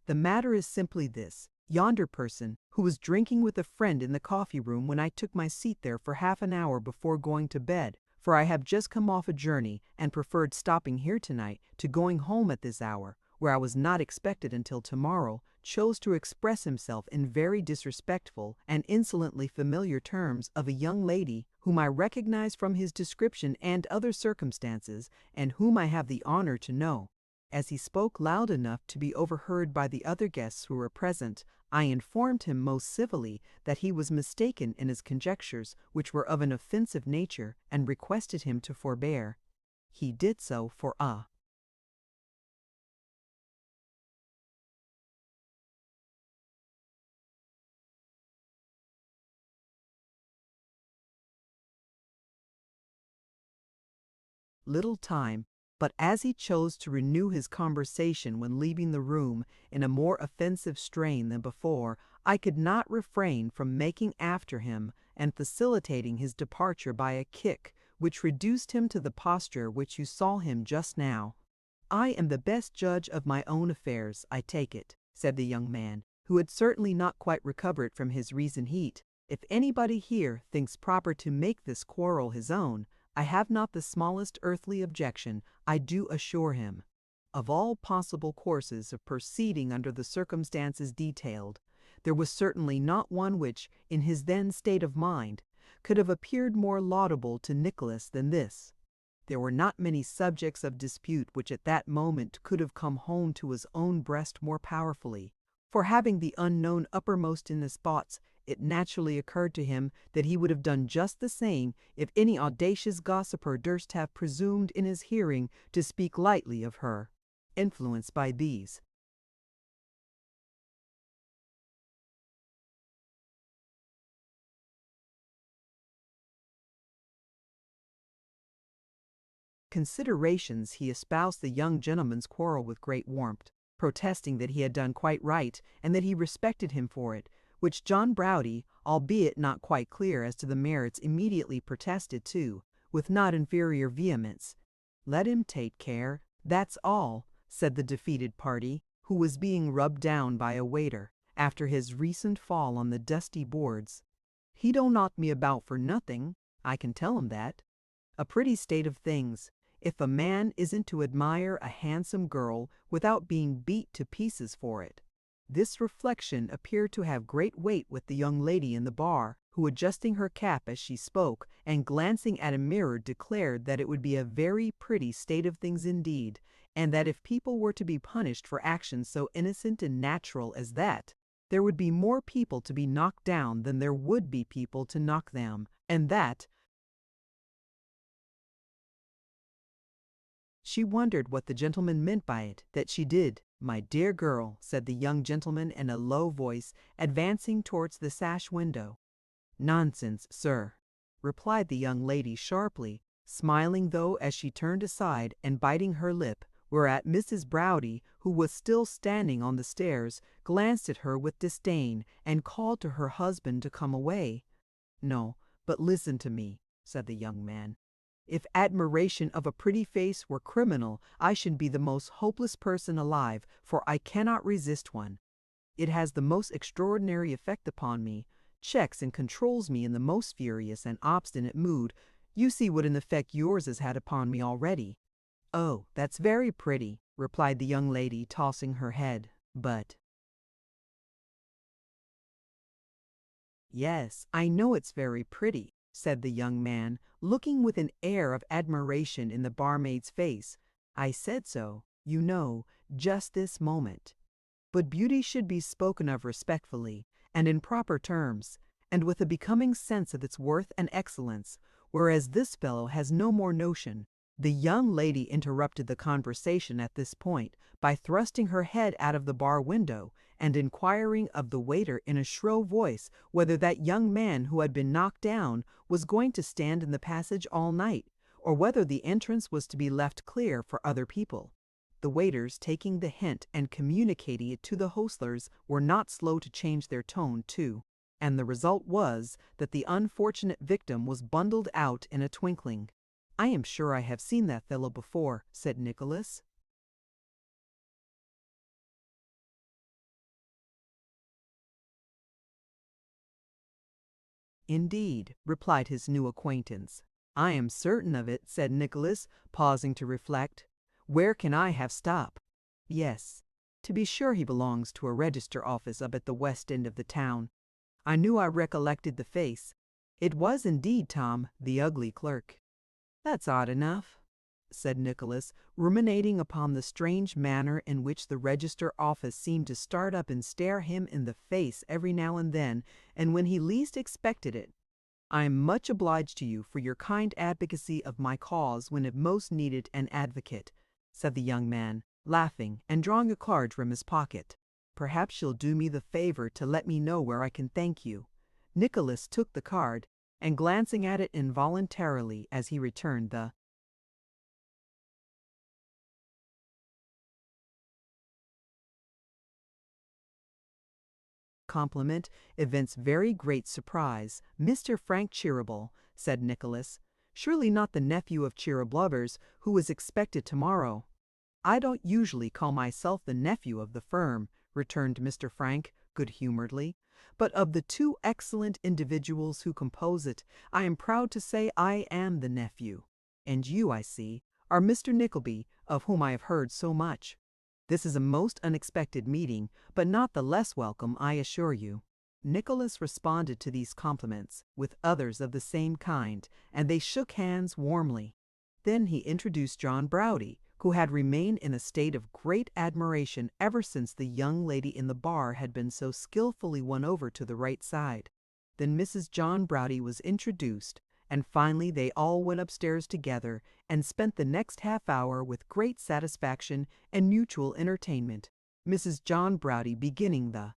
The matter is simply this. Yonder person, who was drinking with a friend in the coffee-room when I took my seat there for half an hour before going to bed, for I have just come off a journey and preferred stopping here tonight to going home at this hour, where I was not expected until tomorrow, chose to express himself in very disrespectful and insolently familiar terms of a young lady whom I recognize from his description and other circumstances, and whom I have the honor to know. As he spoke loud enough to be overheard by the other guests who were present, I informed him most civilly that he was mistaken in his conjectures, which were of an offensive nature, and requested him to forbear. He did so for a little time, but as he chose to renew his conversation when leaving the room in a more offensive strain than before, I could not refrain from making after him and facilitating his departure by a kick which reduced him to the posture which you saw him just now. "I am the best judge of my own affairs, I take it," said the young man, who had certainly not quite recovered from his recent heat. "If anybody here thinks proper to make this quarrel his own, I have not the smallest earthly objection, I do assure him. Of all possible courses of proceeding under the circumstances detailed, there was certainly not one which, in his then state of mind, could have appeared more laudable to Nicholas than this. There were not many subjects of dispute which at that moment could have come home to his own breast more powerfully, for having the unknown uppermost in his thoughts, it naturally occurred to him that he would have done just the same if any audacious gossiper durst have presumed in his hearing to speak lightly of her. Influenced by these considerations, he espoused the young gentleman's quarrel with great warmth, protesting that he had done quite right and that he respected him for it, which John Browdie, albeit not quite clear as to the merits, immediately protested too, with not inferior vehemence. "Let him take care, that's all," said the defeated party, who was being rubbed down by a waiter, after his recent fall on the dusty boards. "He don't knock me about for nothing, I can tell him that. A pretty state of things, if a man isn't to admire a handsome girl without being beat to pieces for it." This reflection appeared to have great weight with the young lady in the bar, who, adjusting her cap as she spoke, and glancing at a mirror, declared that it would be a very pretty state of things indeed, and that if people were to be punished for actions so innocent and natural as that, there would be more people to be knocked down than there would be people to knock them, and that she wondered what the gentleman meant by it, that she did. "My dear girl," said the young gentleman in a low voice, advancing towards the sash window. "Nonsense, sir," replied the young lady sharply, smiling though as she turned aside and biting her lip, whereat Mrs. Browdie, who was still standing on the stairs, glanced at her with disdain and called to her husband to come away. "No, but listen to me," said the young man. "If admiration of a pretty face were criminal, I should be the most hopeless person alive, for I cannot resist one. It has the most extraordinary effect upon me, checks and controls me in the most furious and obstinate mood. You see what an effect yours has had upon me already." "Oh, that's very pretty," replied the young lady, tossing her head, "but—" "Yes, I know it's very pretty," said the young man, looking with an air of admiration in the barmaid's face. "I said so, you know, just this moment. But beauty should be spoken of respectfully, and in proper terms, and with a becoming sense of its worth and excellence, whereas this fellow has no more notion." The young lady interrupted the conversation at this point by thrusting her head out of the bar window and inquiring of the waiter in a shrill voice whether that young man who had been knocked down was going to stand in the passage all night, or whether the entrance was to be left clear for other people. The waiters, taking the hint and communicating it to the hostlers, were not slow to change their tone too, and the result was that the unfortunate victim was bundled out in a twinkling. "I am sure I have seen that fellow before," said Nicholas. "Indeed," replied his new acquaintance. "I am certain of it," said Nicholas, pausing to reflect. "Where can I have stopped? Yes, to be sure he belongs to a register office up at the west end of the town. I knew I recollected the face. It was indeed Tom, the ugly clerk. That's odd enough. said Nicholas, ruminating upon the strange manner in which the register office seemed to start up and stare him in the face every now and then, and when he least expected it. "I am much obliged to you for your kind advocacy of my cause when it most needed an advocate," said the young man, laughing and drawing a card from his pocket. "Perhaps you'll do me the favor to let me know where I can thank you." Nicholas took the card, and glancing at it involuntarily as he returned the compliment, evinced very great surprise. "Mr. Frank Cheeryble," said Nicholas. "Surely not the nephew of Cheeryblovers, who is expected tomorrow." "I don't usually call myself the nephew of the firm," returned Mr. Frank, good-humoredly, "but of the two excellent individuals who compose it, I am proud to say I am the nephew. And you, I see, are Mr. Nickleby, of whom I have heard so much. This is a most unexpected meeting, but not the less welcome, I assure you." Nicholas responded to these compliments with others of the same kind, and they shook hands warmly. Then he introduced John Browdie, who had remained in a state of great admiration ever since the young lady in the bar had been so skillfully won over to the right side. Then Mrs. John Browdie was introduced, and finally they all went upstairs together and spent the next half hour with great satisfaction and mutual entertainment, Mrs. John Browdie beginning the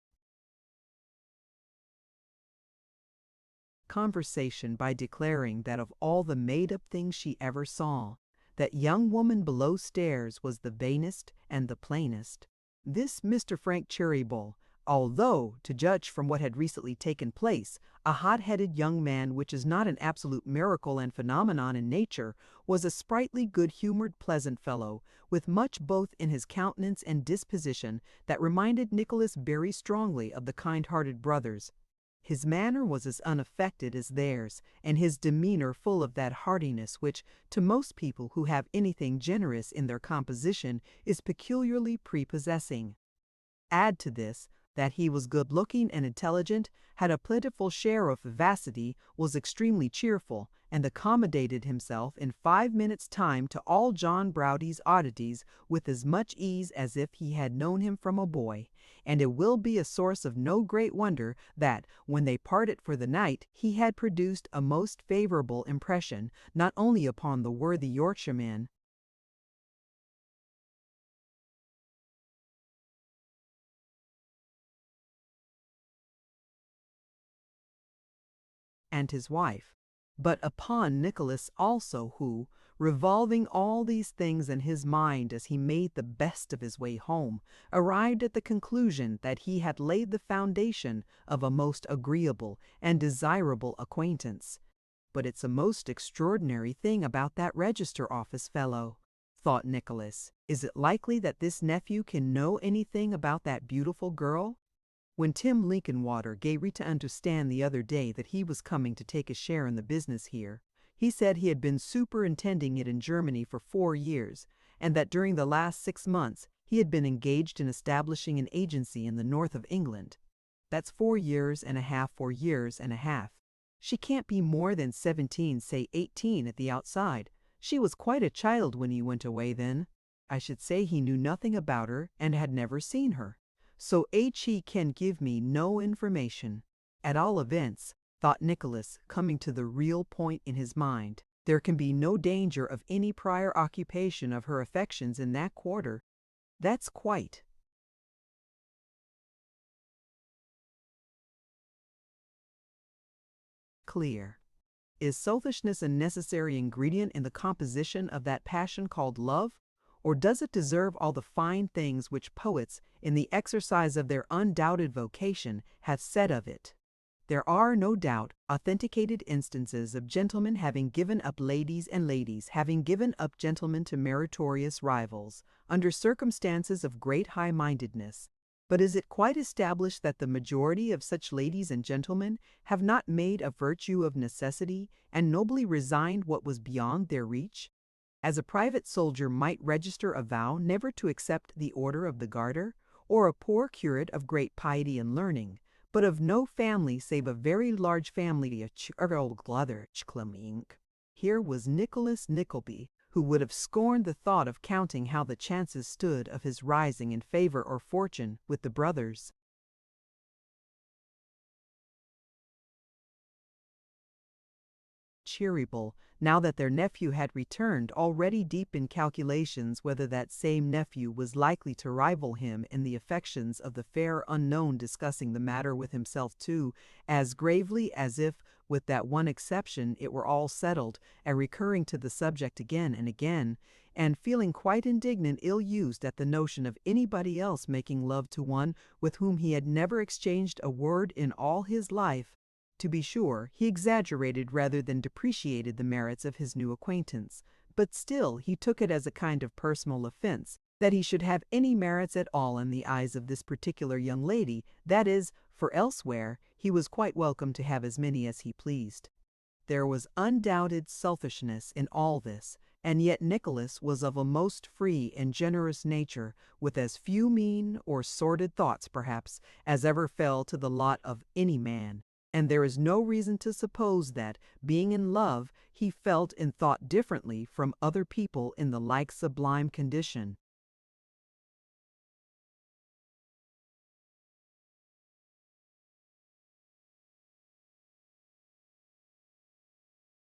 conversation by declaring that of all the made-up things she ever saw, that young woman below stairs was the vainest and the plainest. This Mr. Frank Cheeryble, although, to judge from what had recently taken place, a hot-headed young man, which is not an absolute miracle and phenomenon in nature, was a sprightly, good-humored, pleasant fellow, with much both in his countenance and disposition that reminded Nicholas very strongly of the kind-hearted brothers. His manner was as unaffected as theirs, and his demeanor full of that heartiness which, to most people who have anything generous in their composition, is peculiarly prepossessing. Add to this, that he was good-looking and intelligent, had a plentiful share of vivacity, was extremely cheerful, and accommodated himself in 5 minutes' time to all John Browdie's oddities with as much ease as if he had known him from a boy, and it will be a source of no great wonder that, when they parted for the night, he had produced a most favourable impression, not only upon the worthy Yorkshireman, and his wife, but upon Nicholas also, who, revolving all these things in his mind as he made the best of his way home, arrived at the conclusion that he had laid the foundation of a most agreeable and desirable acquaintance. "But it's a most extraordinary thing about that register office fellow," thought Nicholas. "Is it likely that this nephew can know anything about that beautiful girl?" When Tim Linkinwater gave me to understand the other day that he was coming to take a share in the business here, he said he had been superintending it in Germany for 4 years, and that during the last 6 months he had been engaged in establishing an agency in the north of England. That's 4 years and a half, 4 years and a half. She can't be more than 17, say 18 at the outside. She was quite a child when he went away then. I should say he knew nothing about her and had never seen her. So he can give me no information. At all events, thought Nicholas, coming to the real point in his mind, there can be no danger of any prior occupation of her affections in that quarter. That's quite clear. Is selfishness a necessary ingredient in the composition of that passion called love? Or does it deserve all the fine things which poets, in the exercise of their undoubted vocation, have said of it? There are, no doubt, authenticated instances of gentlemen having given up ladies and ladies having given up gentlemen to meritorious rivals, under circumstances of great high-mindedness. But is it quite established that the majority of such ladies and gentlemen have not made a virtue of necessity, and nobly resigned what was beyond their reach? As a private soldier might register a vow never to accept the order of the Garter, or a poor curate of great piety and learning, but of no family save a very large family of Here was Nicholas Nickleby, who would have scorned the thought of counting how the chances stood of his rising in favor or fortune with the brothers. Cheeryble, now that their nephew had returned, already deep in calculations whether that same nephew was likely to rival him in the affections of the fair unknown, discussing the matter with himself too, as gravely as if, with that one exception, it were all settled, and recurring to the subject again and again, and feeling quite indignant, ill-used at the notion of anybody else making love to one with whom he had never exchanged a word in all his life. To be sure, he exaggerated rather than depreciated the merits of his new acquaintance, but still he took it as a kind of personal offense that he should have any merits at all in the eyes of this particular young lady, that is, for elsewhere he was quite welcome to have as many as he pleased. There was undoubted selfishness in all this, and yet Nicholas was of a most free and generous nature, with as few mean or sordid thoughts, perhaps, as ever fell to the lot of any man. And there is no reason to suppose that, being in love, he felt and thought differently from other people in the like sublime condition.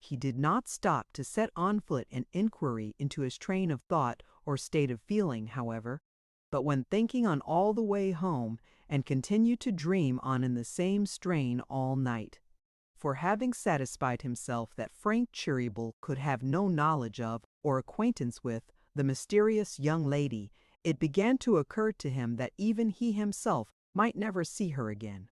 He did not stop to set on foot an inquiry into his train of thought or state of feeling, however, but went thinking on all the way home, and continued to dream on in the same strain all night. For having satisfied himself that Frank Cheeryble could have no knowledge of or acquaintance with the mysterious young lady, it began to occur to him that even he himself might never see her again.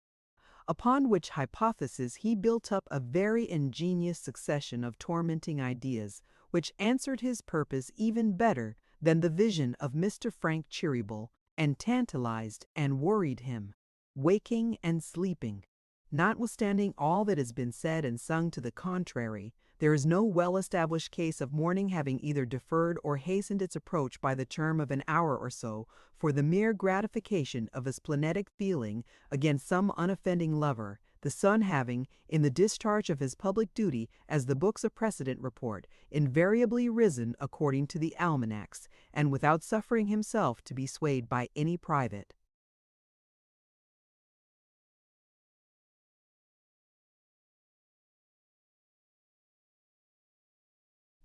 Upon which hypothesis he built up a very ingenious succession of tormenting ideas, which answered his purpose even better than the vision of Mr. Frank Cheeryble, and tantalized and worried him, waking and sleeping. Notwithstanding all that has been said and sung to the contrary, there is no well-established case of morning having either deferred or hastened its approach by the term of an hour or so, for the mere gratification of a splenetic feeling against some unoffending lover, the sun having, in the discharge of his public duty, as the books of precedent report, invariably risen according to the almanacs, and without suffering himself to be swayed by any private.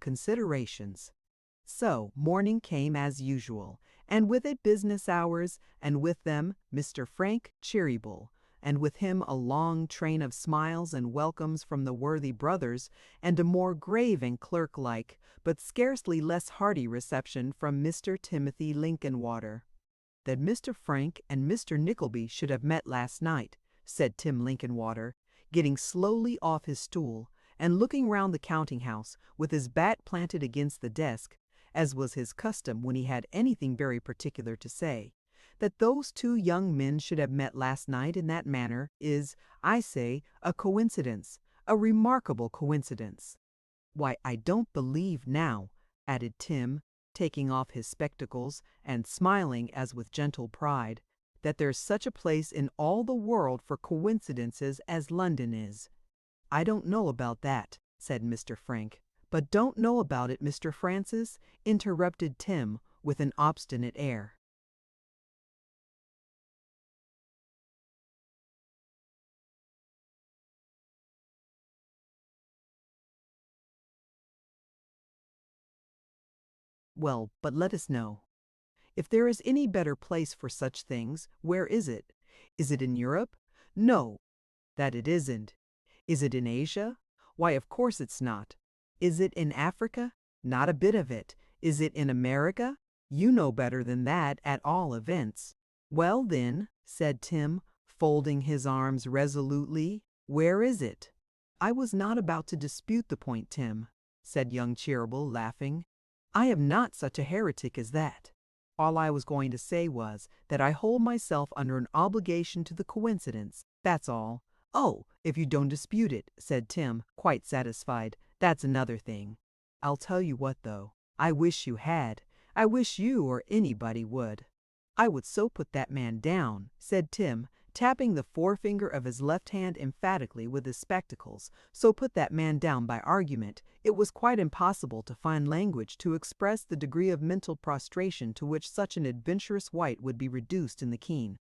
Considerations. So morning came as usual, and with it business hours, and with them Mr. Frank Cheeryble, and with him a long train of smiles and welcomes from the worthy brothers, and a more grave and clerk-like, but scarcely less hearty reception from Mr. Timothy Linkinwater. That Mr. Frank and Mr. Nickleby should have met last night, said Tim Linkinwater, getting slowly off his stool, and looking round the counting-house, with his back planted against the desk, as was his custom when he had anything very particular to say. That those two young men should have met last night in that manner is, I say, a coincidence, a remarkable coincidence. Why, I don't believe now, added Tim, taking off his spectacles and smiling as with gentle pride, that there's such a place in all the world for coincidences as London is. I don't know about that, said Mr. Frank. But don't know about it, Mr. Francis, interrupted Tim with an obstinate air. Well, but let us know. If there is any better place for such things, where is it? Is it in Europe? No, that it isn't. Is it in Asia? Why, of course it's not. Is it in Africa? Not a bit of it. Is it in America? You know better than that, at all events. Well, then, said Tim, folding his arms resolutely, where is it? I was not about to dispute the point, Tim, said young Cheeryble, laughing. I am not such a heretic as that. All I was going to say was that I hold myself under an obligation to the coincidence, that's all. Oh, if you don't dispute it, said Tim, quite satisfied, that's another thing. I'll tell you what, though, I wish you had. I wish you or anybody would. I would so put that man down, said Tim, tapping the forefinger of his left hand emphatically with his spectacles, so put that man down by argument. It was quite impossible to find language to express the degree of mental prostration to which such an adventurous wight would be reduced in the keen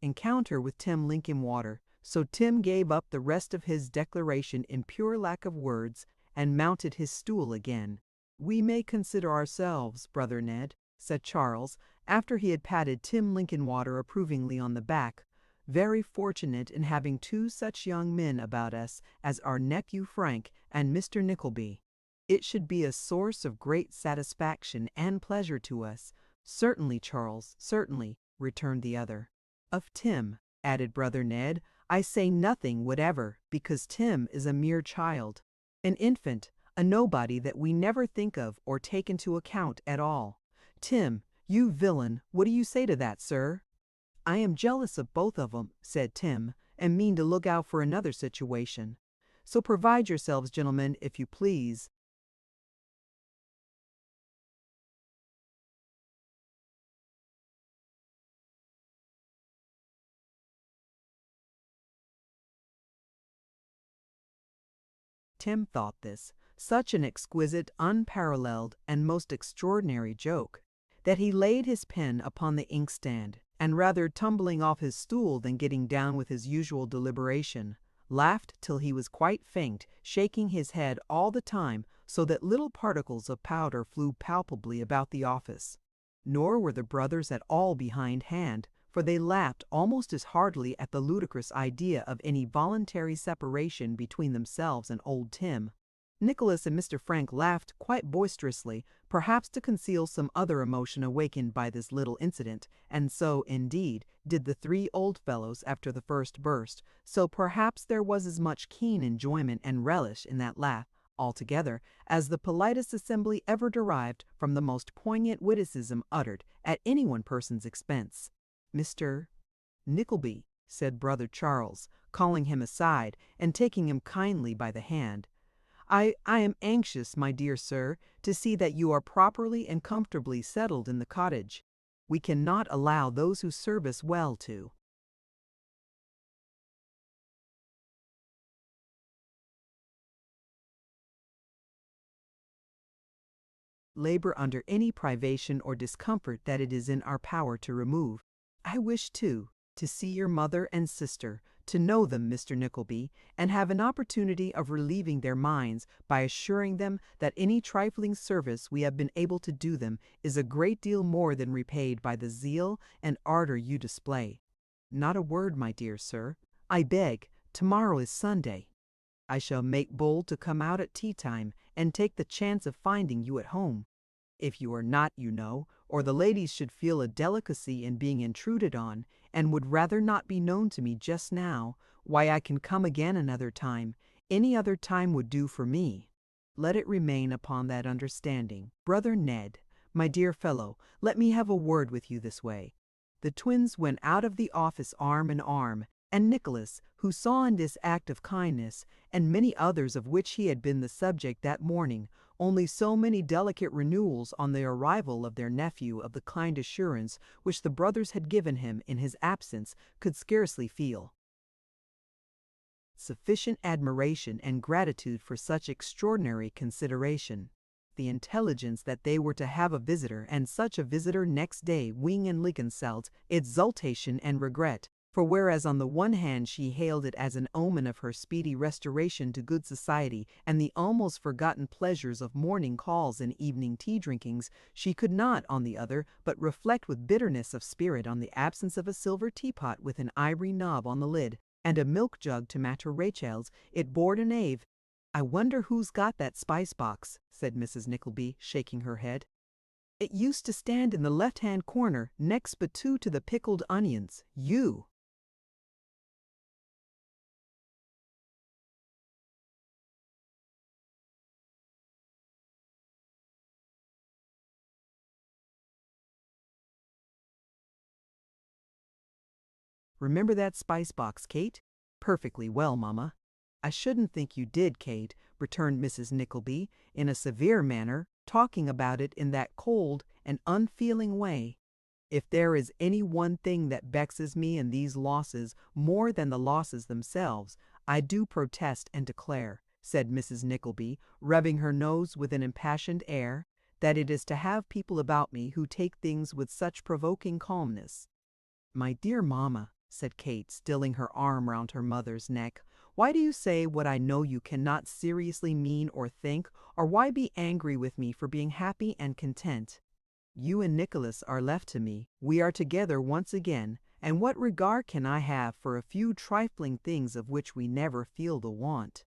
encounter with Tim Linkinwater, so Tim gave up the rest of his declaration in pure lack of words and mounted his stool again. "We may consider ourselves, brother Ned," said Charles, after he had patted Tim Linkinwater approvingly on the back, "very fortunate in having two such young men about us as our nephew Frank and Mr. Nickleby. It should be a source of great satisfaction and pleasure to us." "Certainly, Charles, certainly," returned the other. "Of Tim," added brother Ned, "I say nothing whatever, because Tim is a mere child, an infant, a nobody that we never think of or take into account at all. Tim, you villain, what do you say to that, sir?" "I am jealous of both of 'em," said Tim, "and mean to look out for another situation. So provide yourselves, gentlemen, if you please." Tim thought this such an exquisite, unparalleled, and most extraordinary joke, that he laid his pen upon the inkstand, and rather tumbling off his stool than getting down with his usual deliberation, laughed till he was quite faint, shaking his head all the time so that little particles of powder flew palpably about the office. Nor were the brothers at all behindhand, for they laughed almost as heartily at the ludicrous idea of any voluntary separation between themselves and old Tim. Nicholas and Mr. Frank laughed quite boisterously, perhaps to conceal some other emotion awakened by this little incident, and so, indeed, did the three old fellows after the first burst, so perhaps there was as much keen enjoyment and relish in that laugh, altogether, as the politest assembly ever derived from the most poignant witticism uttered at any one person's expense. "Mr. Nickleby," said brother Charles, calling him aside and taking him kindly by the hand, I am anxious, my dear sir, to see that you are properly and comfortably settled in the cottage. We cannot allow those who serve us well to labor under any privation or discomfort that it is in our power to remove. I wish, too, to see your mother and sister, to know them, Mr. Nickleby, and have an opportunity of relieving their minds by assuring them that any trifling service we have been able to do them is a great deal more than repaid by the zeal and ardor you display. Not a word, my dear sir. I beg, tomorrow is Sunday. I shall make bold to come out at tea time and take the chance of finding you at home. If you are not, you know, or the ladies should feel a delicacy in being intruded on, and would rather not be known to me just now, why I can come again another time. Any other time would do for me. Let it remain upon that understanding. Brother Ned, my dear fellow, let me have a word with you this way." The twins went out of the office arm in arm, and Nicholas, who saw in this act of kindness, and many others of which he had been the subject that morning, only so many delicate renewals on the arrival of their nephew of the kind assurance which the brothers had given him in his absence, could scarcely feel sufficient admiration and gratitude for such extraordinary consideration. The intelligence that they were to have a visitor, and such a visitor next day, wing and reconciled exultation and regret. For whereas on the one hand she hailed it as an omen of her speedy restoration to good society and the almost forgotten pleasures of morning calls and evening tea drinkings, she could not, on the other, but reflect with bitterness of spirit on the absence of a silver teapot with an ivory knob on the lid, and a milk jug to match her Rachel's. It bored a knave. "I wonder who's got that spice box," said Mrs. Nickleby, shaking her head. "It used to stand in the left-hand corner, next but two to the pickled onions. You!" "Remember that spice box, Kate?" "Perfectly well, Mamma." "I shouldn't think you did, Kate," returned Mrs. Nickleby, in a severe manner, talking about it in that cold and unfeeling way. "If there is any one thing that vexes me in these losses more than the losses themselves, I do protest and declare," said Mrs. Nickleby, rubbing her nose with an impassioned air, "that it is to have people about me who take things with such provoking calmness." "My dear mamma," said Kate, stilling her arm round her mother's neck, "why do you say what I know you cannot seriously mean or think, or why be angry with me for being happy and content? You and Nicholas are left to me, we are together once again, and what regard can I have for a few trifling things of which we never feel the want?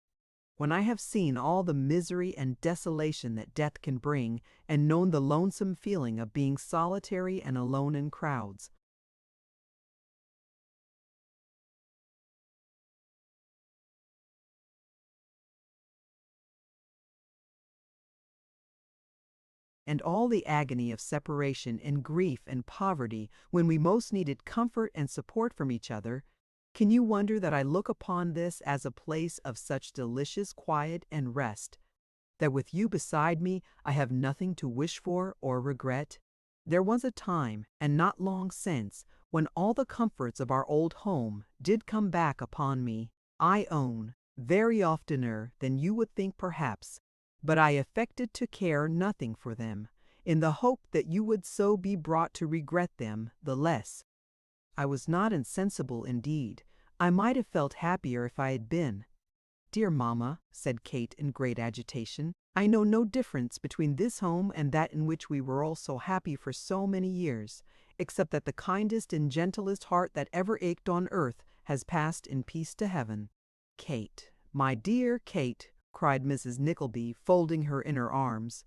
When I have seen all the misery and desolation that death can bring, and known the lonesome feeling of being solitary and alone in crowds, and all the agony of separation and grief and poverty when we most needed comfort and support from each other, can you wonder that I look upon this as a place of such delicious quiet and rest, that with you beside me I have nothing to wish for or regret? There was a time, and not long since, when all the comforts of our old home did come back upon me, I own, very oftener than you would think perhaps, but I affected to care nothing for them, in the hope that you would so be brought to regret them the less. I was not insensible indeed. I might have felt happier if I had been. Dear mamma, said Kate in great agitation, I know no difference between this home and that in which we were all so happy for so many years, except that the kindest and gentlest heart that ever ached on earth has passed in peace to heaven. Kate, my dear Kate, cried Mrs. Nickleby, folding her in her arms.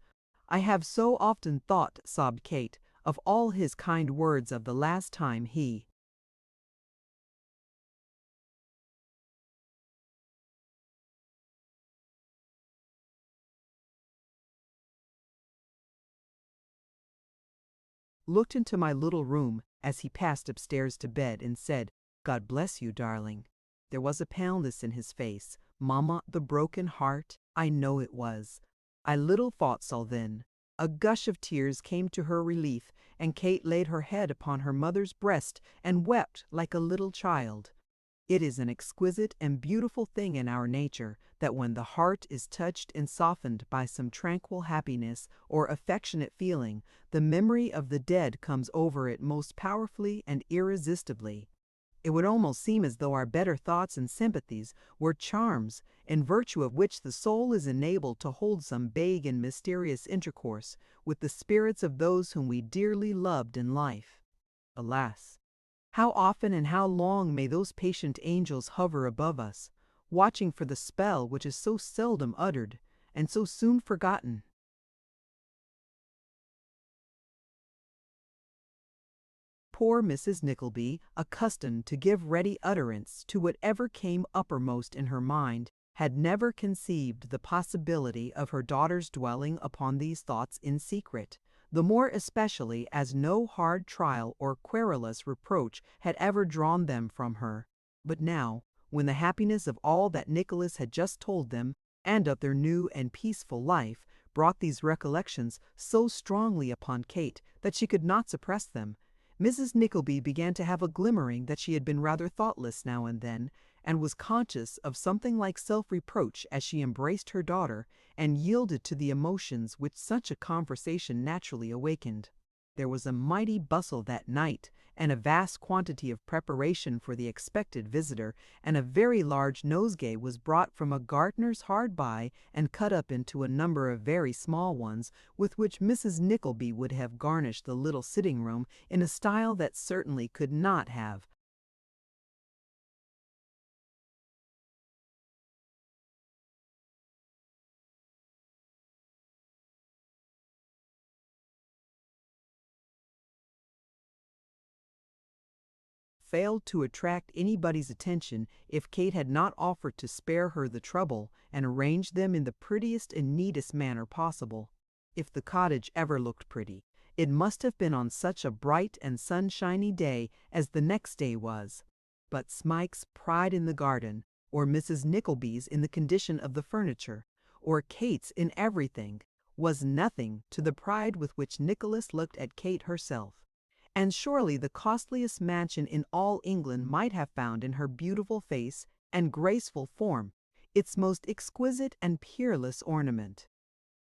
I have so often thought, sobbed Kate, of all his kind words of the last time he looked into my little room as he passed upstairs to bed and said, God bless you, darling. There was a paleness in his face. Mamma, the broken heart, I know it was. I little thought so then. A gush of tears came to her relief, and Kate laid her head upon her mother's breast and wept like a little child. It is an exquisite and beautiful thing in our nature that when the heart is touched and softened by some tranquil happiness or affectionate feeling, the memory of the dead comes over it most powerfully and irresistibly. It would almost seem as though our better thoughts and sympathies were charms, in virtue of which the soul is enabled to hold some vague and mysterious intercourse with the spirits of those whom we dearly loved in life. Alas! How often and how long may those patient angels hover above us, watching for the spell which is so seldom uttered and so soon forgotten? Poor Mrs. Nickleby, accustomed to give ready utterance to whatever came uppermost in her mind, had never conceived the possibility of her daughter's dwelling upon these thoughts in secret, the more especially as no hard trial or querulous reproach had ever drawn them from her. But now, when the happiness of all that Nicholas had just told them, and of their new and peaceful life, brought these recollections so strongly upon Kate that she could not suppress them, Mrs. Nickleby began to have a glimmering that she had been rather thoughtless now and then, and was conscious of something like self-reproach as she embraced her daughter and yielded to the emotions which such a conversation naturally awakened. There was a mighty bustle that night, and a vast quantity of preparation for the expected visitor, and a very large nosegay was brought from a gardener's hard by and cut up into a number of very small ones, with which Mrs. Nickleby would have garnished the little sitting-room in a style that certainly could not have failed to attract anybody's attention if Kate had not offered to spare her the trouble and arrange them in the prettiest and neatest manner possible. If the cottage ever looked pretty, it must have been on such a bright and sunshiny day as the next day was. But Smike's pride in the garden, or Mrs. Nickleby's in the condition of the furniture, or Kate's in everything, was nothing to the pride with which Nicholas looked at Kate herself. And surely the costliest mansion in all England might have found in her beautiful face and graceful form its most exquisite and peerless ornament.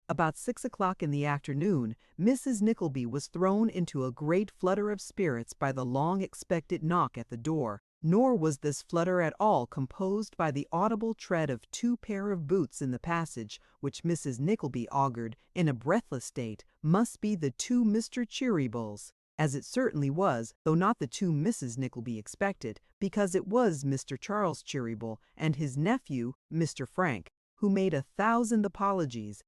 About 6 o'clock in the afternoon, Mrs. Nickleby was thrown into a great flutter of spirits by the long-expected knock at the door, nor was this flutter at all composed by the audible tread of 2 pair of boots in the passage, which Mrs. Nickleby augured, in a breathless state, must be the 2 Mr. Cheerybles, as it certainly was, though not the 2 Mrs. Nickleby expected, because it was Mr. Charles Cheeryble and his nephew, Mr. Frank, who made 1,000 apologies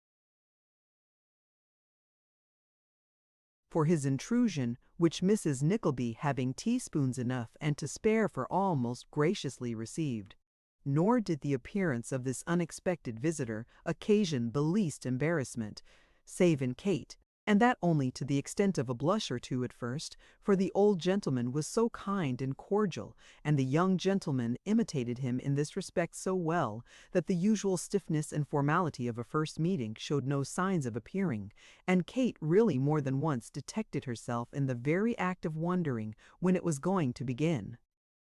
for his intrusion, which Mrs. Nickleby, having teaspoons enough and to spare for all, most graciously received. Nor did the appearance of this unexpected visitor occasion the least embarrassment, save in Kate, and that only to the extent of a blush or two at first, for the old gentleman was so kind and cordial, and the young gentleman imitated him in this respect so well, that the usual stiffness and formality of a first meeting showed no signs of appearing, and Kate really more than once detected herself in the very act of wondering when it was going to begin.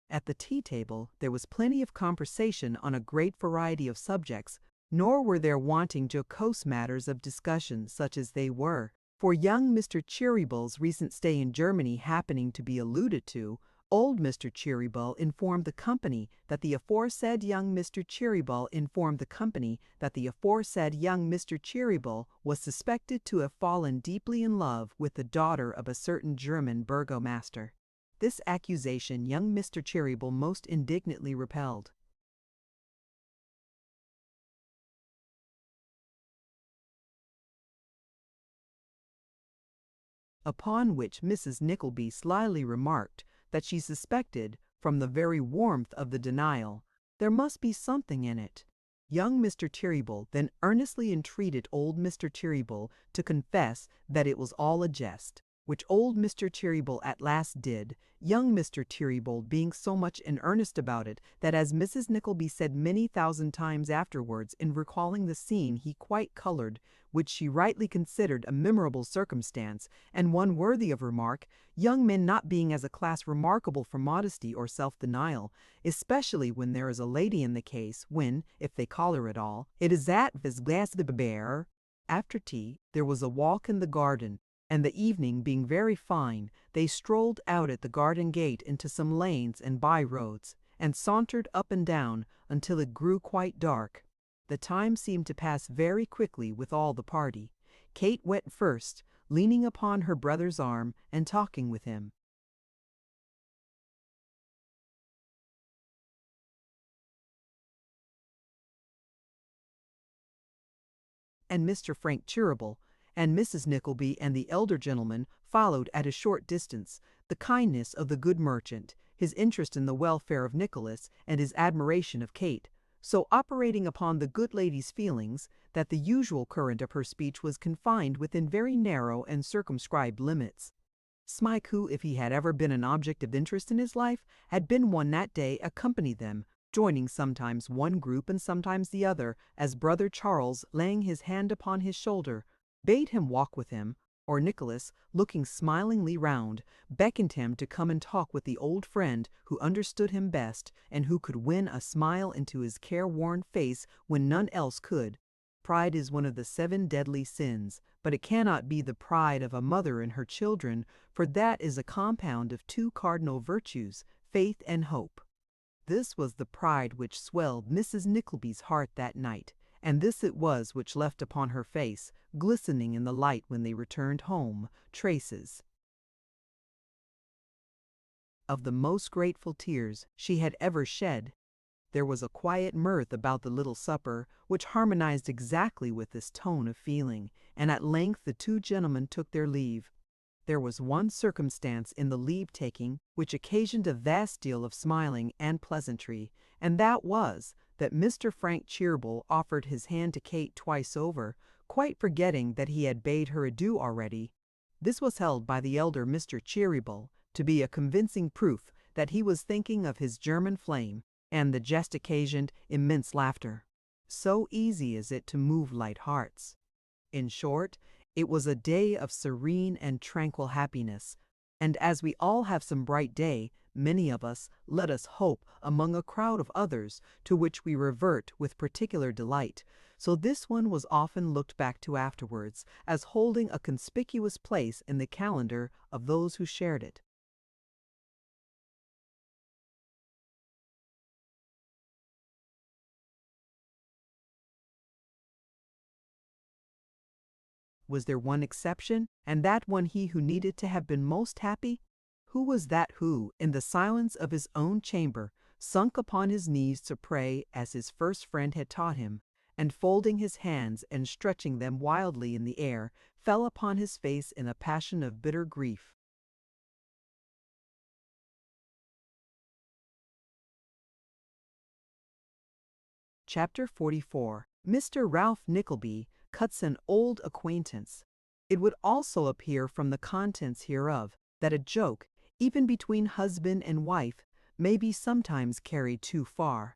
At the tea-table there was plenty of conversation on a great variety of subjects, nor were there wanting jocose matters of discussion such as they were, for young Mr. Cheeryble's recent stay in Germany happening to be alluded to, old Mr. Cheeryble informed the company that the aforesaid young Mr. Cheeryble was suspected to have fallen deeply in love with the daughter of a certain German burgomaster. This accusation young Mr. Cheeryble most indignantly repelled. Upon which Mrs. Nickleby slyly remarked that she suspected, from the very warmth of the denial, there must be something in it. Young Mr. Cheeryble then earnestly entreated old Mr. Cheeryble to confess that it was all a jest, which old Mr. Cheeryble at last did, young Mr. Cheeryble being so much in earnest about it that, as Mrs. Nickleby said many thousand times afterwards in recalling the scene, he quite coloured, which she rightly considered a memorable circumstance, and one worthy of remark, young men not being as a class remarkable for modesty or self-denial, especially when there is a lady in the case, when, if they colour at all, it is that vis glace de bear. After tea there was a walk in the garden, and the evening being very fine, they strolled out at the garden gate into some lanes and by-roads, and sauntered up and down until it grew quite dark. The time seemed to pass very quickly with all the party. Kate went first, leaning upon her brother's arm and talking with him. And Mr. Frank Cheeryble, and Mrs. Nickleby and the elder gentleman followed at a short distance, the kindness of the good merchant, his interest in the welfare of Nicholas, and his admiration of Kate, so operating upon the good lady's feelings that the usual current of her speech was confined within very narrow and circumscribed limits. Smike, who, if he had ever been an object of interest in his life, had been one that day, accompanied them, joining sometimes one group and sometimes the other, as brother Charles, laying his hand upon his shoulder, bade him walk with him, or Nicholas, looking smilingly round, beckoned him to come and talk with the old friend who understood him best, and who could win a smile into his careworn face when none else could. Pride is one of the 7 deadly sins, but it cannot be the pride of a mother in her children, for that is a compound of 2 cardinal virtues, faith and hope. This was the pride which swelled Mrs. Nickleby's heart that night, and this it was which left upon her face, glistening in the light when they returned home, traces of the most grateful tears she had ever shed. There was a quiet mirth about the little supper, which harmonized exactly with this tone of feeling, and at length the 2 gentlemen took their leave. There was one circumstance in the leave-taking which occasioned a vast deal of smiling and pleasantry, and that was, that Mr. Frank Cheeryble offered his hand to Kate twice over, quite forgetting that he had bade her adieu already. This was held by the elder Mr. Cheeryble to be a convincing proof that he was thinking of his German flame, and the jest occasioned immense laughter. So easy is it to move light hearts. In short, it was a day of serene and tranquil happiness, and as we all have some bright day, many of us, let us hope, among a crowd of others, to which we revert with particular delight, so this one was often looked back to afterwards as holding a conspicuous place in the calendar of those who shared it. Was there one exception, and that one he who needed to have been most happy? Who was that who, in the silence of his own chamber, sunk upon his knees to pray as his first friend had taught him, and folding his hands and stretching them wildly in the air, fell upon his face in a passion of bitter grief? Chapter 44. Mr. Ralph Nickleby cuts an old acquaintance. It would also appear from the contents hereof that a joke, even between husband and wife, may be sometimes carried too far.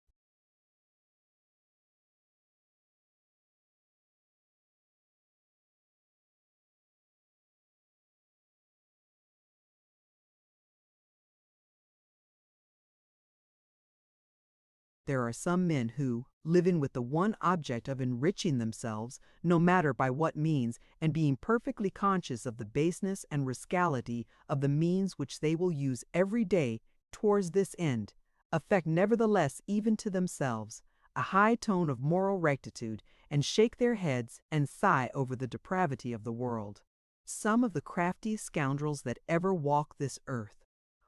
There are some men who, living with the one object of enriching themselves, no matter by what means, and being perfectly conscious of the baseness and rascality of the means which they will use every day towards this end, affect nevertheless even to themselves a high tone of moral rectitude, and shake their heads and sigh over the depravity of the world. Some of the craftiest scoundrels that ever walk this earth,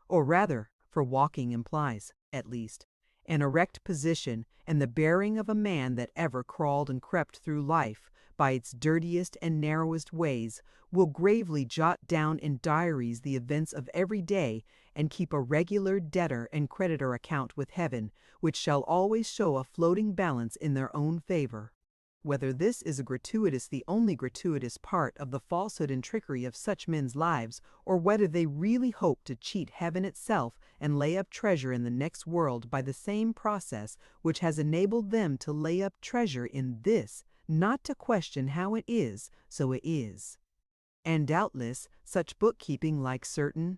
or rather, for walking implies, at least, an erect position and the bearing of a man that ever crawled and crept through life by its dirtiest and narrowest ways, will gravely jot down in diaries the events of every day and keep a regular debtor and creditor account with heaven, which shall always show a floating balance in their own favor. Whether this is the only gratuitous part of the falsehood and trickery of such men's lives, or whether they really hope to cheat heaven itself and lay up treasure in the next world by the same process which has enabled them to lay up treasure in this, not to question how it is, so it is. And doubtless such bookkeeping, like certain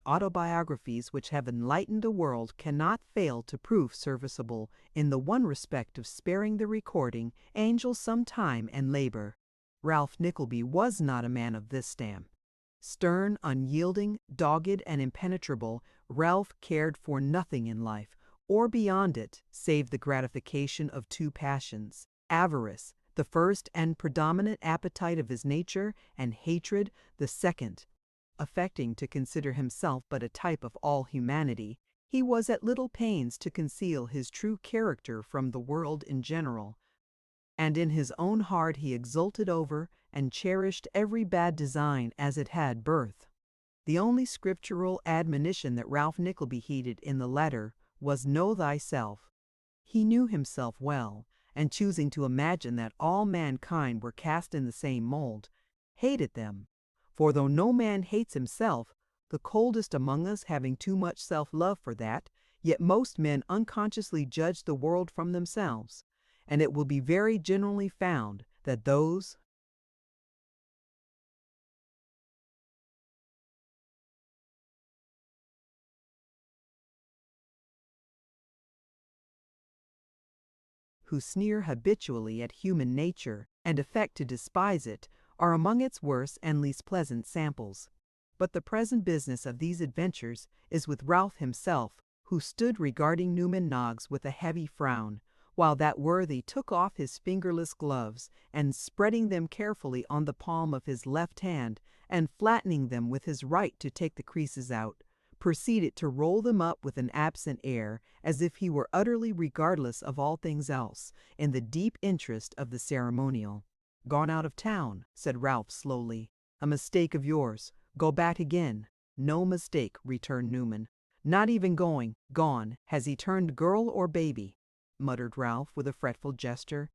autobiographies which have enlightened the world, cannot fail to prove serviceable in the one respect of sparing the recording angel some time and labor. Ralph Nickleby was not a man of this stamp. Stern, unyielding, dogged, and impenetrable, Ralph cared for nothing in life, or beyond it, save the gratification of two passions: avarice, the first and predominant appetite of his nature, and hatred, the second. Affecting to consider himself but a type of all humanity, he was at little pains to conceal his true character from the world in general, and in his own heart he exulted over and cherished every bad design as it had birth. The only scriptural admonition that Ralph Nickleby heeded in the letter was "Know thyself." He knew himself well, and choosing to imagine that all mankind were cast in the same mold, hated them. For though no man hates himself, the coldest among us having too much self-love for that, yet most men unconsciously judge the world from themselves, and it will be very generally found that those who sneer habitually at human nature and affect to despise it are among its worst and least pleasant samples. But the present business of these adventures is with Ralph himself, who stood regarding Newman Noggs with a heavy frown, while that worthy took off his fingerless gloves, and spreading them carefully on the palm of his left hand, and flattening them with his right to take the creases out, proceeded to roll them up with an absent air, as if he were utterly regardless of all things else, in the deep interest of the ceremonial. "Gone out of town," said Ralph slowly. "A mistake of yours. Go back again." "No mistake," returned Newman. "Not even going. Gone. Has he turned girl or baby?" muttered Ralph with a fretful gesture.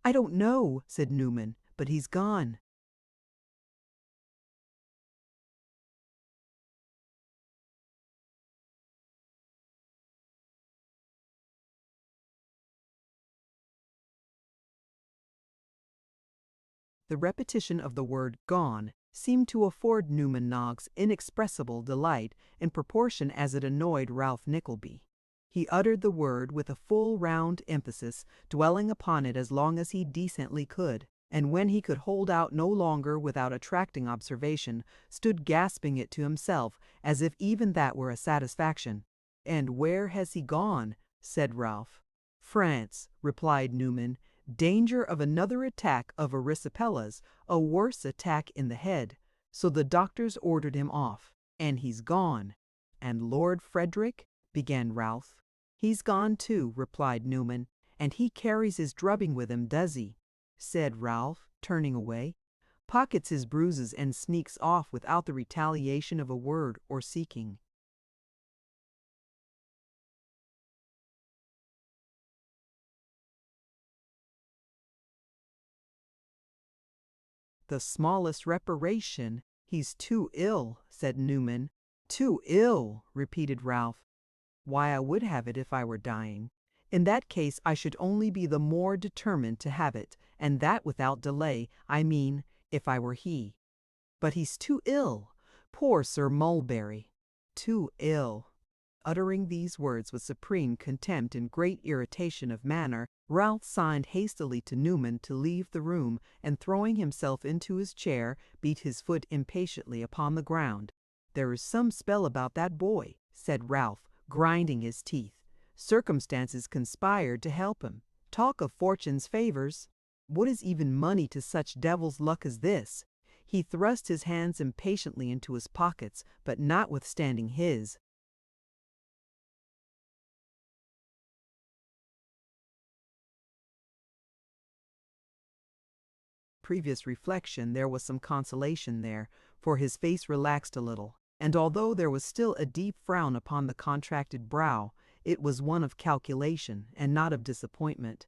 "I don't know," said Newman, "but he's gone." The repetition of the word "gone" seemed to afford Newman Noggs inexpressible delight in proportion as it annoyed Ralph Nickleby. He uttered the word with a full round emphasis, dwelling upon it as long as he decently could, and when he could hold out no longer without attracting observation, stood gasping it to himself as if even that were a satisfaction. "And where has he gone?" said Ralph. "France," replied Newman. "Danger of another attack of erysipelas, a worse attack in the head. So the doctors ordered him off, and he's gone." "And Lord Frederick?" began Ralph. "He's gone too," replied Newman. "And he carries his drubbing with him, does he?" said Ralph, turning away. "Pockets his bruises and sneaks off without the retaliation of a word or seeking." "The smallest reparation. He's too ill," said Newman. "Too ill," repeated Ralph. "Why, I would have it if I were dying. In that case I should only be the more determined to have it, and that without delay, I mean, if I were he. But he's too ill. Poor Sir Mulberry. Too ill." Uttering these words with supreme contempt and great irritation of manner, Ralph signed hastily to Newman to leave the room, and throwing himself into his chair, beat his foot impatiently upon the ground. "There is some spell about that boy," said Ralph, grinding his teeth. "Circumstances conspired to help him. Talk of fortune's favors! What is even money to such devil's luck as this?" He thrust his hands impatiently into his pockets, but notwithstanding his previous reflection there was some consolation there, for his face relaxed a little, and although there was still a deep frown upon the contracted brow, it was one of calculation and not of disappointment.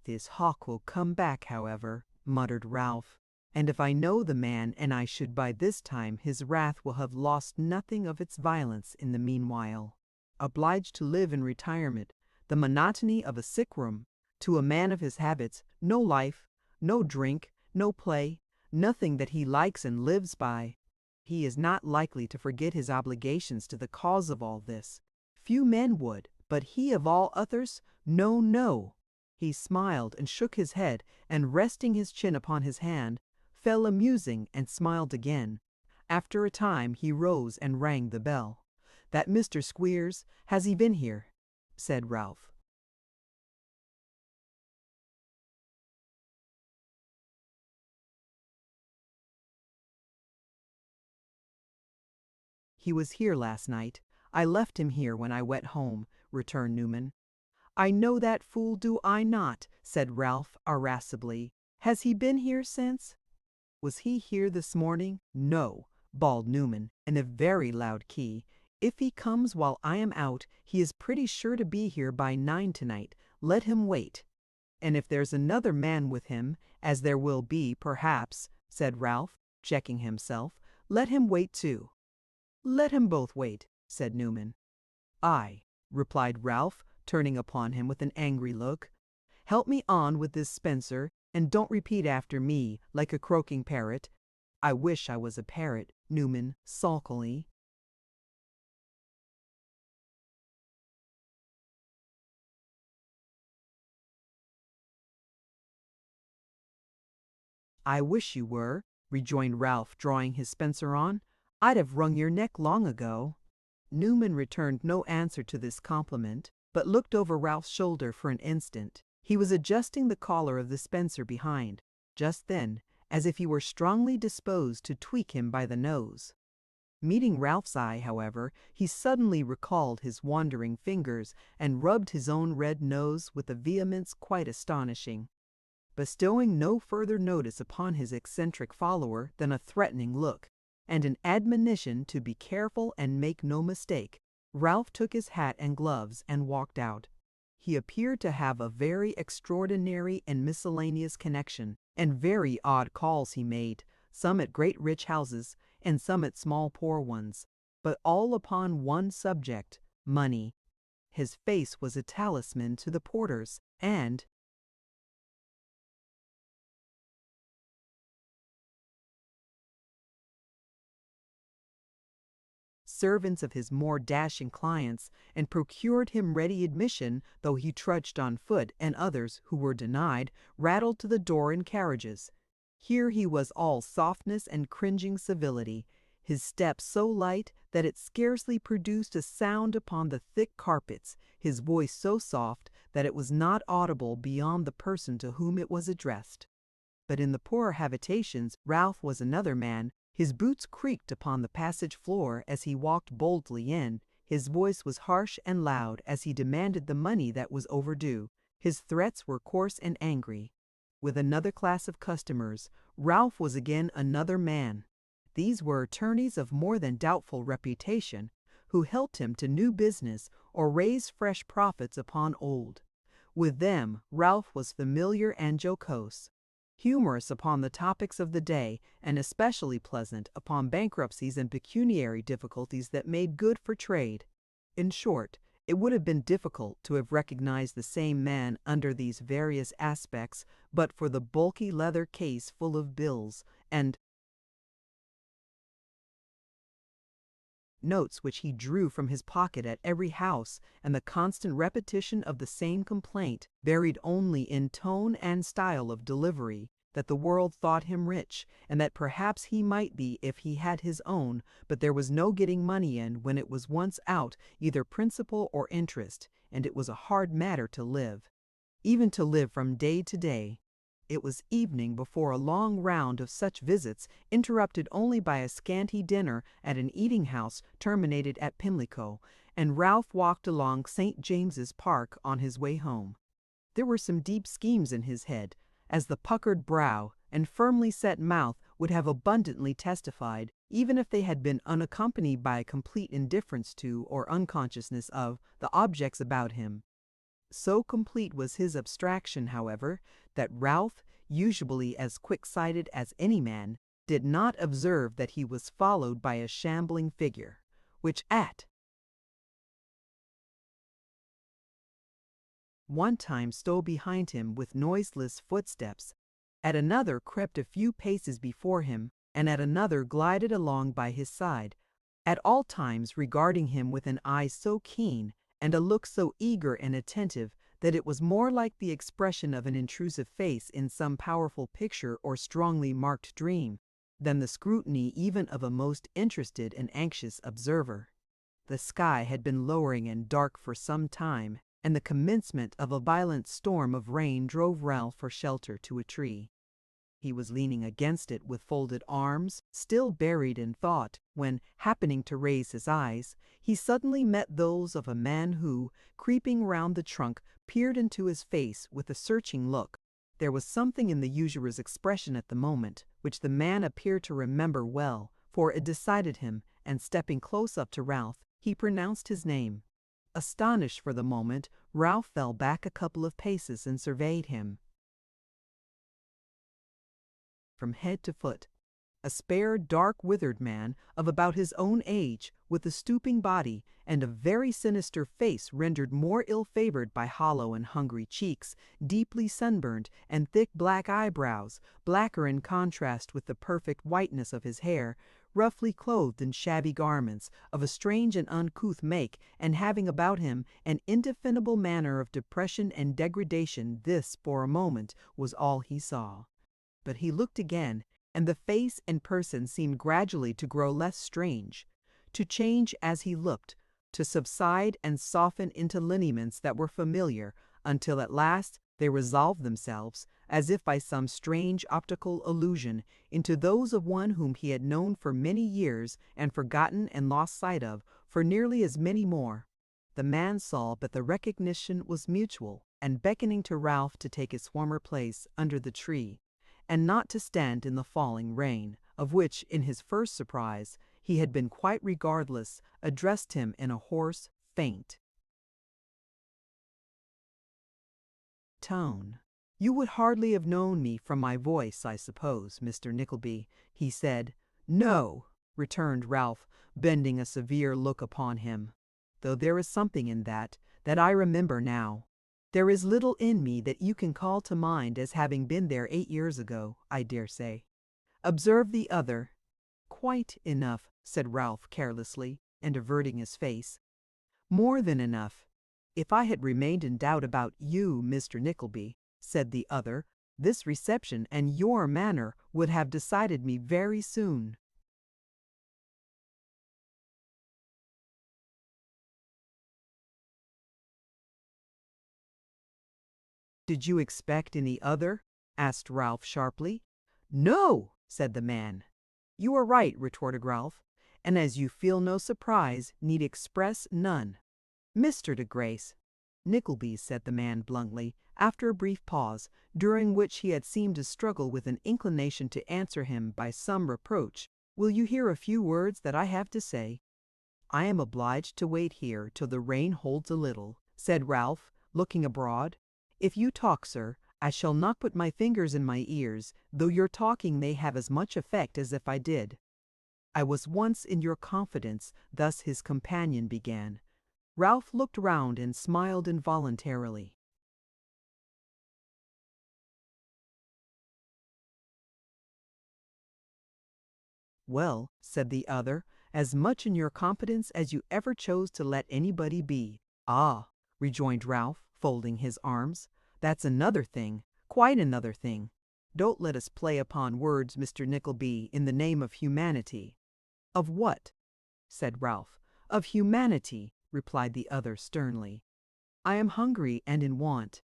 "This hawk will come back, however," muttered Ralph, "and if I know the man, and I should by this time, his wrath will have lost nothing of its violence in the meanwhile. Obliged to live in retirement, the monotony of a sick room, to a man of his habits, no life, no drink, no play, nothing that he likes and lives by. He is not likely to forget his obligations to the cause of all this. Few men would, but he of all others, no, no." He smiled and shook his head, and resting his chin upon his hand, fell a musing and smiled again. After a time he rose and rang the bell. "That Mr. Squeers, has he been here?" said Ralph. "He was here last night. I left him here when I went home," returned Newman. "I know that fool, do I not?" said Ralph irascibly. "Has he been here since?" "Was he here this morning?" "No," bawled Newman, in a very loud key. "If he comes while I am out, he is pretty sure to be here by 9 tonight. Let him wait." "And if there's another man with him, as there will be, perhaps," said Ralph, checking himself, "let him wait too." "Let him both wait," said Newman. "Aye," replied Ralph, turning upon him with an angry look. "Help me on with this Spencer, and don't repeat after me, like a croaking parrot." "I wish I was a parrot," Newman sulkily. "I wish you were," rejoined Ralph, drawing his Spencer on. "I'd have wrung your neck long ago." Newman returned no answer to this compliment, but looked over Ralph's shoulder for an instant. He was adjusting the collar of the Spencer behind, just then, as if he were strongly disposed to tweak him by the nose. Meeting Ralph's eye, however, he suddenly recalled his wandering fingers, and rubbed his own red nose with a vehemence quite astonishing, bestowing no further notice upon his eccentric follower than a threatening look, and an admonition to be careful and make no mistake. Ralph took his hat and gloves and walked out. He appeared to have a very extraordinary and miscellaneous connection, and very odd calls he made, some at great rich houses, and some at small poor ones, but all upon one subject, money. His face was a talisman to the porters, and servants of his more dashing clients, and procured him ready admission, though he trudged on foot, and others, who were denied, rattled to the door in carriages. Here he was all softness and cringing civility, his step so light that it scarcely produced a sound upon the thick carpets, his voice so soft that it was not audible beyond the person to whom it was addressed. But in the poorer habitations Ralph was another man. His boots creaked upon the passage floor as he walked boldly in. His voice was harsh and loud as he demanded the money that was overdue. His threats were coarse and angry. With another class of customers, Ralph was again another man. These were attorneys of more than doubtful reputation, who helped him to new business or raised fresh profits upon old. With them Ralph was familiar and jocose, humorous upon the topics of the day, and especially pleasant upon bankruptcies and pecuniary difficulties that made good for trade. In short, it would have been difficult to have recognized the same man under these various aspects but for the bulky leather case full of bills and notes which he drew from his pocket at every house, and the constant repetition of the same complaint, varied only in tone and style of delivery, that the world thought him rich, and that perhaps he might be if he had his own, but there was no getting money in when it was once out, either principal or interest, and it was a hard matter to live, even to live from day to day. It was evening before a long round of such visits, interrupted only by a scanty dinner at an eating-house, terminated at Pimlico, and Ralph walked along St. James's Park on his way home. There were some deep schemes in his head, as the puckered brow and firmly set mouth would have abundantly testified, even if they had been unaccompanied by a complete indifference to or unconsciousness of the objects about him. So complete was his abstraction, however, that Ralph, usually as quick-sighted as any man, did not observe that he was followed by a shambling figure, which at one time stole behind him with noiseless footsteps, at another crept a few paces before him, and at another glided along by his side, at all times regarding him with an eye so keen and a look so eager and attentive that it was more like the expression of an intrusive face in some powerful picture or strongly marked dream than the scrutiny even of a most interested and anxious observer. The sky had been lowering and dark for some time, and the commencement of a violent storm of rain drove Ralph for shelter to a tree. He was leaning against it with folded arms, still buried in thought, when, happening to raise his eyes, he suddenly met those of a man who, creeping round the trunk, peered into his face with a searching look. There was something in the usurer's expression at the moment, which the man appeared to remember well, for it decided him, and stepping close up to Ralph, he pronounced his name. Astonished for the moment, Ralph fell back a couple of paces and surveyed him from head to foot. A spare, dark, withered man of about his own age, with a stooping body and a very sinister face rendered more ill-favored by hollow and hungry cheeks, deeply sunburned, and thick black eyebrows, blacker in contrast with the perfect whiteness of his hair, roughly clothed in shabby garments of a strange and uncouth make, and having about him an indefinable manner of depression and degradation. This, for a moment, was all he saw. But he looked again, and the face and person seemed gradually to grow less strange, to change as he looked, to subside and soften into lineaments that were familiar, until at last they resolved themselves, as if by some strange optical illusion, into those of one whom he had known for many years and forgotten and lost sight of for nearly as many more. The man saw, but the recognition was mutual, and beckoning to Ralph to take his former place under the tree, and not to stand in the falling rain, of which, in his first surprise, he had been quite regardless, addressed him in a hoarse, faint tone. "You would hardly have known me from my voice, I suppose, Mr. Nickleby," he said. "No," returned Ralph, bending a severe look upon him, "though there is something in that I remember now. There is little in me that you can call to mind as having been there 8 years ago, I dare say. Observe the other." "Quite enough," said Ralph carelessly, and averting his face. "More than enough. If I had remained in doubt about you, Mr. Nickleby," said the other, "this reception and your manner would have decided me very soon." "Did you expect any other?" asked Ralph sharply. "No," said the man. "You are right," retorted Ralph, "and as you feel no surprise, need express none. Mr. de Grace." "Nickleby," said the man bluntly, after a brief pause, during which he had seemed to struggle with an inclination to answer him by some reproach, "will you hear a few words that I have to say?" "I am obliged to wait here till the rain holds a little," said Ralph, looking abroad. "If you talk, sir, I shall not put my fingers in my ears, though your talking may have as much effect as if I did." "I was once in your confidence," thus his companion began. Ralph looked round and smiled involuntarily. "Well," said the other, "as much in your confidence as you ever chose to let anybody be." "Ah," rejoined Ralph, folding his arms, "that's another thing, quite another thing. Don't let us play upon words, Mr. Nickleby, in the name of humanity." "Of what?" said Ralph. "Of humanity," replied the other sternly. "I am hungry and in want.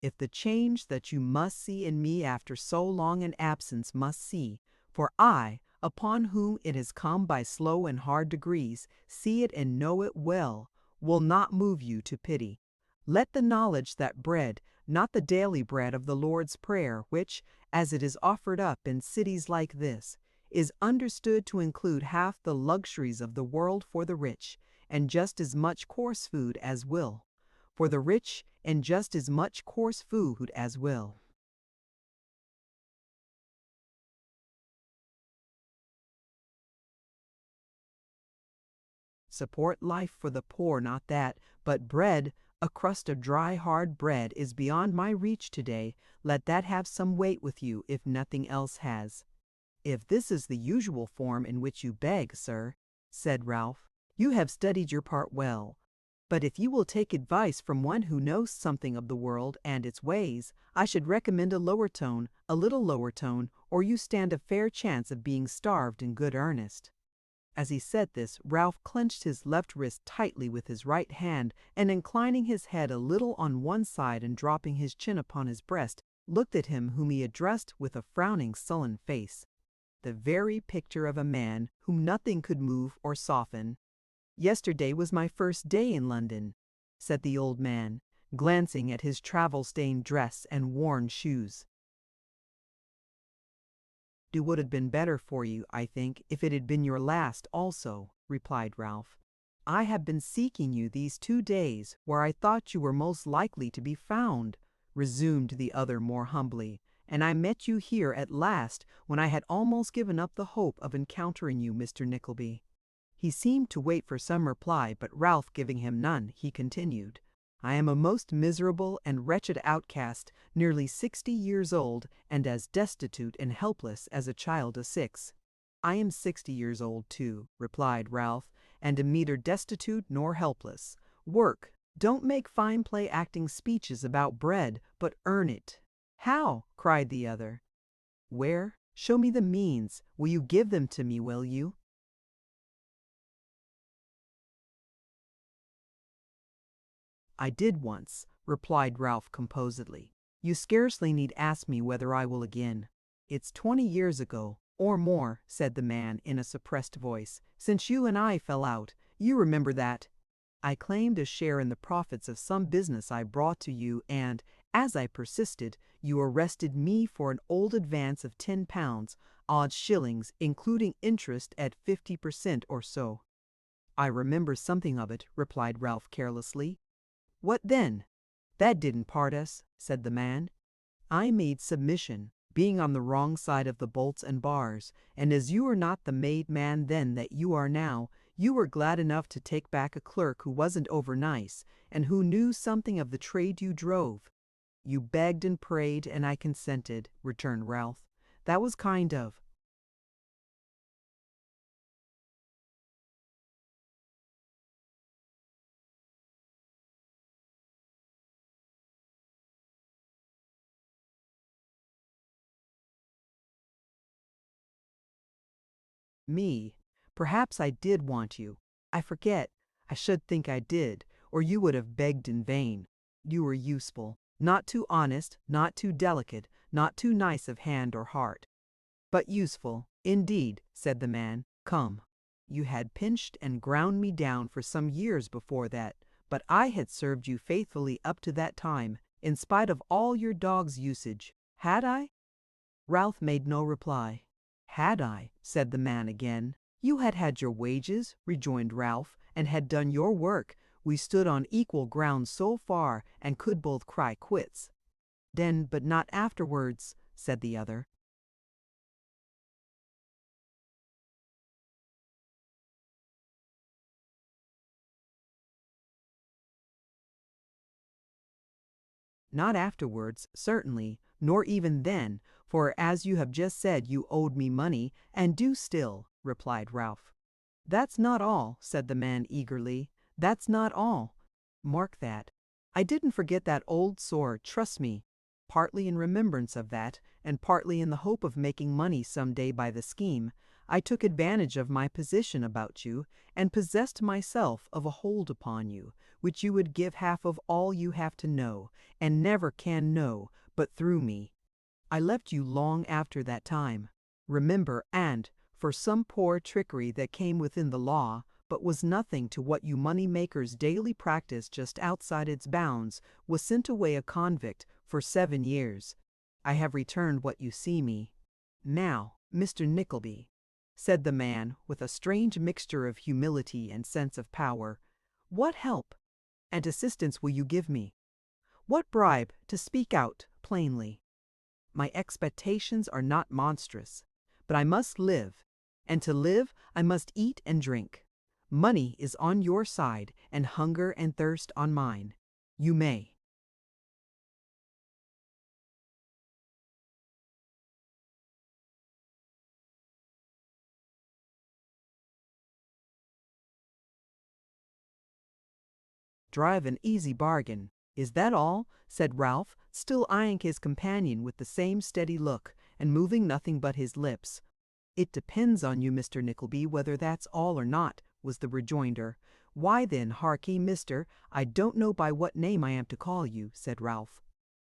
If the change that you must see in me after so long an absence must see, for I, upon whom it has come by slow and hard degrees, see it and know it well, will not move you to pity. Let the knowledge that bread, not the daily bread of the Lord's Prayer, which, as it is offered up in cities like this, is understood to include half the luxuries of the world for the rich, and just as much coarse food as will, for the rich, and just as much coarse food as will. Support life for the poor, not that, but bread, a crust of dry hard bread is beyond my reach today. Let that have some weight with you if nothing else has." "If this is the usual form in which you beg, sir," said Ralph, "you have studied your part well. But if you will take advice from one who knows something of the world and its ways, I should recommend a lower tone, a little lower tone, or you stand a fair chance of being starved in good earnest." As he said this, Ralph clenched his left wrist tightly with his right hand, and inclining his head a little on one side and dropping his chin upon his breast, looked at him whom he addressed with a frowning, sullen face. The very picture of a man whom nothing could move or soften. "Yesterday was my first day in London," said the old man, glancing at his travel-stained dress and worn shoes. "It would have been better for you, I think, if it had been your last also," replied Ralph. "I have been seeking you these 2 days where I thought you were most likely to be found," resumed the other more humbly, "and I met you here at last when I had almost given up the hope of encountering you, Mr. Nickleby." He seemed to wait for some reply, but Ralph giving him none, he continued, "I am a most miserable and wretched outcast, nearly 60 years old, and as destitute and helpless as a child of 6. "I am 60 years old too," replied Ralph, "and am neither destitute nor helpless. Work. Don't make fine play acting speeches about bread, but earn it." "How?" cried the other. "Where? Show me the means. Will you give them to me, will you?" "I did once," replied Ralph composedly. "You scarcely need ask me whether I will again." "It's 20 years ago, or more," said the man in a suppressed voice, "since you and I fell out. You remember that. I claimed a share in the profits of some business I brought to you, and, as I persisted, you arrested me for an old advance of £10, odd shillings, including interest at 50% or so." "I remember something of it," replied Ralph carelessly. "What then?" "That didn't part us," said the man. "I made submission, being on the wrong side of the bolts and bars, and as you were not the made man then that you are now, you were glad enough to take back a clerk who wasn't over nice, and who knew something of the trade you drove." "You begged and prayed, and I consented," returned Ralph. "That was kind of Me. Perhaps I did want you. I forget. I should think I did, or you would have begged in vain. You were useful, not too honest, not too delicate, not too nice of hand or heart. But useful, indeed, said the man. Come. You had pinched and ground me down for some years before that, but I had served you faithfully up to that time, in spite of all your dog's usage. Had I? Ralph made no reply. Had I? Said the man again. You had had your wages, rejoined Ralph, and had done your work. We stood on equal ground so far, and could both cry quits. Then, but not afterwards, said the other. Not afterwards, certainly, nor even then, for as you have just said, you owed me money, and do still, replied Ralph. That's not all, said the man eagerly. That's not all. Mark that. I didn't forget that old sore, trust me, partly in remembrance of that, and partly in the hope of making money some day by the scheme. I took advantage of my position about you, and possessed myself of a hold upon you, which you would give half of all you have to know, and never can know, but through me. I left you long after that time. Remember, and, for some poor trickery that came within the law, but was nothing to what you money-makers daily practice just outside its bounds, was sent away a convict for 7 years. I have returned what you see me. Now, Mr. Nickleby, said the man, with a strange mixture of humility and sense of power, what help and assistance will you give me? What bribe, to speak out plainly? My expectations are not monstrous, but I must live, and to live I must eat and drink. Money is on your side, and hunger and thirst on mine. You may. Drive an easy bargain. Is that all? Said Ralph, still eyeing his companion with the same steady look, and moving nothing but his lips. It depends on you, Mr. Nickleby, whether that's all or not, was the rejoinder. Why then, harkee, mister, I don't know by what name I am to call you, said Ralph.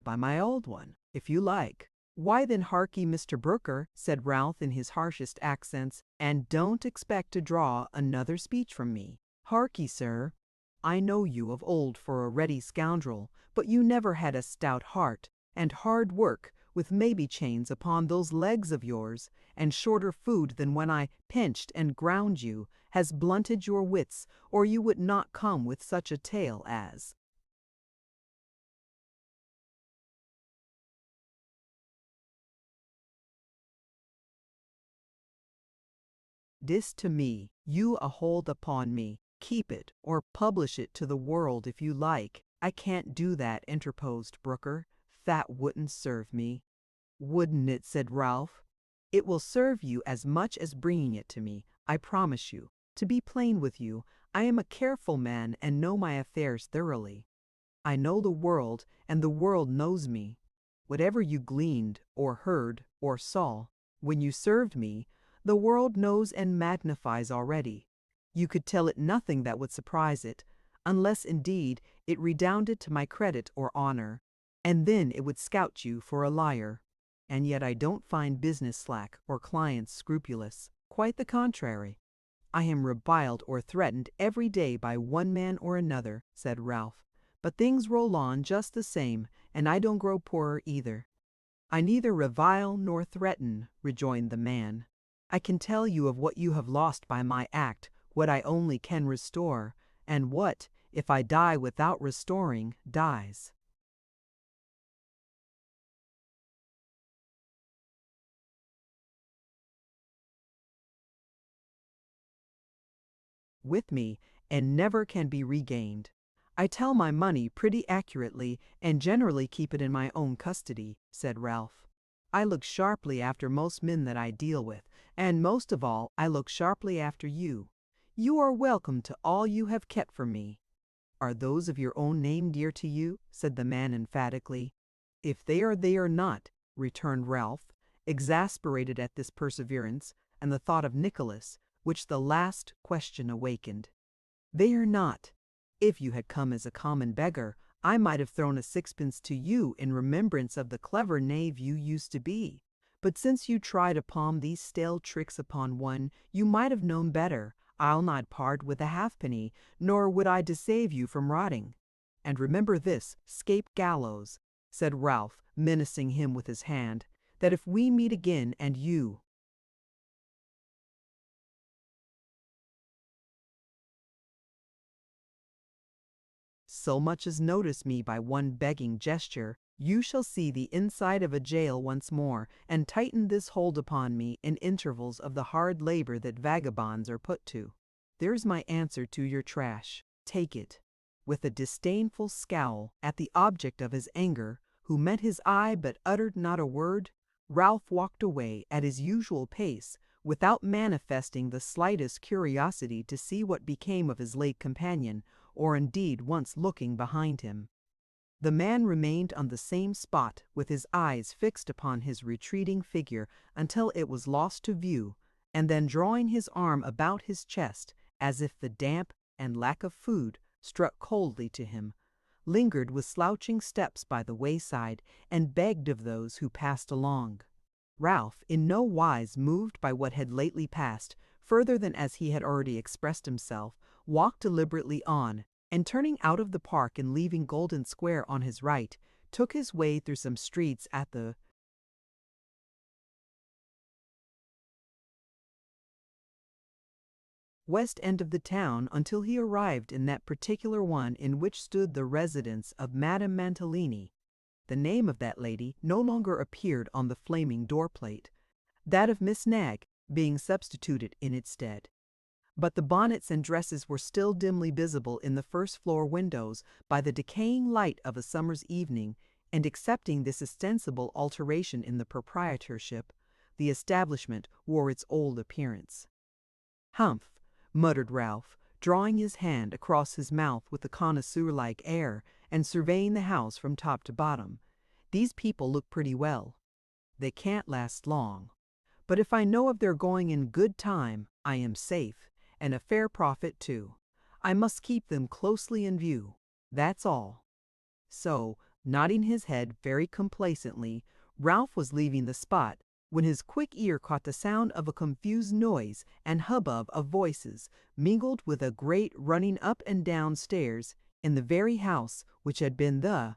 By my old one, if you like. Why then, harkee, Mr. Brooker, said Ralph in his harshest accents, and don't expect to draw another speech from me. Harkee, sir, I know you of old for a ready scoundrel, but you never had a stout heart, and hard work, with maybe chains upon those legs of yours, and shorter food than when I pinched and ground you, has blunted your wits, or you would not come with such a tale as. This to me, you a hold upon me, keep it, or publish it to the world if you like. I can't do that, interposed Brooker. That wouldn't serve me. Wouldn't it? Said Ralph. It will serve you as much as bringing it to me, I promise you. To be plain with you, I am a careful man and know my affairs thoroughly. I know the world, and the world knows me. Whatever you gleaned, or heard, or saw, when you served me, the world knows and magnifies already. You could tell it nothing that would surprise it, unless indeed it redounded to my credit or honor, and then it would scout you for a liar. And yet I don't find business slack or clients scrupulous. Quite the contrary. I am reviled or threatened every day by one man or another, said Ralph. But things roll on just the same, and I don't grow poorer either. I neither revile nor threaten, rejoined the man. I can tell you of what you have lost by my act, what I only can restore, and what, if I die without restoring, dies. With me, and never can be regained. I tell my money pretty accurately, and generally keep it in my own custody, said Ralph. I look sharply after most men that I deal with, and most of all I look sharply after you. You are welcome to all you have kept from me. Are those of your own name dear to you? Said the man emphatically. If they are not, returned Ralph, exasperated at this perseverance. and the thought of Nicholas, which the last question awakened. "They are not. If you had come as a common beggar, I might have thrown a sixpence to you in remembrance of the clever knave you used to be. But since you try to palm these stale tricks upon one, you might have known better. I'll not part with a halfpenny, nor would I to save you from rotting. And remember this, scape gallows," said Ralph, menacing him with his hand, "that if we meet again and you so much as notice me by one begging gesture, you shall see the inside of a jail once more, and tighten this hold upon me in intervals of the hard labor that vagabonds are put to. There's my answer to your trash. Take it." With a disdainful scowl at the object of his anger, who met his eye but uttered not a word, Ralph walked away at his usual pace, without manifesting the slightest curiosity to see what became of his late companion, or indeed once looking behind him. The man remained on the same spot with his eyes fixed upon his retreating figure until it was lost to view, and then drawing his arm about his chest, as if the damp and lack of food struck coldly to him, lingered with slouching steps by the wayside, and begged of those who passed along. Ralph, in no wise moved by what had lately passed, further than as he had already expressed himself, walked deliberately on, and turning out of the park and leaving Golden Square on his right, took his way through some streets at the west end of the town until he arrived in that particular one in which stood the residence of Madame Mantalini. The name of that lady no longer appeared on the flaming door-plate, that of Miss Nagg being substituted in its stead. But the bonnets and dresses were still dimly visible in the first-floor windows by the decaying light of a summer's evening, and excepting this ostensible alteration in the proprietorship, the establishment wore its old appearance. "Humph!" muttered Ralph, drawing his hand across his mouth with a connoisseur-like air, and surveying the house from top to bottom. "These people look pretty well. They can't last long. But if I know of their going in good time, I am safe, and a fair profit too. I must keep them closely in view. That's all." So, nodding his head very complacently, Ralph was leaving the spot, when his quick ear caught the sound of a confused noise and hubbub of voices, mingled with a great running up and down stairs, in the very house which had been the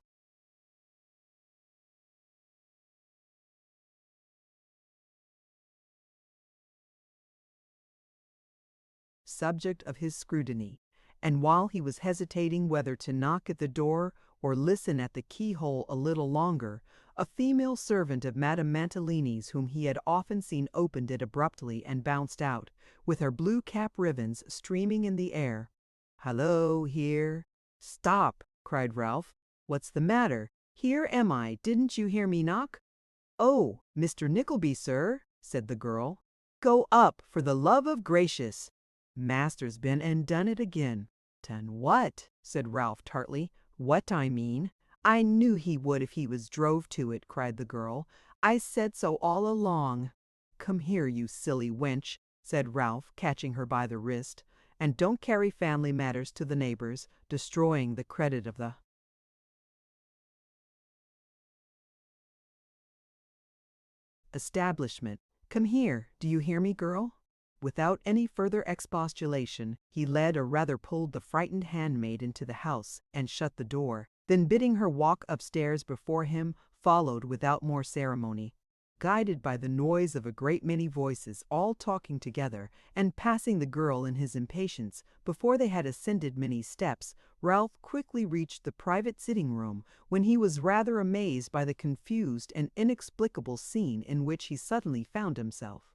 subject of his scrutiny, and while he was hesitating whether to knock at the door or listen at the keyhole a little longer, a female servant of Madame Mantalini's, whom he had often seen, opened it abruptly and bounced out, with her blue cap ribbons streaming in the air. "Hallo, here!" "Stop!" cried Ralph. "What's the matter? Here am I. Didn't you hear me knock?" "Oh, Mr. Nickleby, sir," said the girl. "Go up, for the love of gracious! Master's been and done it again." "Done what?" said Ralph tartly. "What, I mean." "I knew he would if he was drove to it," cried the girl. "I said so all along." "Come here, you silly wench," said Ralph, catching her by the wrist, "and don't carry family matters to the neighbors, destroying the credit of the establishment. Come here, do you hear me, girl?" Without any further expostulation, he led or rather pulled the frightened handmaid into the house and shut the door, then bidding her walk upstairs before him, followed without more ceremony. Guided by the noise of a great many voices all talking together, and passing the girl in his impatience, before they had ascended many steps, Ralph quickly reached the private sitting-room, when he was rather amazed by the confused and inexplicable scene in which he suddenly found himself.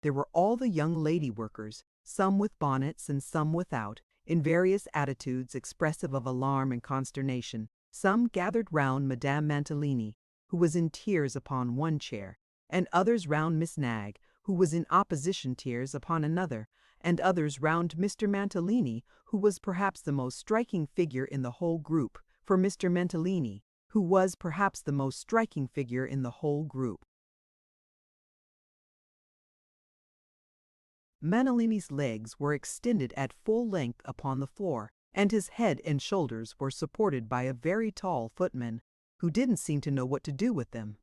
There were all the young lady workers, some with bonnets and some without, in various attitudes expressive of alarm and consternation, some gathered round Madame Mantalini, who was in tears upon one chair, and others round Miss Nagg, who was in opposition tears upon another, and others round Mr. Mantalini, who was perhaps the most striking figure in the whole group, for Mr. Mantalini, who was perhaps the most striking figure in the whole group. Mantalini's legs were extended at full length upon the floor, and his head and shoulders were supported by a very tall footman, who didn't seem to know what to do with them.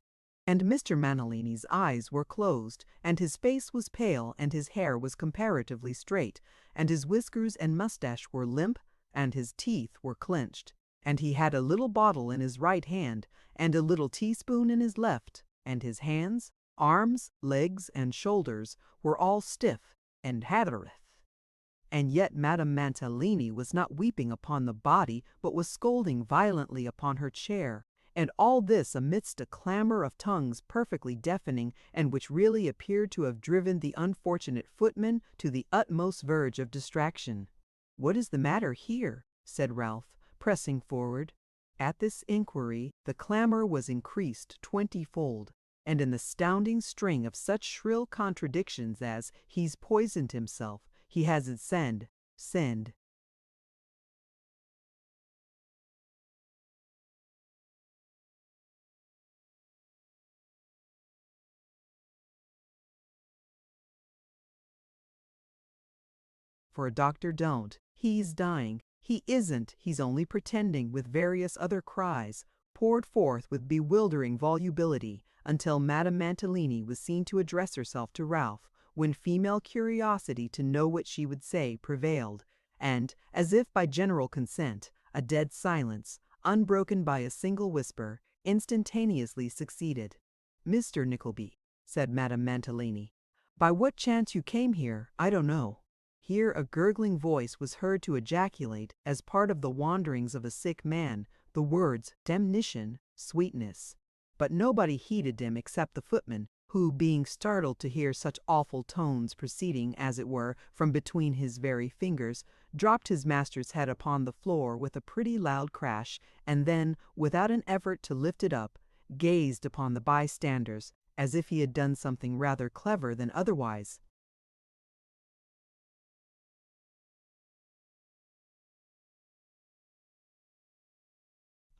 And Mr. Mantalini's eyes were closed, and his face was pale, and his hair was comparatively straight, and his whiskers and mustache were limp, and his teeth were clenched, and he had a little bottle in his right hand, and a little teaspoon in his left, and his hands, arms, legs, and shoulders were all stiff and hattereth. And yet Madame Mantalini was not weeping upon the body, but was scolding violently upon her chair, and all this amidst a clamor of tongues perfectly deafening, and which really appeared to have driven the unfortunate footman to the utmost verge of distraction. "What is the matter here?" said Ralph, pressing forward. At this inquiry the clamor was increased 20-fold, and an astounding string of such shrill contradictions as "he's poisoned himself," "he hasn't send." For a doctor don't. He's dying. He isn't. He's only pretending, with various other cries, poured forth with bewildering volubility, until Madame Mantalini was seen to address herself to Ralph, when female curiosity to know what she would say prevailed, and, as if by general consent, a dead silence, unbroken by a single whisper, instantaneously succeeded. "Mr. Nickleby," said Madame Mantalini, "by what chance you came here, I don't know." Here a gurgling voice was heard to ejaculate, as part of the wanderings of a sick man, the words "damnation, sweetness." But nobody heeded them except the footman, who, being startled to hear such awful tones proceeding, as it were, from between his very fingers, dropped his master's head upon the floor with a pretty loud crash, and then, without an effort to lift it up, gazed upon the bystanders, as if he had done something rather clever than otherwise.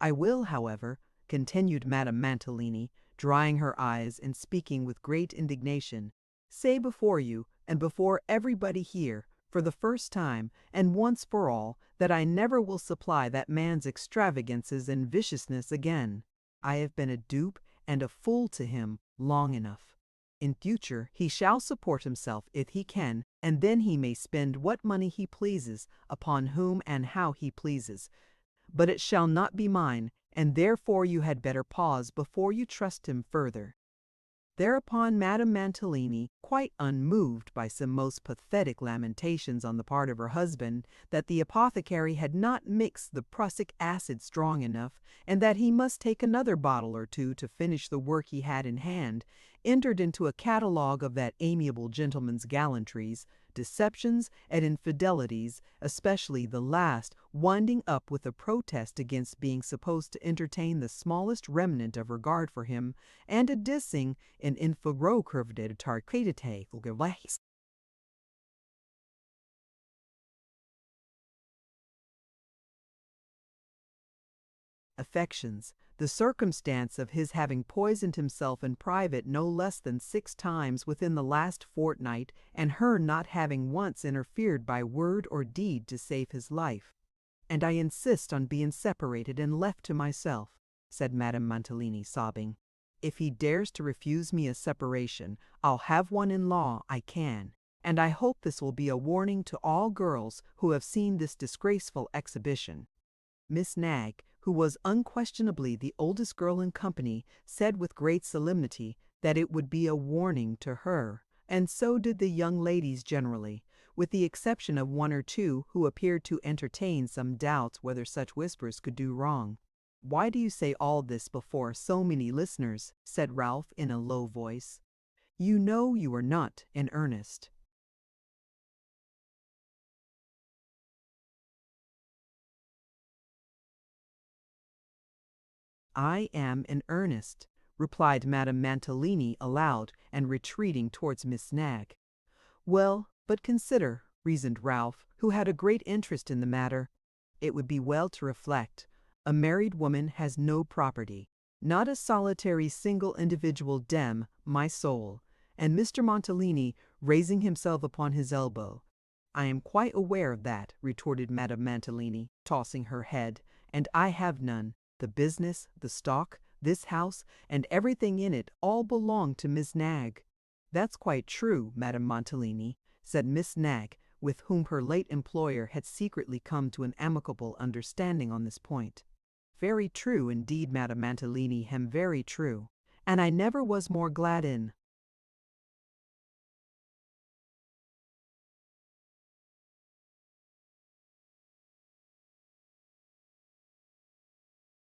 "I will, however," continued Madame Mantalini, drying her eyes and speaking with great indignation, "say before you, and before everybody here, for the first time, and once for all, that I never will supply that man's extravagances and viciousness again. I have been a dupe and a fool to him long enough. In future he shall support himself if he can, and then he may spend what money he pleases, upon whom and how he pleases. But it shall not be mine, and therefore you had better pause before you trust him further." Thereupon Madame Mantalini, quite unmoved by some most pathetic lamentations on the part of her husband that the apothecary had not mixed the prussic acid strong enough, and that he must take another bottle or two to finish the work he had in hand, entered into a catalogue of that amiable gentleman's gallantries, deceptions, and infidelities, especially the last, winding up with a protest against being supposed to entertain the smallest remnant of regard for him, and a dissing in infogrocurved tarcadite affections, the circumstance of his having poisoned himself in private no less than 6 times within the last fortnight, and her not having once interfered by word or deed to save his life. "And I insist on being separated and left to myself," said Madame Mantalini, sobbing. "If he dares to refuse me a separation, I'll have one in law, I can. And I hope this will be a warning to all girls who have seen this disgraceful exhibition." Miss Nagg, who was unquestionably the oldest girl in company, said with great solemnity that it would be a warning to her, and so did the young ladies generally, with the exception of 1 or 2 who appeared to entertain some doubts whether such whispers could do wrong. "Why do you say all this before so many listeners?" said Ralph in a low voice. "You know you are not in earnest." "I am in earnest," replied Madame Mantalini aloud, and retreating towards Miss Nagg. "Well, but consider," reasoned Ralph, who had a great interest in the matter. "It would be well to reflect. A married woman has no property, not a solitary single individual my soul, and Mr. Montellini, raising himself upon his elbow. "I am quite aware of that," retorted Madame Mantalini, tossing her head, "and I have none. The business, the stock, this house, and everything in it all belong to Miss Nagg." "That's quite true, Madame Montellini," said Miss Nagg, with whom her late employer had secretly come to an amicable understanding on this point. "Very true indeed, Madame Mantalini, very true. And I never was more glad in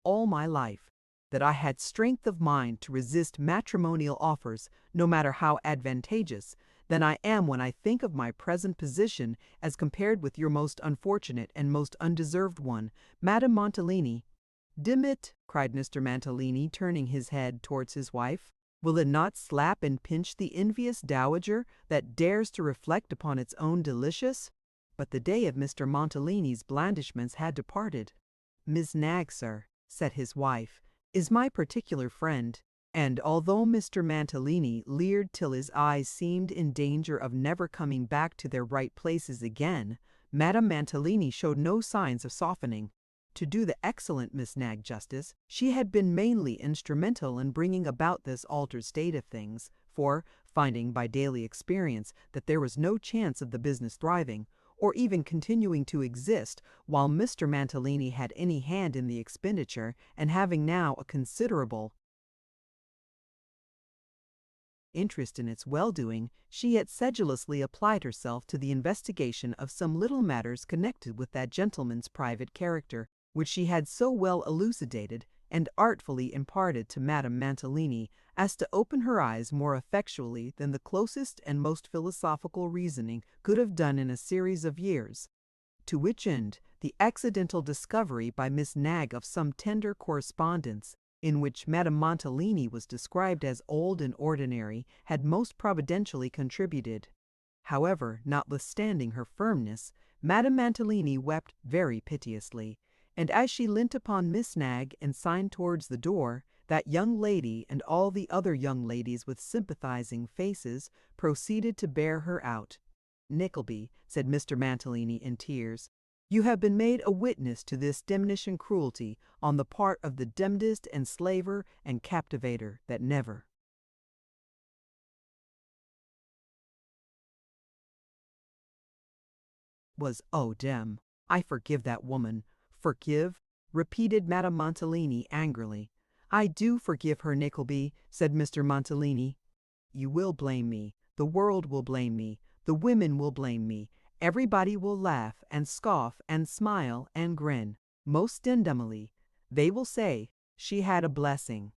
all my life, that I had strength of mind to resist matrimonial offers, no matter how advantageous, than I am when I think of my present position as compared with your most unfortunate and most undeserved one, Madame Montellini." "Dimit," cried Mr. Mantalini, turning his head towards his wife, "will it not slap and pinch the envious dowager that dares to reflect upon its own delicious?" But the day of Mr. Montellini's blandishments had departed. "Miss Nagg, sir," said his wife, "is my particular friend." And although Mr. Mantalini leered till his eyes seemed in danger of never coming back to their right places again, Madame Mantalini showed no signs of softening. To do the excellent Miss Nagg justice, she had been mainly instrumental in bringing about this altered state of things, for, finding by daily experience that there was no chance of the business thriving, or even continuing to exist while Mr. Mantalini had any hand in the expenditure, and having now a considerable interest in its well-doing, she had sedulously applied herself to the investigation of some little matters connected with that gentleman's private character, which she had so well elucidated and artfully imparted to Madame Mantalini as to open her eyes more effectually than the closest and most philosophical reasoning could have done in a series of years. To which end, the accidental discovery by Miss Nagg of some tender correspondence, in which Madame Montellini was described as old and ordinary, had most providentially contributed. However, notwithstanding her firmness, Madame Mantalini wept very piteously, and as she leant upon Miss Nagg and signed towards the door, that young lady and all the other young ladies with sympathizing faces proceeded to bear her out. "Nickleby," said Mr. Mantalini in tears, "you have been made a witness to this demnition cruelty on the part of the demdest enslaver and captivator that never was. Oh, dem! I forgive that woman." "Forgive?" repeated Madame Mantalini angrily. "I do forgive her, Nickleby," said Mr. Montellini. "You will blame me. The world will blame me. The women will blame me. Everybody will laugh and scoff and smile and grin. Most indemnly, they will say, she had a blessing.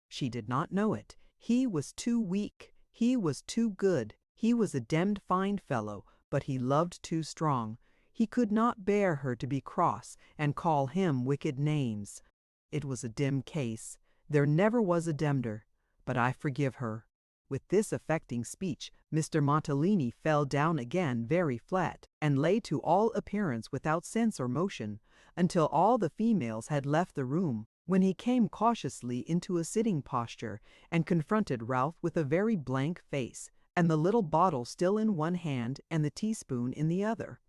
She did not know it. He was too weak. He was too good. He was a demmed fine fellow, but he loved too strong. He could not bear her to be cross and call him wicked names. It was a dim case. There never was a demder. But I forgive her." With this affecting speech, Mr. Montellini fell down again very flat, and lay to all appearance without sense or motion, until all the females had left the room, when he came cautiously into a sitting posture, and confronted Ralph with a very blank face, and the little bottle still in one hand and the teaspoon in the other.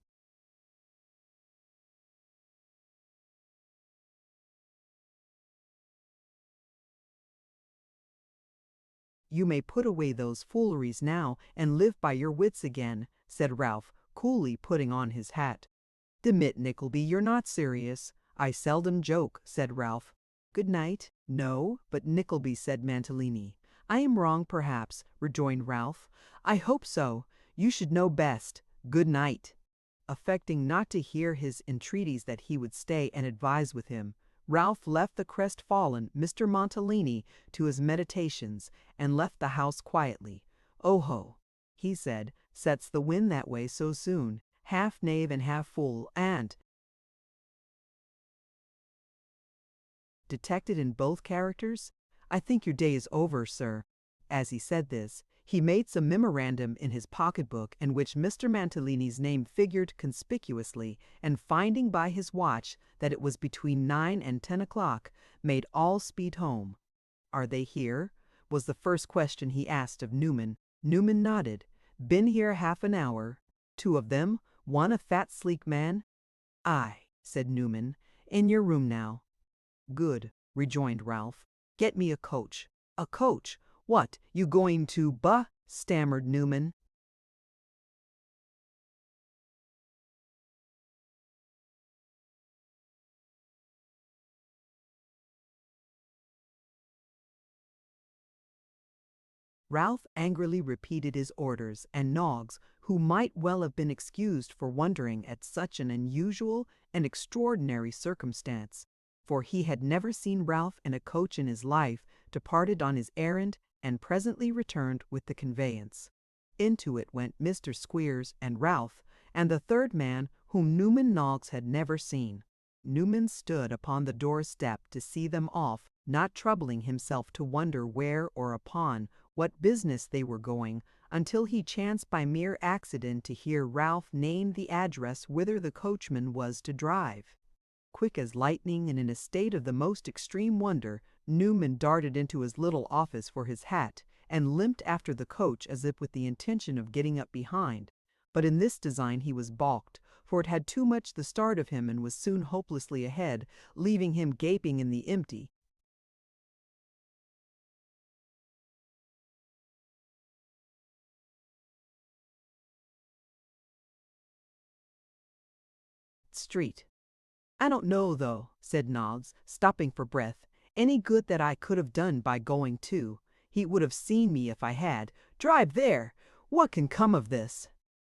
"You may put away those fooleries now, and live by your wits again," said Ralph, coolly putting on his hat. "Demit, Nickleby, you're not serious." "I seldom joke," said Ralph. "Good night." "No, but Nickleby," said Mantalini. "I am wrong, perhaps," rejoined Ralph. "I hope so. You should know best. Good night." Affecting not to hear his entreaties that he would stay and advise with him, Ralph left the crestfallen Mr. Montellini to his meditations, and left the house quietly. "Oho," he said, "sets the wind that way so soon? Half knave and half fool, and detected in both characters? I think your day is over, sir." As he said this, he made some memorandum in his pocket-book in which Mr. Mantalini's name figured conspicuously, and finding by his watch that it was between 9 and 10 o'clock, made all speed home. "Are they here?" was the first question he asked of Newman, Newman nodded. Been here half an hour. Two of them, one a fat sleek man. Aye, said Newman. In your room now. Good, rejoined Ralph. Get me a coach. A coach? What, you going to stammered Newman. Ralph angrily repeated his orders, and Noggs, who might well have been excused for wondering at such an unusual and extraordinary circumstance, for he had never seen Ralph in a coach in his life, departed on his errand, and presently returned with the conveyance. Into it went Mr. Squeers and Ralph, and the third man, whom Newman Noggs had never seen. Newman stood upon the doorstep to see them off, not troubling himself to wonder where or upon what business they were going, until he chanced by mere accident to hear Ralph name the address whither the coachman was to drive. Quick as lightning and in a state of the most extreme wonder, Newman darted into his little office for his hat, and limped after the coach as if with the intention of getting up behind. But in this design he was balked, for it had too much the start of him and was soon hopelessly ahead, leaving him gaping in the empty street. I don't know, though, said Noggs, stopping for breath, any good that I could have done by going too. He would have seen me if I had. Drive there! What can come of this?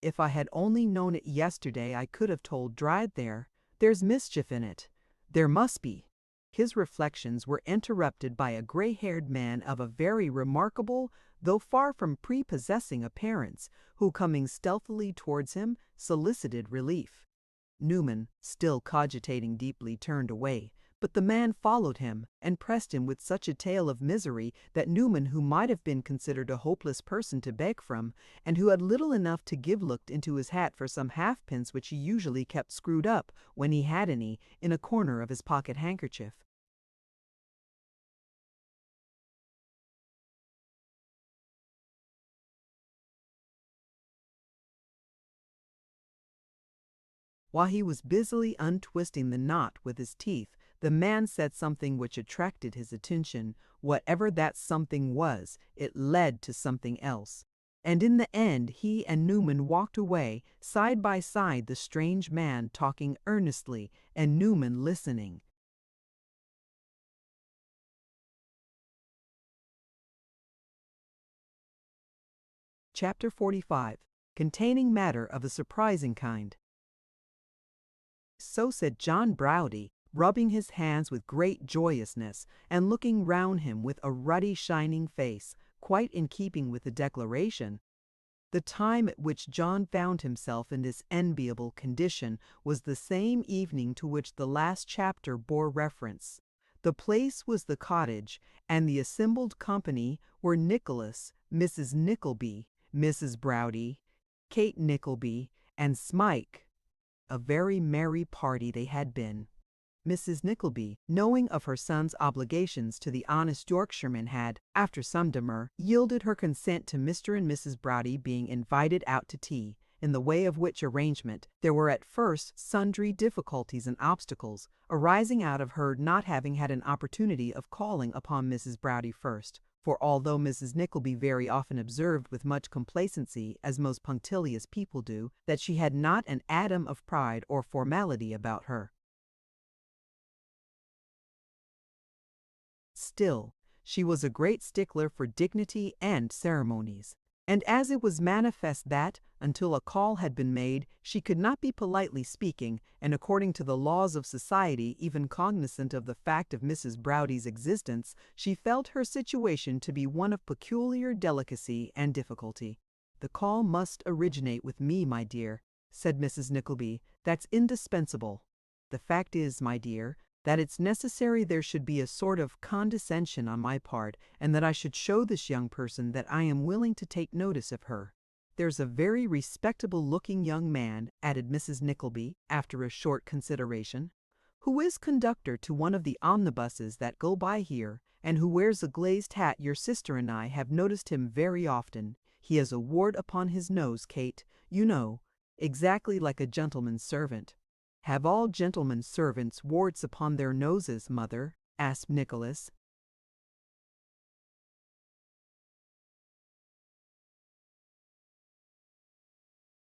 If I had only known it yesterday, I could have told drive there. There's mischief in it. There must be. His reflections were interrupted by a gray-haired man of a very remarkable, though far from prepossessing appearance, who, coming stealthily towards him, solicited relief. Newman, still cogitating deeply, turned away, but the man followed him, and pressed him with such a tale of misery that Newman, who might have been considered a hopeless person to beg from, and who had little enough to give, looked into his hat for some halfpence which he usually kept screwed up, when he had any, in a corner of his pocket handkerchief. While he was busily untwisting the knot with his teeth, the man said something which attracted his attention. Whatever that something was, it led to something else. And in the end he and Newman walked away, side by side, the strange man talking earnestly, and Newman listening. Chapter 45, containing matter of a surprising kind. So said John Browdie, rubbing his hands with great joyousness, and looking round him with a ruddy shining face, quite in keeping with the declaration. The time at which John found himself in this enviable condition was the same evening to which the last chapter bore reference. The place was the cottage, and the assembled company were Nicholas, Mrs. Nickleby, Mrs. Browdie, Kate Nickleby, and Smike. A very merry party they had been. Mrs. Nickleby, knowing of her son's obligations to the honest Yorkshireman, had, after some demur, yielded her consent to Mr. and Mrs. Browdie being invited out to tea, in the way of which arrangement there were at first sundry difficulties and obstacles, arising out of her not having had an opportunity of calling upon Mrs. Browdie first. For although Mrs. Nickleby very often observed with much complacency, as most punctilious people do, that she had not an atom of pride or formality about her, still she was a great stickler for dignity and ceremonies. And as it was manifest that, until a call had been made, she could not be politely speaking, and according to the laws of society even cognizant of the fact of Mrs. Browdie's existence, she felt her situation to be one of peculiar delicacy and difficulty. "The call must originate with me, my dear," said Mrs. Nickleby. "That's indispensable. The fact is, my dear, that it's necessary there should be a sort of condescension on my part, and that I should show this young person that I am willing to take notice of her. There's a very respectable-looking young man," added Mrs. Nickleby, after a short consideration, "who is conductor to one of the omnibuses that go by here, and who wears a glazed hat. Your sister and I have noticed him very often. He has a wart upon his nose, Kate, you know, exactly like a gentleman's servant." "Have all gentlemen's servants warts upon their noses, mother?" asked Nicholas.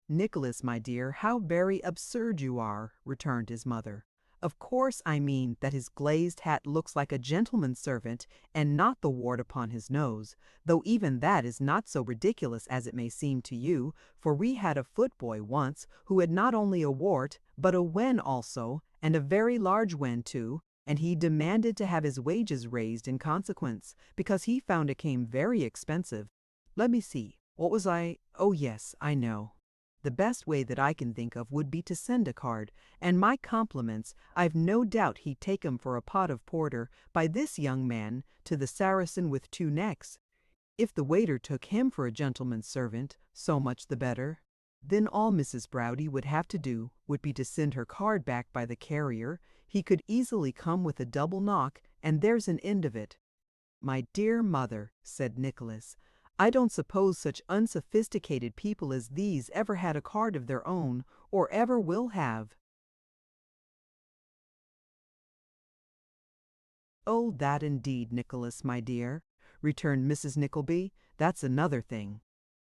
"Nicholas, my dear, how very absurd you are," returned his mother. "Of course I mean that his glazed hat looks like a gentleman's servant, and not the wart upon his nose, though even that is not so ridiculous as it may seem to you, for we had a footboy once who had not only a wart, but a wen also, and a very large wen too, and he demanded to have his wages raised in consequence, because he found it came very expensive. Let me see, what was I? Oh yes, I know. The best way that I can think of would be to send a card, and my compliments, I've no doubt he'd take 'em for a pot of porter, by this young man, to the Saracen with two necks. If the waiter took him for a gentleman's servant, so much the better. Then all Mrs. Browdie would have to do would be to send her card back by the carrier. He could easily come with a double knock, and there's an end of it." "My dear mother," said Nicholas, "I don't suppose such unsophisticated people as these ever had a card of their own, or ever will have." "Oh, that indeed, Nicholas, my dear," returned Mrs. Nickleby, "that's another thing.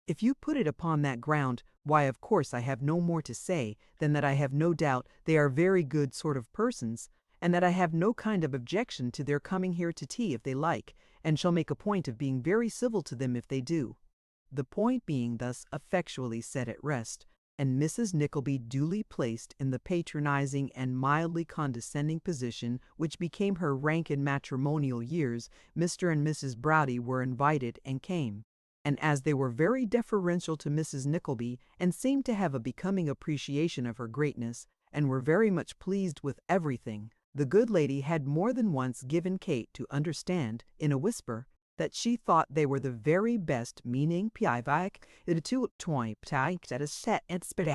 If you put it upon that ground, why of course I have no more to say than that I have no doubt they are very good sort of persons, and that I have no kind of objection to their coming here to tea if they like, and shall make a point of being very civil to them if they do." The point being thus effectually set at rest, and Mrs. Nickleby duly placed in the patronizing and mildly condescending position which became her rank in matrimonial years, Mr. and Mrs. Browdie were invited and came. And as they were very deferential to Mrs. Nickleby, and seemed to have a becoming appreciation of her greatness, and were very much pleased with everything, the good lady had more than once given Kate to understand, in a whisper, that she thought they were the very best meaning piavac to toy that is set and spirit.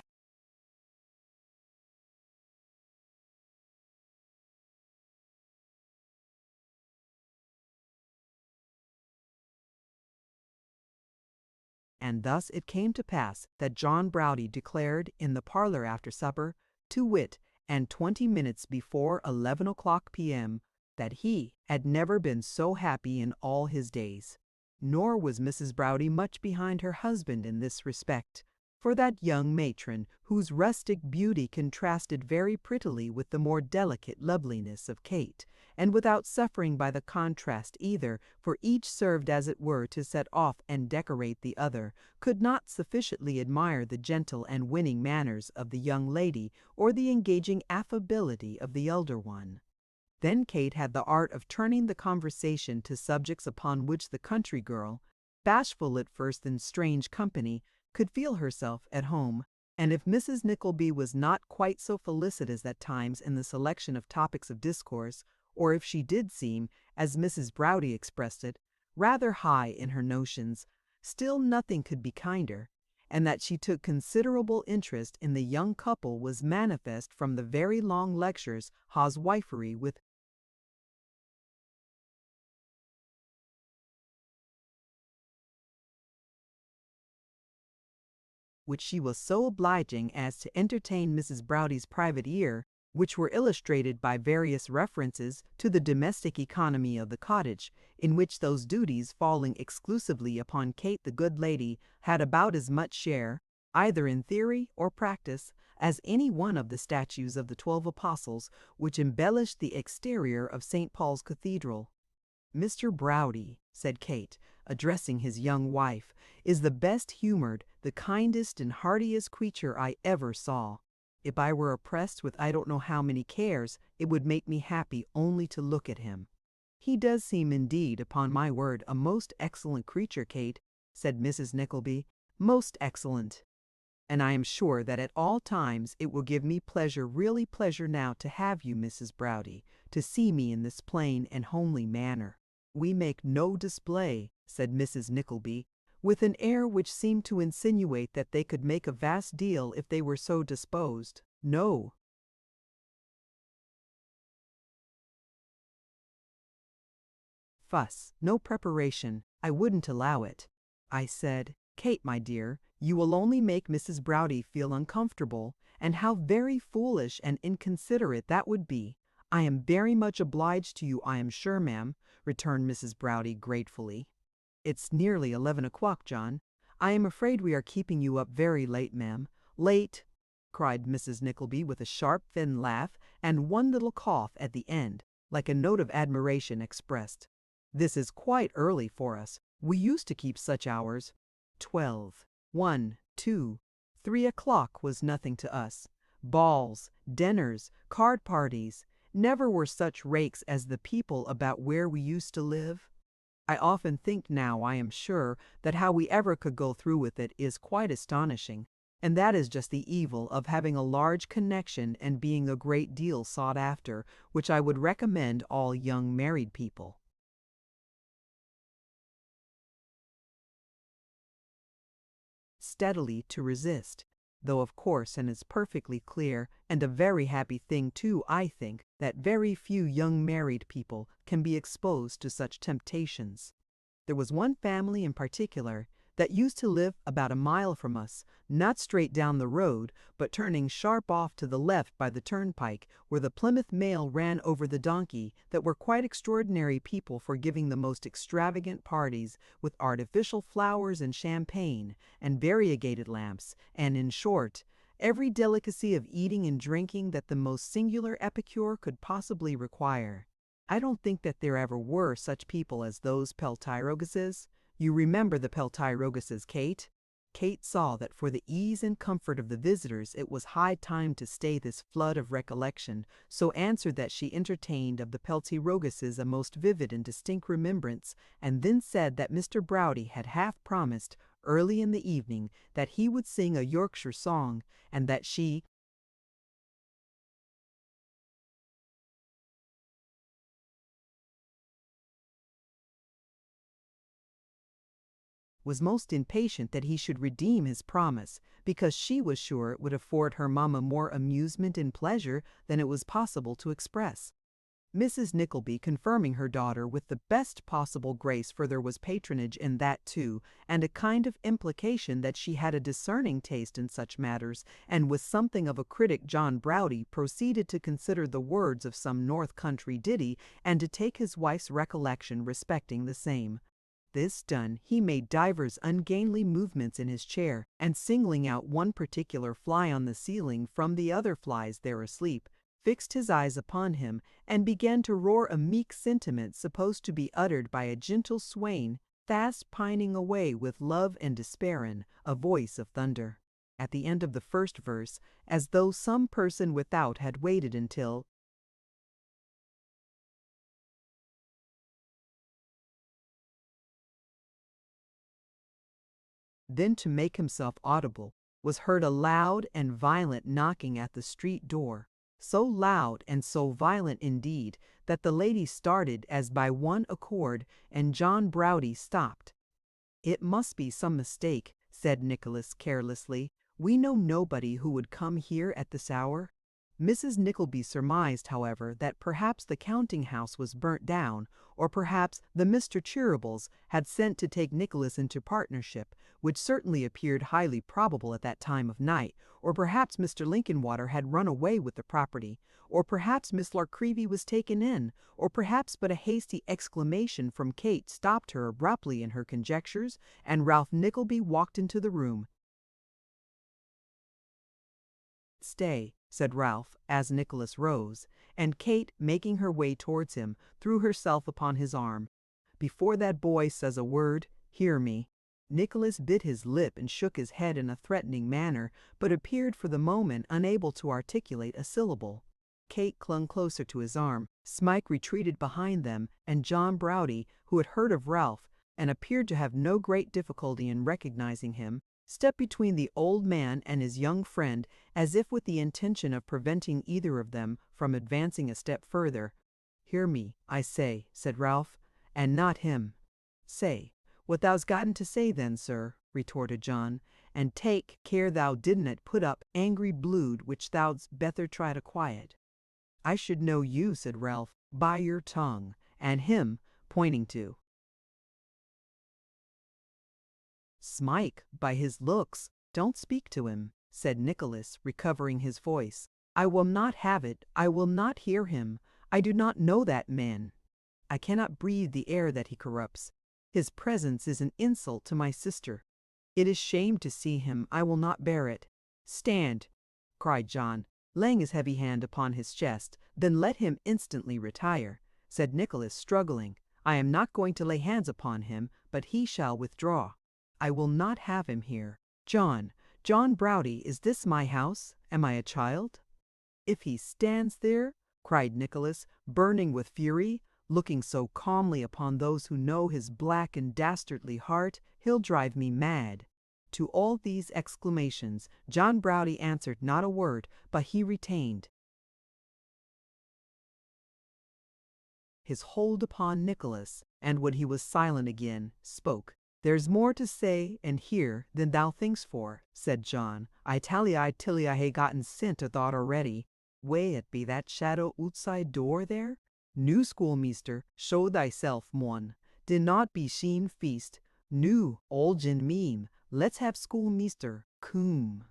And thus it came to pass that John Browdie declared in the parlour after supper, to wit, and 20 minutes before 11 o'clock p.m., that he had never been so happy in all his days. Nor was Mrs. Browdie much behind her husband in this respect, for that young matron, whose rustic beauty contrasted very prettily with the more delicate loveliness of Kate, and without suffering by the contrast either, for each served as it were to set off and decorate the other, could not sufficiently admire the gentle and winning manners of the young lady or the engaging affability of the elder one. Then Kate had the art of turning the conversation to subjects upon which the country girl, bashful at first in strange company, could feel herself at home, and if Mrs. Nickleby was not quite so felicitous at times in the selection of topics of discourse, or if she did seem, as Mrs. Browdie expressed it, rather high in her notions, still nothing could be kinder, and that she took considerable interest in the young couple was manifest from the very long lectures housewifery with which she was so obliging as to entertain Mrs. Browdie's private ear, which were illustrated by various references to the domestic economy of the cottage, in which those duties falling exclusively upon Kate the good lady had about as much share, either in theory or practice, as any one of the statues of the 12 Apostles which embellished the exterior of St. Paul's Cathedral. "Mr. Browdie," said Kate, addressing his young wife, "is the best humoured, the kindest and heartiest creature I ever saw. If I were oppressed with I don't know how many cares, it would make me happy only to look at him." "He does seem indeed, upon my word, a most excellent creature, Kate," said Mrs. Nickleby, "most excellent. And I am sure that at all times it will give me pleasure, really pleasure now to have you, Mrs. Browdie, to see me in this plain and homely manner." "We make no display," said Mrs. Nickleby, with an air which seemed to insinuate that they could make a vast deal if they were so disposed. "No." "Fuss, no preparation, I wouldn't allow it." I said, Kate, my dear, you will only make Mrs. Browdy feel uncomfortable, and how very foolish and inconsiderate that would be. I am very much obliged to you, I am sure, ma'am," returned Mrs. Browdy gratefully. "It's nearly 11 o'clock, John. I am afraid we are keeping you up very late, ma'am." "Late!" cried Mrs. Nickleby with a sharp thin laugh and one little cough at the end, like a note of admiration expressed. "This is quite early for us. We used to keep such hours. 12, 1, 2, 3 o'clock was nothing to us. Balls, dinners, card parties. Never were such rakes as the people about where we used to live. I often think now, I am sure, that how we ever could go through with it is quite astonishing. And that is just the evil of having a large connection and being a great deal sought after, which I would recommend all young married people." Steadily to resist, though of course, and it's perfectly clear, and a very happy thing too, I think, that very few young married people can be exposed to such temptations. There was one family in particular that used to live about a mile from us, not straight down the road, but turning sharp off to the left by the turnpike, where the Plymouth mail ran over the donkey, that were quite extraordinary people for giving the most extravagant parties, with artificial flowers and champagne, and variegated lamps, and, in short, every delicacy of eating and drinking that the most singular epicure could possibly require. I don't think that there ever were such people as those Peltiroguses. You remember the Peltiroguses, Kate? Kate saw that for the ease and comfort of the visitors it was high time to stay this flood of recollection, so answered that she entertained of the Peltiroguses a most vivid and distinct remembrance, and then said that Mr. Browdy had half promised, early in the evening, that he would sing a Yorkshire song, and that she was most impatient that he should redeem his promise, because she was sure it would afford her mamma more amusement and pleasure than it was possible to express. Mrs. Nickleby confirming her daughter with the best possible grace, for there was patronage in that too, and a kind of implication that she had a discerning taste in such matters, and with something of a critic, John Browdy proceeded to consider the words of some north country ditty, and to take his wife's recollection respecting the same. This done, he made divers ungainly movements in his chair, and singling out one particular fly on the ceiling from the other flies there asleep, fixed his eyes upon him, and began to roar a meek sentiment supposed to be uttered by a gentle swain fast pining away with love and despairin, a voice of thunder. At the end of the first verse, as though some person without had waited until then to make himself audible, was heard a loud and violent knocking at the street door, so loud and so violent indeed that the ladies started as by one accord, and John Browdy stopped. "It must be some mistake," said Nicholas carelessly. "We know nobody who would come here at this hour." Mrs. Nickleby surmised, however, that perhaps the counting-house was burnt down, or perhaps the Mr. Cheerables had sent to take Nicholas into partnership, which certainly appeared highly probable at that time of night, or perhaps Mr. Linkinwater had run away with the property, or perhaps Miss Larcrevy was taken in, or perhaps but a hasty exclamation from Kate stopped her abruptly in her conjectures, and Ralph Nickleby walked into the room. "Stay," said Ralph, as Nicholas rose, and Kate, making her way towards him, threw herself upon his arm. "Before that boy says a word, hear me." Nicholas bit his lip and shook his head in a threatening manner, but appeared for the moment unable to articulate a syllable. Kate clung closer to his arm, Smike retreated behind them, and John Browdy, who had heard of Ralph, and appeared to have no great difficulty in recognizing him, stepped between the old man and his young friend, as if with the intention of preventing either of them from advancing a step further. "Hear me, I say," said Ralph, "and not him." "Say what thou's gotten to say then, sir," retorted John, "and take care thou didn't put up angry bluid which thou'dst better try to quiet." "I should know you," said Ralph, "by your tongue, and him," pointing to "Smike, by his looks, don't speak to him," said Nicholas, recovering his voice. "I will not have it. I will not hear him. I do not know that man. I cannot breathe the air that he corrupts. His presence is an insult to my sister. It is shame to see him. I will not bear it." "Stand!" cried John, laying his heavy hand upon his chest. "Then let him instantly retire," said Nicholas, struggling. "I am not going to lay hands upon him, but he shall withdraw. I will not have him here. John Browdy, is this my house? Am I a child?" "If he stands there," cried Nicholas, burning with fury, looking so calmly upon those who know his black and dastardly heart, "he'll drive me mad." To all these exclamations John Browdy answered not a word, but he retained his hold upon Nicholas, and when he was silent again, spoke. "There's more to say and hear than thou thinkst for," said John. "I tell I hae gotten scent o' thought already. Way it be that shadow outside door there? New schoolmeaster, show thyself, mon. Did not be sheen feast. New, old gin meme. Let's have schoolmeaster, coom."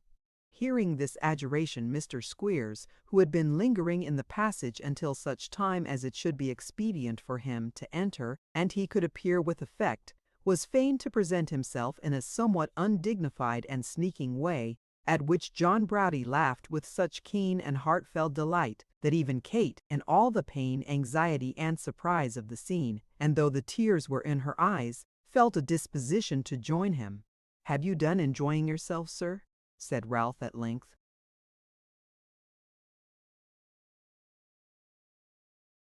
Hearing this adjuration, Mr. Squeers, who had been lingering in the passage until such time as it should be expedient for him to enter, and he could appear with effect, was fain to present himself in a somewhat undignified and sneaking way, at which John Browdy laughed with such keen and heartfelt delight that even Kate, in all the pain, anxiety, and surprise of the scene, and though the tears were in her eyes, felt a disposition to join him. "Have you done enjoying yourself, sir?" said Ralph at length.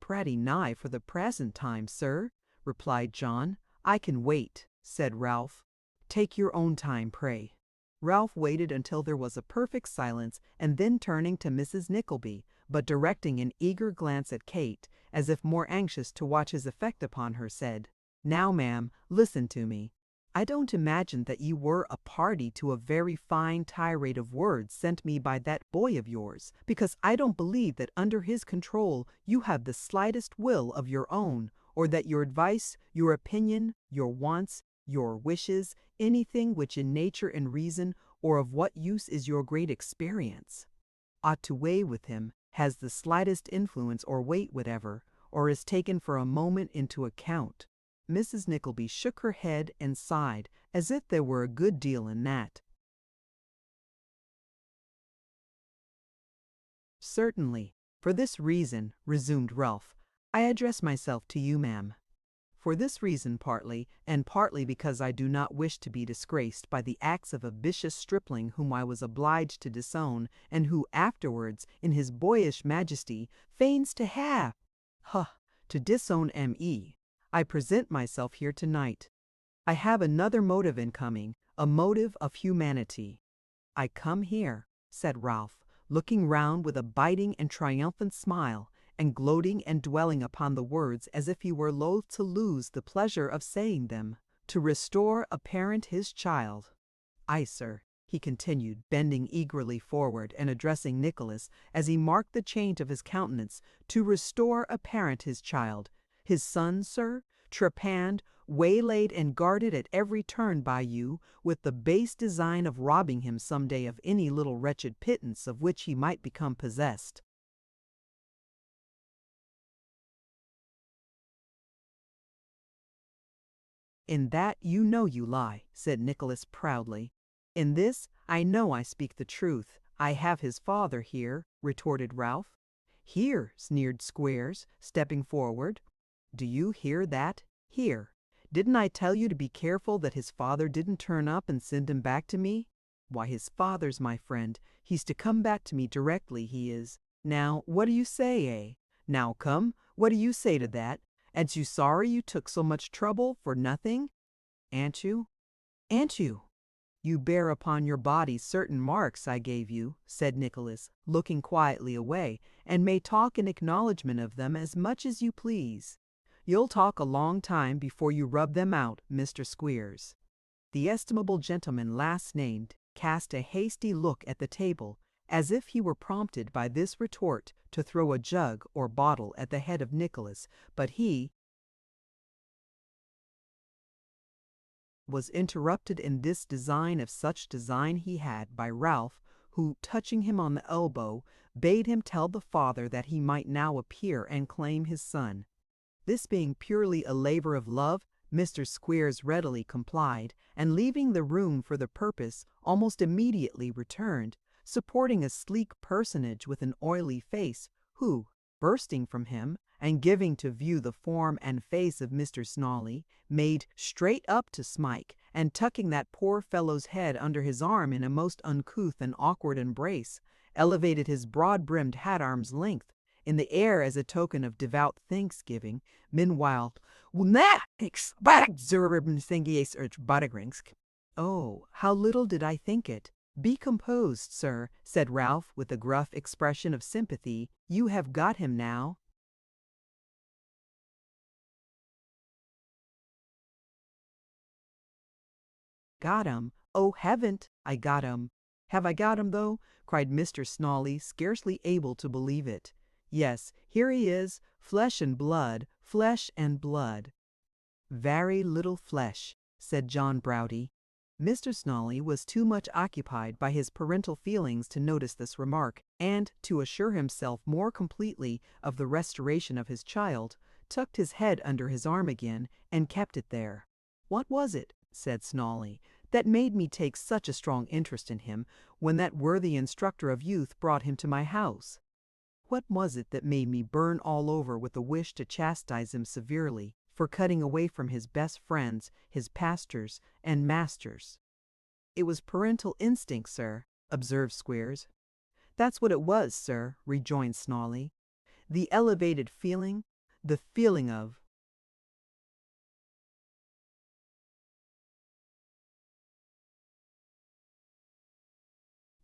"Pretty nigh for the present time, sir," replied John. "I can wait," said Ralph. "Take your own time, pray." Ralph waited until there was a perfect silence, and then turning to Mrs. Nickleby, but directing an eager glance at Kate, as if more anxious to watch his effect upon her, said, "Now, ma'am, listen to me. I don't imagine that you were a party to a very fine tirade of words sent me by that boy of yours, because I don't believe that under his control you have the slightest will of your own, or that your advice, your opinion, your wants, your wishes, anything which in nature and reason, or of what use is your great experience, ought to weigh with him, has the slightest influence or weight whatever, or is taken for a moment into account." Mrs. Nickleby shook her head and sighed, as if there were a good deal in that. "Certainly. For this reason," resumed Ralph, "I address myself to you, ma'am. For this reason partly, and partly because I do not wish to be disgraced by the acts of a vicious stripling whom I was obliged to disown, and who afterwards, in his boyish majesty, feigns to to disown me. I present myself here tonight. I have another motive in coming, a motive of humanity. I come here," said Ralph, looking round with a biting and triumphant smile, and gloating and dwelling upon the words as if he were loath to lose the pleasure of saying them, "to restore a parent his child. Ay, sir," he continued, bending eagerly forward and addressing Nicholas as he marked the change of his countenance, "to restore a parent his child. His son, sir, trepanned, waylaid, and guarded at every turn by you, with the base design of robbing him some day of any little wretched pittance of which he might become possessed." "In that you know you lie," said Nicholas proudly. "In this I know I speak the truth. I have his father here," retorted Ralph. "Here," sneered Squeers, stepping forward. "Do you hear that? Here. Didn't I tell you to be careful that his father didn't turn up and send him back to me? Why, his father's my friend. He's to come back to me directly, he is. Now, what do you say, eh? Now come, what do you say to that? Ain't you sorry you took so much trouble for nothing? Ain't you? Ain't you? You bear upon your body certain marks I gave you," said Nicholas, looking quietly away, "and may talk in acknowledgment of them as much as you please. You'll talk a long time before you rub them out, Mr. Squeers." The estimable gentleman last named cast a hasty look at the table, as if he were prompted by this retort to throw a jug or bottle at the head of Nicholas, but he was interrupted in this design, if such design he had, by Ralph, who, touching him on the elbow, bade him tell the father that he might now appear and claim his son. This being purely a labor of love, Mr. Squeers readily complied, and leaving the room for the purpose, almost immediately returned, supporting a sleek personage with an oily face, who, bursting from him, and giving to view the form and face of Mr. Snawley, made straight up to Smike, and tucking that poor fellow's head under his arm in a most uncouth and awkward embrace, elevated his broad-brimmed hat arm's length in the air as a token of devout thanksgiving. Meanwhile, "Oh, how little did I think it! Be composed, sir," said Ralph, with a gruff expression of sympathy. "You have got him now." "Got him? Oh, haven't I got him? Have I got him, though?" cried Mr. Snawley, scarcely able to believe it. "Yes, here he is, flesh and blood, flesh and blood." "Very little flesh," said John Browdie. Mr. Snawley was too much occupied by his parental feelings to notice this remark, and, to assure himself more completely of the restoration of his child, tucked his head under his arm again, and kept it there. "What was it," said Snawley, "that made me take such a strong interest in him when that worthy instructor of youth brought him to my house? What was it that made me burn all over with a wish to chastise him severely for cutting away from his best friends, his pastors and masters?" "It was parental instinct, sir," observed Squeers. "That's what it was, sir," rejoined Snawley. "The elevated feeling, the feeling of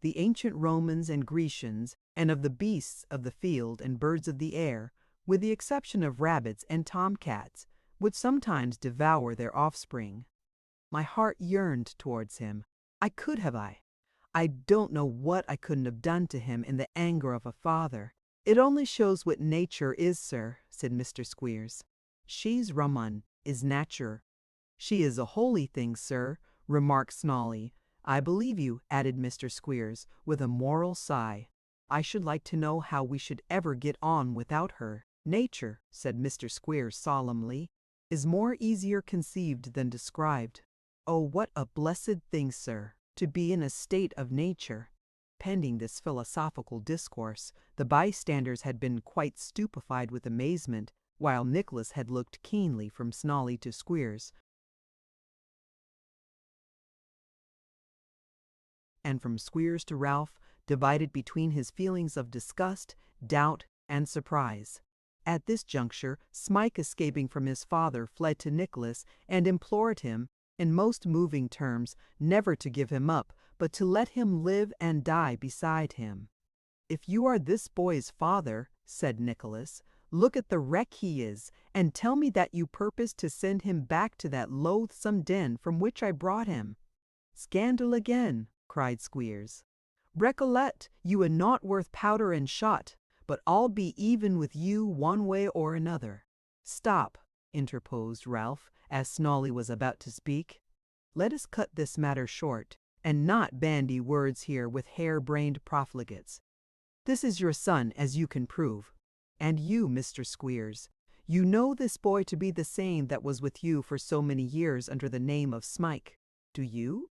the ancient Romans and Grecians, and of the beasts of the field and birds of the air, with the exception of rabbits and tomcats, would sometimes devour their offspring. My heart yearned towards him. I don't know what I couldn't have done to him in the anger of a father." "It only shows what nature is, sir," said Mr. Squeers. "She's rum un, is nature." "She is a holy thing, sir," remarked Snawley. "I believe you," added Mr. Squeers, with a moral sigh. "I should like to know how we should ever get on without her." "Nature," said Mr. Squeers solemnly, "is more easier conceived than described. Oh, what a blessed thing, sir, to be in a state of nature!" Pending this philosophical discourse, the bystanders had been quite stupefied with amazement, while Nicholas had looked keenly from Snawley to Squeers, and from Squeers to Ralph, divided between his feelings of disgust, doubt, and surprise. At this juncture, Smike, escaping from his father, fled to Nicholas, and implored him, in most moving terms, never to give him up, but to let him live and die beside him. "If you are this boy's father," said Nicholas, "look at the wreck he is, and tell me that you purpose to send him back to that loathsome den from which I brought him." "Scandal again!" cried Squeers. "Recollect, you are not worth powder and shot, but I'll be even with you one way or another." "Stop," interposed Ralph, as Snawley was about to speak. "Let us cut this matter short, and not bandy words here with hare-brained profligates. This is your son, as you can prove. And you, Mr. Squeers, you know this boy to be the same that was with you for so many years under the name of Smike. Do you?"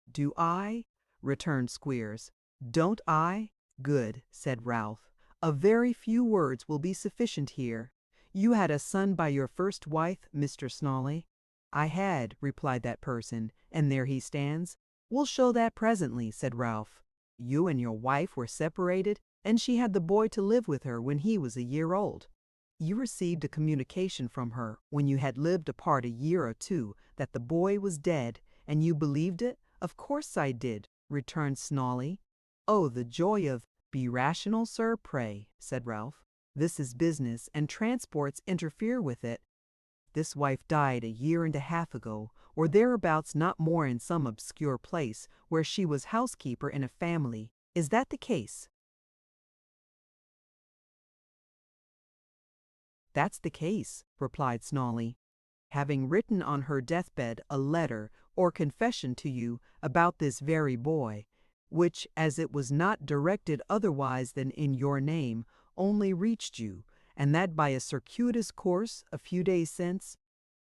"Do I?" returned Squeers. "Don't I? Good," said Ralph. "A very few words will be sufficient here. You had a son by your first wife, Mr. Snawley?" "I had," replied that person, "and there he stands." "We'll show that presently," said Ralph. "You and your wife were separated, and she had the boy to live with her when he was a year old. You received a communication from her, when you had lived apart a year or two, that the boy was dead, and you believed it?" "Of course I did," returned Snawley. "Oh, the joy of—" "Be rational, sir, pray," said Ralph. "This is business, and transports interfere with it. This wife died a year and a half ago, or thereabouts, not more, in some obscure place, where she was housekeeper in a family. Is that the case?" "That's the case," replied Snawley. "Having written on her deathbed a letter or confession to you about this very boy, which, as it was not directed otherwise than in your name, only reached you, and that by a circuitous course a few days since."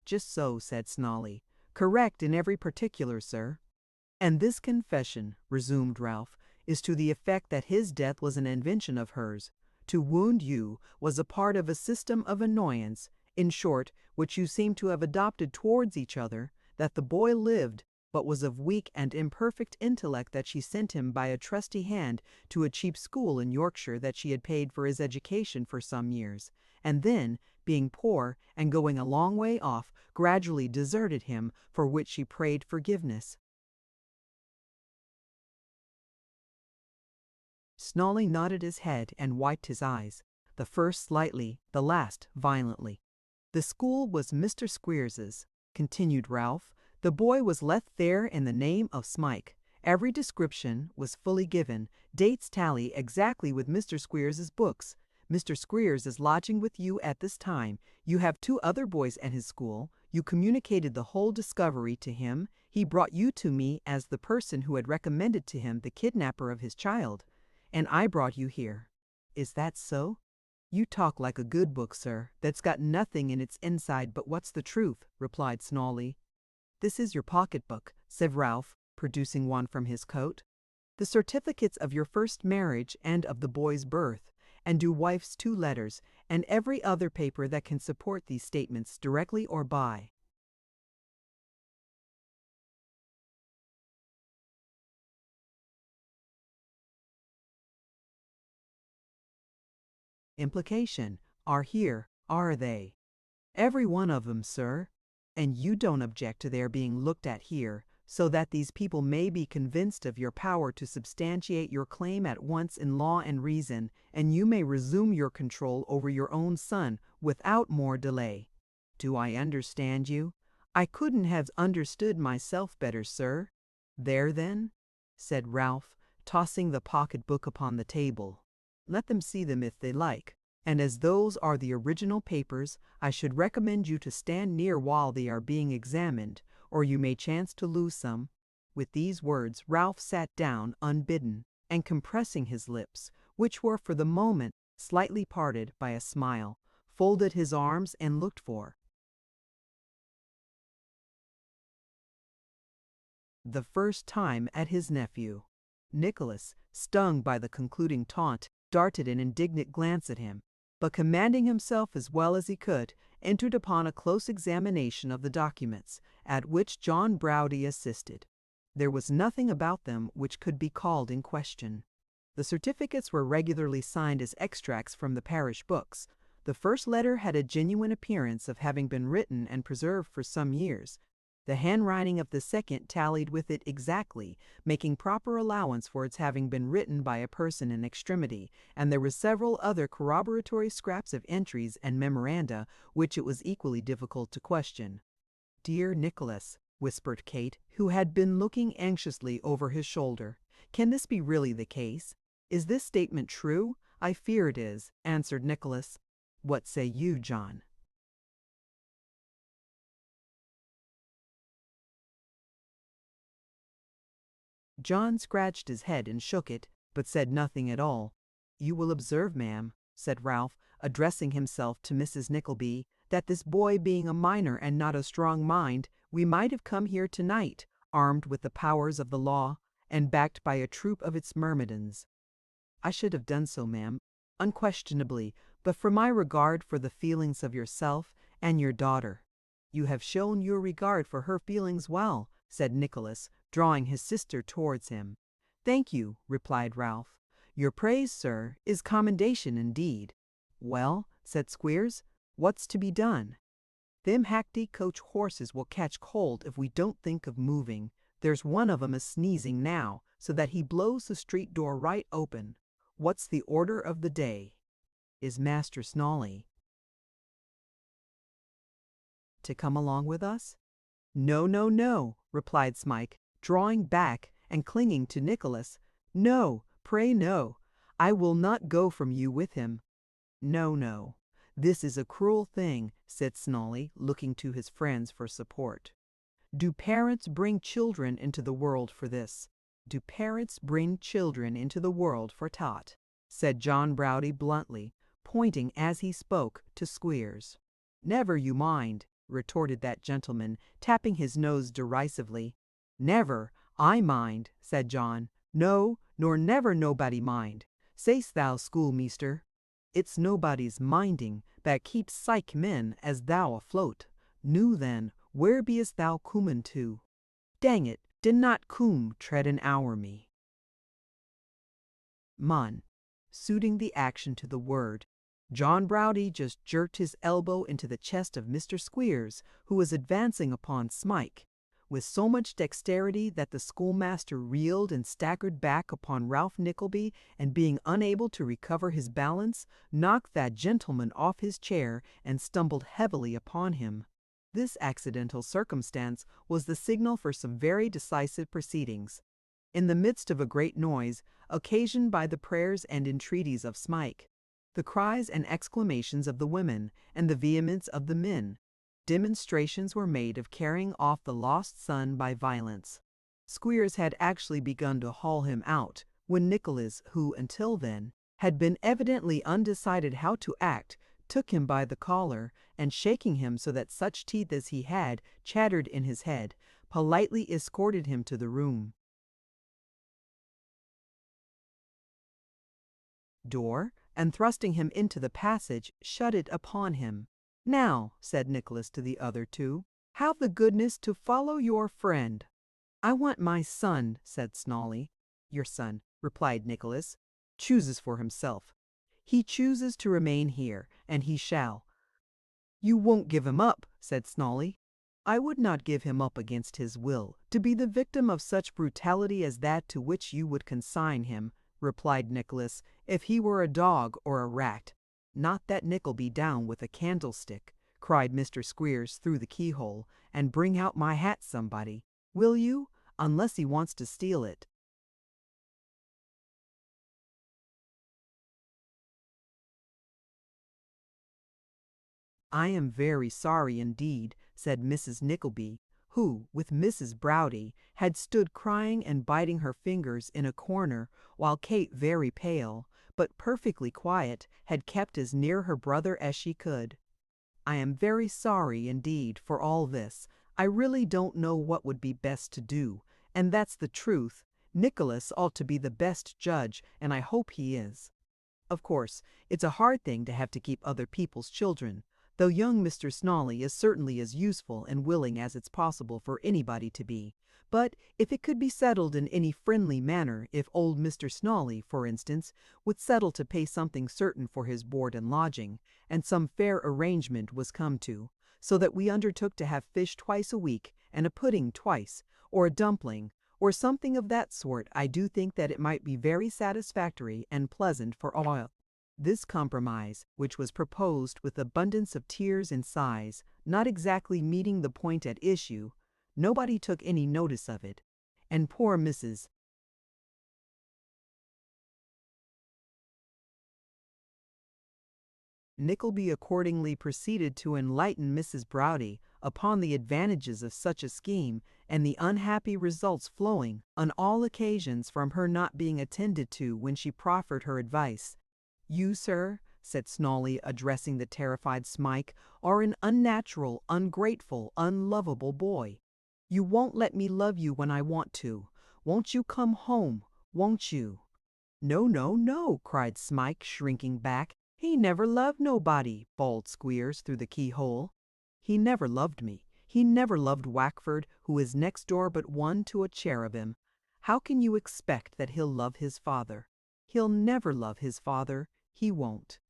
"Just so," said Snawley. "Correct in every particular, sir." "And this confession," resumed Ralph, "is to the effect that his death was an invention of hers. To wound you was a part of a system of annoyance, in short, which you seem to have adopted towards each other, that the boy lived, but was of weak and imperfect intellect, that she sent him by a trusty hand to a cheap school in Yorkshire that she had paid for his education for some years, and then, being poor and going a long way off, gradually deserted him, for which she prayed forgiveness." Snawley nodded his head and wiped his eyes, the first slightly, the last violently. "The school was Mr. Squeers's," continued Ralph. "The boy was left there in the name of Smike. Every description was fully given. Dates tally exactly with Mr. Squeers's books. Mr. Squeers is lodging with you at this time. You have 2 other boys at his school. You communicated the whole discovery to him. He brought you to me as the person who had recommended to him the kidnapper of his child. And I brought you here. Is that so?" "You talk like a good book, sir, that's got nothing in its inside but what's the truth," replied Snawley. "This is your pocket-book," said Ralph, producing one from his coat. "The certificates of your first marriage and of the boy's birth, and your wife's 2 letters, and every other paper that can support these statements directly or by." Implication: are here, are they? "Every one of them, sir." "And you don't object to their being looked at here, so that these people may be convinced of your power to substantiate your claim at once in law and reason, and you may resume your control over your own son without more delay. Do I understand you?" "I couldn't have understood myself better, sir." "There, then," said Ralph, tossing the pocket-book upon the table. "Let them see them if they like. And as those are the original papers, I should recommend you to stand near while they are being examined, or you may chance to lose some." With these words Ralph sat down unbidden, and compressing his lips, which were for the moment slightly parted by a smile, folded his arms and looked for the first time at his nephew. Nicholas, stung by the concluding taunt, darted an indignant glance at him, but commanding himself as well as he could, entered upon a close examination of the documents, at which John Browdie assisted. There was nothing about them which could be called in question. The certificates were regularly signed as extracts from the parish books. The first letter had a genuine appearance of having been written and preserved for some years. The handwriting of the second tallied with it exactly, making proper allowance for its having been written by a person in extremity, and there were several other corroboratory scraps of entries and memoranda which it was equally difficult to question. "Dear Nicholas," whispered Kate, who had been looking anxiously over his shoulder, "can this be really the case? Is this statement true?" "I fear it is," answered Nicholas. "What say you, John?" John scratched his head and shook it, but said nothing at all. "You will observe, ma'am," said Ralph, addressing himself to Mrs. Nickleby, "that this boy being a minor and not a strong mind, we might have come here tonight, armed with the powers of the law, and backed by a troop of its myrmidons." "I should have done so, ma'am, unquestionably, but for my regard for the feelings of yourself and your daughter." "You have shown your regard for her feelings well," said Nicholas, drawing his sister towards him. "Thank you," replied Ralph. "Your praise, sir, is commendation indeed." "Well," said Squeers, "what's to be done?" "Them hackney coach horses will catch cold if we don't think of moving. There's one of 'em a sneezing now, so that he blows the street door right open. What's the order of the day?" "Is Master Snawley to come along with us?" "No, no, no," replied Smike, drawing back and clinging to Nicholas. "No, pray no. I will not go from you with him." "No, no. "This is a cruel thing," said Snolly, looking to his friends for support. "Do parents bring children into the world for this? Do parents bring children into the world for tot?" said John Browdie bluntly, pointing as he spoke to Squeers. "Never you mind," retorted that gentleman, tapping his nose derisively. "Never I mind," said John. "No, nor never nobody mind. Say'st thou, schoolmeaster? It's nobody's minding that keeps syke men as thou afloat. Nu then, where be'st thou coomin to? Dang it, did not coom tread an hour me." Mun. Suiting the action to the word, John Browdie just jerked his elbow into the chest of Mr. Squeers, who was advancing upon Smike, with so much dexterity that the schoolmaster reeled and staggered back upon Ralph Nickleby, and being unable to recover his balance, knocked that gentleman off his chair and stumbled heavily upon him. This accidental circumstance was the signal for some very decisive proceedings. In the midst of a great noise, occasioned by the prayers and entreaties of Smike, the cries and exclamations of the women, and the vehemence of the men, demonstrations were made of carrying off the lost son by violence. Squeers had actually begun to haul him out, when Nicholas, who until then had been evidently undecided how to act, took him by the collar, and shaking him so that such teeth as he had chattered in his head, politely escorted him to the room door, and thrusting him into the passage, shut it upon him. "Now," said Nicholas to the other two, "have the goodness to follow your friend." "I want my son," said Snolly. "Your son," replied Nicholas, "chooses for himself. He chooses to remain here, and he shall." "You won't give him up," said Snolly. "I would not give him up against his will, to be the victim of such brutality as that to which you would consign him," replied Nicholas, "if he were a dog or a rat." "Knock that Nickleby down with a candlestick," cried Mr. Squeers through the keyhole, "and bring out my hat, somebody. Will you? Unless he wants to steal it." "I am very sorry indeed," said Mrs. Nickleby, who, with Mrs. Browdie, had stood crying and biting her fingers in a corner, while Kate, very pale, but perfectly quiet, had kept as near her brother as she could. "I am very sorry indeed for all this. I really don't know what would be best to do, and that's the truth. Nicholas ought to be the best judge, and I hope he is. Of course, it's a hard thing to have to keep other people's children, though young Mr. Snolly is certainly as useful and willing as it's possible for anybody to be. But if it could be settled in any friendly manner, if old Mr. Snolly, for instance, would settle to pay something certain for his board and lodging, and some fair arrangement was come to, so that we undertook to have fish twice a week, and a pudding twice, or a dumpling, or something of that sort, I do think that it might be very satisfactory and pleasant for all." This compromise, which was proposed with abundance of tears and sighs, not exactly meeting the point at issue, nobody took any notice of it, and poor Mrs. Nickleby accordingly proceeded to enlighten Mrs. Browdie upon the advantages of such a scheme, and the unhappy results flowing, on all occasions, from her not being attended to when she proffered her advice. "You, sir," said Snolly, addressing the terrified Smike, "are an unnatural, ungrateful, unlovable boy. You won't let me love you when I want to. Won't you come home? Won't you?" "No, no, no," cried Smike, shrinking back. "He never loved nobody," bawled Squeers through the keyhole. "He never loved me. He never loved Wackford, who is next door but one to a cherubim. How can you expect that he'll love his father? He'll never love his father. He won't.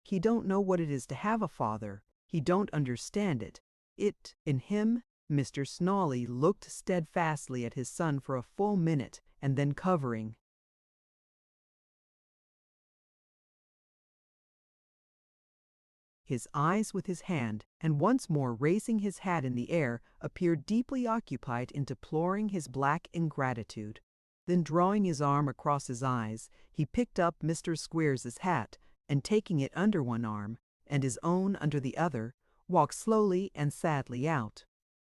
He don't know what it is to have a father. He don't understand it. In him." Mr. Snolly looked steadfastly at his son for a full minute, and then covering his eyes with his hand, and once more raising his hat in the air, appeared deeply occupied in deploring his black ingratitude. Then drawing his arm across his eyes, he picked up Mr. Squeers's hat, and taking it under one arm, and his own under the other, walked slowly and sadly out.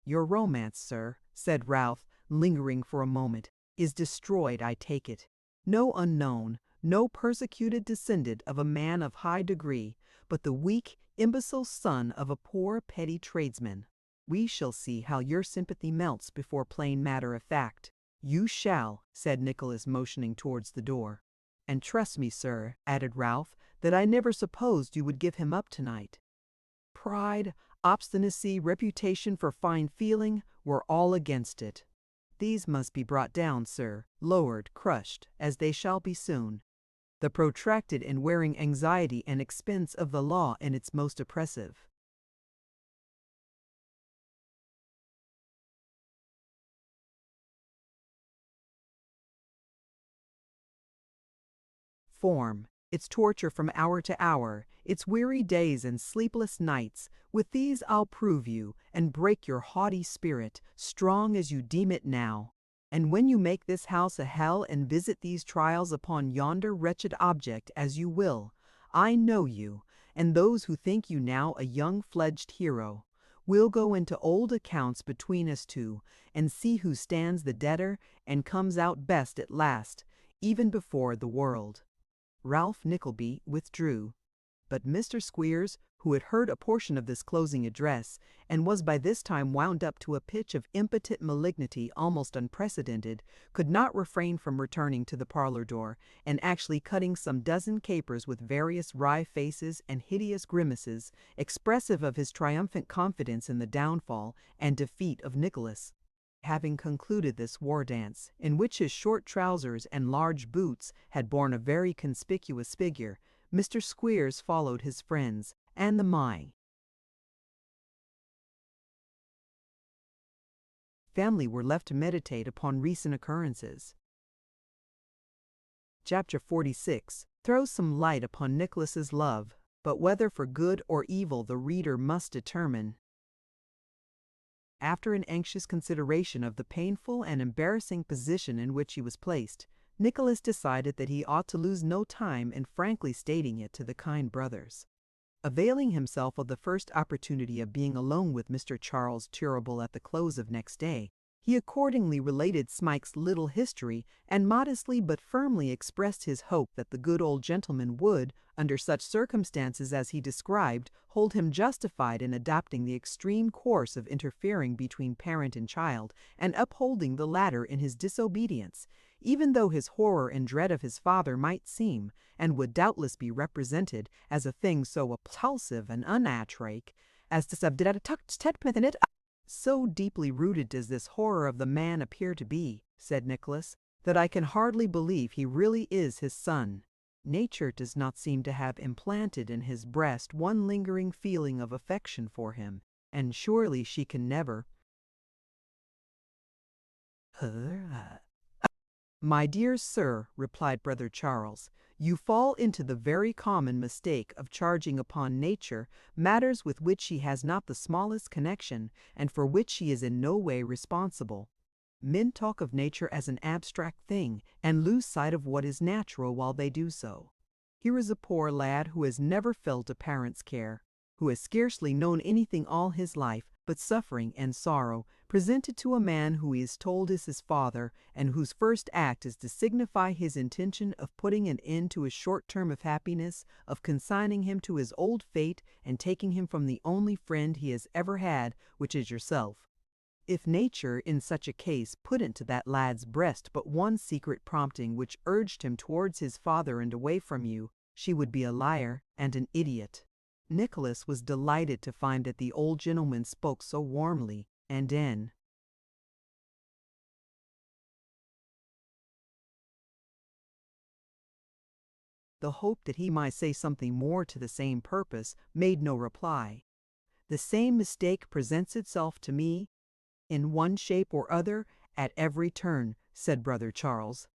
"Your romance, sir," said Ralph, lingering for a moment, "is destroyed, I take it. No unknown, no persecuted descendant of a man of high degree, but the weak, imbecile son of a poor petty tradesman. We shall see how your sympathy melts before plain matter of fact." "You shall," said Nicholas, motioning towards the door. "And trust me, sir," added Ralph, "that I never supposed you would give him up tonight. Pride, obstinacy, reputation for fine feeling were all against it. These must be brought down, sir, lowered, crushed, as they shall be soon. The protracted and wearing anxiety and expense of the law in its most oppressive. Form, its torture from hour to hour, its weary days and sleepless nights, with these I'll prove you, and break your haughty spirit, strong as you deem it now. And when you make this house a hell and visit these trials upon yonder wretched object as you will, I know you, and those who think you now a young fledged hero. We'll go into old accounts between us two, and see who stands the debtor and comes out best at last, even before the world." Ralph Nickleby withdrew, but Mr. Squeers, who had heard a portion of this closing address, and was by this time wound up to a pitch of impotent malignity almost unprecedented, could not refrain from returning to the parlor door, and actually cutting some dozen capers with various wry faces and hideous grimaces, expressive of his triumphant confidence in the downfall and defeat of Nicholas. Having concluded this war dance, in which his short trousers and large boots had borne a very conspicuous figure, Mr. Squeers followed his friends, and the family were left to meditate upon recent occurrences. Chapter 46 throws some light upon Nicholas's love, but whether for good or evil the reader must determine. After an anxious consideration of the painful and embarrassing position in which he was placed, Nicholas decided that he ought to lose no time in frankly stating it to the kind brothers. Availing himself of the first opportunity of being alone with Mr. Charles Turable at the close of next day, he accordingly related Smike's little history, and modestly but firmly expressed his hope that the good old gentleman would, under such circumstances as he described, hold him justified in adopting the extreme course of interfering between parent and child, and upholding the latter in his disobedience, even though his horror and dread of his father might seem, and would doubtless be represented, as a thing so repulsive and unnatural as to "So deeply rooted does this horror of the man appear to be," said Nicholas, "that I can hardly believe he really is his son. Nature does not seem to have implanted in his breast one lingering feeling of affection for him, and surely she can never—" "My dear sir," replied Brother Charles, "you fall into the very common mistake of charging upon nature matters with which she has not the smallest connection, and for which she is in no way responsible. Men talk of nature as an abstract thing, and lose sight of what is natural while they do so. Here is a poor lad who has never felt a parent's care, who has scarcely known anything all his life but suffering and sorrow, presented to a man who he is told is his father, and whose first act is to signify his intention of putting an end to his short term of happiness, of consigning him to his old fate, and taking him from the only friend he has ever had, which is yourself. If nature, in such a case, put into that lad's breast but one secret prompting which urged him towards his father and away from you, she would be a liar and an idiot." Nicholas was delighted to find that the old gentleman spoke so warmly, and in the hope that he might say something more to the same purpose, made no reply. "The same mistake presents itself to me, in one shape or other, at every turn," said Brother Charles.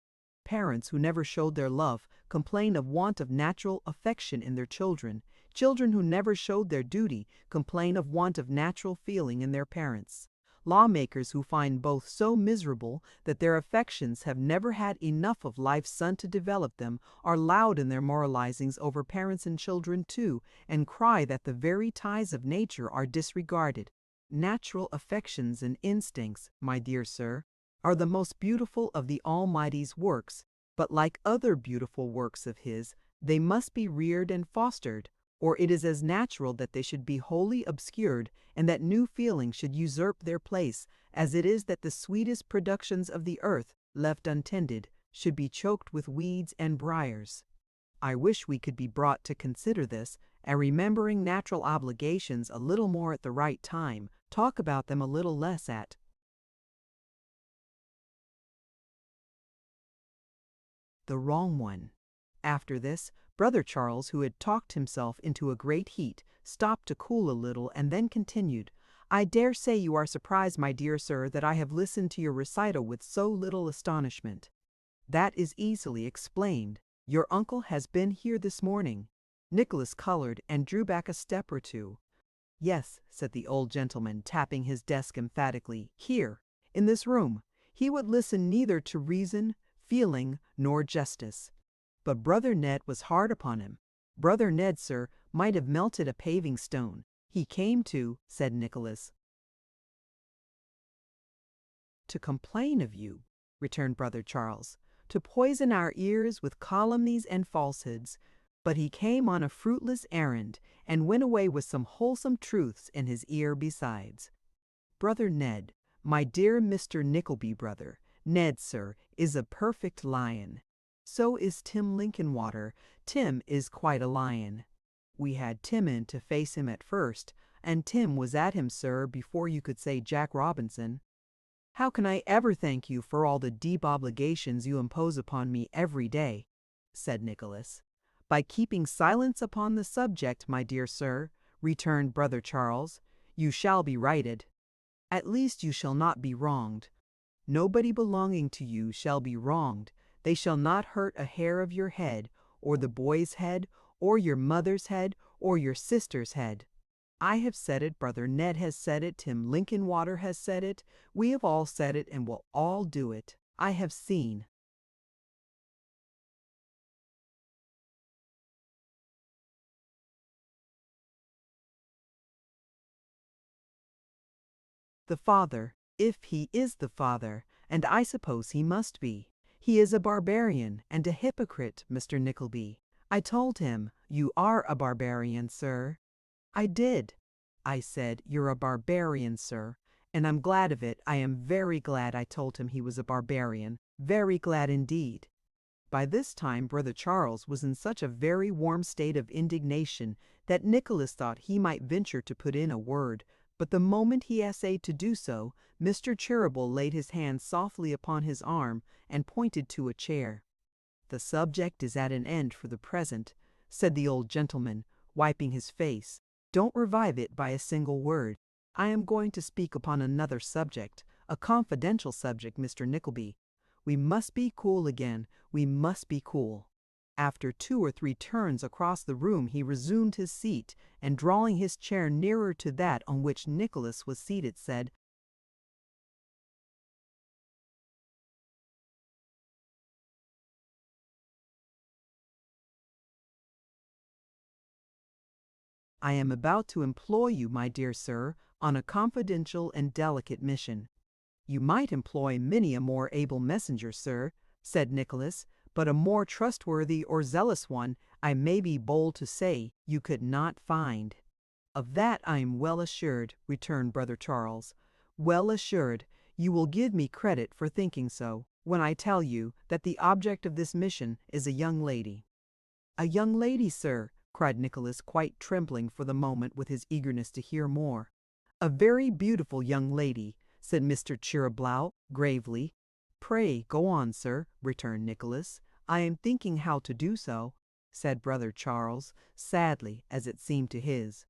"Parents who never showed their love complain of want of natural affection in their children. Children who never showed their duty complain of want of natural feeling in their parents. lawmakers who find both so miserable that their affections have never had enough of life's sun to develop them, are loud in their moralizings over parents and children too, and cry that the very ties of nature are disregarded. Natural affections and instincts, my dear sir, are the most beautiful of the Almighty's works, but like other beautiful works of His, they must be reared and fostered, or it is as natural that they should be wholly obscured and that new feelings should usurp their place, as it is that the sweetest productions of the earth, left untended, should be choked with weeds and briars. I wish we could be brought to consider this, and remembering natural obligations a little more at the right time, talk about them a little less at the wrong one. After this, Brother Charles, who had talked himself into a great heat, stopped to cool a little and then continued, "I dare say you are surprised, my dear sir, that I have listened to your recital with so little astonishment. That is easily explained. Your uncle has been here this morning." Nicholas colored and drew back a step or two. "Yes," said the old gentleman, tapping his desk emphatically, "here, in this room. He would listen neither to reason, feeling, nor justice. But Brother Ned was hard upon him. Brother Ned, sir, might have melted a paving stone. He came to," said Nicholas. "To complain of you," returned Brother Charles, "to poison our ears with calumnies and falsehoods. But he came on a fruitless errand, and went away with some wholesome truths in his ear besides. Brother Ned, my dear Mr. Nickleby brother, Ned, sir, is a perfect lion. So is Tim Linkinwater. Tim is quite a lion. We had Tim in to face him at first, and Tim was at him, sir, before you could say Jack Robinson. How can I ever thank you for all the deep obligations you impose upon me every day?" said Nicholas. "By keeping silence upon the subject, my dear sir," returned Brother Charles, "you shall be righted. At least you shall not be wronged. Nobody belonging to you shall be wronged. They shall not hurt a hair of your head, or the boy's head, or your mother's head, or your sister's head. I have said it, Brother Ned has said it, Tim Linkinwater has said it, we have all said it, and will all do it. I have seen." "The father, if he is the father, and I suppose he must be. He is a barbarian and a hypocrite, Mr. Nickleby. I told him, 'You are a barbarian, sir.' I did. I said, 'You're a barbarian, sir,' and I'm glad of it. I am very glad I told him he was a barbarian, very glad indeed." By this time Brother Charles was in such a very warm state of indignation that Nicholas thought he might venture to put in a word, but the moment he essayed to do so, Mr. Cheeryble laid his hand softly upon his arm and pointed to a chair. "The subject is at an end for the present," said the old gentleman, wiping his face. "Don't revive it by a single word. I am going to speak upon another subject, a confidential subject, Mr. Nickleby. We must be cool again. We must be cool." After 2 or 3 turns across the room he resumed his seat, and drawing his chair nearer to that on which Nicholas was seated, said, "I am about to employ you, my dear sir, on a confidential and delicate mission." "You might employ many a more able messenger, sir," said Nicholas, "but a more trustworthy or zealous one, I may be bold to say, you could not find." "Of that I am well assured," returned Brother Charles. "Well assured. You will give me credit for thinking so, when I tell you that the object of this mission is a young lady." "A young lady, sir!" cried Nicholas, quite trembling for the moment with his eagerness to hear more. "A very beautiful young lady," said Mr. Cheeryble gravely. "Pray go on, sir," returned Nicholas. "I am thinking how to do so," said Brother Charles, sadly, as it seemed to his.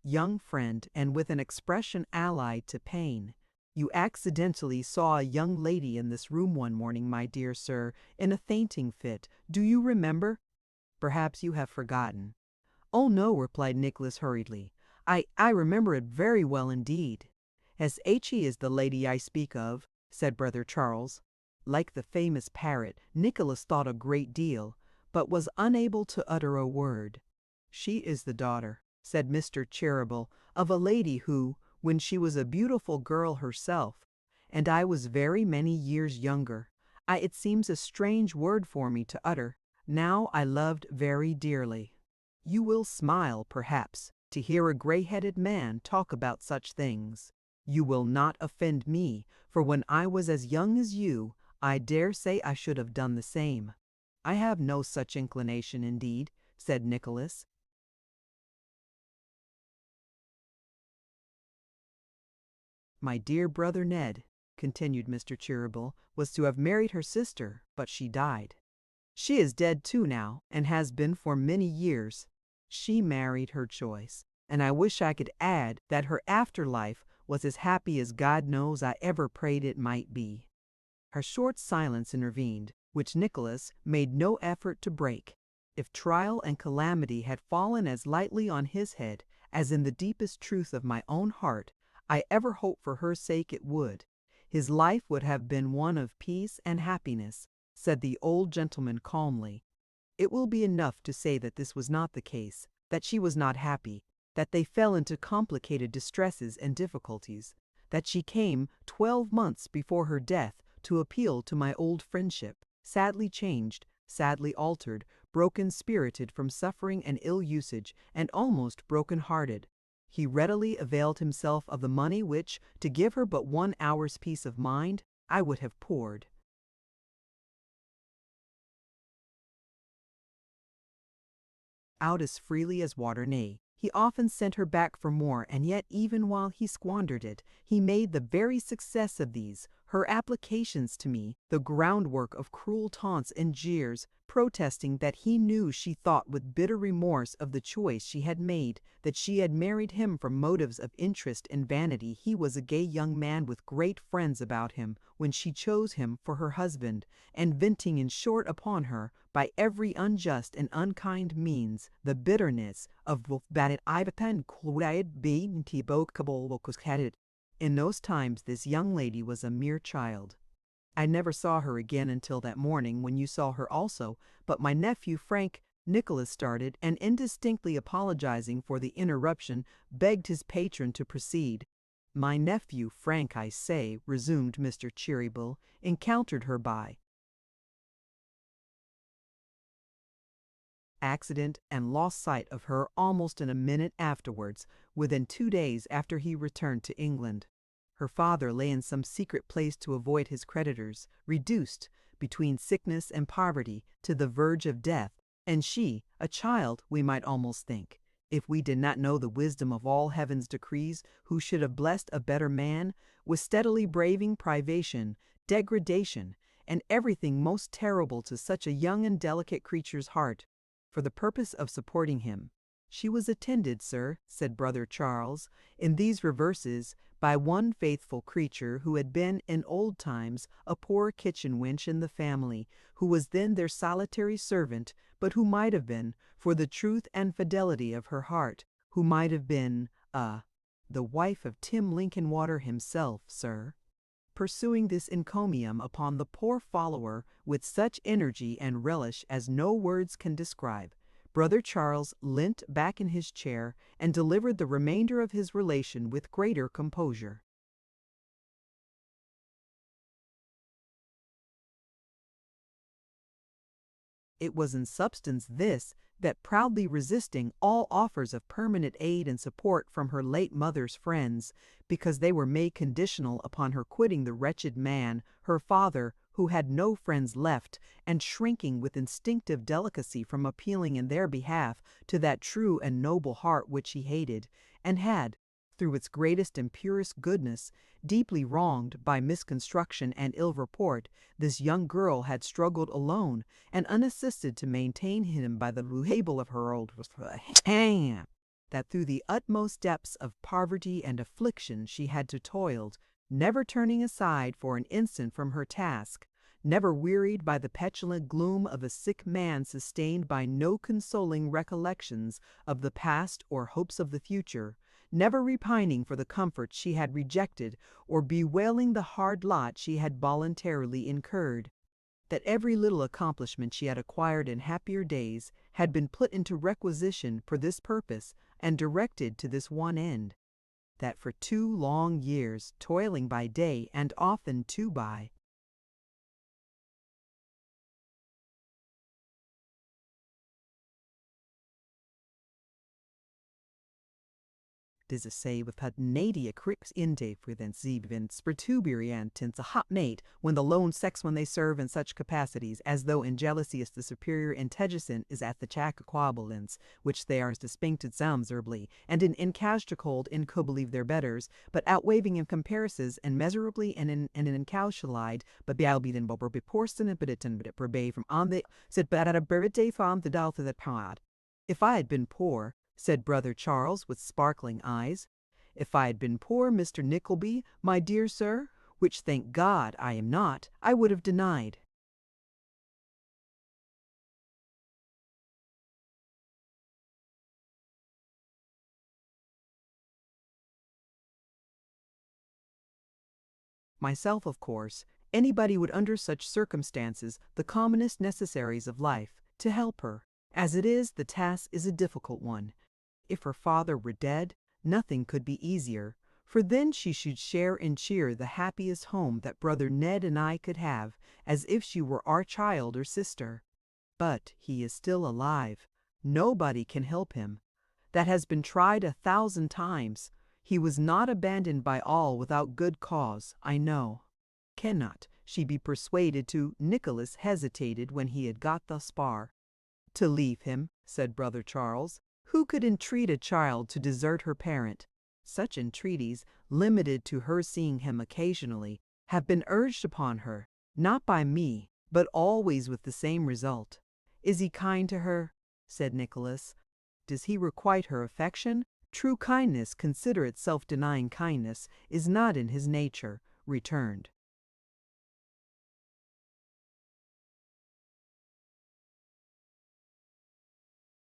Young friend, and with an expression allied to pain, You accidentally saw a young lady in this room one morning, my dear sir, in a fainting fit. Do you remember? Perhaps you have forgotten. Oh no, replied Nicholas hurriedly. I remember it very well indeed. S.H.E. is the lady I speak of, said Brother Charles. Like the famous parrot, Nicholas thought a great deal, but was unable to utter a word. She is the daughter, said Mr. Cheeryble, of a lady who, when she was a beautiful girl herself, and I was very many years younger, it seems a strange word for me to utter, now I loved very dearly. You will smile, perhaps, to hear a gray-headed man talk about such things. You will not offend me, for when I was as young as you, I dare say I should have done the same. I have no such inclination, indeed, said Nicholas. My dear brother Ned, continued Mr. Cheeryble, was to have married her sister, but she died. She is dead too now, and has been for many years. She married her choice, and I wish I could add that her afterlife was as happy as God knows I ever prayed it might be. A short silence intervened, which Nicholas made no effort to break. If trial and calamity had fallen as lightly on his head as in the deepest truth of my own heart, I ever hope for her sake it would. His life would have been one of peace and happiness, said the old gentleman calmly. It will be enough to say that this was not the case, that she was not happy, that they fell into complicated distresses and difficulties, that she came 12 months before her death to appeal to my old friendship, sadly changed, sadly altered, broken-spirited from suffering and ill usage, and almost broken-hearted. He readily availed himself of the money which, to give her but 1 hour's peace of mind, I would have poured out as freely as water. Nay, he often sent her back for more, and yet even while he squandered it, he made the very success of these, her applications to me, the groundwork of cruel taunts and jeers, protesting that he knew she thought with bitter remorse of the choice she had made, that she had married him from motives of interest and vanity. He was a gay young man with great friends about him when she chose him for her husband, and venting in short upon her, by every unjust and unkind means, the bitterness of that Ivan Cloyd being Tibocable. In those times this young lady was a mere child. I never saw her again until that morning when you saw her also, but my nephew Frank. Nicholas started, and indistinctly apologizing for the interruption, begged his patron to proceed. My nephew Frank, I say, resumed Mr. Cheeryble, encountered her by accident and lost sight of her almost in a minute afterwards, within 2 days after he returned to England. Her father lay in some secret place to avoid his creditors, reduced, between sickness and poverty, to the verge of death, and she, a child, we might almost think, if we did not know the wisdom of all heaven's decrees, who should have blessed a better man, was steadily braving privation, degradation, and everything most terrible to such a young and delicate creature's heart, for the purpose of supporting him. She was attended, sir, said Brother Charles, in these reverses, by one faithful creature who had been in old times a poor kitchen wench in the family, who was then their solitary servant, but who might have been, for the truth and fidelity of her heart, who might have been, the wife of Tim Linkinwater himself, sir. Pursuing this encomium upon the poor follower with such energy and relish as no words can describe, Brother Charles leant back in his chair and delivered the remainder of his relation with greater composure. It was in substance this, that proudly resisting all offers of permanent aid and support from her late mother's friends, because they were made conditional upon her quitting the wretched man, her father, who had no friends left, and shrinking with instinctive delicacy from appealing in their behalf to that true and noble heart which he hated, and had, through its greatest and purest goodness, deeply wronged by misconstruction and ill report, this young girl had struggled alone and unassisted to maintain him by the label of her old hand, that through the utmost depths of poverty and affliction she had to toiled, never turning aside for an instant from her task, never wearied by the petulant gloom of a sick man sustained by no consoling recollections of the past or hopes of the future, never repining for the comforts she had rejected or bewailing the hard lot she had voluntarily incurred. That every little accomplishment she had acquired in happier days had been put into requisition for this purpose and directed to this one end. That for 2 long years, toiling by day and often two by Say with Nadia crix inte within sievens protuberant a hot mate when the lone sex when they serve in such capacities as though in jealousy is the superior integicent is at the chack quabalence, which they are distincted soundsably, and in incalcold in co believe their betters, but outwaving in comparisons and measurably and in incalculide, but bealbiden bober beporsten and beditan but it from on the said but at a birthday farm the dalth of that pod. If I had been poor, said Brother Charles with sparkling eyes, if I had been poor, Mr. Nickleby, my dear sir, which thank God I am not, I would have denied. Myself, of course, anybody would under such circumstances the commonest necessaries of life, to help her. As it is, the task is a difficult one. If her father were dead, nothing could be easier, for then she should share and cheer the happiest home that Brother Ned and I could have, as if she were our child or sister. But he is still alive. Nobody can help him. That has been tried 1,000 times. He was not abandoned by all without good cause, I know. Cannot she be persuaded to? Nicholas hesitated when he had got thus far. To leave him, said Brother Charles. Who could entreat a child to desert her parent? Such entreaties, limited to her seeing him occasionally, have been urged upon her, not by me, but always with the same result. Is he kind to her? Said Nicholas. Does he requite her affection? True kindness, considerate self-denying kindness, is not in his nature, returned.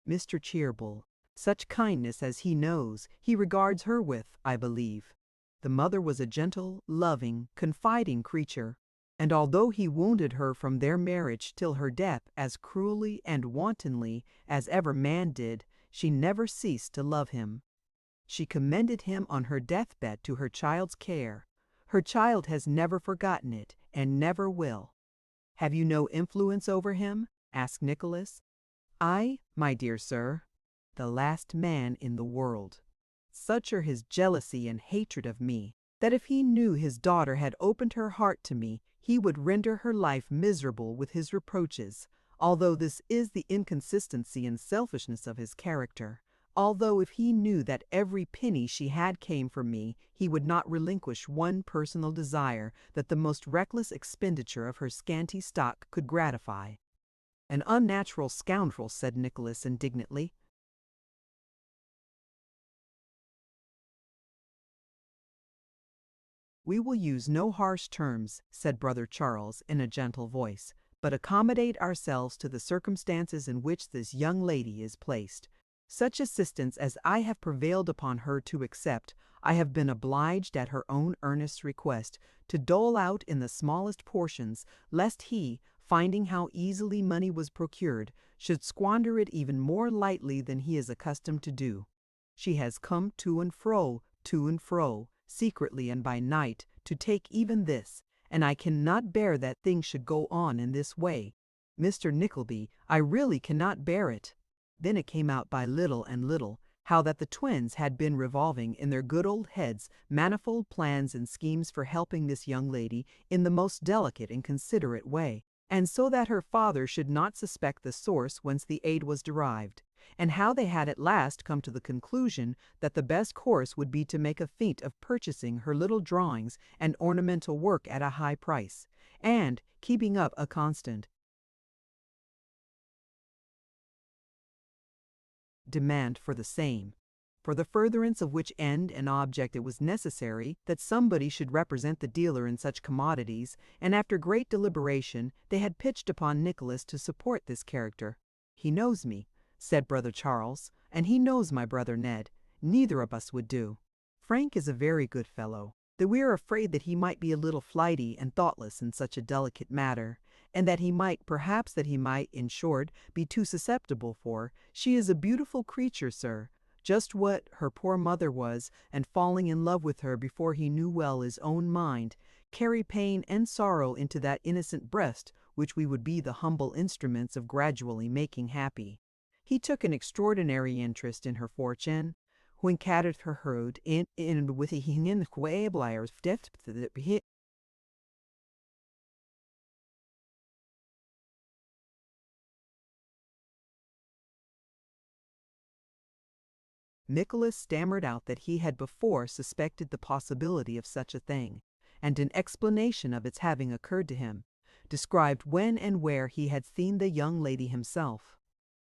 Mr. Cheeryble, such kindness as he knows, he regards her with, I believe. The mother was a gentle, loving, confiding creature, and although he wounded her from their marriage till her death as cruelly and wantonly as ever man did, she never ceased to love him. She commended him on her deathbed to her child's care. Her child has never forgotten it, and never will. Have you no influence over him? Asked Nicholas. I, my dear sir, the last man in the world. Such are his jealousy and hatred of me, that if he knew his daughter had opened her heart to me, he would render her life miserable with his reproaches, although this is the inconsistency and selfishness of his character. Although if he knew that every penny she had came from me, he would not relinquish one personal desire that the most reckless expenditure of her scanty stock could gratify. An unnatural scoundrel, said Nicholas indignantly. We will use no harsh terms, said Brother Charles in a gentle voice, but accommodate ourselves to the circumstances in which this young lady is placed. Such assistance as I have prevailed upon her to accept, I have been obliged at her own earnest request to dole out in the smallest portions, lest he, finding how easily money was procured, should squander it even more lightly than he is accustomed to do. She has come to and fro, secretly and by night, to take even this, and I cannot bear that things should go on in this way. Mr. Nickleby, I really cannot bear it. Then it came out by little and little how that the twins had been revolving in their good old heads manifold plans and schemes for helping this young lady in the most delicate and considerate way, and so that her father should not suspect the source whence the aid was derived, and how they had at last come to the conclusion that the best course would be to make a feint of purchasing her little drawings and ornamental work at a high price, and keeping up a constant demand for the same. for the furtherance of which end and object it was necessary that somebody should represent the dealer in such commodities, and after great deliberation they had pitched upon Nicholas to support this character. "He knows me," said brother Charles, "and he knows my brother Ned. Neither of us would do. Frank is a very good fellow, though we are afraid that he might be a little flighty and thoughtless in such a delicate matter, and that he might, in short, be too susceptible for. She is a beautiful creature, sir, just what her poor mother was, and falling in love with her before he knew well his own mind, carry pain and sorrow into that innocent breast which we would be the humble instruments of gradually making happy. He took an extraordinary interest in her fortune, when cadet her heard in with a hingen quabliers deft that hit. Nicholas stammered out that he had before suspected the possibility of such a thing, and in explanation of its having occurred to him, described when and where he had seen the young lady himself.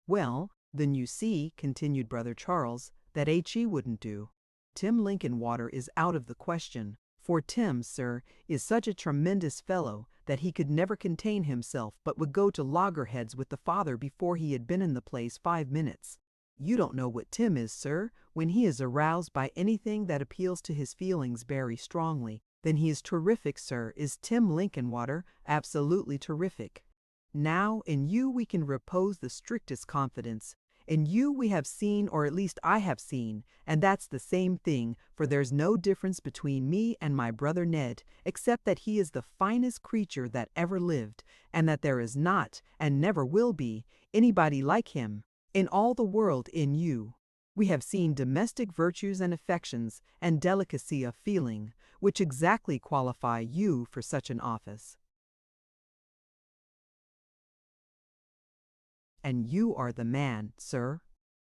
"Well, then you see," continued brother Charles, "that H.E. wouldn't do. Tim Linkinwater is out of the question, for Tim, sir, is such a tremendous fellow that he could never contain himself, but would go to loggerheads with the father before he had been in the place 5 minutes. You don't know what Tim is, sir. When he is aroused by anything that appeals to his feelings very strongly, then he is terrific, sir, is Tim Linkinwater, absolutely terrific. Now, in you we can repose the strictest confidence. In you we have seen, or at least I have seen, and that's the same thing, for there's no difference between me and my brother Ned, except that he is the finest creature that ever lived, and that there is not, and never will be, anybody like him in all the world. In you we have seen domestic virtues and affections, and delicacy of feeling, which exactly qualify you for such an office. And you are the man, sir."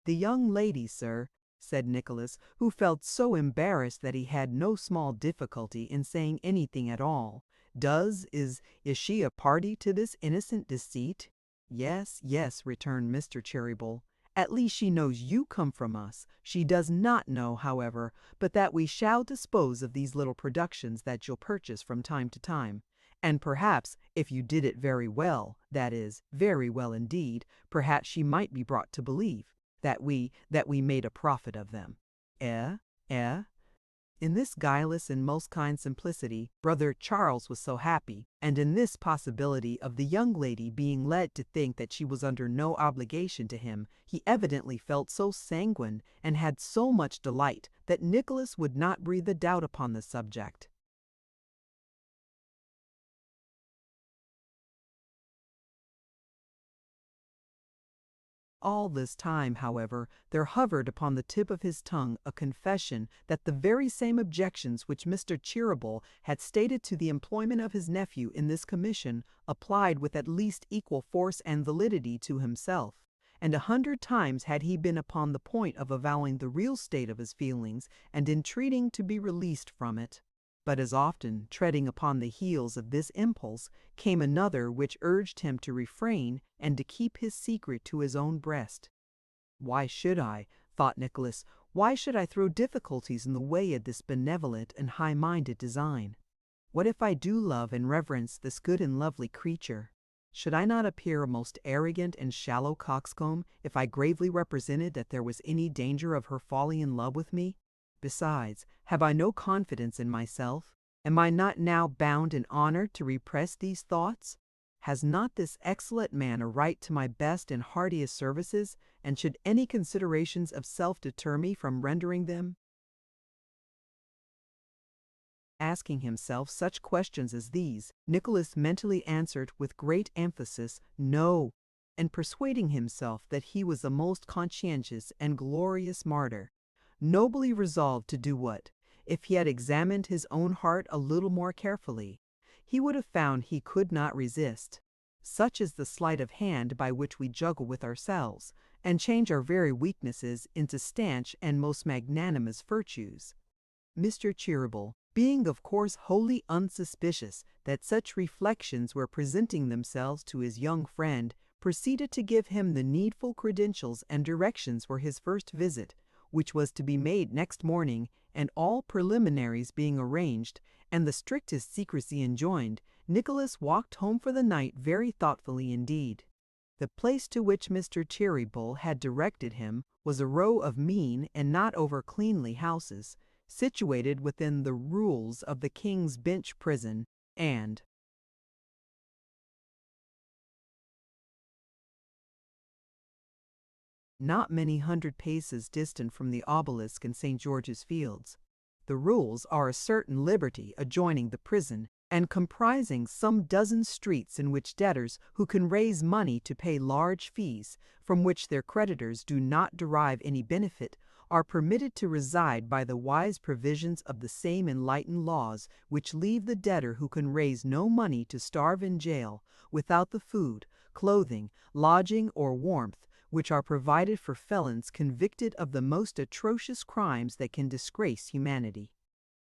"The young lady, sir," said Nicholas, who felt so embarrassed that he had no small difficulty in saying anything at all, "is she a party to this innocent deceit?" "Yes, yes," returned Mr. Cheeryble. "At least she knows you come from us. She does not know, however, but that we shall dispose of these little productions that you'll purchase from time to time. And perhaps, if you did it very well, that is, very well indeed, perhaps she might be brought to believe that we made a profit of them." Eh? In this guileless and most kind simplicity, brother Charles was so happy, and in this possibility of the young lady being led to think that she was under no obligation to him, he evidently felt so sanguine and had so much delight, that Nicholas would not breathe a doubt upon the subject. All this time, however, there hovered upon the tip of his tongue a confession that the very same objections which Mr. Cheeryble had stated to the employment of his nephew in this commission applied with at least equal force and validity to himself, and 100 times had he been upon the point of avowing the real state of his feelings and entreating to be released from it. But as often, treading upon the heels of this impulse, came another which urged him to refrain and to keep his secret to his own breast. "Why should I," thought Nicholas, "why should I throw difficulties in the way of this benevolent and high-minded design? What if I do love and reverence this good and lovely creature? Should I not appear a most arrogant and shallow coxcomb if I gravely represented that there was any danger of her falling in love with me? Besides, have I no confidence in myself? Am I not now bound in honor to repress these thoughts? Has not this excellent man a right to my best and heartiest services, and should any considerations of self deter me from rendering them?" Asking himself such questions as these, Nicholas mentally answered with great emphasis, "No," and persuading himself that he was a most conscientious and glorious martyr, nobly resolved to do what, if he had examined his own heart a little more carefully, he would have found he could not resist. Such is the sleight of hand by which we juggle with ourselves, and change our very weaknesses into stanch and most magnanimous virtues. Mr. Cheeryble, being of course wholly unsuspicious that such reflections were presenting themselves to his young friend, proceeded to give him the needful credentials and directions for his first visit, which was to be made next morning, and all preliminaries being arranged, and the strictest secrecy enjoined, Nicholas walked home for the night very thoughtfully indeed. The place to which Mr. Cheeryble had directed him was a row of mean and not over cleanly houses, situated within the rules of the King's Bench prison, and not many hundred paces distant from the obelisk in St. George's Fields. The rules are a certain liberty adjoining the prison, and comprising some dozen streets in which debtors who can raise money to pay large fees, from which their creditors do not derive any benefit, are permitted to reside by the wise provisions of the same enlightened laws which leave the debtor who can raise no money to starve in jail, without the food, clothing, lodging, or warmth, which are provided for felons convicted of the most atrocious crimes that can disgrace humanity.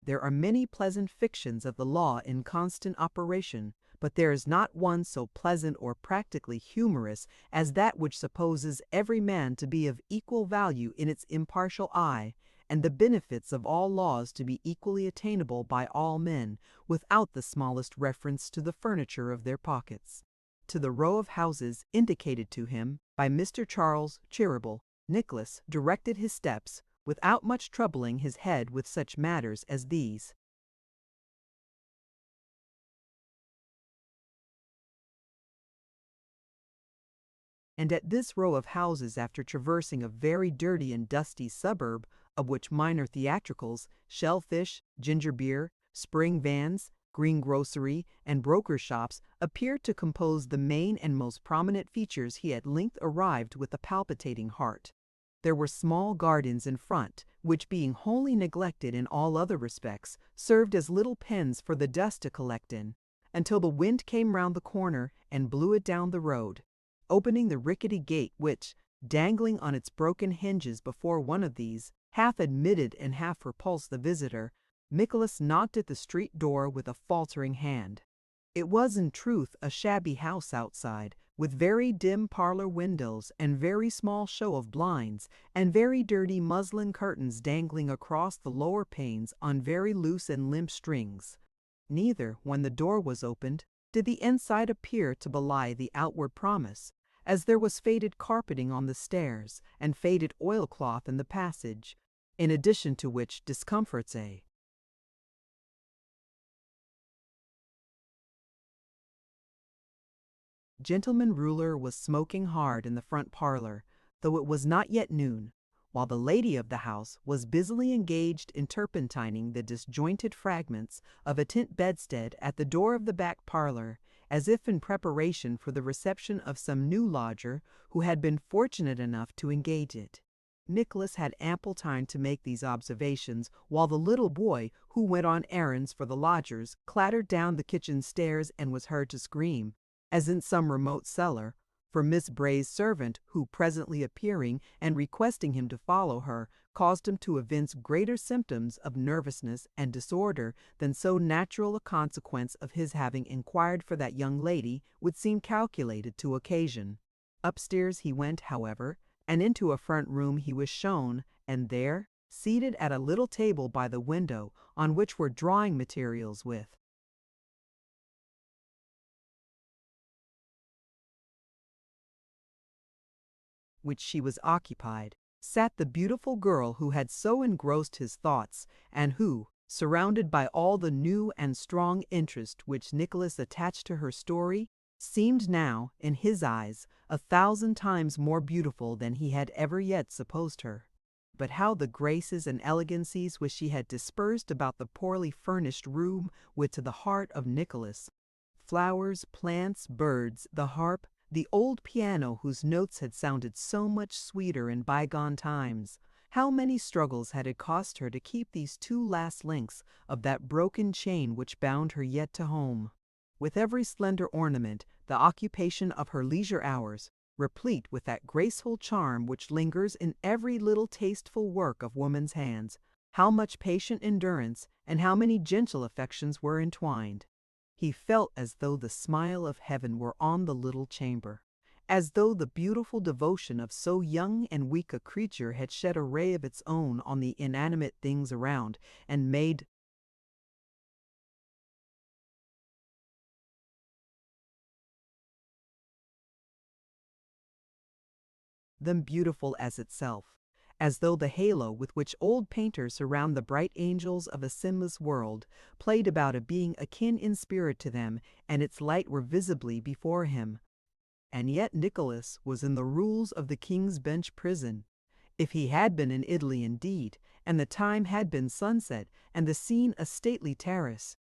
There are many pleasant fictions of the law in constant operation, but there is not one so pleasant or practically humorous as that which supposes every man to be of equal value in its impartial eye, and the benefits of all laws to be equally attainable by all men, without the smallest reference to the furniture of their pockets. To the row of houses indicated to him by Mr. Charles Cheeryble, Nicholas directed his steps, without much troubling his head with such matters as these. And at this row of houses, after traversing a very dirty and dusty suburb, of which minor theatricals, shellfish, ginger beer, spring vans, greengrocery, and broker shops appeared to compose the main and most prominent features, he at length arrived with a palpitating heart. There were small gardens in front, which, being wholly neglected in all other respects, served as little pens for the dust to collect in, until the wind came round the corner and blew it down the road. Opening the rickety gate which, dangling on its broken hinges before one of these, half admitted and half repulsed the visitor, Nicholas knocked at the street door with a faltering hand. It was in truth a shabby house outside, with very dim parlor windows and very small show of blinds, and very dirty muslin curtains dangling across the lower panes on very loose and limp strings. Neither, when the door was opened, did the inside appear to belie the outward promise, as there was faded carpeting on the stairs and faded oilcloth in the passage, in addition to which discomforts a gentleman ruler was smoking hard in the front parlor, though it was not yet noon, while the lady of the house was busily engaged in turpentining the disjointed fragments of a tent bedstead at the door of the back parlor, as if in preparation for the reception of some new lodger who had been fortunate enough to engage it. Nicholas had ample time to make these observations, while the little boy, who went on errands for the lodgers, clattered down the kitchen stairs and was heard to scream, as in some remote cellar, for Miss Bray's servant, who presently appearing and requesting him to follow her, caused him to evince greater symptoms of nervousness and disorder than so natural a consequence of his having inquired for that young lady would seem calculated to occasion. Upstairs he went, however, and into a front room he was shown, and there, seated at a little table by the window, on which were drawing materials with which she was occupied, sat the beautiful girl who had so engrossed his thoughts, and who, surrounded by all the new and strong interest which Nicholas attached to her story, seemed now, in his eyes, 1,000 times more beautiful than he had ever yet supposed her. But how the graces and elegancies which she had dispersed about the poorly furnished room went to the heart of Nicholas! Flowers, plants, birds, the harp, the old piano whose notes had sounded so much sweeter in bygone times. How many struggles had it cost her to keep these two last links of that broken chain which bound her yet to home! With every slender ornament, the occupation of her leisure hours, replete with that graceful charm which lingers in every little tasteful work of woman's hands, how much patient endurance and how many gentle affections were entwined! He felt as though the smile of heaven were on the little chamber, as though the beautiful devotion of so young and weak a creature had shed a ray of its own on the inanimate things around, and made them beautiful as itself, as though the halo with which old painters surround the bright angels of a sinless world played about a being akin in spirit to them, and its light were visibly before him. And yet Nicholas was in the rules of the King's Bench prison. If he had been in Italy indeed, and the time had been sunset, and the scene a stately terrace.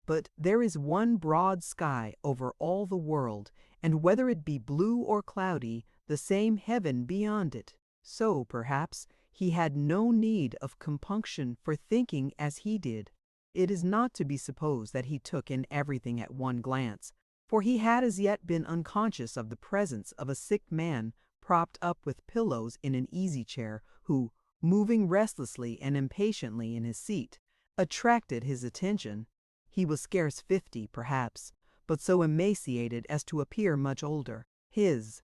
But there is one broad sky over all the world, and whether it be blue or cloudy, the same heaven beyond it. So, perhaps, he had no need of compunction for thinking as he did. It is not to be supposed that he took in everything at one glance, for he had as yet been unconscious of the presence of a sick man propped up with pillows in an easy-chair, who, moving restlessly and impatiently in his seat, attracted his attention. He was scarce 50, perhaps, but so emaciated as to appear much older. His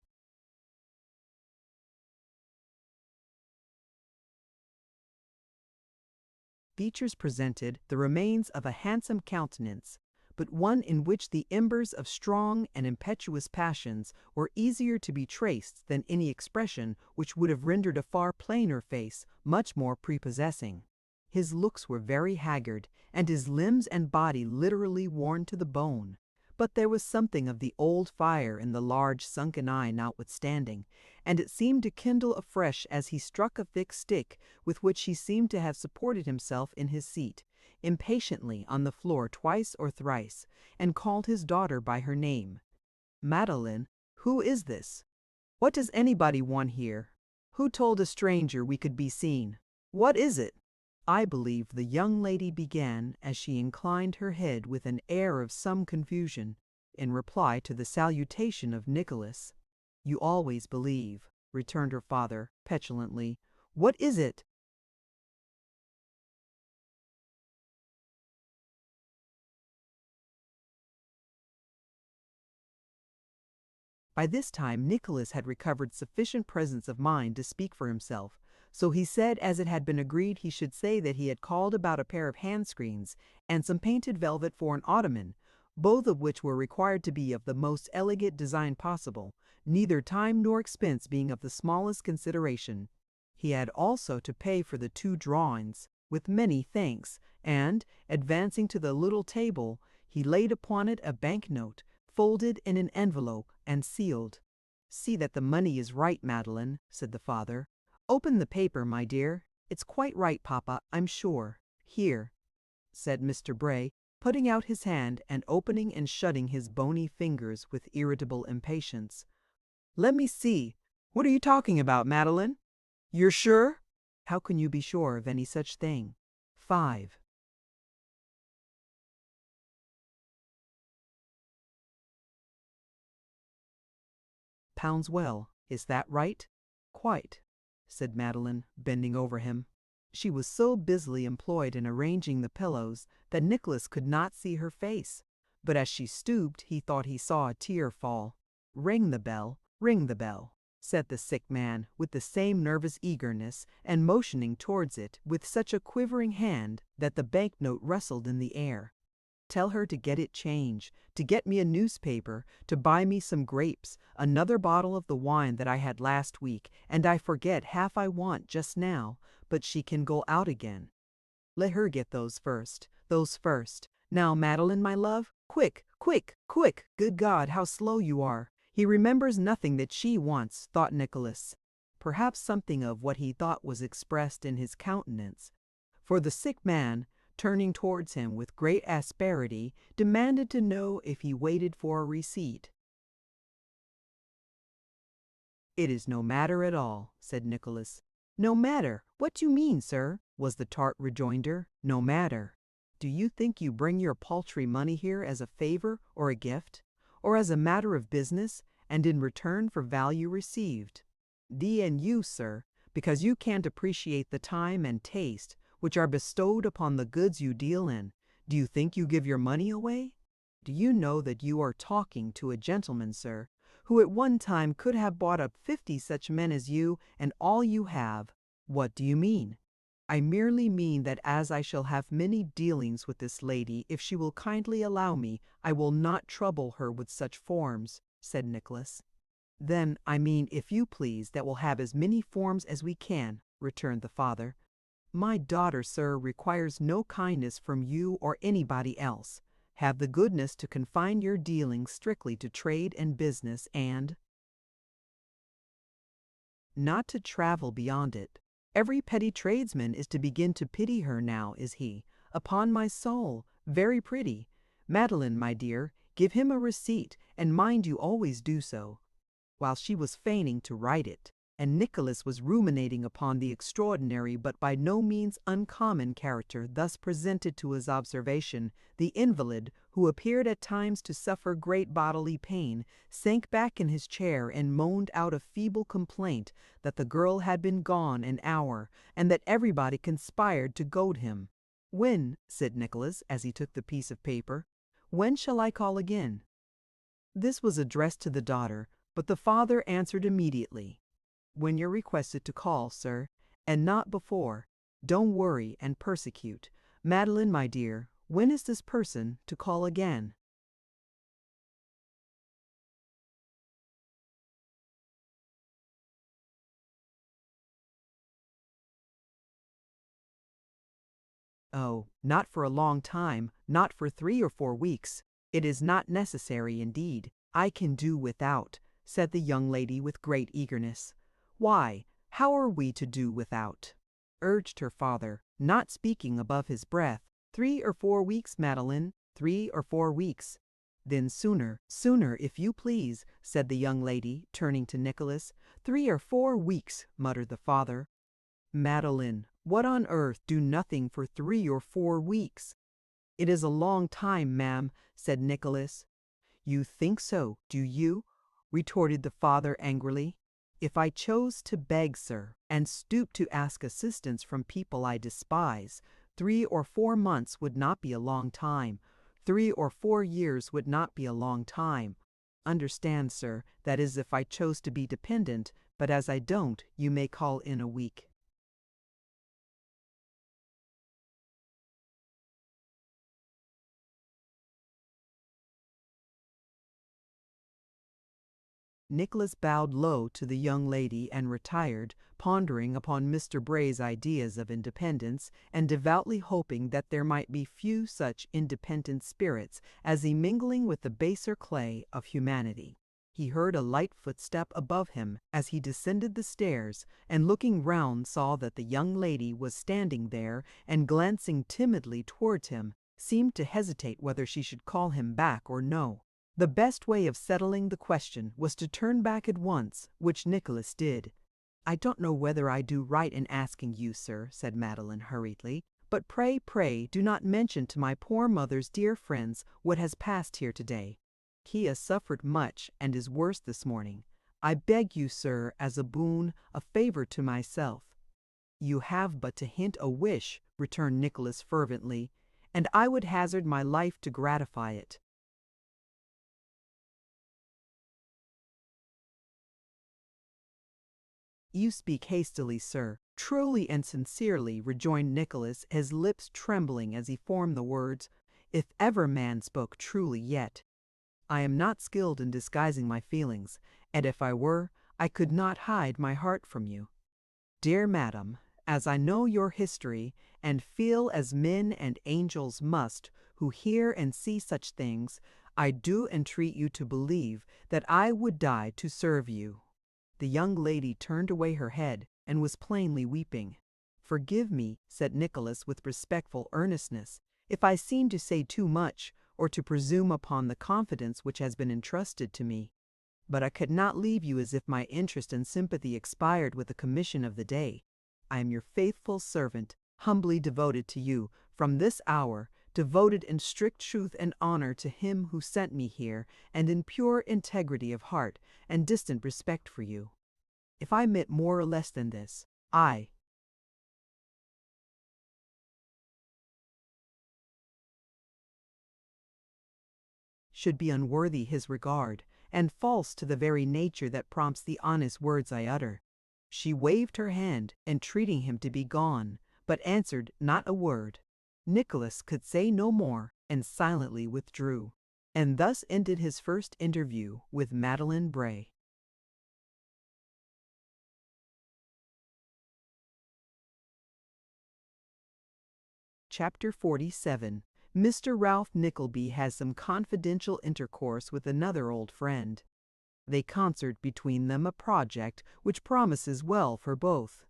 features presented the remains of a handsome countenance, but one in which the embers of strong and impetuous passions were easier to be traced than any expression which would have rendered a far plainer face much more prepossessing. His looks were very haggard, and his limbs and body literally worn to the bone. But there was something of the old fire in the large sunken eye notwithstanding, and it seemed to kindle afresh as he struck a thick stick with which he seemed to have supported himself in his seat, impatiently on the floor twice or thrice, and called his daughter by her name. "Madeline, who is this? What does anybody want here? Who told a stranger we could be seen? What is it?" "I believe," the young lady began, as she inclined her head with an air of some confusion, in reply to the salutation of Nicholas. "You always believe," returned her father, petulantly. "What is it?" By this time Nicholas had recovered sufficient presence of mind to speak for himself, so he said, as it had been agreed he should say, that he had called about a pair of hand-screens and some painted velvet for an ottoman, both of which were required to be of the most elegant design possible, neither time nor expense being of the smallest consideration. He had also to pay for the 2 drawings, with many thanks, and, advancing to the little table, he laid upon it a bank-note, folded in an envelope and sealed. "See that the money is right, Madeline," said the father. "Open the paper, my dear. It's quite right, papa, I'm sure. Here," said Mr. Bray, putting out his hand and opening and shutting his bony fingers with irritable impatience. "Let me see. What are you talking about, Madeline? You're sure?" "How can you be sure of any such thing?" "5 pounds. Well, is that right?" "Quite," said Madeline, bending over him. She was so busily employed in arranging the pillows that Nicholas could not see her face, but as she stooped he thought he saw a tear fall. "Ring the bell, said the sick man with the same nervous eagerness, and motioning towards it with such a quivering hand that the banknote rustled in the air. "Tell her to get it changed, to get me a newspaper, to buy me some grapes, another bottle of the wine that I had last week, and I forget half I want just now, but she can go out again. Let her get those first. Now, Madeline, my love, quick, quick, quick! Good God, how slow you are!" "He remembers nothing that she wants," thought Nicholas. Perhaps something of what he thought was expressed in his countenance, for the sick man, turning towards him with great asperity, demanded to know if he waited for a receipt. "It is no matter at all," said Nicholas. "No matter? What do you mean, sir?" was the tart rejoinder. "No matter. Do you think you bring your paltry money here as a favor or a gift, or as a matter of business, and in return for value received? And you, sir, because you can't appreciate the time and taste which are bestowed upon the goods you deal in, do you think you give your money away? Do you know that you are talking to a gentleman, sir, who at one time could have bought up 50 such men as you and all you have. What do you mean? I merely mean that as I shall have many dealings with this lady, if she will kindly allow me, I will not trouble her with such forms, said Nicholas. Then, I mean, if you please, that we'll have as many forms as we can, returned the father. My daughter, sir, requires no kindness from you or anybody else. Have the goodness to confine your dealings strictly to trade and business, and not to travel beyond it. Every petty tradesman is to begin to pity her now, is he? Upon my soul, very pretty. Madeline, my dear, give him a receipt, and mind you always do so. While she was feigning to write it, and Nicholas was ruminating upon the extraordinary but by no means uncommon character thus presented to his observation, the invalid, who appeared at times to suffer great bodily pain, sank back in his chair and moaned out a feeble complaint that the girl had been gone an hour, and that everybody conspired to goad him. "When," said Nicholas, as he took the piece of paper, "when shall I call again?" This was addressed to the daughter, but the father answered immediately. "When you're requested to call, sir, and not before. Don't worry and persecute. Madeline, my dear, when is this person to call again?" "Oh, not for a long time, not for 3 or 4 weeks. It is not necessary, indeed. I can do without," said the young lady with great eagerness. "Why, how are we to do without?" urged her father, not speaking above his breath. 3 or 4 weeks, Madeline, 3 or 4 weeks. "Then sooner, sooner, if you please," said the young lady, turning to Nicholas. 3 or 4 weeks, muttered the father. "Madeline, what on earth do nothing for 3 or 4 weeks?" "It is a long time, ma'am," said Nicholas. "You think so, do you?" retorted the father angrily. "If I chose to beg, sir, and stoop to ask assistance from people I despise, 3 or 4 months would not be a long time. 3 or 4 years would not be a long time. Understand, sir, that is if I chose to be dependent, but as I don't, you may call in a week." Nicholas bowed low to the young lady and retired, pondering upon Mr. Bray's ideas of independence, and devoutly hoping that there might be few such independent spirits as he mingling with the baser clay of humanity. He heard a light footstep above him as he descended the stairs, and looking round saw that the young lady was standing there and glancing timidly towards him, seemed to hesitate whether she should call him back or no. The best way of settling the question was to turn back at once, which Nicholas did. "I don't know whether I do right in asking you, sir," said Madeline hurriedly, "but pray, pray, do not mention to my poor mother's dear friends what has passed here today. He has suffered much, and is worse this morning. I beg you, sir, as a boon, a favor to myself." "You have but to hint a wish," returned Nicholas fervently, "and I would hazard my life to gratify it." "You speak hastily, sir." "Truly and sincerely," rejoined Nicholas, his lips trembling as he formed the words, "if ever man spoke truly yet. I am not skilled in disguising my feelings, and if I were, I could not hide my heart from you. Dear madam, as I know your history, and feel as men and angels must, who hear and see such things, I do entreat you to believe that I would die to serve you." The young lady turned away her head, and was plainly weeping. "Forgive me," said Nicholas with respectful earnestness, "if I seem to say too much, or to presume upon the confidence which has been entrusted to me. But I could not leave you as if my interest and sympathy expired with the commission of the day. I am your faithful servant, humbly devoted to you, from this hour, devoted in strict truth and honor to him who sent me here, and in pure integrity of heart and distant respect for you. If I meant more or less than this, I should be unworthy his regard, and false to the very nature that prompts the honest words I utter. She waved her hand, entreating him to be gone, but answered not a word. Nicholas could say no more, and silently withdrew. And thus ended his first interview with Madeline Bray. Chapter 47. Mr. Ralph Nickleby has some confidential intercourse with another old friend. They concert between them a project which promises well for both.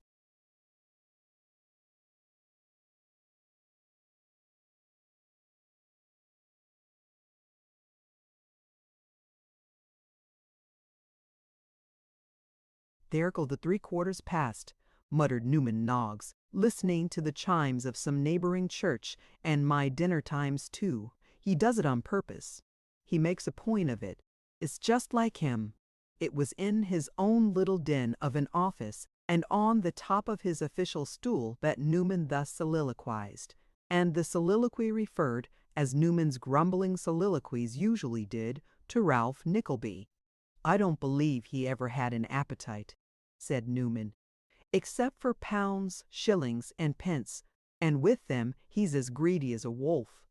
There go the 3/4 past, muttered Newman Noggs, listening to the chimes of some neighboring church, and my dinner times too. He does it on purpose. He makes a point of it. It's just like him. It was in his own little den of an office, and on the top of his official stool, that Newman thus soliloquized. And the soliloquy referred, as Newman's grumbling soliloquies usually did, to Ralph Nickleby. "I don't believe he ever had an appetite," said Newman, "except for pounds, shillings, and pence, and with them he's as greedy as a wolf.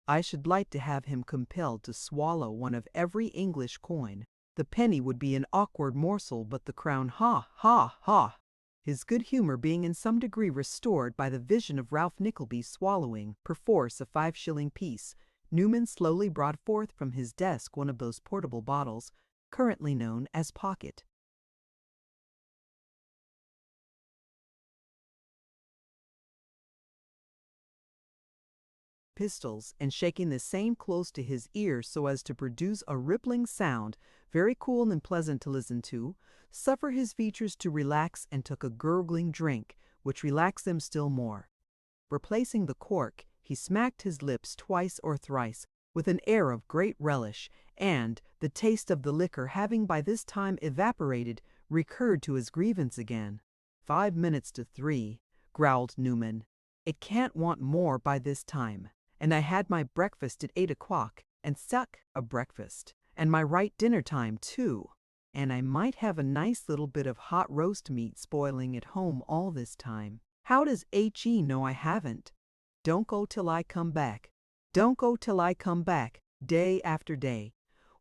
I should like to have him compelled to swallow one of every English coin. The penny would be an awkward morsel, but the crown, ha, ha, ha!" His good humor being in some degree restored by the vision of Ralph Nickleby swallowing, perforce, a 5-shilling piece, Newman slowly brought forth from his desk one of those portable bottles, currently known as pocket pistols, and shaking the same close to his ear so as to produce a rippling sound, very cool and pleasant to listen to, suffered his features to relax and took a gurgling drink, which relaxed them still more. Replacing the cork, he smacked his lips twice or thrice, with an air of great relish, and, the taste of the liquor having by this time evaporated, recurred to his grievance again. 5 minutes to 3, growled Newman. "It can't want more by this time. And I had my breakfast at 8 o'clock, and suck a breakfast, and my right dinner time too. And I might have a nice little bit of hot roast meat spoiling at home all this time. How does H.E. know I haven't? Don't go till I come back. Don't go till I come back, day after day.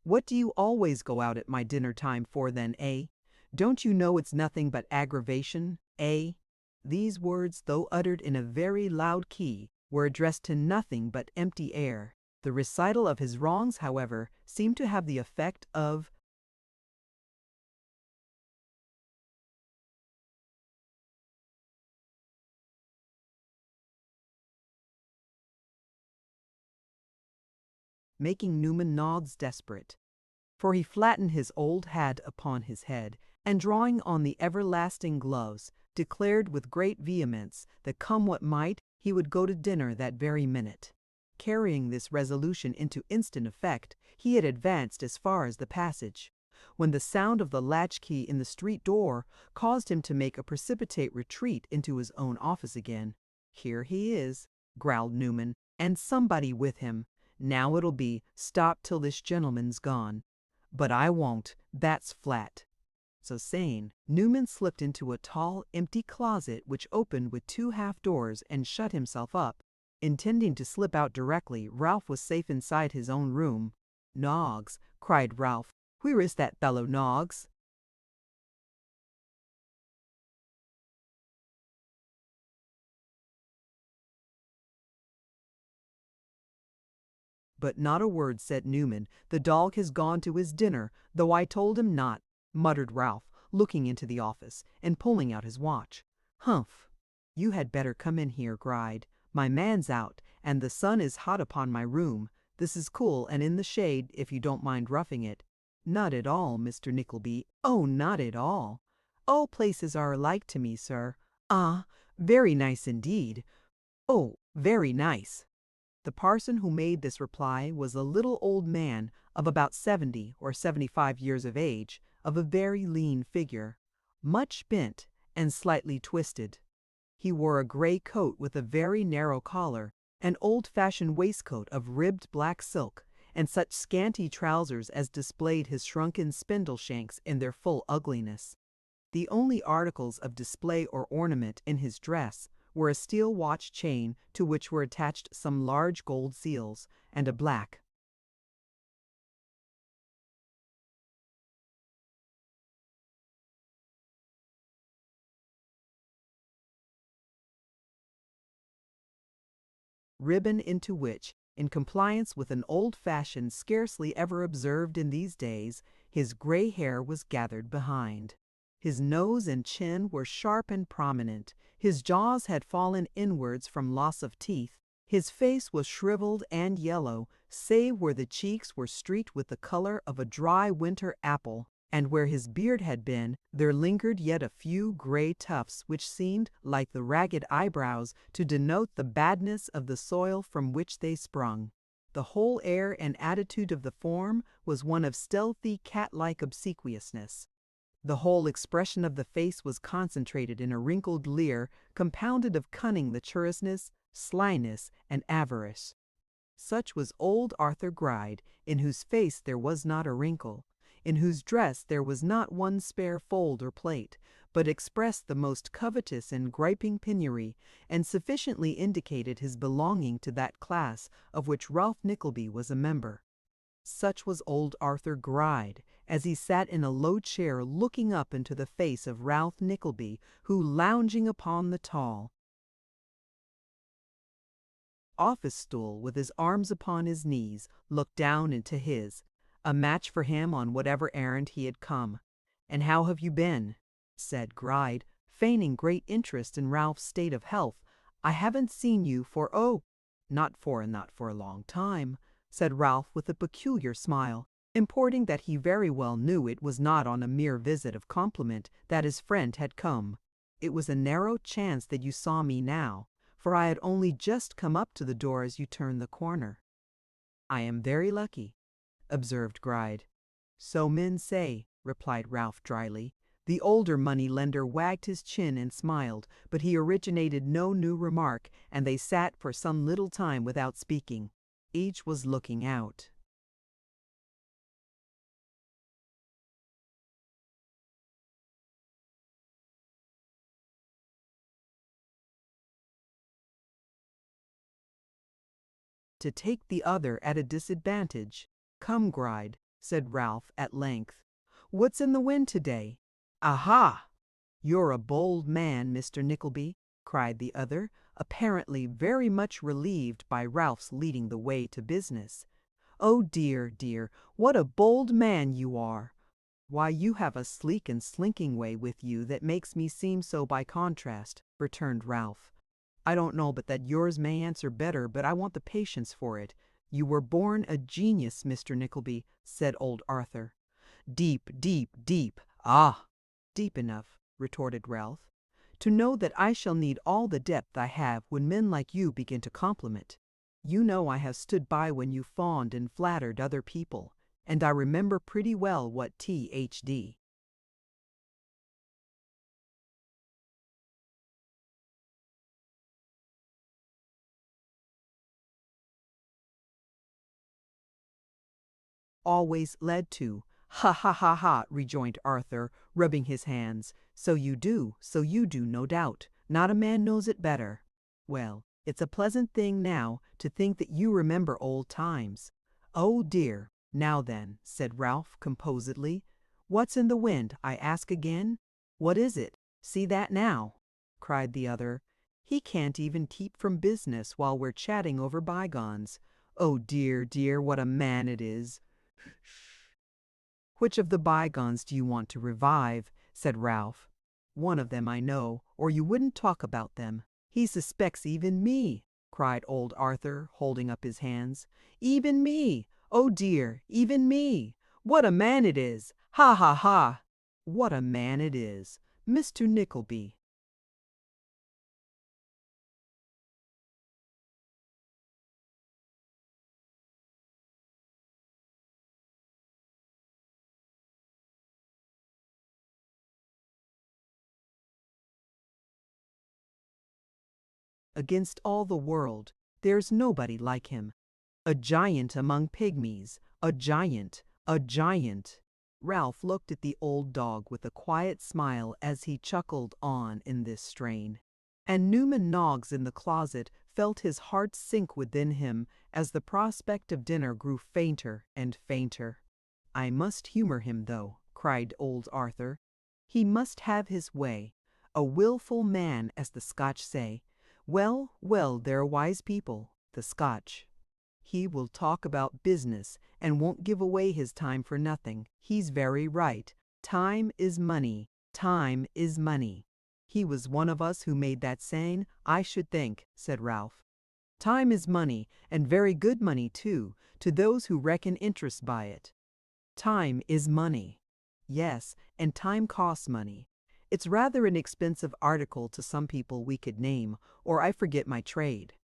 What do you always go out at my dinner time for then, eh? Don't you know it's nothing but aggravation, eh?" These words, though uttered in a very loud key, were addressed to nothing but empty air. The recital of his wrongs, however, seemed to have the effect of making Newman Noggs desperate. For he flattened his old hat upon his head, and drawing on the everlasting gloves, declared with great vehemence that come what might, he would go to dinner that very minute. Carrying this resolution into instant effect, he had advanced as far as the passage, when the sound of the latchkey in the street door caused him to make a precipitate retreat into his own office again. "Here he is," growled Newman, "and somebody with him. Now it'll be, stop till this gentleman's gone. But I won't, that's flat." So saying, Newman slipped into a tall, empty closet which opened with 2 half-doors and shut himself up. Intending to slip out directly Ralph was safe inside his own room. "Noggs," cried Ralph, "where is that fellow Noggs?" But not a word said Newman. "The dog has gone to his dinner, though I told him not," muttered Ralph, looking into the office, and pulling out his watch. "Humph! You had better come in here, Gride. My man's out, and the sun is hot upon my room. This is cool and in the shade, if you don't mind roughing it." "Not at all, Mr. Nickleby. Oh, not at all. All places are alike to me, sir. Ah, very nice indeed. Oh, very nice." The parson who made this reply was a little old man of about 70 or 75 years of age, of a very lean figure, much bent and slightly twisted. He wore a gray coat with a very narrow collar, an old-fashioned waistcoat of ribbed black silk, and such scanty trousers as displayed his shrunken spindle shanks in their full ugliness. The only articles of display or ornament in his dress were a steel watch chain to which were attached some large gold seals, and a black ribbon into which, in compliance with an old fashion scarcely ever observed in these days, his gray hair was gathered behind. His nose and chin were sharp and prominent, his jaws had fallen inwards from loss of teeth, his face was shriveled and yellow, save where the cheeks were streaked with the color of a dry winter apple, and where his beard had been, there lingered yet a few gray tufts which seemed, like the ragged eyebrows, to denote the badness of the soil from which they sprung. The whole air and attitude of the form was one of stealthy cat-like obsequiousness. The whole expression of the face was concentrated in a wrinkled leer, compounded of cunning lecherousness, slyness, and avarice. Such was old Arthur Gride, in whose face there was not a wrinkle, in whose dress there was not one spare fold or plait, but expressed the most covetous and griping penury, and sufficiently indicated his belonging to that class of which Ralph Nickleby was a member. Such was old Arthur Gride, as he sat in a low chair looking up into the face of Ralph Nickleby, who, lounging upon the tall office stool with his arms upon his knees, looked down into his, a match for him on whatever errand he had come. "And how have you been?" said Gride, feigning great interest in Ralph's state of health. "I haven't seen you for not for a long time," said Ralph with a peculiar smile, importing that he very well knew it was not on a mere visit of compliment that his friend had come. "It was a narrow chance that you saw me now, for I had only just come up to the door as you turned the corner." "I am very lucky," observed Gride. "So men say," replied Ralph dryly. The older money-lender wagged his chin and smiled, but he originated no new remark, and they sat for some little time without speaking. Each was looking out. To take the other at a disadvantage. "Come, Gride," said Ralph at length. "What's in the wind today?" "Aha! You're a bold man, Mr. Nickleby," cried the other, apparently very much relieved by Ralph's leading the way to business. "Oh dear, dear, what a bold man you are! Why, you have a sleek and slinking way with you that makes me seem so by contrast," returned Ralph. "I don't know but that yours may answer better, but I want the patience for it. You were born a genius, Mr. Nickleby," said old Arthur. "Deep, deep, deep, ah!" "Deep enough," retorted Ralph, "to know that I shall need all the depth I have when men like you begin to compliment. You know I have stood by when you fawned and flattered other people, and I remember pretty well what Th.D. always led to." "Ha ha ha ha," rejoined Arthur, rubbing his hands. So you do, no doubt. Not a man knows it better. Well, it's a pleasant thing now to think that you remember old times." "Oh dear, now then," said Ralph composedly. "What's in the wind, I ask again?" "What is it? See that now?" cried the other. "He can't even keep from business while we're chatting over bygones. Oh dear, dear, what a man it is!" "Which of the bygones do you want to revive?" said Ralph. "One of them I know, or you wouldn't talk about them." "He suspects even me!" cried old Arthur, holding up his hands. "Even me! Oh dear, even me! What a man it is! Ha ha ha! What a man it is! Mr. Nickleby." "Against all the world, there's nobody like him." A giant among pygmies, a giant, a giant. Ralph looked at the old dog with a quiet smile as he chuckled on in this strain. And Newman Noggs in the closet felt his heart sink within him as the prospect of dinner grew fainter and fainter. "I must humor him, though," cried old Arthur. "He must have his way. A wilful man, as the Scotch say. Well, well, they're wise people, the Scotch. He will talk about business, and won't give away his time for nothing. He's very right. Time is money. Time is money." "He was one of us who made that saying, I should think," said Ralph. "Time is money, and very good money too, to those who reckon interest by it." Time is money. Yes, and time costs money. It's rather an expensive article to some people we could name, or I forget my trade.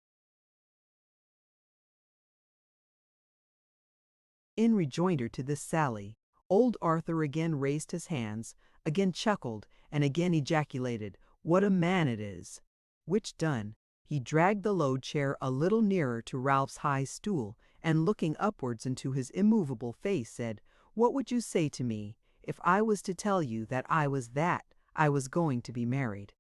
In rejoinder to this sally, old Arthur again raised his hands, again chuckled, and again ejaculated, "What a man it is!" Which done, he dragged the low chair a little nearer to Ralph's high stool, and looking upwards into his immovable face, said, "What would you say to me if I was to tell you that I was going to be married?"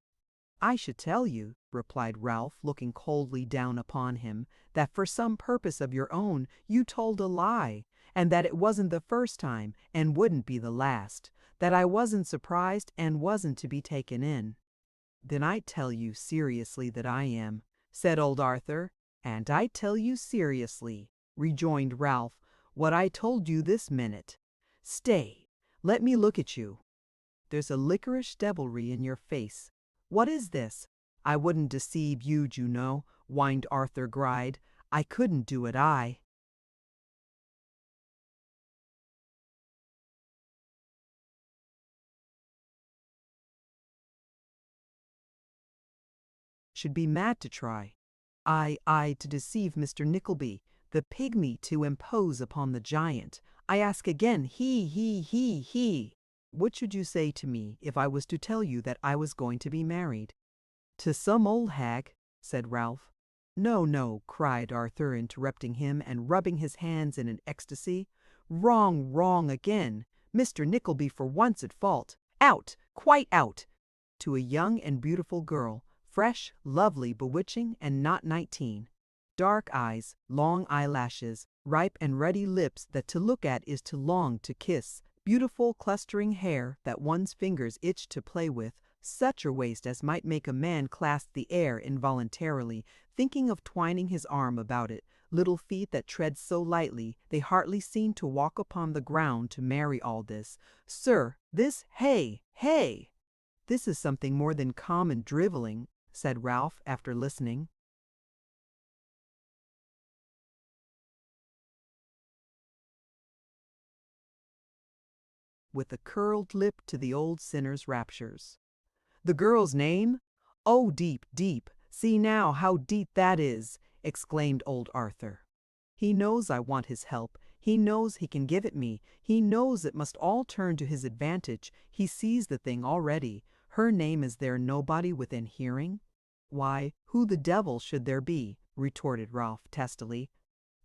"I should tell you," replied Ralph, looking coldly down upon him, "that for some purpose of your own you told a lie, and that it wasn't the first time and wouldn't be the last, that I wasn't surprised and wasn't to be taken in." "Then I tell you seriously that I am," said old Arthur. "And I tell you seriously," rejoined Ralph, "what I told you this minute. Stay, let me look at you. There's a liquorish devilry in your face. What is this?" "I wouldn't deceive you, you know," whined Arthur Gride. "I couldn't do it, I." "Should be mad to try. I to deceive Mr. Nickleby, the pygmy to impose upon the giant. I ask again, he. What should you say to me if I was to tell you that I was going to be married?" "To some old hag," said Ralph. "No, no," cried Arthur, interrupting him and rubbing his hands in an ecstasy. "Wrong, wrong again. Mr. Nickleby for once at fault. Out, quite out. To a young and beautiful girl, fresh, lovely, bewitching, and not 19. Dark eyes, long eyelashes, ripe and ruddy lips that to look at is to long to kiss, beautiful clustering hair that one's fingers itch to play with, such a waist as might make a man clasp the air involuntarily, thinking of twining his arm about it, little feet that tread so lightly they hardly seem to walk upon the ground to marry all this. Sir, this, hey! This is something more than common drivelling," said Ralph, after listening. With a curled lip to the old sinner's raptures. "The girl's name? Oh, deep, deep. See now how deep that is," exclaimed old Arthur. "He knows I want his help. He knows he can give it me. He knows it must all turn to his advantage. He sees the thing already. Her name is there nobody within hearing?" "Why, who the devil should there be?" retorted Ralph testily.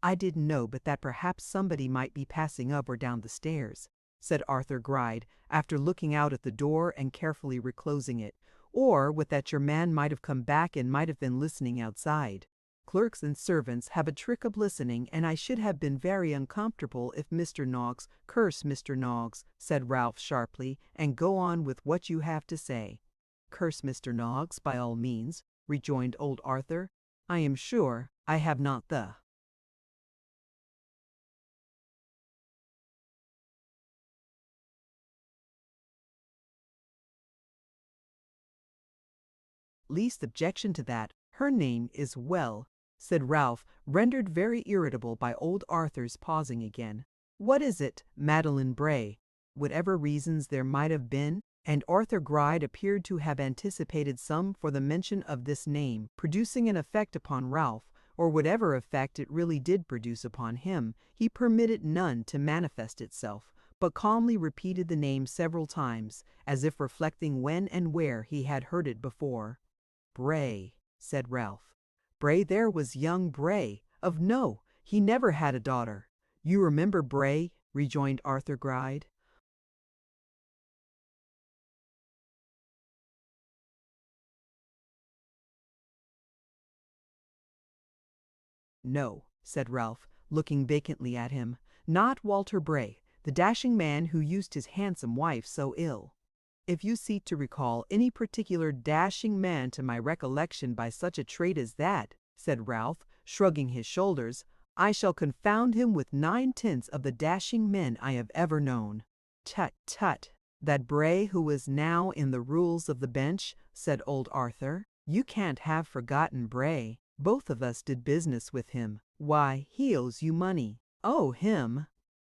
"I didn't know but that perhaps somebody might be passing up or down the stairs," said Arthur Gride, after looking out at the door and carefully reclosing it, "or with that your man might have come back and might have been listening outside. Clerks and servants have a trick of listening, and I should have been very uncomfortable if Mr. Noggs—" "Curse Mr. Noggs," said Ralph sharply, "and go on with what you have to say." "Curse Mr. Noggs, by all means," rejoined old Arthur. "I am sure I have not the least objection to that. Her name is Well," said Ralph, rendered very irritable by old Arthur's pausing again. "What is it, Madeline Bray?" Whatever reasons there might have been, and Arthur Gride appeared to have anticipated some for the mention of this name producing an effect upon Ralph, or whatever effect it really did produce upon him, he permitted none to manifest itself, but calmly repeated the name several times, as if reflecting when and where he had heard it before. "Bray," said Ralph. "Bray, there was young Bray. He never had a daughter. You remember Bray, rejoined Arthur Gride. No, said Ralph, looking vacantly at him. Not Walter Bray, the dashing man who used his handsome wife so ill. If you seek to recall any particular dashing man to my recollection by such a trait as that, said Ralph, shrugging his shoulders, I shall confound him with 9/10 of the dashing men I have ever known. Tut, tut, that Bray who is now in the rules of the bench, said old Arthur. You can't have forgotten Bray. Both of us did business with him. Why, he owes you money. Oh, him,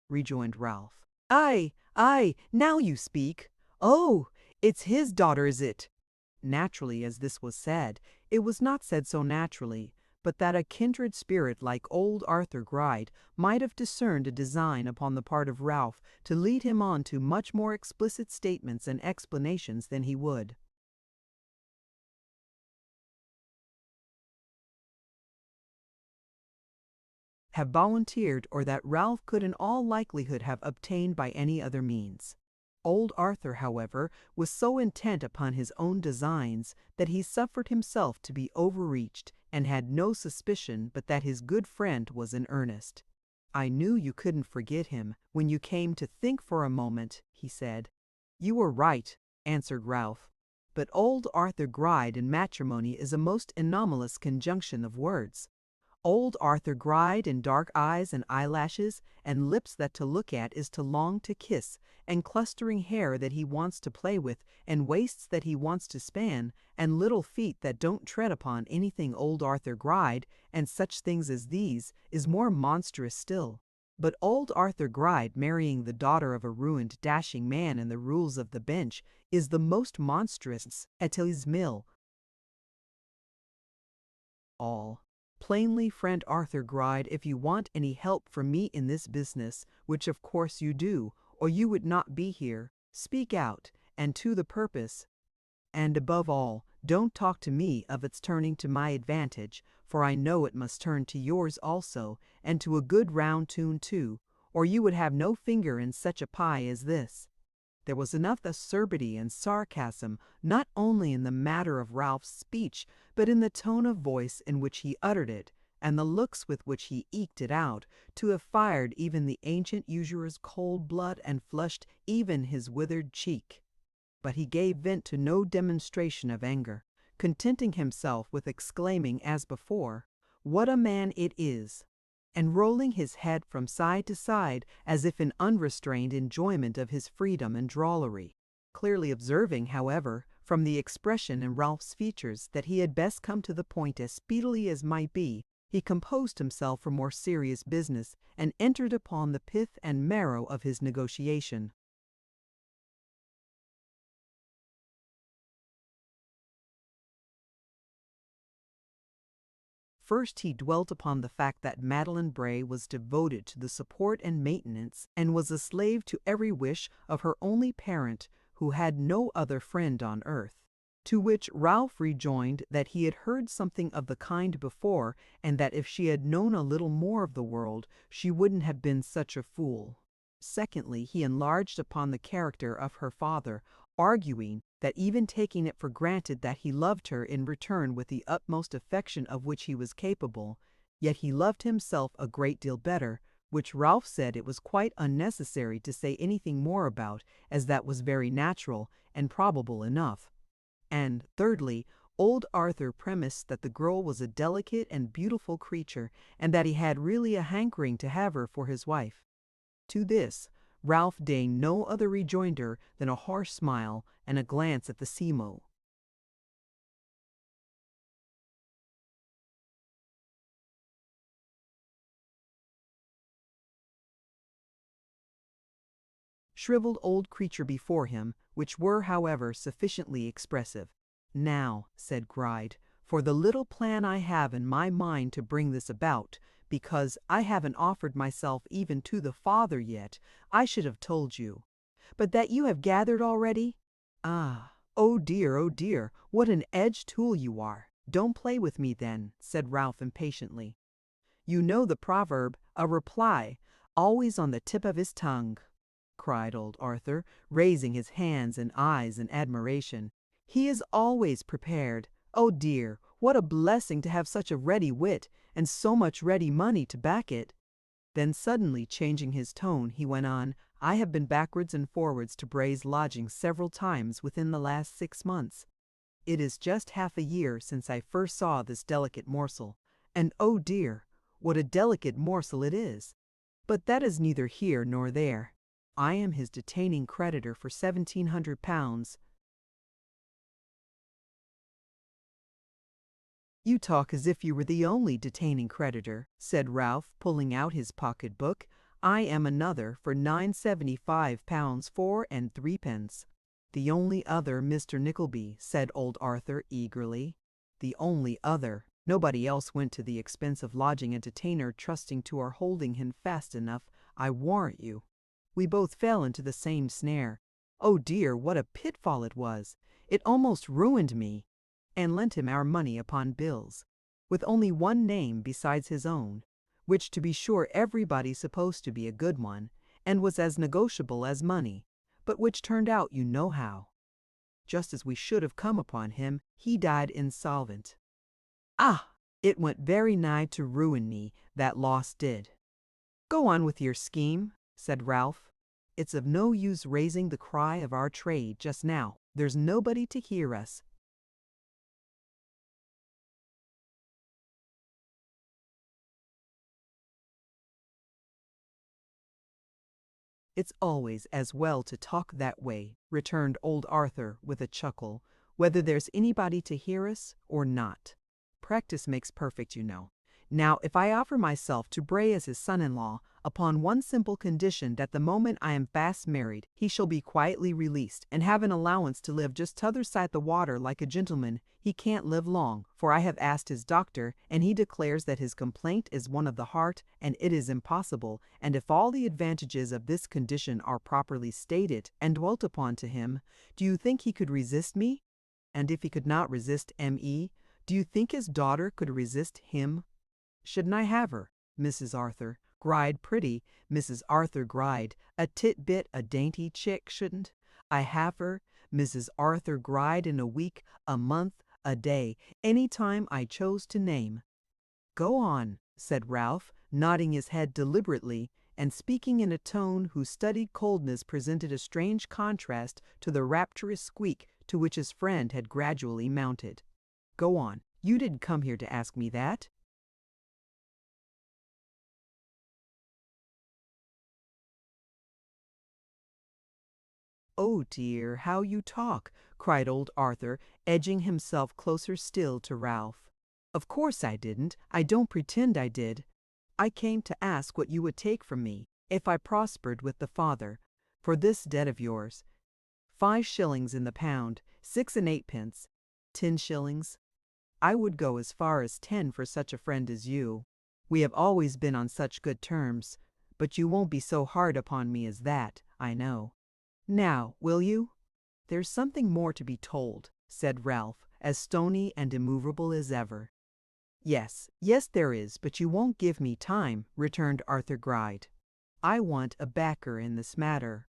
rejoined Ralph. Aye, now you speak. Oh, it's his daughter, is it? Naturally, as this was said, it was not said so naturally, but that a kindred spirit like old Arthur Gride might have discerned a design upon the part of Ralph to lead him on to much more explicit statements and explanations than he would. Have volunteered, or that Ralph could in all likelihood have obtained by any other means. Old Arthur, however, was so intent upon his own designs that he suffered himself to be overreached, and had no suspicion but that his good friend was in earnest. I knew you couldn't forget him when you came to think for a moment, he said. You were right, answered Ralph. But old Arthur Gride in matrimony is a most anomalous conjunction of words. Old Arthur Gride in dark eyes and eyelashes, and lips that to look at is to long to kiss, and clustering hair that he wants to play with, and waists that he wants to span, and little feet that don't tread upon anything old Arthur Gride, and such things as these, is more monstrous still. But old Arthur Gride marrying the daughter of a ruined dashing man in the rules of the bench is the most monstrous at his mill. All. Plainly, friend Arthur Gride, if you want any help from me in this business, which of course you do, or you would not be here, speak out, and to the purpose. And above all, don't talk to me of its turning to my advantage, for I know it must turn to yours also, and to a good round tune too, or you would have no finger in such a pie as this. There was enough acerbity and sarcasm not only in the matter of Ralph's speech, but in the tone of voice in which he uttered it, and the looks with which he eked it out, to have fired even the ancient usurer's cold blood and flushed even his withered cheek. But he gave vent to no demonstration of anger, contenting himself with exclaiming as before, "What a man it is!" and rolling his head from side to side as if in unrestrained enjoyment of his freedom and drollery. Clearly observing, however, from the expression in Ralph's features that he had best come to the point as speedily as might be, he composed himself for more serious business, and entered upon the pith and marrow of his negotiation. First he dwelt upon the fact that Madeline Bray was devoted to the support and maintenance, and was a slave to every wish of her only parent, who had no other friend on earth. To which Ralph rejoined that he had heard something of the kind before, and that if she had known a little more of the world, she wouldn't have been such a fool. Secondly, he enlarged upon the character of her father, arguing that even taking it for granted that he loved her in return with the utmost affection of which he was capable, yet he loved himself a great deal better, which Ralph said it was quite unnecessary to say anything more about, as that was very natural and probable enough. And thirdly, old Arthur premised that the girl was a delicate and beautiful creature, and that he had really a hankering to have her for his wife. To this Ralph deigned no other rejoinder than a harsh smile and a glance at the Simo. Shriveled old creature before him, which were, however, sufficiently expressive. Now, said Gride, for the little plan I have in my mind to bring this about, because I haven't offered myself even to the father yet, I should have told you. But that you have gathered already? Ah, oh dear, what an edged tool you are. Don't play with me then, said Ralph impatiently. You know the proverb, a reply, always on the tip of his tongue," cried old Arthur, raising his hands and eyes in admiration. "He is always prepared. Oh dear, what a blessing to have such a ready wit, and so much ready money to back it." Then suddenly changing his tone, he went on, "I have been backwards and forwards to Bray's lodgings several times within the last 6 months. It is just half a year since I first saw this delicate morsel, and oh dear, what a delicate morsel it is! But that is neither here nor there. I am his detaining creditor for £1,700. "You talk as if you were the only detaining creditor," said Ralph, pulling out his pocket-book. "I am another for £975 4 and 3 pence." "The only other Mr. Nickleby," said old Arthur eagerly. "The only other. Nobody else went to the expense of lodging a detainer, trusting to our holding him fast enough, I warrant you. We both fell into the same snare. Oh dear, what a pitfall it was! It almost ruined me, and lent him our money upon bills, with only one name besides his own, which to be sure everybody supposed to be a good one, and was as negotiable as money, but which turned out you know how. Just as we should have come upon him, he died insolvent. Ah! It went very nigh to ruin me, that loss did." "Go on with your scheme," said Ralph. "It's of no use raising the cry of our trade just now. There's nobody to hear us." "It's always as well to talk that way," returned old Arthur with a chuckle, "whether there's anybody to hear us or not. Practice makes perfect, you know. Now, if I offer myself to Bray as his son-in-law, upon one simple condition, that the moment I am fast married, he shall be quietly released, and have an allowance to live just t'other side the water like a gentleman, he can't live long, for I have asked his doctor, and he declares that his complaint is one of the heart, and it is impossible, and if all the advantages of this condition are properly stated and dwelt upon to him, do you think he could resist me? And if he could not resist M.E., do you think his daughter could resist him? Shouldn't I have her, Mrs. Arthur? Gride pretty, Mrs. Arthur Gride, a tit-bit, a dainty chick, shouldn't I have her, Mrs. Arthur Gride, in a week, a month, a day, any time I chose to name?" "Go on," said Ralph, nodding his head deliberately, and speaking in a tone whose studied coldness presented a strange contrast to the rapturous squeak to which his friend had gradually mounted. "Go on. You didn't come here to ask me that." "Oh dear, how you talk!" cried old Arthur, edging himself closer still to Ralph. "Of course I didn't. I don't pretend I did. I came to ask what you would take from me, if I prospered with the father, for this debt of yours. 5 shillings in the pound, 6 and 8 pence, 10 shillings. I would go as far as 10 for such a friend as you. We have always been on such good terms, but you won't be so hard upon me as that, I know. Now, will you?" "There's something more to be told," said Ralph, as stony and immovable as ever. Yes, there is, but you won't give me time," returned Arthur Gride. "I want a backer in this matter,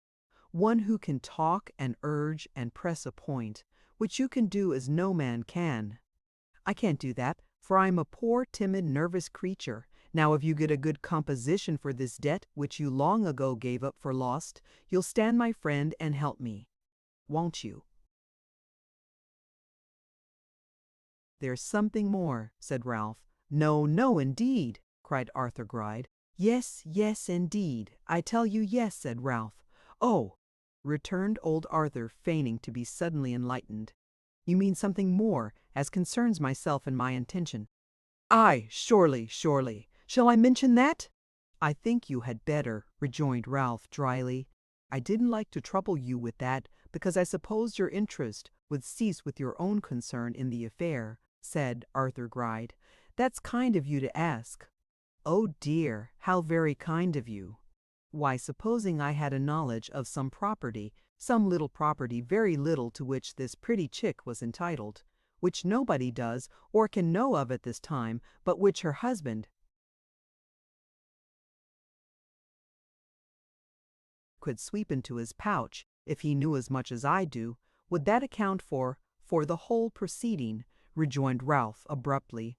one who can talk and urge and press a point, which you can do as no man can. I can't do that, for I am a poor, timid, nervous creature. Now if you get a good composition for this debt, which you long ago gave up for lost, you'll stand my friend and help me. Won't you?" "There's something more," said Ralph. "No, no, indeed!" cried Arthur Gride. "Yes, indeed. I tell you yes," said Ralph. "Oh!" returned old Arthur, feigning to be suddenly enlightened. "You mean something more, as concerns myself and my intention." "Aye, surely. Shall I mention that?" "I think you had better," rejoined Ralph dryly. "I didn't like to trouble you with that, because I supposed your interest would cease with your own concern in the affair," said Arthur Gride. "That's kind of you to ask." "Oh dear, how very kind of you." "Why, supposing I had a knowledge of some property, some little property, very little, to which this pretty chick was entitled, which nobody does or can know of at this time, but which her husband could sweep into his pouch, if he knew as much as I do, would that account for the whole proceeding?" rejoined Ralph abruptly.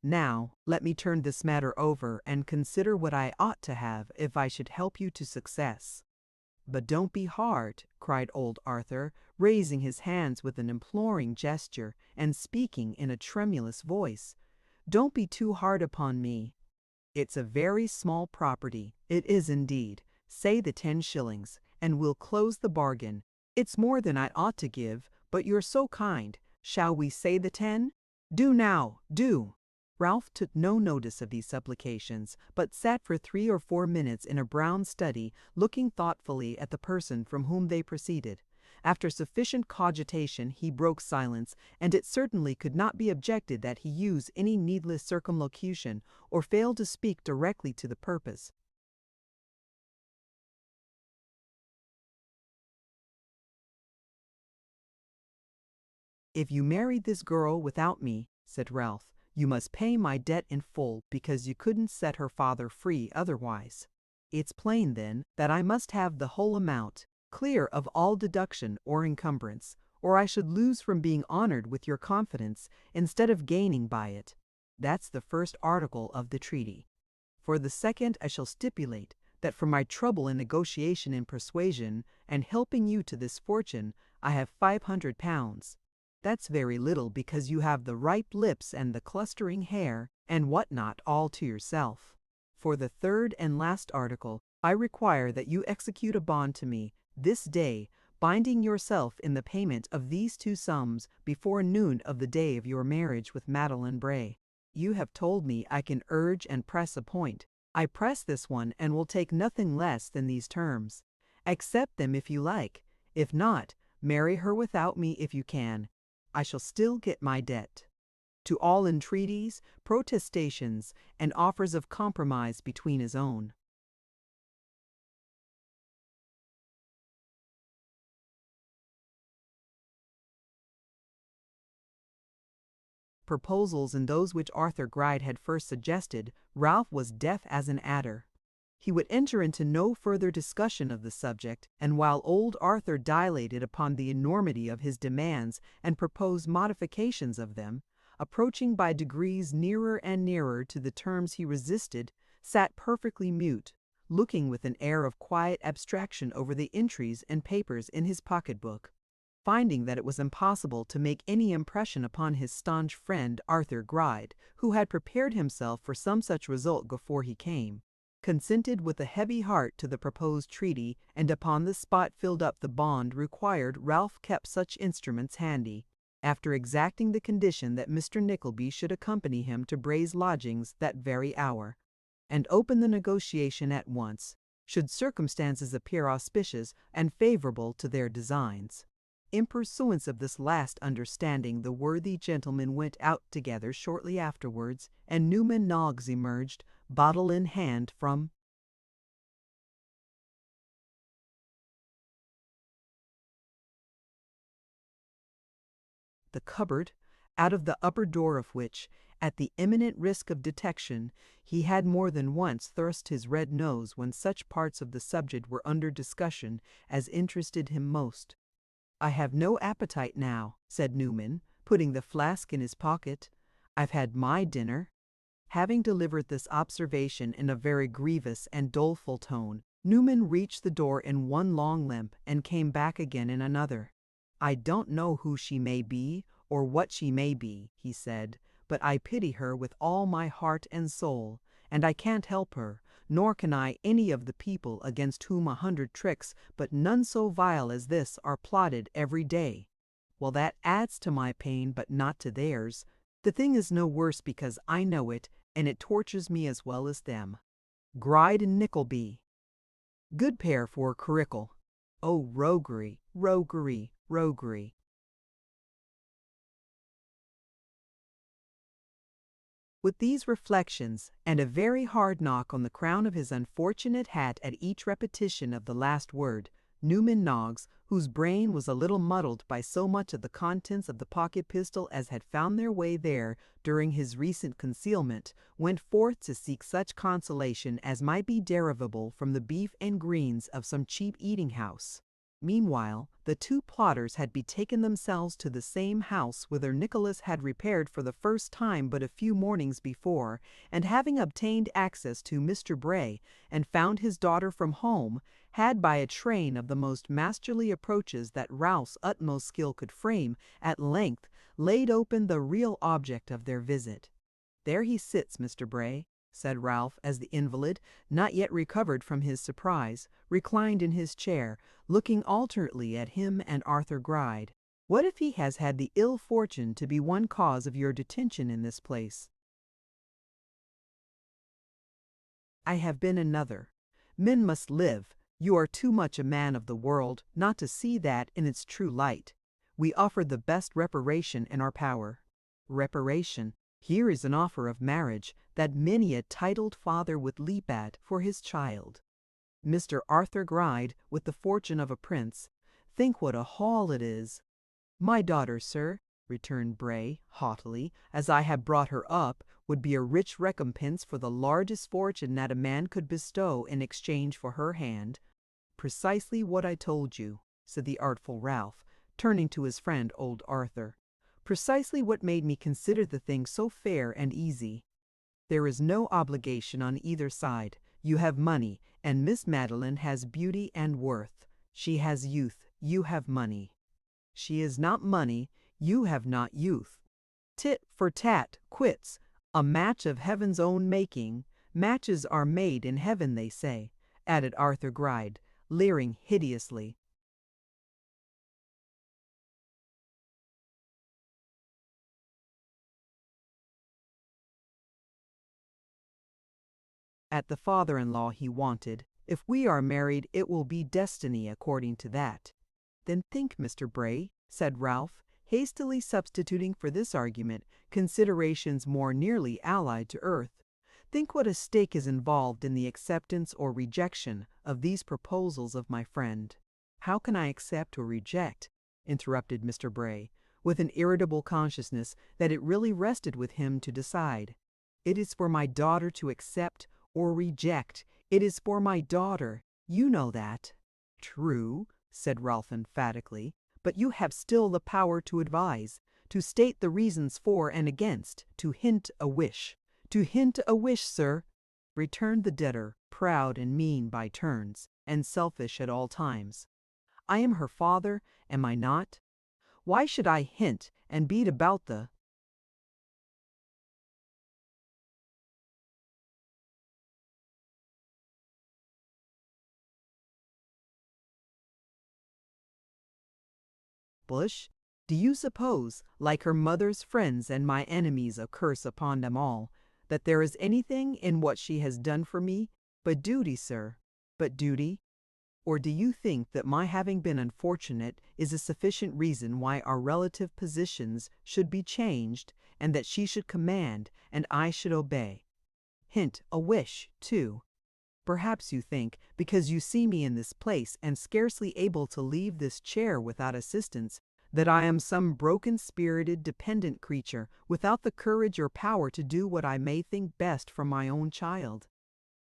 "Now, let me turn this matter over and consider what I ought to have if I should help you to success." "But don't be hard," cried old Arthur, raising his hands with an imploring gesture and speaking in a tremulous voice. "Don't be too hard upon me. It's a very small property, it is indeed. Say the 10 shillings, and we'll close the bargain. It's more than I ought to give, but you're so kind. Shall we say the 10? Do now, do!" Ralph took no notice of these supplications, but sat for 3 or 4 minutes in a brown study, looking thoughtfully at the person from whom they proceeded. After sufficient cogitation he broke silence, and it certainly could not be objected that he use any needless circumlocution, or fail to speak directly to the purpose. "If you married this girl without me," said Ralph, "you must pay my debt in full, because you couldn't set her father free otherwise. It's plain, then, that I must have the whole amount, clear of all deduction or encumbrance, or I should lose from being honored with your confidence instead of gaining by it. That's the first article of the treaty. For the second, I shall stipulate that for my trouble in negotiation and persuasion, and helping you to this fortune, I have £500. That's very little, because you have the ripe lips and the clustering hair, and what not, all to yourself. For the third and last article, I require that you execute a bond to me this day, binding yourself in the payment of these 2 sums before noon of the day of your marriage with Madeline Bray. You have told me I can urge and press a point. I press this one, and will take nothing less than these terms. Accept them if you like. If not, marry her without me if you can. I shall still get my debt. To all entreaties, protestations, and offers of compromise between his own. Proposals and those which Arthur Gride had first suggested, Ralph was deaf as an adder. He would enter into no further discussion of the subject, and while old Arthur dilated upon the enormity of his demands and proposed modifications of them, approaching by degrees nearer and nearer to the terms he resisted, sat perfectly mute, looking with an air of quiet abstraction over the entries and papers in his pocket-book. Finding that it was impossible to make any impression upon his staunch friend Arthur Gride, who had prepared himself for some such result before he came, consented with a heavy heart to the proposed treaty, and upon the spot filled up the bond required. Ralph kept such instruments handy, after exacting the condition that Mr. Nickleby should accompany him to Bray's lodgings that very hour, and open the negotiation at once, should circumstances appear auspicious and favourable to their designs. In pursuance of this last understanding, the worthy gentlemen went out together shortly afterwards, and Newman Noggs emerged, bottle in hand, from the cupboard, out of the upper door of which, at the imminent risk of detection, he had more than once thrust his red nose when such parts of the subject were under discussion as interested him most. "I have no appetite now," said Newman, putting the flask in his pocket. "I've had my dinner." Having delivered this observation in a very grievous and doleful tone, Newman reached the door in one long limp, and came back again in another. "I don't know who she may be, or what she may be," he said, "but I pity her with all my heart and soul, and I can't help her, nor can I any of the people against whom 100 tricks, but none so vile as this, are plotted every day. Well, that adds to my pain, but not to theirs. The thing is no worse because I know it, and it tortures me as well as them. Gride and Nickleby. Good pair for curricle. Oh, roguery, roguery, roguery." With these reflections, and a very hard knock on the crown of his unfortunate hat at each repetition of the last word, Newman Noggs, whose brain was a little muddled by so much of the contents of the pocket pistol as had found their way there during his recent concealment, went forth to seek such consolation as might be derivable from the beef and greens of some cheap eating-house. Meanwhile, the two plotters had betaken themselves to the same house whither Nicholas had repaired for the first time but a few mornings before, and having obtained access to Mr. Bray, and found his daughter from home, had by a train of the most masterly approaches that Ralph's utmost skill could frame, at length laid open the real object of their visit. "There he sits, Mr. Bray," said Ralph, as the invalid, not yet recovered from his surprise, reclined in his chair, looking alternately at him and Arthur Gride. "What if he has had the ill fortune to be one cause of your detention in this place?" "I have been another. Men must live. You are too much a man of the world not to see that in its true light. We offer the best reparation in our power." "Reparation! Here is an offer of marriage that many a titled father would leap at for his child. Mr. Arthur Gride, with the fortune of a prince. Think what a haul it is." "My daughter, sir," returned Bray, haughtily, "as I have brought her up, would be a rich recompense for the largest fortune that a man could bestow in exchange for her hand." "Precisely what I told you," said the artful Ralph, turning to his friend old Arthur. "Precisely what made me consider the thing so fair and easy. There is no obligation on either side. You have money, and Miss Madeline has beauty and worth. She has youth, you have money. She is not money, you have not youth. Tit for tat, quits, a match of heaven's own making. Matches are made in heaven, they say," added Arthur Gride, leering hideously. At the father-in-law he wanted. "If we are married, it will be destiny according to that." "Then think, Mr. Bray," said Ralph, hastily substituting for this argument considerations more nearly allied to earth. "Think what a stake is involved in the acceptance or rejection of these proposals of my friend." "How can I accept or reject?" interrupted Mr. Bray, with an irritable consciousness that it really rested with him to decide. "It is for my daughter to accept or reject. It is for my daughter. You know that." "True," said Ralph emphatically, "but you have still the power to advise, to state the reasons for and against, to hint a wish." "To hint a wish, sir," returned the debtor, proud and mean by turns, and selfish at all times. "I am her father, am I not? Why should I hint and beat about the bush? Do you suppose, like her mother's friends and my enemies, a curse upon them all, that there is anything in what she has done for me but duty, sir? But duty? Or do you think that my having been unfortunate is a sufficient reason why our relative positions should be changed, and that she should command and I should obey? Hint a wish, too. Perhaps you think, because you see me in this place and scarcely able to leave this chair without assistance, that I am some broken-spirited, dependent creature, without the courage or power to do what I may think best for my own child.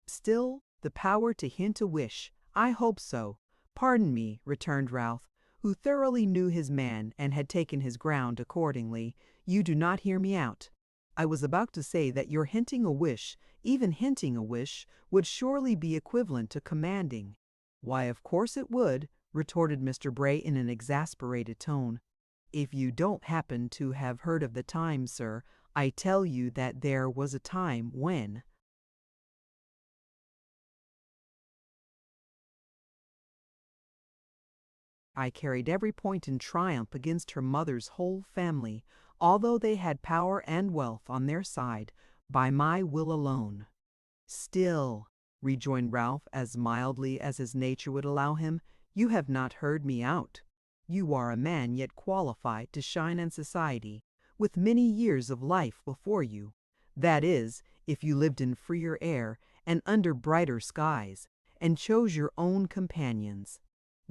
Still, the power to hint a wish, I hope so." "Pardon me," returned Ralph, who thoroughly knew his man and had taken his ground accordingly, "you do not hear me out. I was about to say that your hinting a wish, even hinting a wish, would surely be equivalent to commanding." "Why, of course it would," retorted Mr. Bray in an exasperated tone. "If you don't happen to have heard of the times, sir, I tell you that there was a time when—" "I carried every point in triumph against her mother's whole family, although they had power and wealth on their side, by my will alone." "Still," rejoined Ralph as mildly as his nature would allow him, "you have not heard me out. You are a man yet qualified to shine in society, with many years of life before you. That is, if you lived in freer air and under brighter skies, and chose your own companions.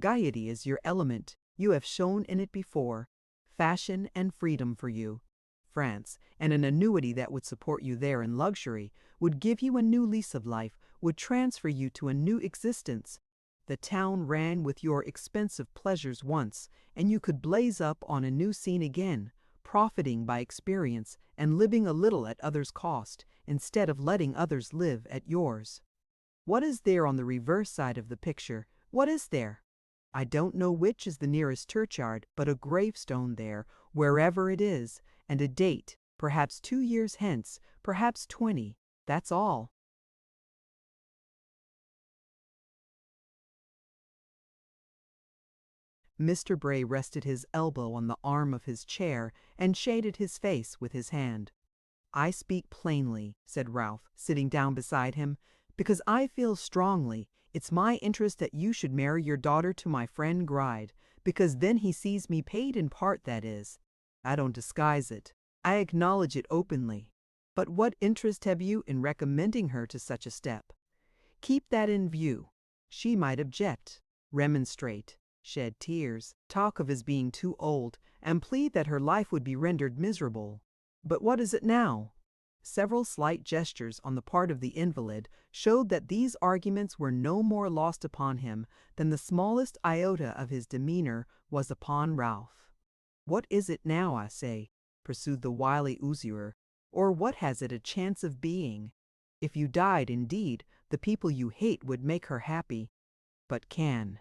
Gaiety is your element. You have shown in it before. Fashion and freedom for you. France, and an annuity that would support you there in luxury, would give you a new lease of life, would transfer you to a new existence. The town ran with your expensive pleasures once, and you could blaze up on a new scene again, profiting by experience and living a little at others' cost, instead of letting others live at yours. What is there on the reverse side of the picture? What is there? I don't know which is the nearest churchyard, but a gravestone there, wherever it is, and a date, perhaps 2 years hence, perhaps 20. That's all. Mr. Bray rested his elbow on the arm of his chair and shaded his face with his hand. I speak plainly, said Ralph, sitting down beside him, because I feel strongly it's my interest that you should marry your daughter to my friend Gride, because then he sees me paid in part, that is. I don't disguise it. I acknowledge it openly. But what interest have you in recommending her to such a step? Keep that in view. She might object, remonstrate, shed tears, talk of his being too old, and plead that her life would be rendered miserable. But what is it now? Several slight gestures on the part of the invalid showed that these arguments were no more lost upon him than the smallest iota of his demeanor was upon Ralph. What is it now, I say, pursued the wily usurer, or what has it a chance of being? If you died, indeed, the people you hate would make her happy, but can.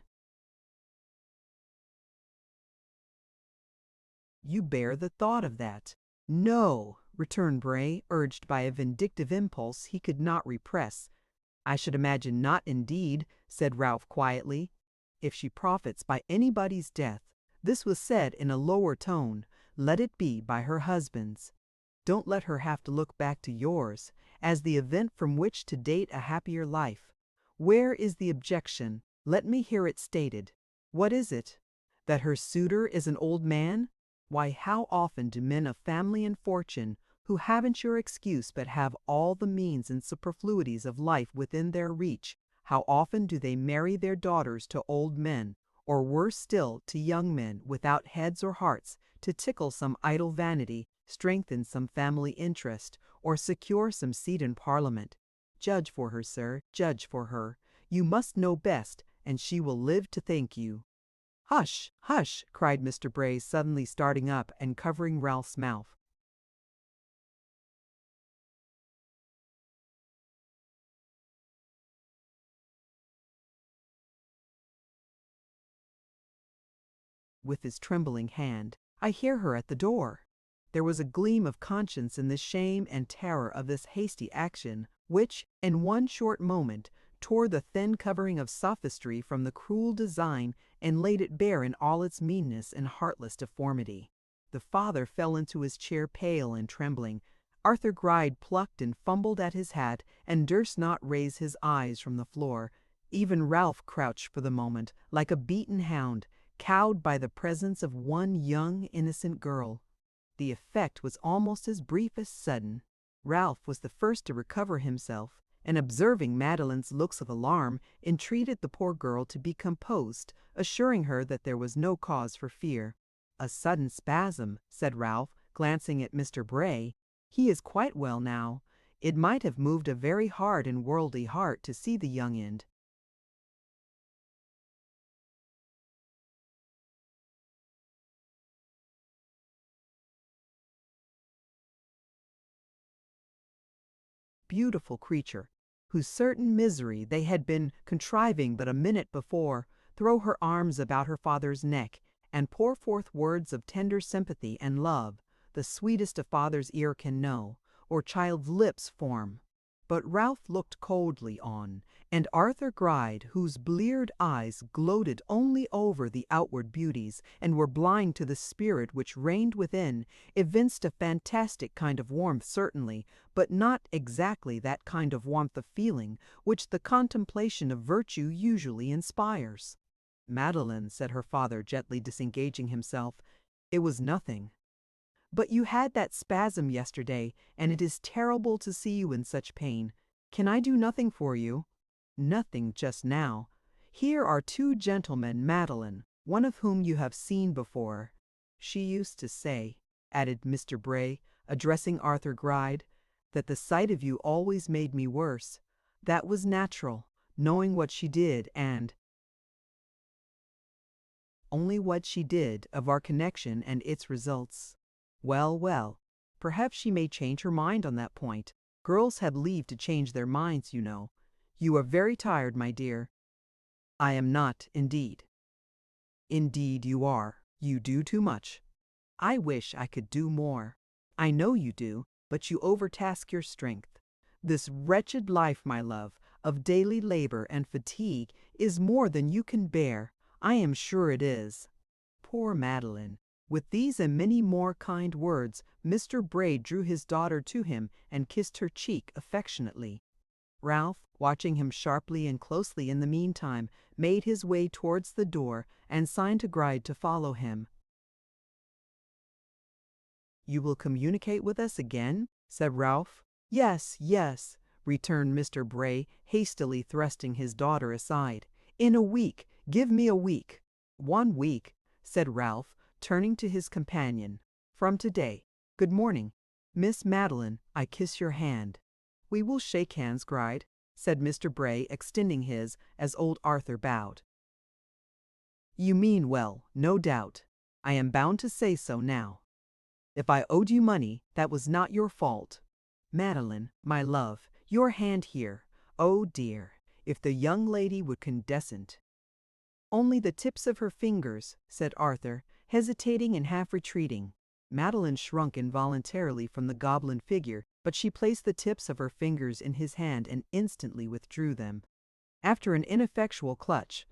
You bear the thought of that. No, returned Bray, urged by a vindictive impulse he could not repress. I should imagine not, indeed, said Ralph quietly. If she profits by anybody's death, this was said in a lower tone, let it be by her husband's. Don't let her have to look back to yours, as the event from which to date a happier life. Where is the objection? Let me hear it stated. What is it? That her suitor is an old man? Why, how often do men of family and fortune, who haven't your excuse but have all the means and superfluities of life within their reach, how often do they marry their daughters to old men, or worse still, to young men without heads or hearts, to tickle some idle vanity, strengthen some family interest, or secure some seat in Parliament? Judge for her, sir, judge for her. You must know best, and she will live to thank you. Hush, hush, cried Mr. Bray, suddenly starting up and covering Ralph's mouth. With his trembling hand, I hear her at the door. There was a gleam of conscience in the shame and terror of this hasty action, which, in one short moment, tore the thin covering of sophistry from the cruel design and laid it bare in all its meanness and heartless deformity. The father fell into his chair pale and trembling. Arthur Gride plucked and fumbled at his hat and durst not raise his eyes from the floor. Even Ralph crouched for the moment, like a beaten hound, cowed by the presence of one young, innocent girl. The effect was almost as brief as sudden. Ralph was the first to recover himself, and observing Madeline's looks of alarm, entreated the poor girl to be composed, assuring her that there was no cause for fear. A sudden spasm, said Ralph, glancing at Mr. Bray. He is quite well now. It might have moved a very hard and worldly heart to see the young end. Beautiful creature, whose certain misery they had been contriving but a minute before, throw her arms about her father's neck, and pour forth words of tender sympathy and love, the sweetest a father's ear can know, or child's lips form. But Ralph looked coldly on, and Arthur Gride, whose bleared eyes gloated only over the outward beauties, and were blind to the spirit which reigned within, evinced a fantastic kind of warmth certainly, but not exactly that kind of warmth of feeling which the contemplation of virtue usually inspires. Madeline, said her father, gently disengaging himself, it was nothing. But you had that spasm yesterday, and it is terrible to see you in such pain. Can I do nothing for you? Nothing just now. Here are two gentlemen, Madeline, one of whom you have seen before. She used to say," added Mr. Bray, addressing Arthur Gride, "that the sight of you always made me worse. That was natural, knowing what she did and only what she did of our connection and its results. Well, well, perhaps she may change her mind on that point. Girls have leave to change their minds, you know. You are very tired, my dear." "I am not, indeed." "Indeed you are. You do too much." "I wish I could do more." "I know you do, but you overtask your strength. This wretched life, my love, of daily labor and fatigue is more than you can bear. I am sure it is." Poor Madeline! With these and many more kind words, Mr. Bray drew his daughter to him and kissed her cheek affectionately. Ralph, watching him sharply and closely in the meantime, made his way towards the door and signed to Gride to follow him. "You will communicate with us again?" said Ralph. "Yes, yes," returned Mr. Bray, hastily thrusting his daughter aside. "In a week. Give me a week." "1 week," said Ralph, turning to his companion. "From today. Good morning. Miss Madeline, I kiss your hand." "We will shake hands, Gride," said Mr. Bray, extending his, as old Arthur bowed. "You mean well, no doubt. I am bound to say so now. If I owed you money, that was not your fault. Madeline, my love, your hand here. Oh dear, if the young lady would condescend." "Only the tips of her fingers," said Arthur, hesitating and half retreating. Madeline shrunk involuntarily from the goblin figure, but she placed the tips of her fingers in his hand and instantly withdrew them. After an ineffectual clutch,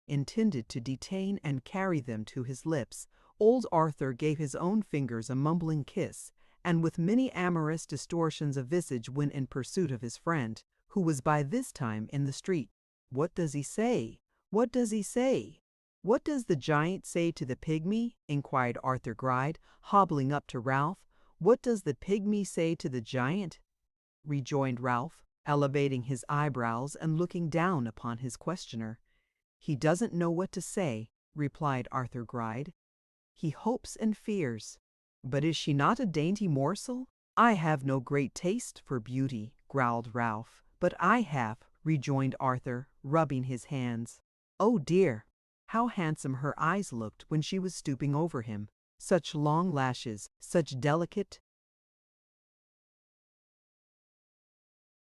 intended to detain and carry them to his lips, old Arthur gave his own fingers a mumbling kiss, and with many amorous distortions of visage went in pursuit of his friend, who was by this time in the street. "What does he say? What does he say? What does the giant say to the pygmy?" inquired Arthur Gride, hobbling up to Ralph. "What does the pygmy say to the giant?" rejoined Ralph, elevating his eyebrows and looking down upon his questioner. "He doesn't know what to say," replied Arthur Gride. "He hopes and fears." "But is she not a dainty morsel?" "I have no great taste for beauty," growled Ralph. "But I have," rejoined Arthur, rubbing his hands. "Oh dear, how handsome her eyes looked when she was stooping over him. Such long lashes, such delicate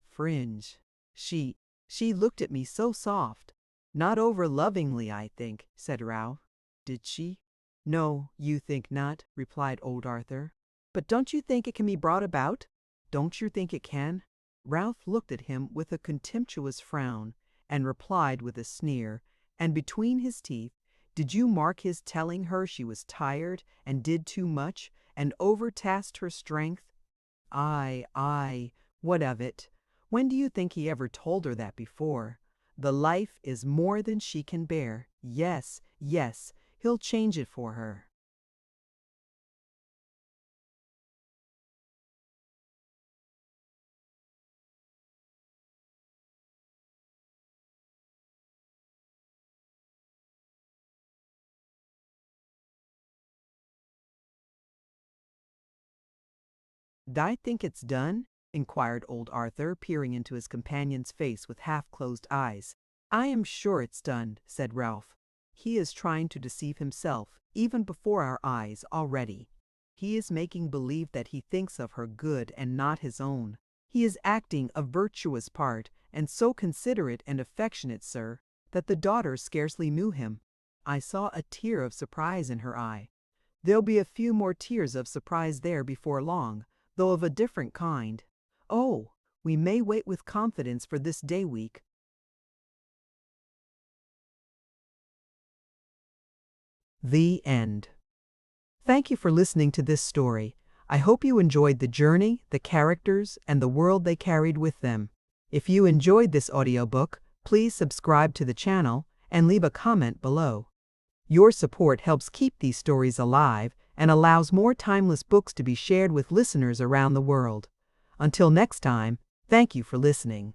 fringe. She looked at me so soft." "Not over lovingly, I think," said Ralph. "Did she?" "No, you think not," replied old Arthur. "But don't you think it can be brought about?" "Don't you think it can?" Ralph looked at him with a contemptuous frown, and replied with a sneer, and between his teeth, "Did you mark his telling her she was tired, and did too much, and overtasked her strength?" "Aye, aye, what of it? When do you think he ever told her that before? The life is more than she can bear. Yes, yes, he'll change it for her." "I think it's done?" inquired old Arthur, peering into his companion's face with half-closed eyes. "I am sure it's done," said Ralph. "He is trying to deceive himself, even before our eyes, already. He is making believe that he thinks of her good and not his own. He is acting a virtuous part, and so considerate and affectionate, sir, that the daughter scarcely knew him. I saw a tear of surprise in her eye. There'll be a few more tears of surprise there before long, though of a different kind. Oh, we may wait with confidence for this day week." The end. Thank you for listening to this story. I hope you enjoyed the journey, the characters, and the world they carried with them. If you enjoyed this audiobook, please subscribe to the channel and leave a comment below. Your support helps keep these stories alive and allows more timeless books to be shared with listeners around the world. Until next time, thank you for listening.